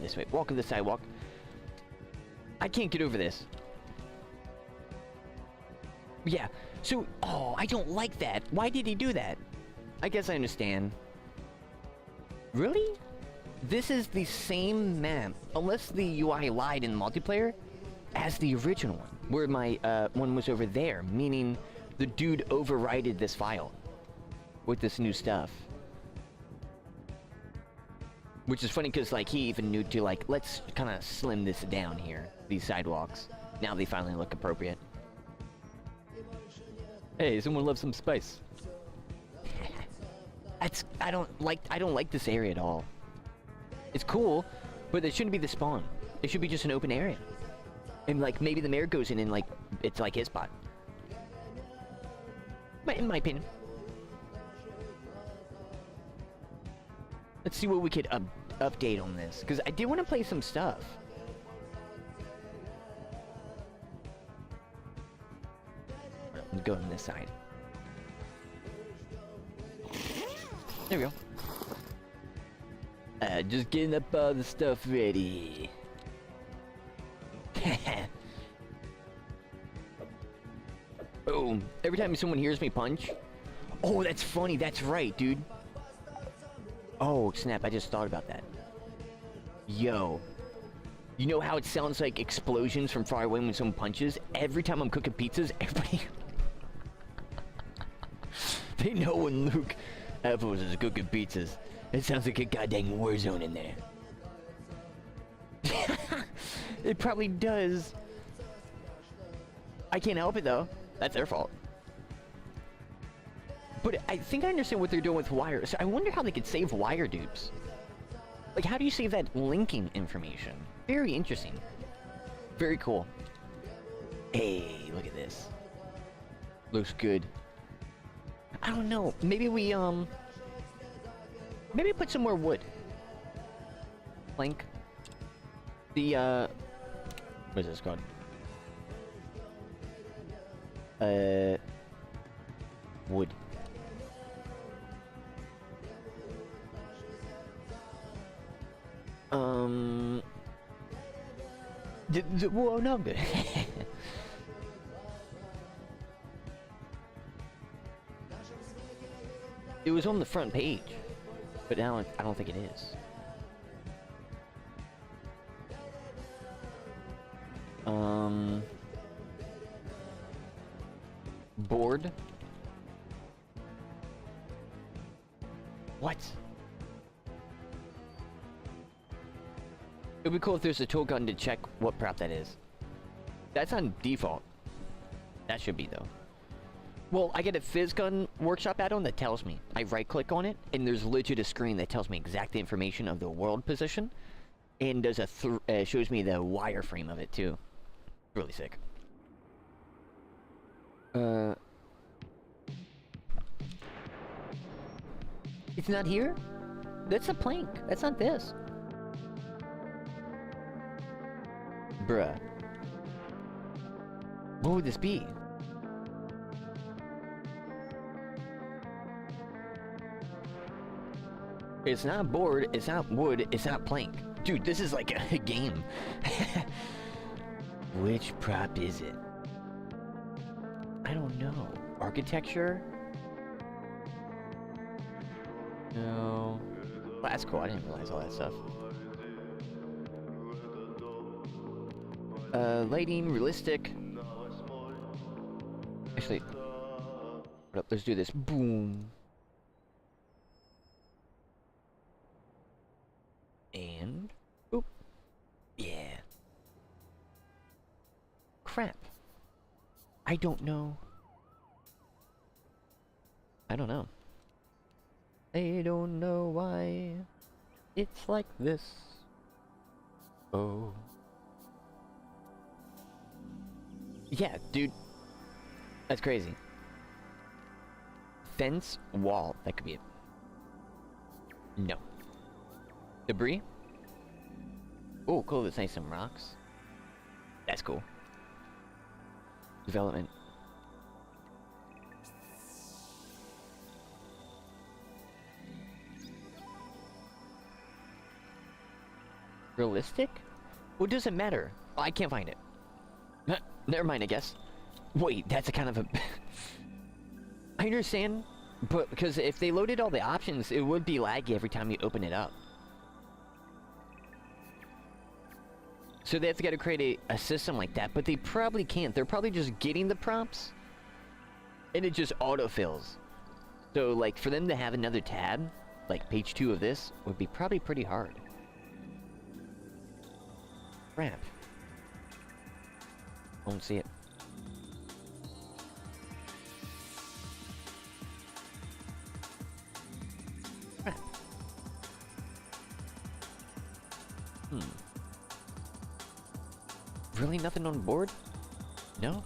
this way. Walk on the sidewalk. I can't get over this. Yeah, so... Oh, I don't like that. Why did he do that? I guess I understand. Really? This is the same map, unless the UI lied in multiplayer, as the original one, where my one was over there, meaning the dude overrided this file with this new stuff. Which is funny because, like, he even knew to, like, let's kind of slim this down here, these sidewalks. Now they finally look appropriate. Hey, someone love some spice. I don't like this area at all. It's cool, but it shouldn't be the spawn. It should be just an open area. And, like, maybe the mayor goes in and, like, it's like his spot. But in my opinion. Let's see what we could update on this, because I did want to play some stuff. Let's go on this side. There we go. Just getting up all the stuff ready. Boom. Every time someone hears me punch. Oh, that's funny. That's right, dude. Oh, snap. I just thought about that. Yo. You know how it sounds like explosions from far away when someone punches? Every time I'm cooking pizzas, everybody... They know when Luke Evans is cooking pizzas. It sounds like a goddamn war zone in there. It probably does. I can't help it, though. That's their fault. But I think I understand what they're doing with wire. So I wonder how they could save wire dupes. Like, how do you save that linking information? Very interesting. Very cool. Hey, look at this. Looks good. I don't know. Maybe we, maybe put some more wood. Plank. The, what is this called? Wood. Well, no, I'm good. It was on the front page, but now I don't think it is. Board. What? It'd be cool if there's a tool gun to check what prop that is. That's on default. That should be, though. Well, I get a Fizz Gun workshop add-on that tells me. I right-click on it, and there's legit a screen that tells me exact information of the world position, and does a shows me the wireframe of it, too. Really sick. It's not here? That's a plank. That's not this. Bruh. What would this be? It's not board, it's not wood, it's not plank. Dude, this is like a game. Which prop is it? I don't know. Architecture? No. Well, that's cool, I didn't realize all that stuff. Lighting, realistic. Actually, let's do this. Boom. And boop. Yeah. Crap. I don't know. I don't know. I don't know why it's like this. Oh. Yeah, dude. That's crazy. Fence, wall. That could be it. No. Debris? Oh, cool. That's nice. Some rocks. That's cool. Development. Realistic? Well, it doesn't matter. Oh, I can't find it. Never mind, I guess. Wait, that's a kind of a... I understand, but because if they loaded all the options, it would be laggy every time you open it up. So they have to create a system like that, but they probably can't. They're probably just getting the prompts, and it just autofills. So, like, for them to have another tab, like page 2 of this, would be probably pretty hard. Crap. Don't see it. Crap. Really nothing on board? No?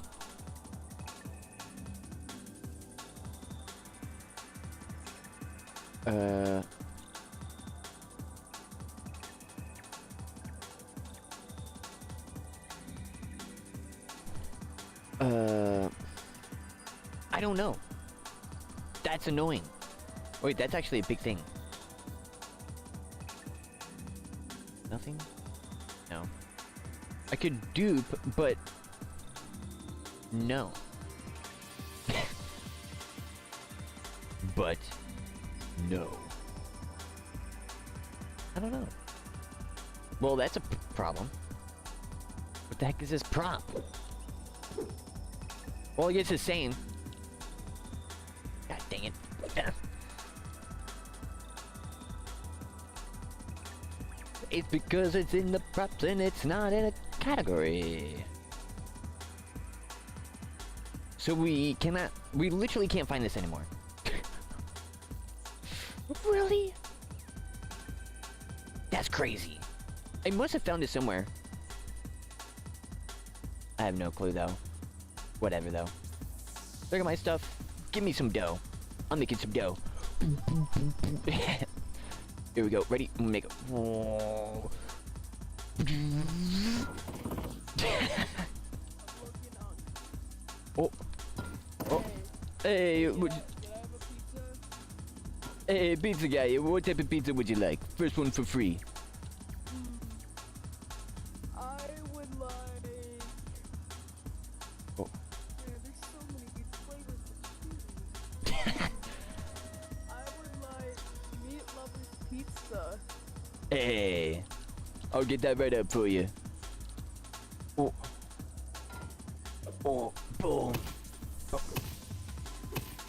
I don't know. That's annoying. Wait, that's actually a big thing. Nothing? No. I could dupe, but... no. But... no. I don't know. Well, that's a problem. What the heck is this prompt? Well, I guess it's saying... God dang it. It's because it's in the props and it's not in a category. So we cannot... we literally can't find this anymore. Really? That's crazy. I must have found it somewhere. I have no clue though. Whatever though. Look at my stuff. Give me some dough. I'm making some dough. Here we go. Ready? I'm gonna make it. Oh. Oh. Oh. Hey, hey, pizza guy. What type of pizza would you like? First one for free. I would like... Oh. Yeah, there's so many good flavors of cheese. I would like meat lovers pizza. Hey, I'll get that right up for you. Oh. Oh, boom. Oh.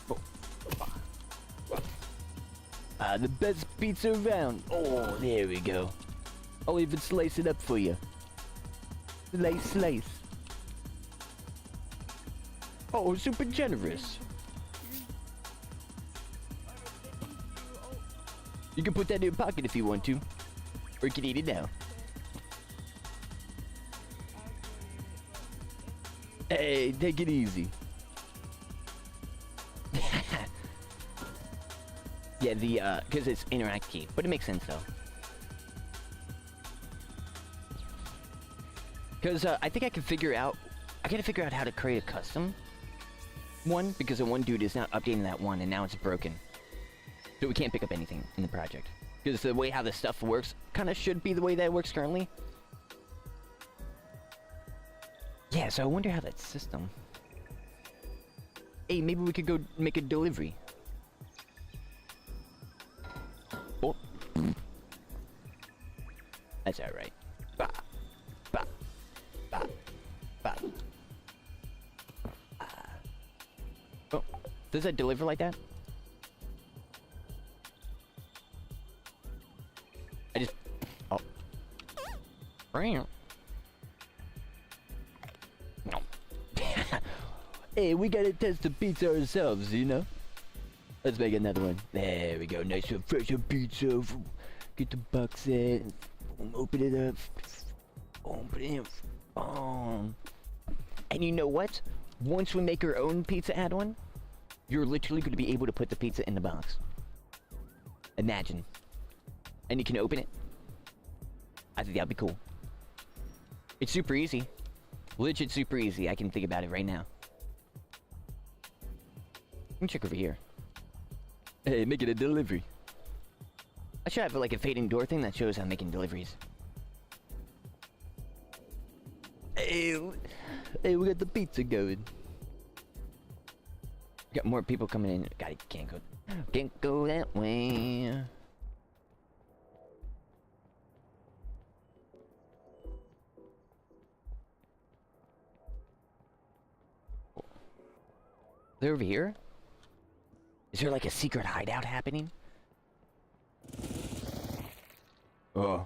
Oh. Ah, the best pizza around. Oh, there we go. I'll even slice it up for you. Slice, slice. Oh, super generous. You can put that in your pocket if you want to. Or you can eat it now. Hey, take it easy. Yeah, because it's interact key. But it makes sense, though. Because, I think I can figure out... I gotta figure out how to create a custom one, because the one dude is not updating that one, and now it's broken. So we can't pick up anything in the project. Because the way how the stuff works kind of should be the way that it works currently. Yeah, so I wonder how that system... Hey, maybe we could go make a delivery. Oh. That's alright. Bah. Bah. Bah. Bah. Oh. Does that deliver like that? I just... oh. No. Hey, we gotta test the pizza ourselves, you know? Let's make another one. There we go. Nice and fresh pizza. Get the box in. Open it up. Open it up. And you know what? Once we make our own pizza add-on, you're literally going to be able to put the pizza in the box. Imagine. And you can open it. I think that'd be cool. It's super easy. Legit super easy. I can think about it right now. Let me check over here. Hey, making a delivery. I should have like a fading door thing that shows I'm making deliveries. Hey, hey, we got the pizza going. We got more people coming in. God, can't go that way. They're over here? Is there like a secret hideout happening? Oh.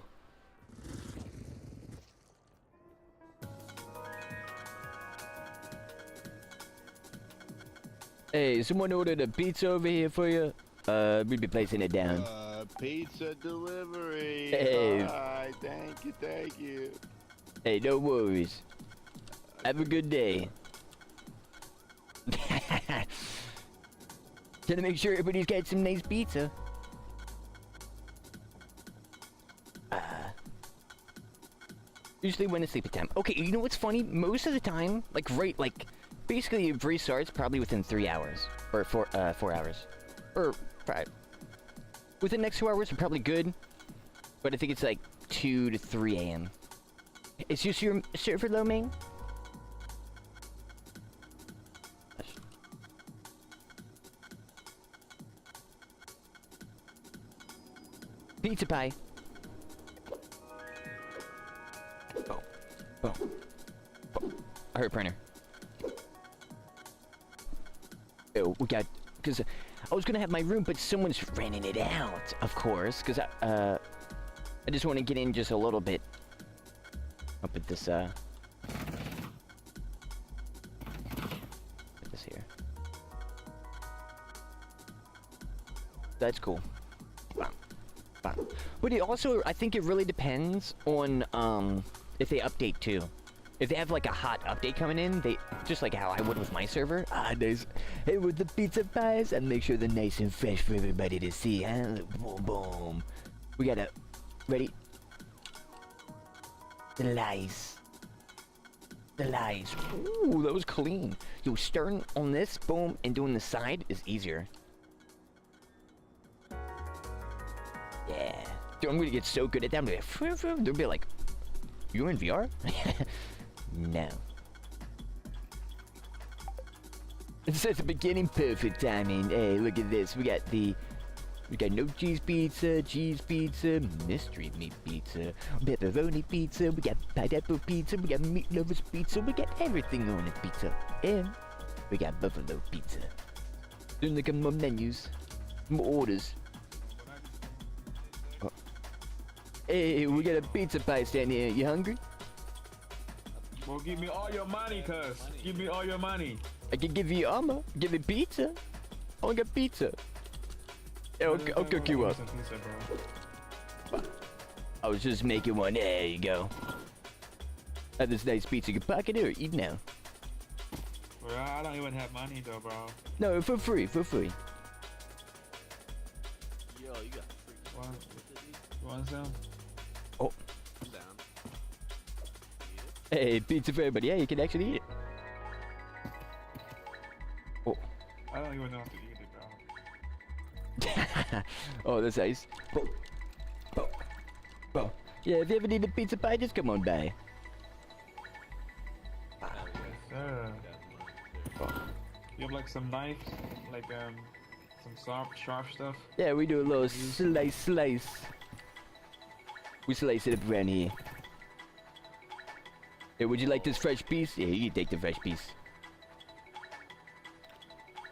Hey, someone ordered a pizza over here for you? We'll be placing it down. Pizza delivery. Hey. Hi, thank you. Hey, no worries. Have a good day. Gotta make sure everybody's got some nice pizza. Usually when it's sleepy time. Okay, you know what's funny? Most of the time, basically it restarts probably within 3 hours. Or 4 hours. Or 5. Within the next 2 hours, we're probably good. But I think it's like 2 to 3 a.m. Is this your server low, main? Pizza pie. Oh. Oh. Oh. I heard printer. Oh, we got... Because I was gonna have my room, but someone's renting it out, of course. Because I just want to get in just a little bit. Up at this, Put this here. That's cool. Wow. Wow. But it also, I think it really depends on, if they update too. If they have like a hot update coming in, they, just like how I would with my server. There's, hey, with the pizza pies, and make sure they're nice and fresh for everybody to see, huh? Boom, boom. We got a, ready? The lice. The lice. Ooh, that was clean. Yo, starting on this, boom, and doing the side is easier. Yeah. Dude, I'm gonna get so good at that. They'll be like, you're in VR? No. It's at the beginning, perfect timing. Hey, look at this. We got no cheese pizza, mystery meat pizza, pepperoni pizza, we got pineapple pizza, we got meat lovers pizza, we got everything on a pizza. And we got buffalo pizza. Then look at more menus, more orders. Oh. Hey, we got a pizza pie stand here. You hungry? Well, give me all your money, cuz. Give me all your money. I can give you armor. Give me pizza. I want pizza. Yeah, I'll cook you up. I was just making one. There you go. Have this nice pizza. You can pocket it or eat now. Bro, I don't even have money though, bro. No, for free, for free. Yo, you got free. You want some? Oh. I'm down. Hey, pizza for everybody. Yeah, you can actually eat it. Oh. I don't even know how to eat it, bro. Oh, that's nice. Oh. Oh. Oh. Yeah, if you ever need a pizza pie, just come on by. Yes, sir. Oh. You have like some knife, like some sharp stuff. Yeah, we do a little slice. We slice it up around here. Hey, would you like this fresh piece? Yeah, you can take the fresh piece.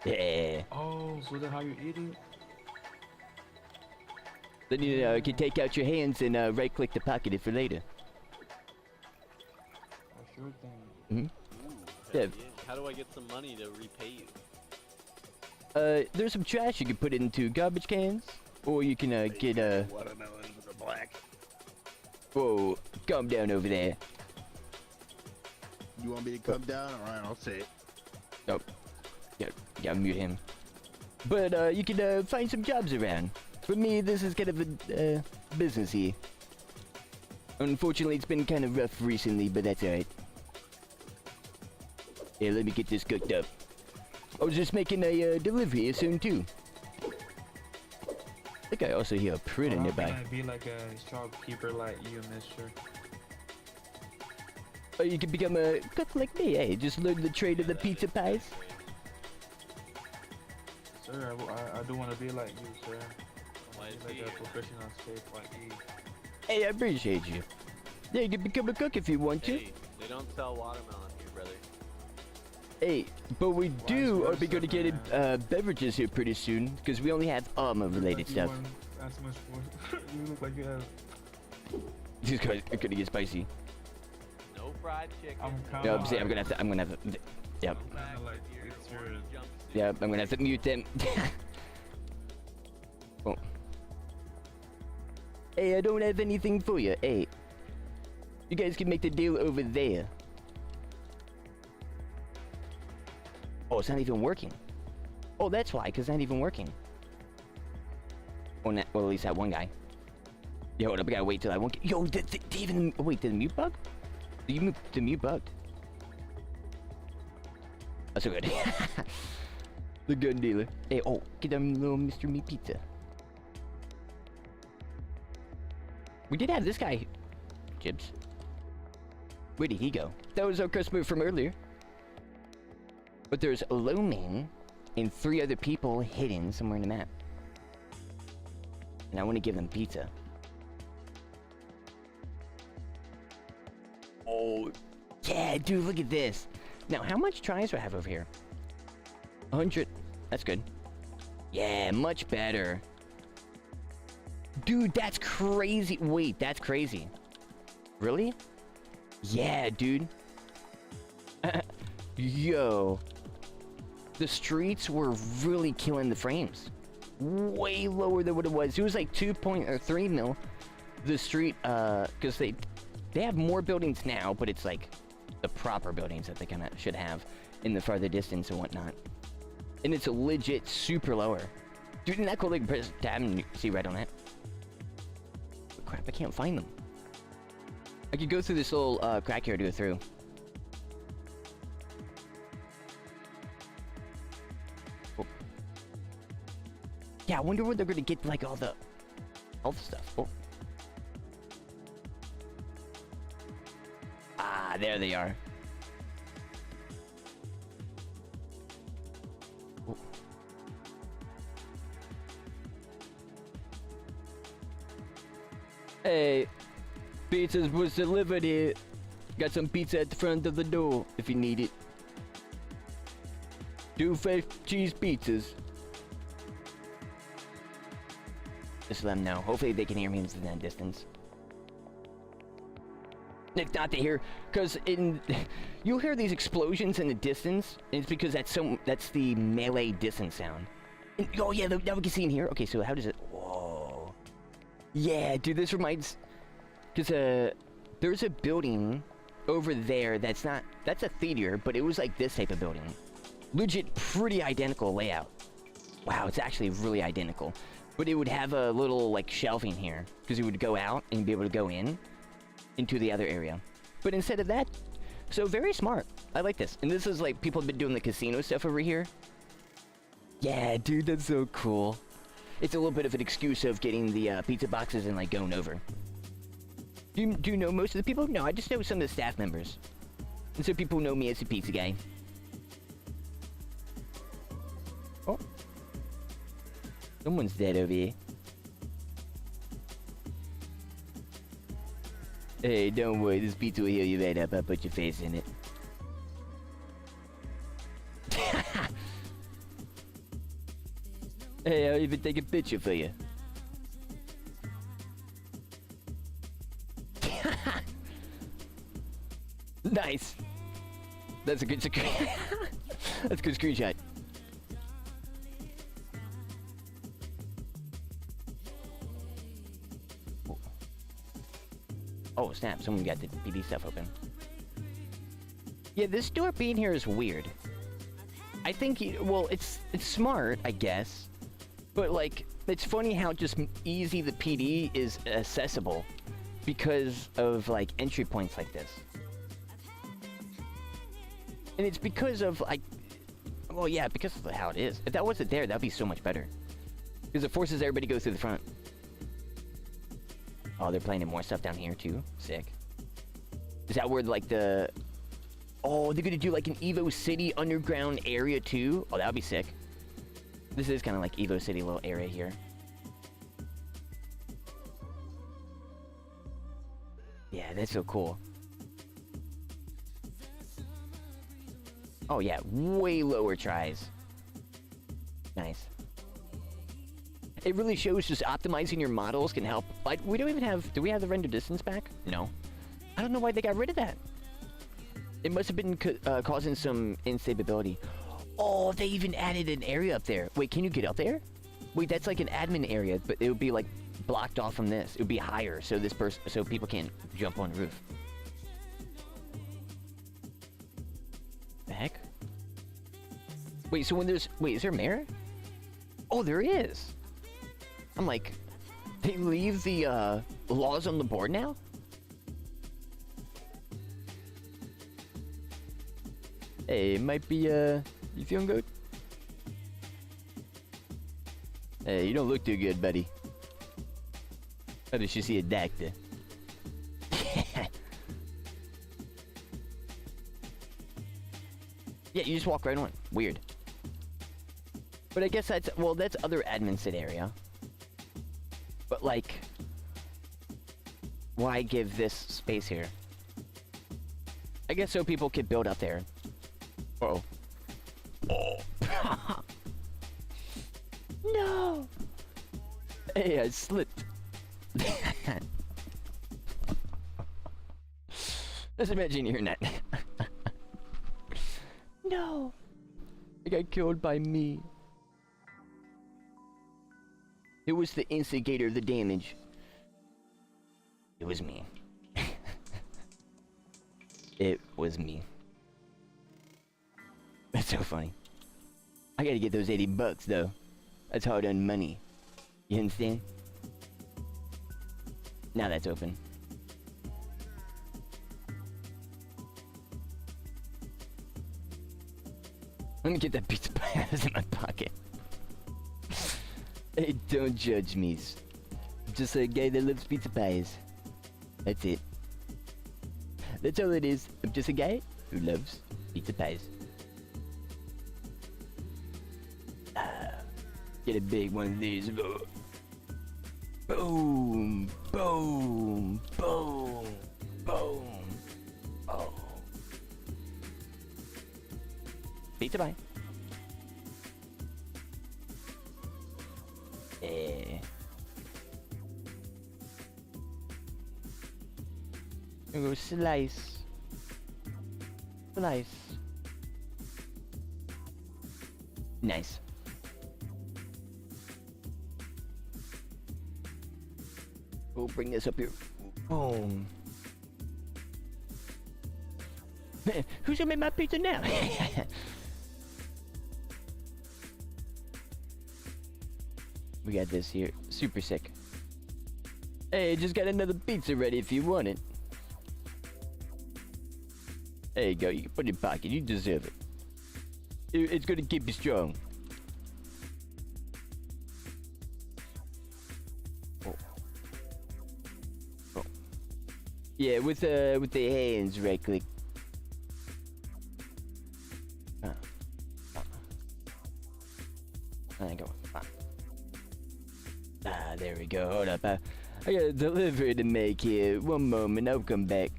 Yeah. Oh, so that's how you eat it? Then you can take out your hands and right-click to pocket it for later. Oh, sure thing. Yeah. How do I get some money to repay you? There's some trash you can put into garbage cans, or you can get Watermelon with the black. Whoa, calm down over there. You want me to come down? Alright, I'll say it. Oh, gotta mute him. But you can find some jobs around. For me, this is kind of a business here. Unfortunately, it's been kind of rough recently, but that's alright. Yeah, let me get this cooked up. I was just making a delivery here soon too. I think I also hear a printer nearby. I'd be like a shopkeeper like you, mister. Or you can become a cook like me, hey? Just learn the trade of the pizza pies. Sir, I do want to be like you, sir. Why is Like he? a professional chef like you. Hey, I appreciate you. Yeah, you can become a cook if you want to. Hey, they don't sell watermelon here, brother. Hey, but we do are versa, we going to get beverages here pretty soon because we only have related stuff. That's much more. You look like you have. These guys are gonna get spicy. No fried chicken. I'm kind Yeah, of. I'm gonna have to. Yep. Kind of like it's your. Yeah, I'm gonna have to mute them. Oh. Hey, I don't have anything for you. Hey, you guys can make the deal over there. Oh, it's not even working. Oh, that's why, because it's not even working. Oh, well, at least that one guy. Yo, hold up, I gotta wait till I won't get. Yo, wait, did the mute bug? The mute bugged. That's so good. The gun dealer. Hey, oh, get them little Mr. Meat Pizza. We did have this guy, Jibs. Where did he go? That was our customer from earlier. But there's Lomain and 3 other people hidden somewhere in the map. And I want to give them pizza. Oh, yeah, dude, look at this. Now, how much tries do I have over here? 100. That's good. Yeah, much better. Dude, that's crazy. Wait, that's crazy. Really? Yeah, dude. Yo. The streets were really killing the frames. Way lower than what it was. It was like 2.3 mil. The street, because they have more buildings now, but it's like the proper buildings that they kind of should have in the farther distance and whatnot. And it's a legit super lower. Dude, isn't that cool? Like, press tab and you see right on it. But crap, I can't find them. I could go through this little crack here to go through. Oh. Yeah, I wonder where they're gonna get like all the health stuff. Oh. Ah, there they are. Oh. Hey, pizza was delivered here. Got some pizza at the front of the door if you need it. 2 fresh cheese pizzas. Just let them know. Hopefully they can hear me from that distance. It's not to hear, because you'll hear these explosions in the distance, and it's because that's the melee distance sound. And, oh yeah, that we can see in here. Okay, so how does it? Whoa. Yeah, dude, this reminds, because there's a building over there that's a theater, but it was like this type of building. Legit, pretty identical layout. Wow, it's actually really identical. But it would have a little like shelving here, because it would go out and be able to go into the other area. But instead of that, so very smart. I like this. And this is like people have been doing the casino stuff over here. Yeah, dude, that's so cool. It's a little bit of an excuse of getting the pizza boxes and like going over. Do you know most of the people? No, I just know some of the staff members. And so people know me as a pizza guy. Oh. Someone's dead over here. Hey, don't worry, this pizza will heal you right up. I'll put your face in it. Hey, I'll even take a picture for you. Nice. That's a good that's a good screenshot. Oh snap, someone got the PD stuff open. Yeah, this door being here is weird. I think, well, it's smart, I guess. But like, it's funny how just easy the PD is accessible because of like entry points like this. And it's because of like, well yeah, because of how it is. If that wasn't there, that'd be so much better. Because it forces everybody to go through the front. Oh, they're planning more stuff down here too. Sick. Is that where like the... Oh, they're gonna do like an Evo City underground area too? Oh, that would be sick. This is kind of like Evo City little area here. Yeah, that's so cool. Oh yeah, way lower tries. Nice. It really shows just optimizing your models can help. Like, we don't even have... Do we have the render distance back? No. I don't know why they got rid of that. It must have been causing some instability. Oh, they even added an area up there. Wait, can you get up there? Wait, that's like an admin area, but it would be like blocked off from this. It would be higher, so this person, so people can't jump on the roof. The heck? Wait, so when there's... Wait, is there a mirror? Oh, there is. I'm like, they leave the laws on the board now? Hey, it might be, you feeling good? Hey, you don't look too good, buddy. Maybe you should see a doctor. Yeah, you just walk right on. Weird. But I guess that's, well, that's other admin sit area. But like, why give this space here? I guess so people could build up there. Uh-oh. Oh. No! Hey, I slipped. Just imagine hearing that. No! I got killed by me. It was the instigator of the damage. It was me. It was me. That's so funny. I gotta get those $80 though. That's hard-earned money. You understand? Now that's open. Let me get that pizza pie out of my pocket. Hey, don't judge me. I'm just a guy that loves pizza pies. That's it. That's all it is. I'm just a guy who loves pizza pies. Get a big one of these. Boom, boom, boom, boom. Oh. Pizza pie. Yeah. I'm gonna go slice. Slice. Nice. We'll bring this up here. Boom. Who's gonna make my pizza now? We got this here. Super sick. Hey, just got another pizza ready if you want it. There you go. You can put it in your pocket. You deserve it. It's gonna keep you strong. Yeah, with the hands, right click. I go. There we go. Hold up. I got a delivery to make here. One moment. I'll come back.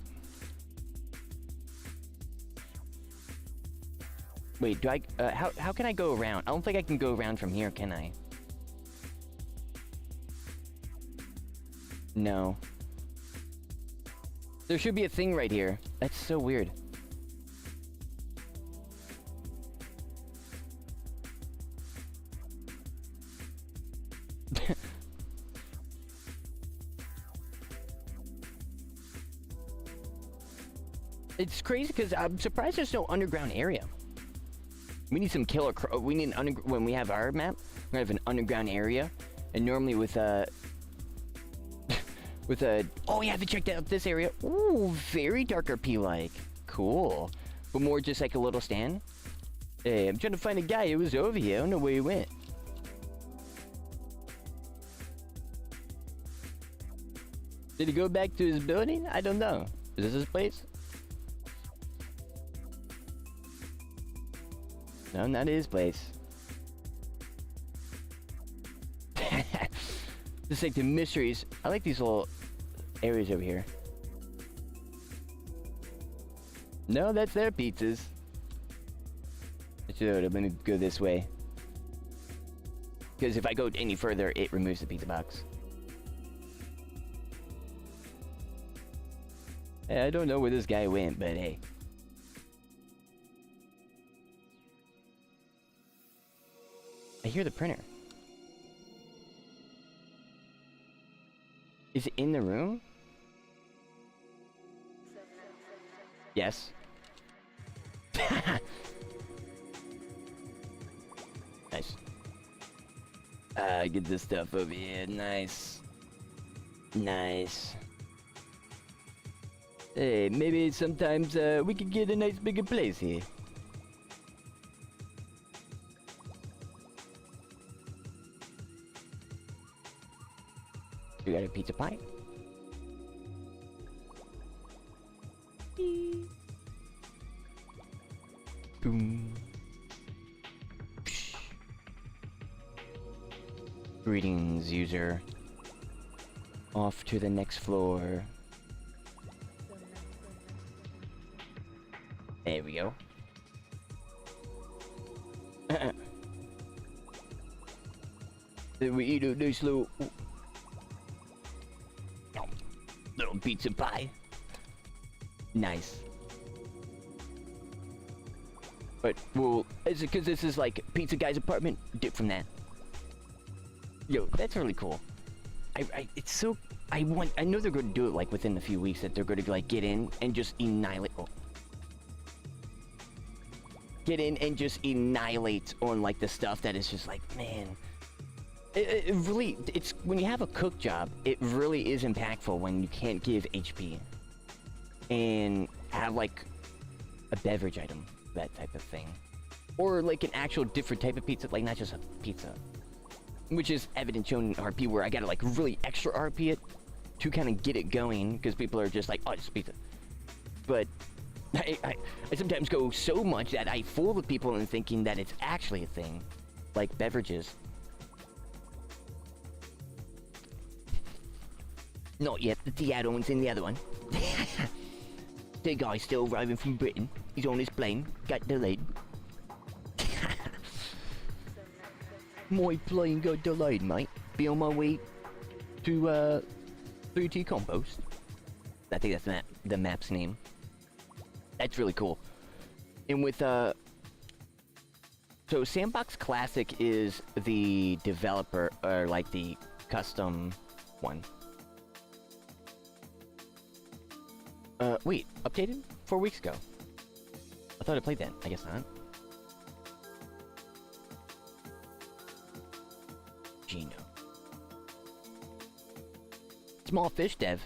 Wait, do I? How can I go around? I don't think I can go around from here, can I? No. There should be a thing right here. That's so weird. It's crazy because I'm surprised there's no underground area. We need some killer we need an when we have our map, we're gonna have an underground area. And normally with with a... Oh, yeah, I haven't checked out this area. Ooh, very DxRP-like. Cool. But more just like a little stand. Hey, I'm trying to find a guy who was over here. I don't know where he went. Did he go back to his building? I don't know. Is this his place? No, not his place. Just like the mysteries. I like these little areas over here. No, that's their pizzas. So I'm gonna go this way. Because if I go any further, it removes the pizza box. Hey, I don't know where this guy went, but hey. I hear the printer. Is it in the room? Yes. Nice. Get this stuff over here. Nice. Nice. Hey, maybe sometimes we could get a nice bigger place here. You got a pizza pie? Boom. Psh. Greetings, user. Off to the next floor. There we go. Then we eat a nice little pizza pie. Nice. But, well, is it because this is like Pizza Guy's apartment? Dip from that. Yo, that's really cool. It's so, I know they're going to do it like within a few weeks, that they're going to like get in and just annihilate. Oh. Get in and just annihilate on like the stuff that is just like, man. It really, it's, when you have a cook job, it really is impactful when you can't give HP. And have like a beverage item, that type of thing. Or like an actual different type of pizza, like not just a pizza. Which is evident shown in RP, where I gotta like really extra RP it to kind of get it going, because people are just like, oh, it's pizza. But I sometimes go so much that I fool the people in thinking that it's actually a thing, like beverages. Not yet, the other one's in the other one. The guy's still arriving from Britain. He's on his plane, got delayed. My plane got delayed, mate. Be on my way to 3T Compost. I think that's the map's name. That's really cool. And with so Sandbox Classic is the developer, or like the custom one. Wait, updated 4 weeks ago. I thought I played that. I guess not. Gino. Small fish dev.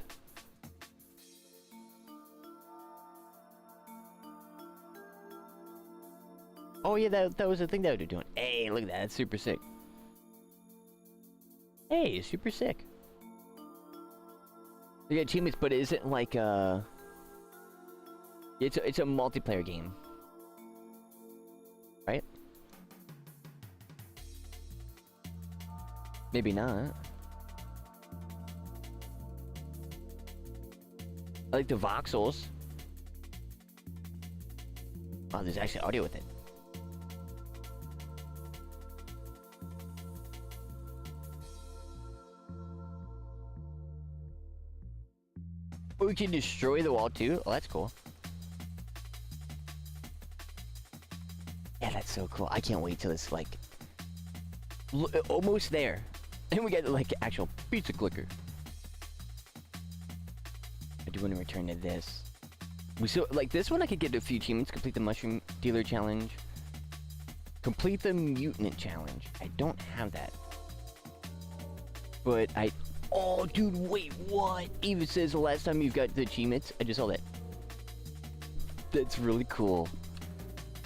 Oh yeah, that was the thing that we were doing. Hey, look at that. That's super sick. Hey, super sick. You got achievements, but it isn't like it's a multiplayer game, right? Maybe not. I like the voxels. Oh, there's actually audio with it. Oh, we can destroy the wall too? Oh, that's cool. Yeah, that's so cool. I can't wait till it's like almost there. And we got like actual pizza clicker. I do want to return to this. So like this one I could get a few achievements. Complete the mushroom dealer challenge. Complete the mutant challenge. I don't have that. But oh dude, wait, what? Eva says the last time you've got the achievements. I just saw that. That's really cool.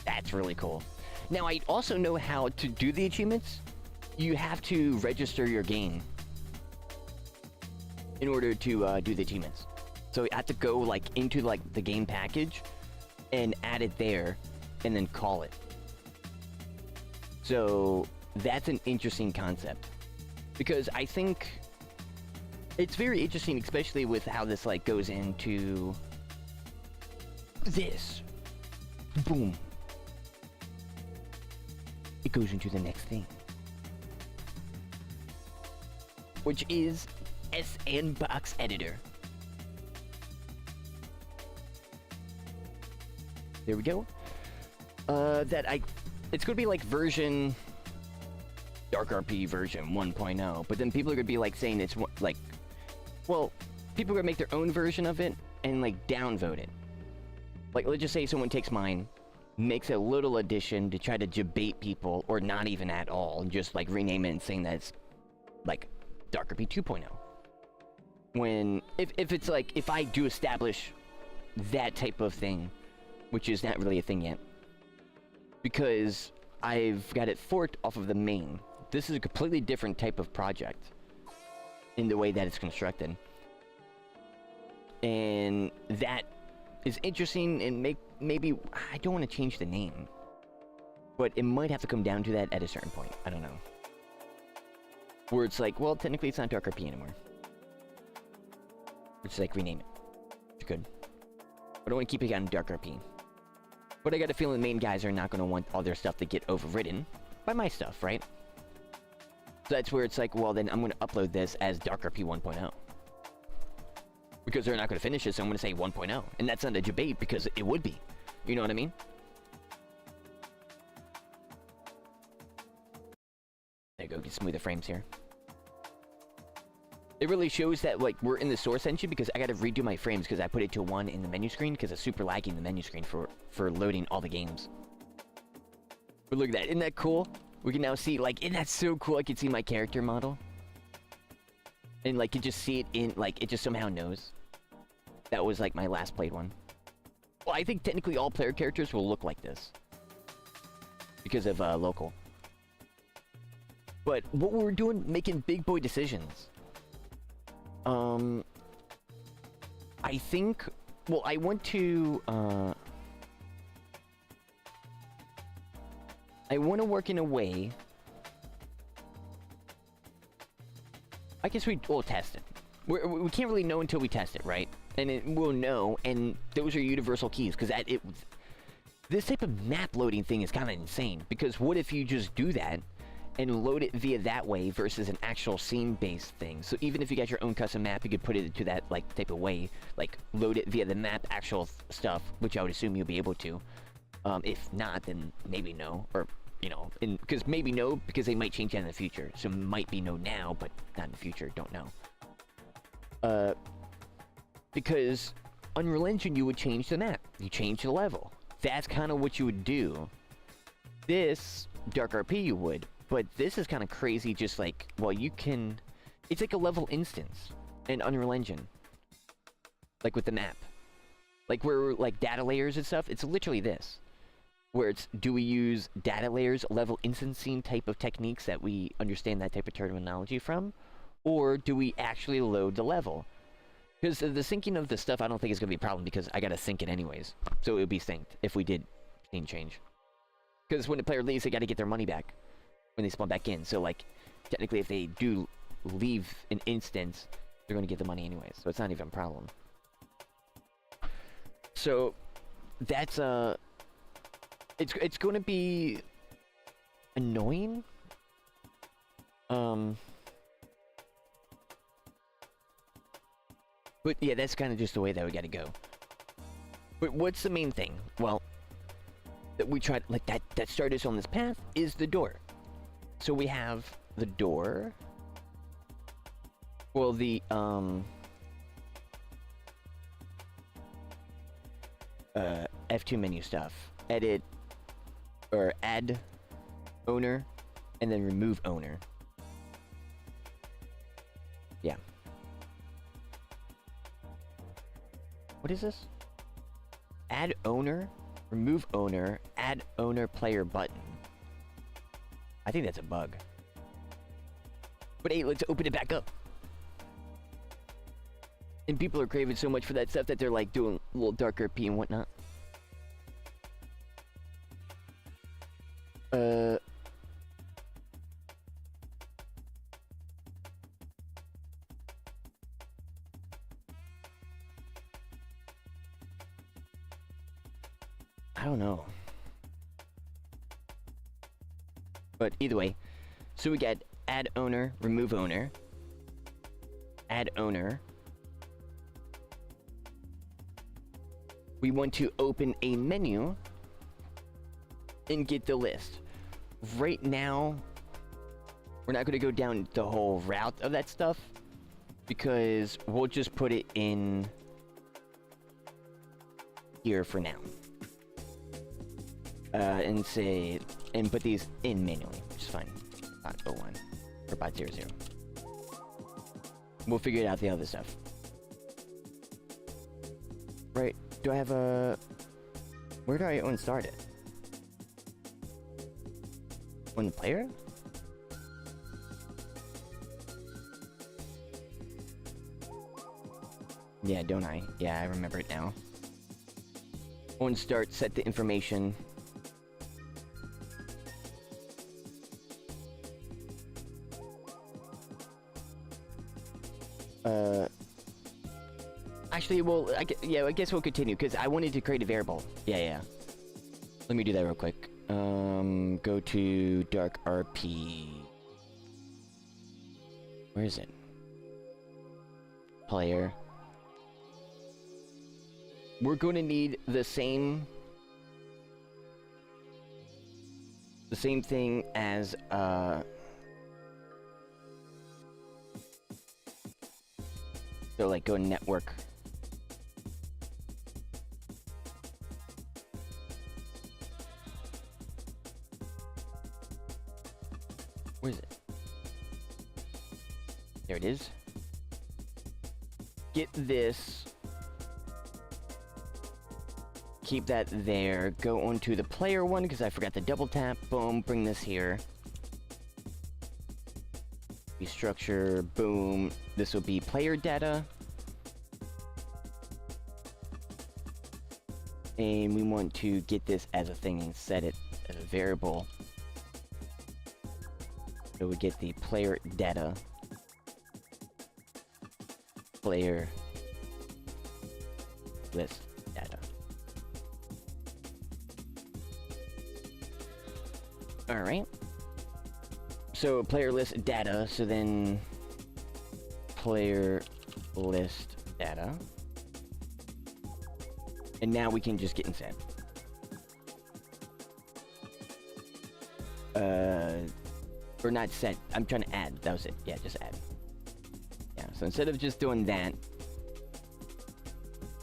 That's really cool. Now I also know how to do the achievements. You have to register your game in order to do the achievements. So you have to go like into like the game package and add it there and then call it. So that's an interesting concept, because I think it's very interesting, especially with how this like goes into this. Boom. It goes into the next thing, which is S&Box editor. There we go. It's gonna be like version DxRP version 1.0, but then people are gonna be like saying it's like, well, people are gonna make their own version of it and like downvote it. Like, let's just say someone takes mine, makes a little addition to try to debate people, or not even at all, and just like rename it and saying that it's like DxRP 2.0. When, if it's like, if I do establish that type of thing, which is not really a thing yet, because I've got it forked off of the main. This is a completely different type of project in the way that it's constructed. And that is interesting, and maybe, I don't want to change the name, but it might have to come down to that at a certain point. I don't know. Where it's like, well, technically it's not DxRP anymore. It's like, rename it. It's good. I don't want to keep it on DxRP. But I got a feeling the main guys are not going to want all their stuff to get overridden by my stuff, right? So that's where it's like, well, then I'm going to upload this as DxRP 1.0. Because they're not going to finish it, so I'm going to say 1.0. And that's not a debate, because it would be. You know what I mean? There you go, get smoother frames here. It really shows that, like, we're in the source engine, because I got to redo my frames because I put it to 1 in the menu screen, because it's super laggy in the menu screen for loading all the games. But look at that. Isn't that cool? We can now see, like, isn't that so cool? I can see my character model. And, like, you just see it in, like, it just somehow knows. That was, like, my last played one. Well, I think technically all player characters will look like this. Because of, local. But what we're doing, making big boy decisions. I think, well, I want to work in a way, I guess we'll test it. We can't really know until we test it, right? And we'll know, and those are universal keys, because this type of map loading thing is kind of insane, because what if you just do that and load it via that way versus an actual scene-based thing? So even if you got your own custom map, you could put it to that like type of way, like load it via the map actual stuff, which I would assume you'll be able to. If not, then maybe no, or you know, because maybe no, because they might change that in the future. So might be no now, but not in the future. Don't know. Because Unreal Engine, you would change the map, you change the level. That's kind of what you would do. This DxRP you would. But this is kind of crazy, just like, well, you can... It's like a level instance in Unreal Engine. Like with the map. Like where, like, data layers and stuff, it's literally this. Where it's, do we use data layers, level instancing type of techniques that we understand that type of terminology from? Or do we actually load the level? Because the syncing of the stuff, I don't think is going to be a problem, because I got to sync it anyways. So it would be synced if we did scene change. Because when the player leaves, they got to get their money back when they spawn back in. So, like, technically, if they do leave an instance, they're going to get the money anyways. So it's not even a problem. So that's it's going to be annoying. But yeah, that's kind of just the way that we got to go. But what's the main thing? Well, that we tried, like, that started us on this path is the door. So we have the door. Well, the F2 menu stuff. Edit or add owner and then remove owner. Yeah. What is this? Add owner, remove owner, add owner player button. I think that's a bug. But hey, let's open it back up. And people are craving so much for that stuff that they're like doing a little DxRP and whatnot. I don't know. But either way, so we get add owner, remove owner, add owner. We want to open a menu and get the list. Right now, we're not going to go down the whole route of that stuff because we'll just put it in here for now. And say, and put these in manually, which is fine. Bot 01 or bot 00. We'll figure it out the other stuff. Right, do I have a... Where do I own start it? On the player? Yeah, don't I? Yeah, I remember it now. On start, set the information. Actually, well, I guess we'll continue, because I wanted to create a variable. Yeah. Let me do that real quick. Go to DxRP. Where is it? Player. We're going to need the same thing as, so like go network. Where is it? There it is. Get this. Keep that there. Go onto the player one because I forgot to double tap. Boom. Bring this here. Structure. Boom. This will be player data. And we want to get this as a thing and set it as a variable. So we get the player data. Player list data. Alright. So player list data, so then player list data. And now we can just get inside. Or not set. I'm trying to add. That was it. Yeah, just add. Yeah, so instead of just doing that,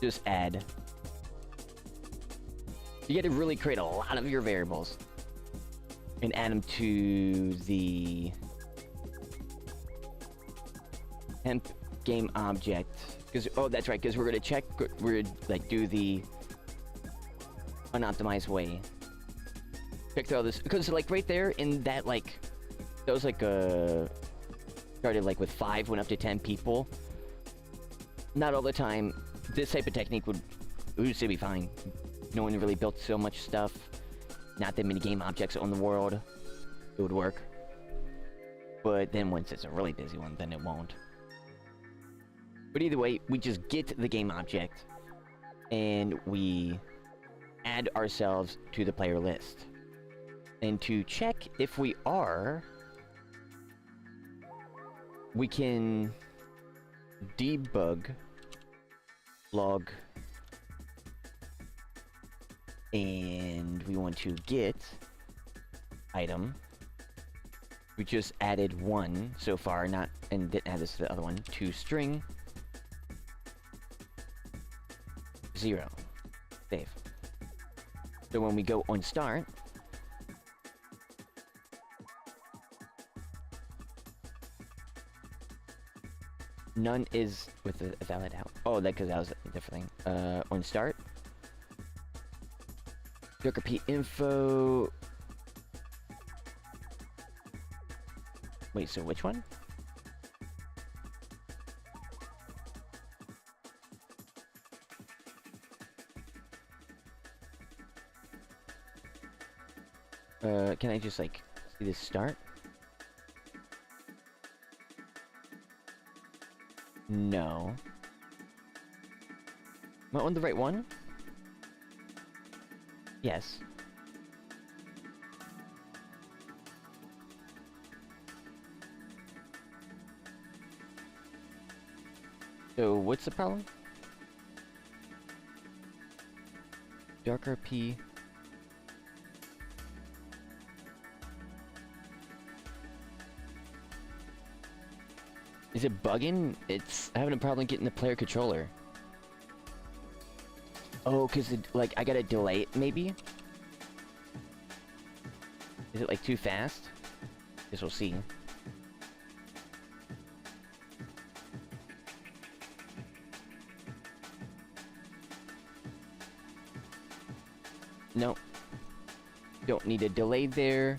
just add. You get to really create a lot of your variables and add them to the temp game object. Because, oh, that's right, because we're going to check, we're going to, like, do the unoptimized way. Check through all this, because, like, right there in that, like, that was, like, started, like, with 5, went up to 10 people. Not all the time. This type of technique would still be fine. No one really built so much stuff. Not that many game objects on the world. It would work. But then once it's a really busy one, then it won't. But either way, we just get the game object and we add ourselves to the player list. And to check if we are, we can debug log, and we want to get item. We just added 1 so far, and didn't add this to the other one. To string 0. Save. So when we go on start, none is with a valid out. Oh, that because that was a different thing. On start, DxRP info. Wait, so which one? Can I just like see this start? No. Am I on the right one? Yes. So, what's the problem? DxRP. Is it bugging? It's having a problem getting the player controller. Oh, cause it, like, I gotta delay it, maybe? Is it, like, too fast? Guess we'll see. Nope. Don't need a delay there.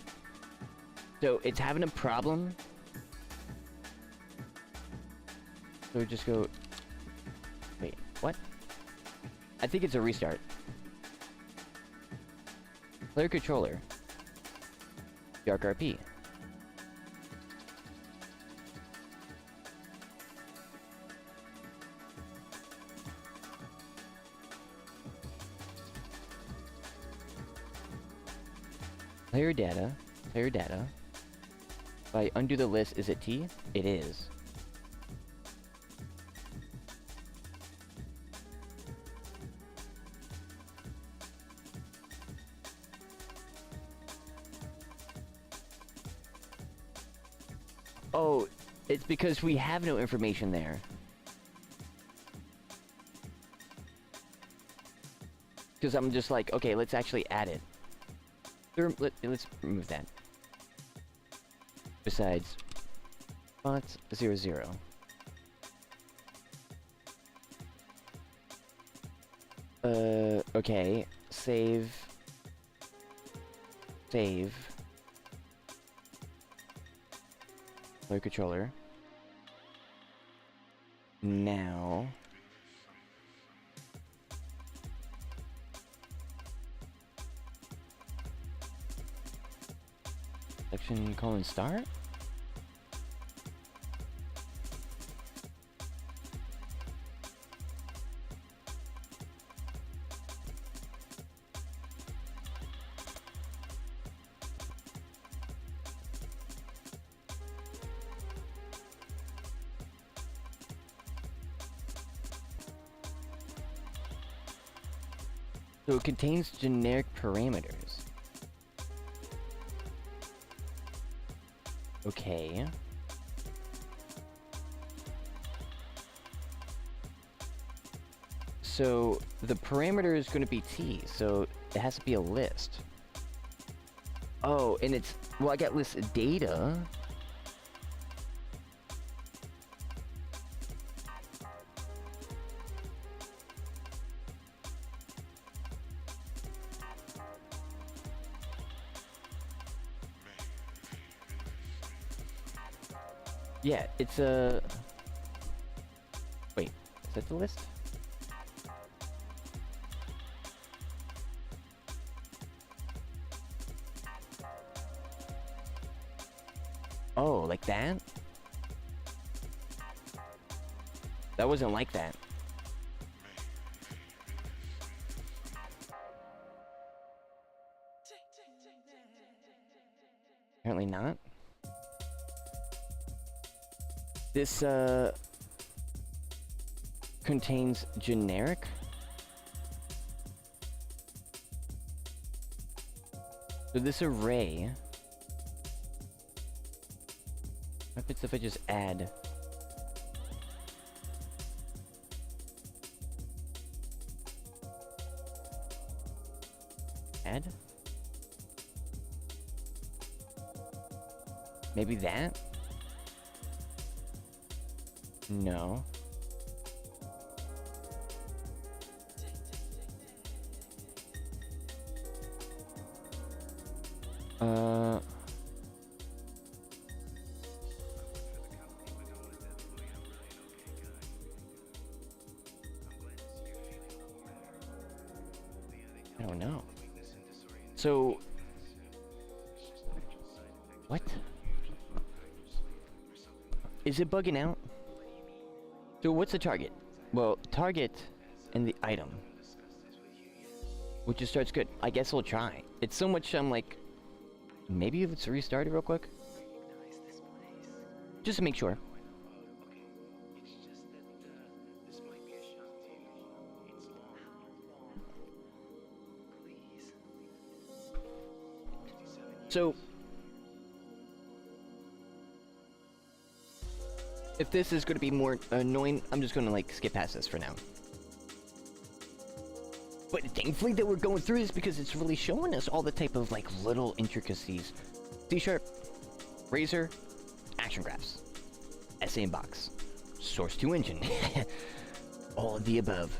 So, it's having a problem. So we just go... Wait, what? I think it's a restart. Player controller. DxRP. Player data. Player data. If I undo the list, is it T? It is. Oh, it's because we have no information there. Because I'm just like, okay, let's actually add it. Let's remove that. Besides, spots 0, 0. Okay, save. Save. Player controller. Now. Section colon start? So it contains generic parameters. Okay. So the parameter is going to be T, so it has to be a list. Oh, and it's, well, I got list data. Yeah, it's a... Wait, is that the list? Oh, like that? That wasn't like that. Apparently not. This, contains generic. So this array... What happens if I just add... Add? Maybe that? No. I don't know. So... What? Is it bugging out? So what's the target? Well, target and the item. which just starts good. I guess we'll try. It's so much, I'm like, maybe let's restart it real quick. Just to make sure. So, if this is going to be more annoying, I'm just going to like skip past this for now. But thankfully that we're going through this because it's really showing us all the type of like little intricacies. C#, Razor, action graphs, S&Box, source to engine, all of the above.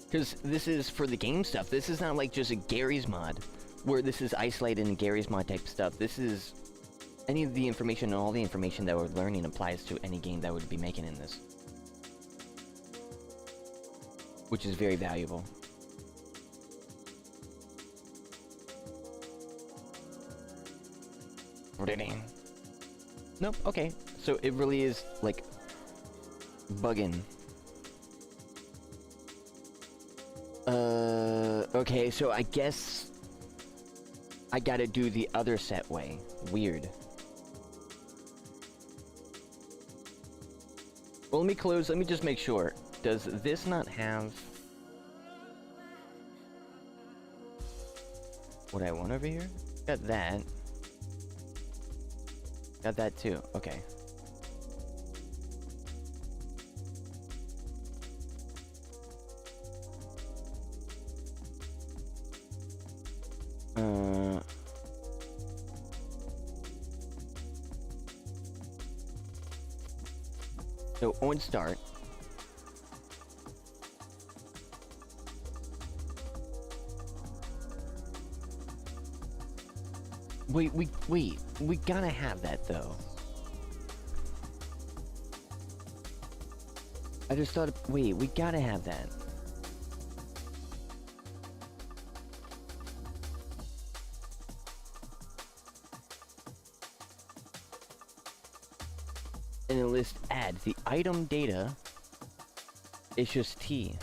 Because this is for the game stuff. This is not like just a Gary's mod, where this is isolated in Gary's mod type stuff. This is any of the information and all the information that we're learning applies to any game that would be making in this. Which is very valuable. Nope, okay. So it really is, like, bugging. Okay, so I guess I gotta do the other set way. Weird. Well, let me close, let me just make sure. Does this not have what I want over here? Got that. Got that too. Okay. So on start. Wait, we gotta have that though. I just thought, wait, we gotta have that. And the list add the item data. It's just T.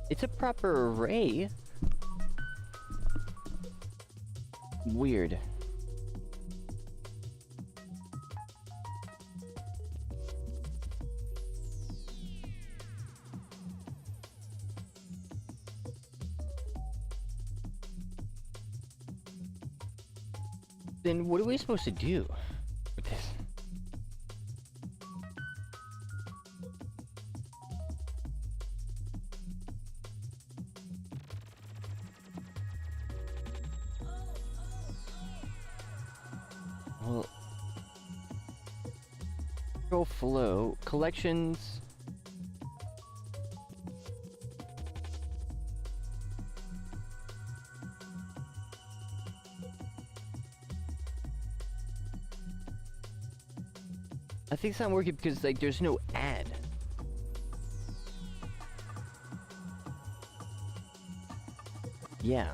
It's a proper array. Weird. Then what are we supposed to do with this? Well, control flow, collections. I think it's not working because like there's no add. Yeah.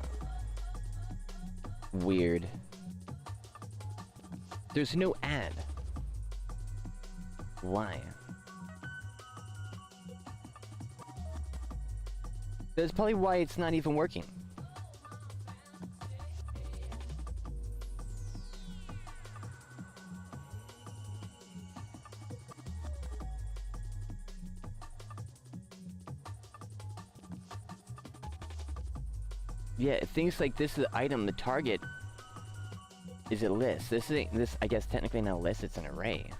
Weird. There's no add. Why? That's probably why it's not even working. Yeah, things like this is the item, the target is a list. This I guess technically not a list, it's an array.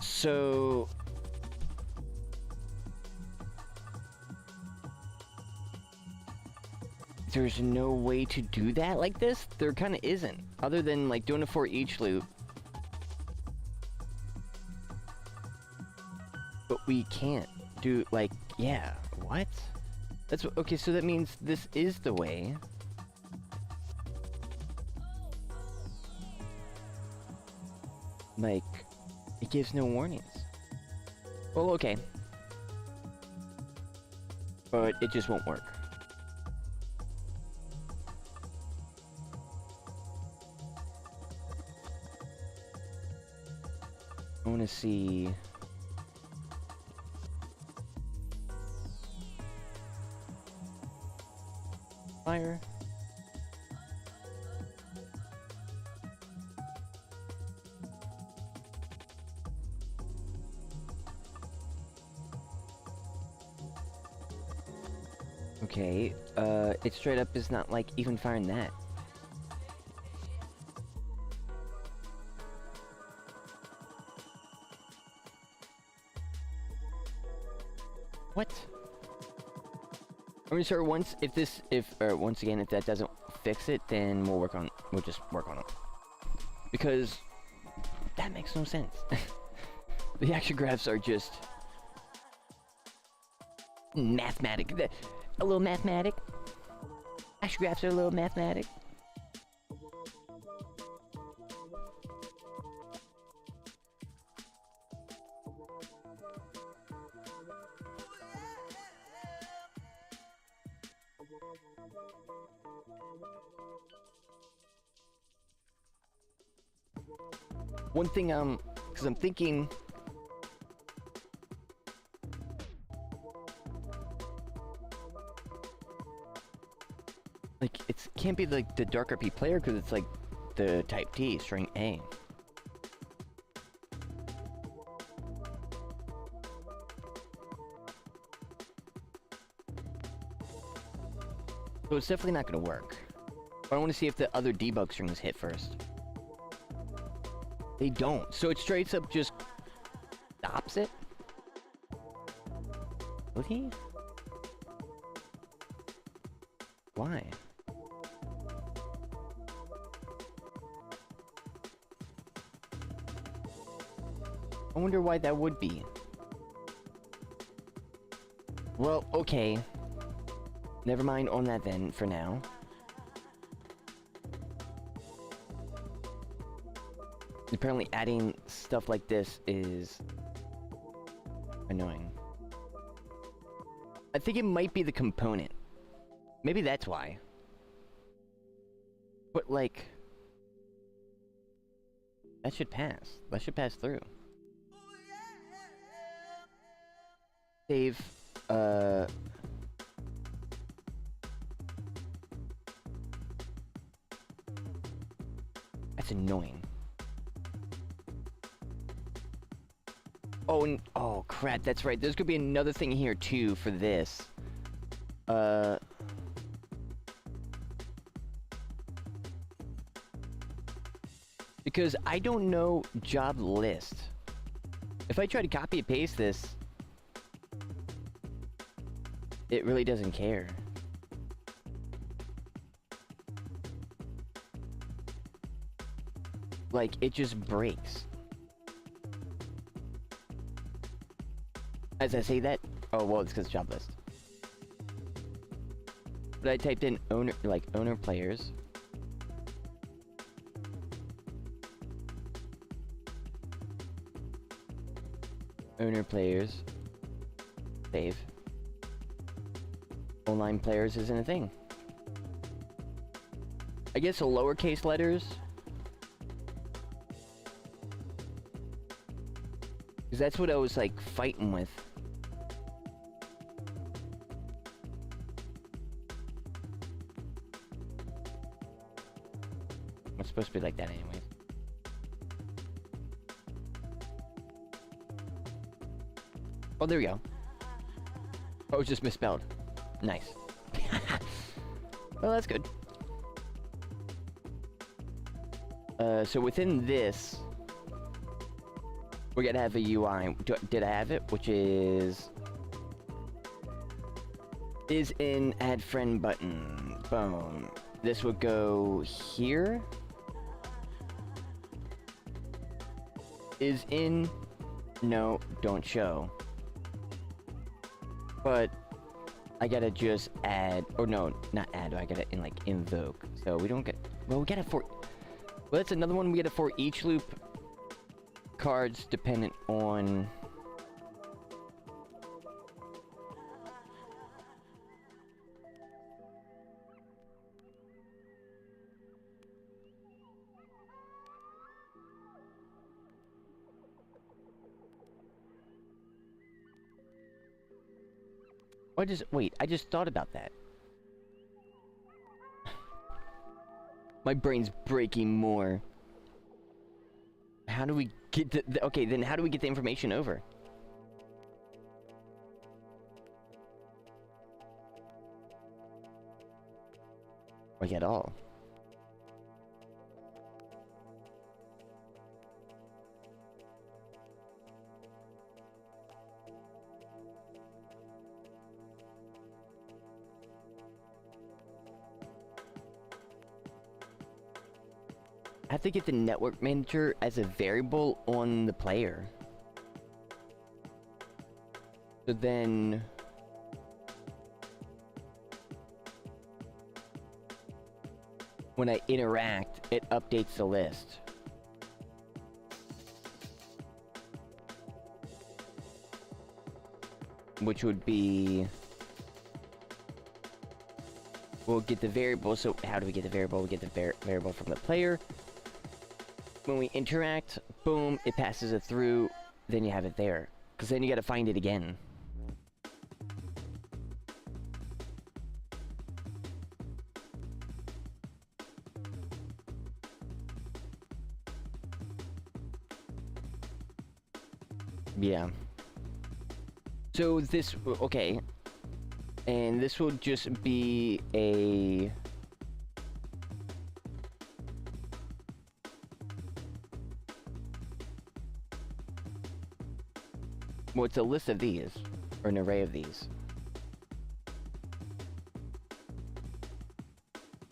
So there's no way to do that like this? There kinda isn't. Other than like doing a for each loop. But we can't do like, yeah, what? That's okay, so that means this is the way. Like, it gives no warnings. Well, okay. But it just won't work. I want to see... Fire. Okay, it straight up is not like even firing that. What? I'm gonna start once, once again, if that doesn't fix it, then we'll just work on it. Because that makes no sense. The action graphs are just mathematic. A little mathematic. Action graphs are a little mathematic. One thing, because I'm thinking... Like, it can't be like the DxRP player, because it's like the type T, string A. So it's definitely not going to work. But I want to see if the other debug strings hit first. They don't. So it straight up just stops it? Would he? Why? I wonder why that would be. Well, okay. Never mind on that then, for now. Apparently adding stuff like this is annoying. I think it might be the component. Maybe that's why. But like... that should pass. That should pass through. Save, that's annoying. Oh, oh crap, that's right. There's gonna be another thing here too for this. Because I don't know job list. If I try to copy and paste this, it really doesn't care. Like, it just breaks. As I say that, oh well, it's because job list. But I typed in owner, like owner players. Owner players. Save. Online players isn't a thing. I guess the lowercase letters. Because that's what I was like fighting with. It's supposed to be like that anyways. Oh, there we go. Oh, it was just misspelled. Nice. Well, that's good. So within this, we're gonna have a UI. Did I have it? Which is in add friend button. Boom. This would go here. Is in. No, don't show. But I gotta just add, or no, not add. I gotta invoke. So we don't get. Well, we get it for. Well, that's another one. We get it for each loop. cards dependent on... Wait, I just thought about that. My brain's breaking more. How do we get the okay, then how do we get the information over? Like at all? I have to get the network manager as a variable on the player. So then... when I interact, it updates the list. Which would be... we'll get the variable, so how do we get the variable? We get the variable from the player. When we interact, boom, it passes it through, then you have it there. Because then you gotta find it again. Yeah. So this, okay. And this will just be a... well, it's a list of these, or an array of these.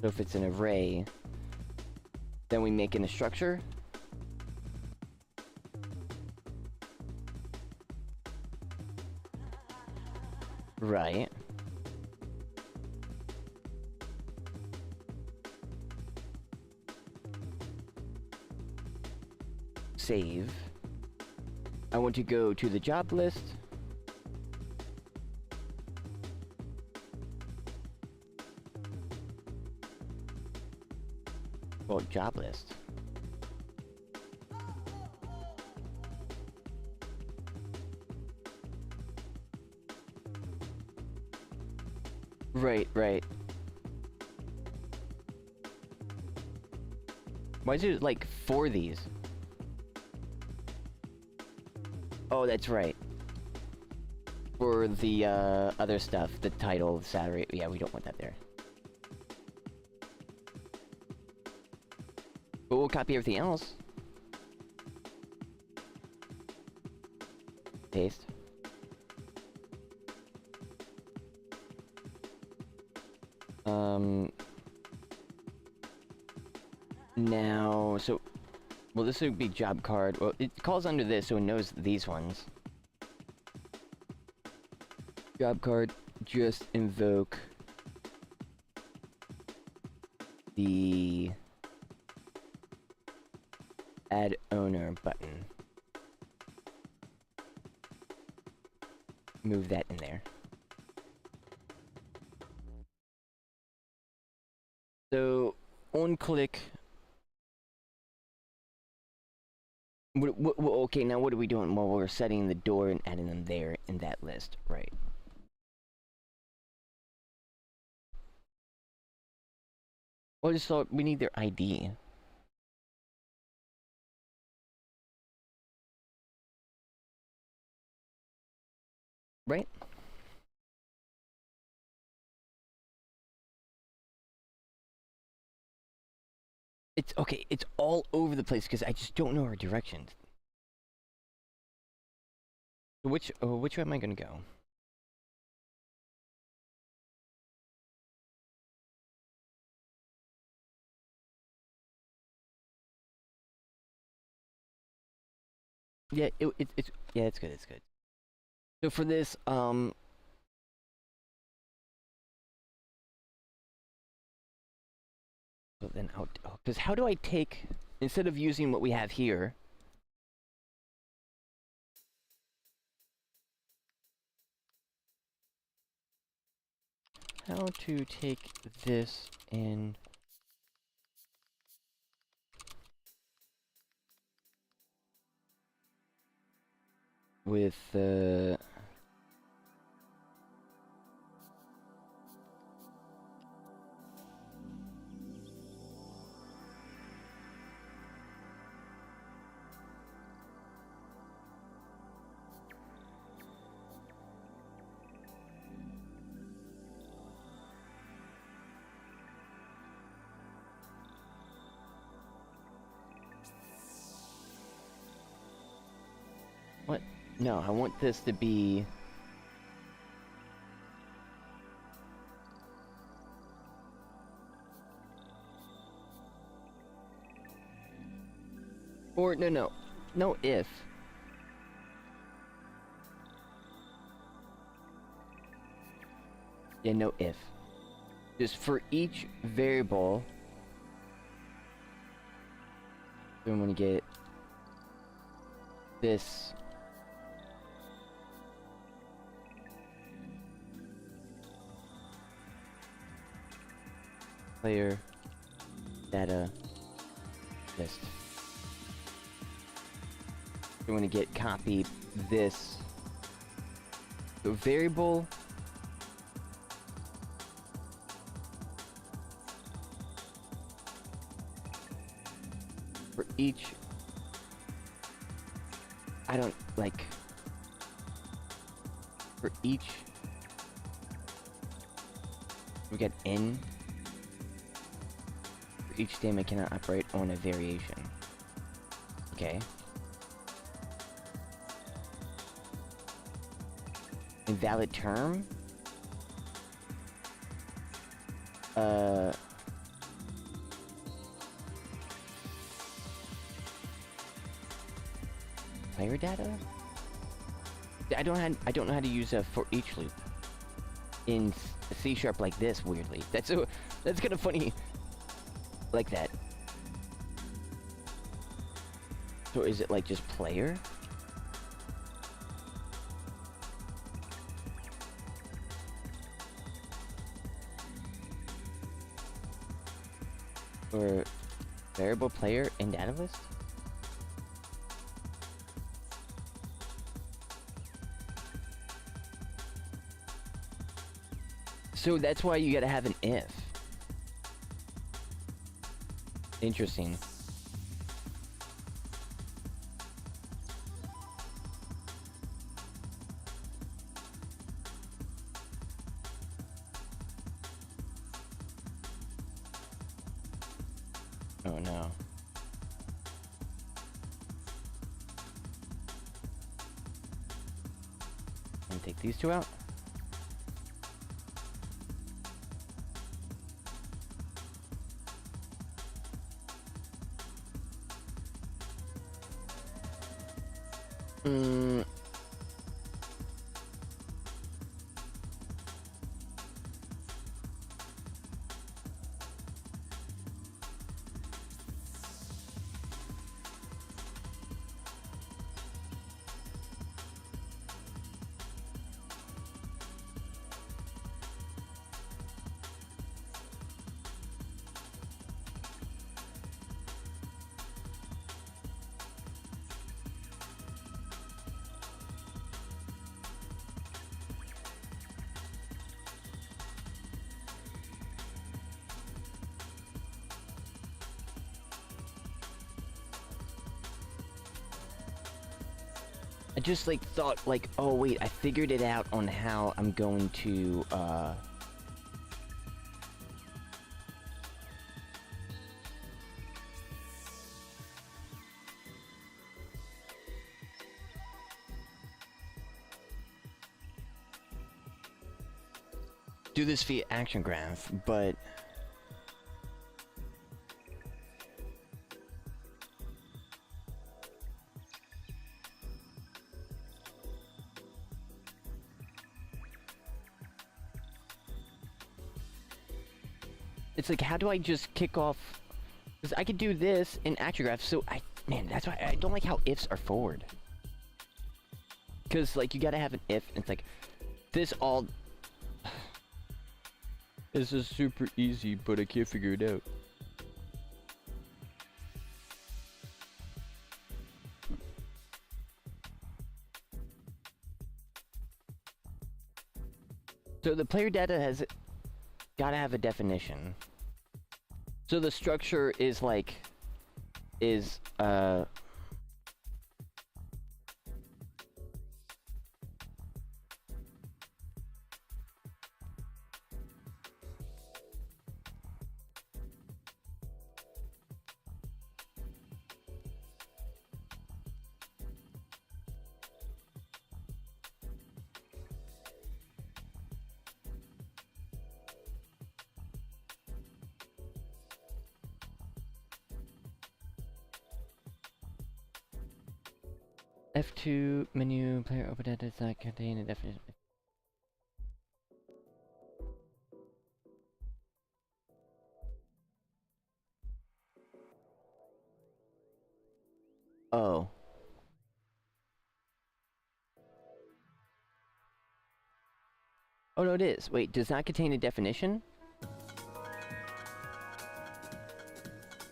So if it's an array, then we make it a structure. Right. Save. I want to go to the job list. Well, job list. Right, right. Why is it like 4 of these? Oh, that's right. For the other stuff, the title, the salary, yeah, we don't want that there. But we'll copy everything else. Paste. Now, so... well, this would be job card. Well, it calls under this, so it knows these ones. Job card, just invoke the add owner button. Move that in there. So, on click. Okay, now what are we doing? Well, we're setting the door and adding them there in that list, right? Well, I just thought we need their ID. Right? It's okay, it's all over the place because I just don't know our directions. Which way am I gonna go? Yeah, it's yeah, it's good, it's good. So for this, so then because how do I take, instead of using what we have here, how to take this and with the what? No, I want this to be or no if. Yeah, no if. Just for each variable, I'm gonna get this player data list. I'm gonna get copy this variable for each. I don't like for each. We get n. For each statement cannot operate on a variation. Okay. Invalid term. Player data? I don't know how to use a for each loop in C# like this. Weirdly, that's kind of funny. Like that. So is it like just player? Or variable player in data list? So that's why you gotta have an if. Interesting. Oh no. And take these two out. I just like thought like, oh wait, I figured it out on how I'm going to do this via action graph, but it's like, how do I just kick off? Because I could do this in action graph, so man, that's why I don't like how ifs are forward. Because like you gotta have an if, and it's like this all. This is super easy, but I can't figure it out. So the player data has gotta have a definition. So the structure is like, F2 menu player open data does not contain a definition. Oh. Oh no, it is. Wait, does not contain a definition?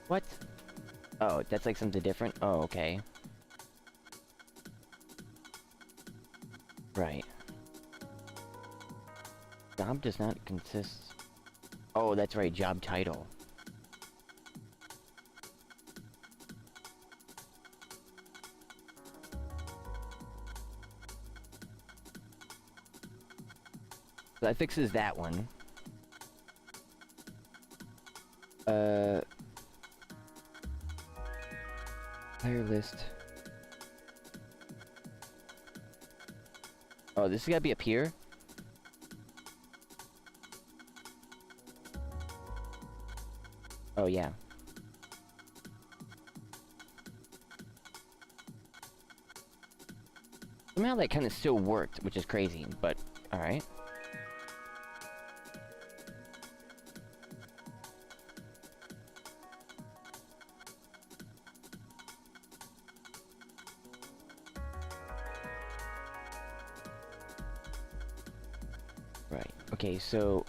What? Oh, that's like something different? Oh, okay. Right. Job does not consist... Oh, that's right, job title. So that fixes that one. Player list. Oh, this has gotta be up here? Oh, yeah. Somehow that kind of still worked, which is crazy, but alright. Right, okay, so...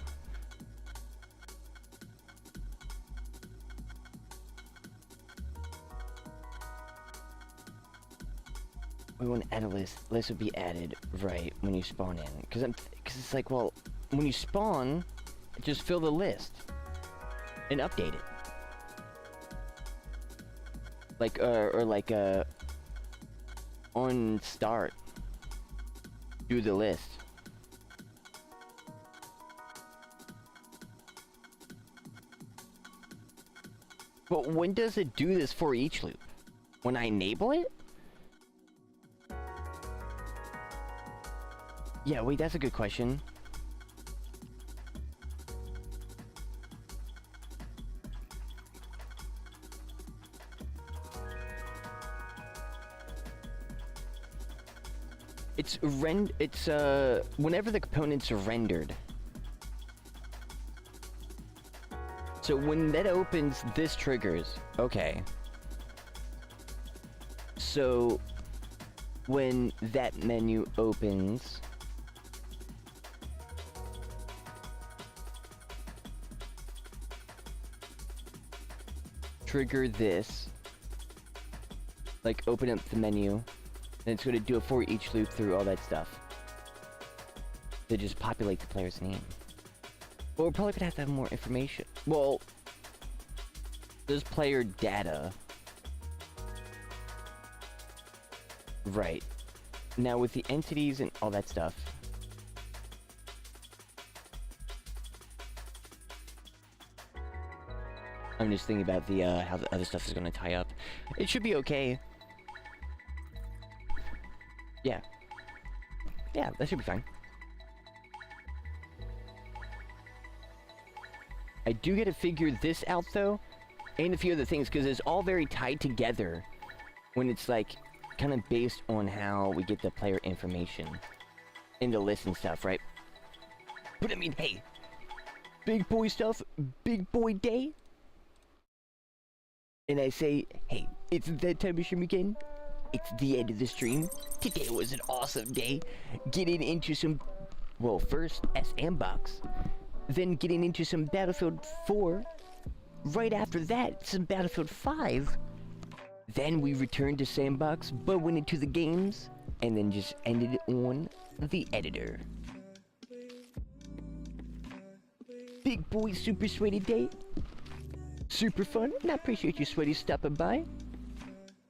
we want to add a list. List would be added, right, when you spawn in. Because it's like, well, when you spawn, just fill the list. And update it. Like, or like, on start. Do the list. But when does it do this for each loop? When I enable it? Yeah, wait, that's a good question. It's whenever the components are rendered. So when that opens, this triggers. Okay. So when that menu opens, trigger this, like open up the menu, and it's going to do it for each loop through all that stuff to just populate the player's name. But we're probably going to have more information. Well, there's player data. Right. Now with the entities and all that stuff, I'm just thinking about the how the other stuff is going to tie up. It should be okay. Yeah. Yeah, that should be fine. I do get to figure this out though, and a few other things, because it's all very tied together when it's like kind of based on how we get the player information in the list and stuff, right? But I mean, hey, big boy stuff, big boy day. And I say, hey, it's that time of stream again. It's the end of the stream. Today was an awesome day. Getting into some, well, first S&Box. then getting into some Battlefield 4. Right after that, some Battlefield 5. Then we returned to Sandbox, but went into the games, and then just ended on the editor. Big boy, super sweaty day. Super fun, and I appreciate you, Sweaty, stopping by.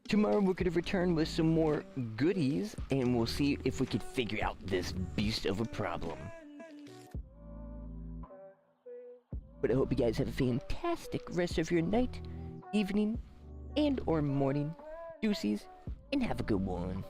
Tomorrow we're gonna return with some more goodies, and we'll see if we can figure out this beast of a problem. But I hope you guys have a fantastic rest of your night, evening, and or morning. Deuces, and have a good one.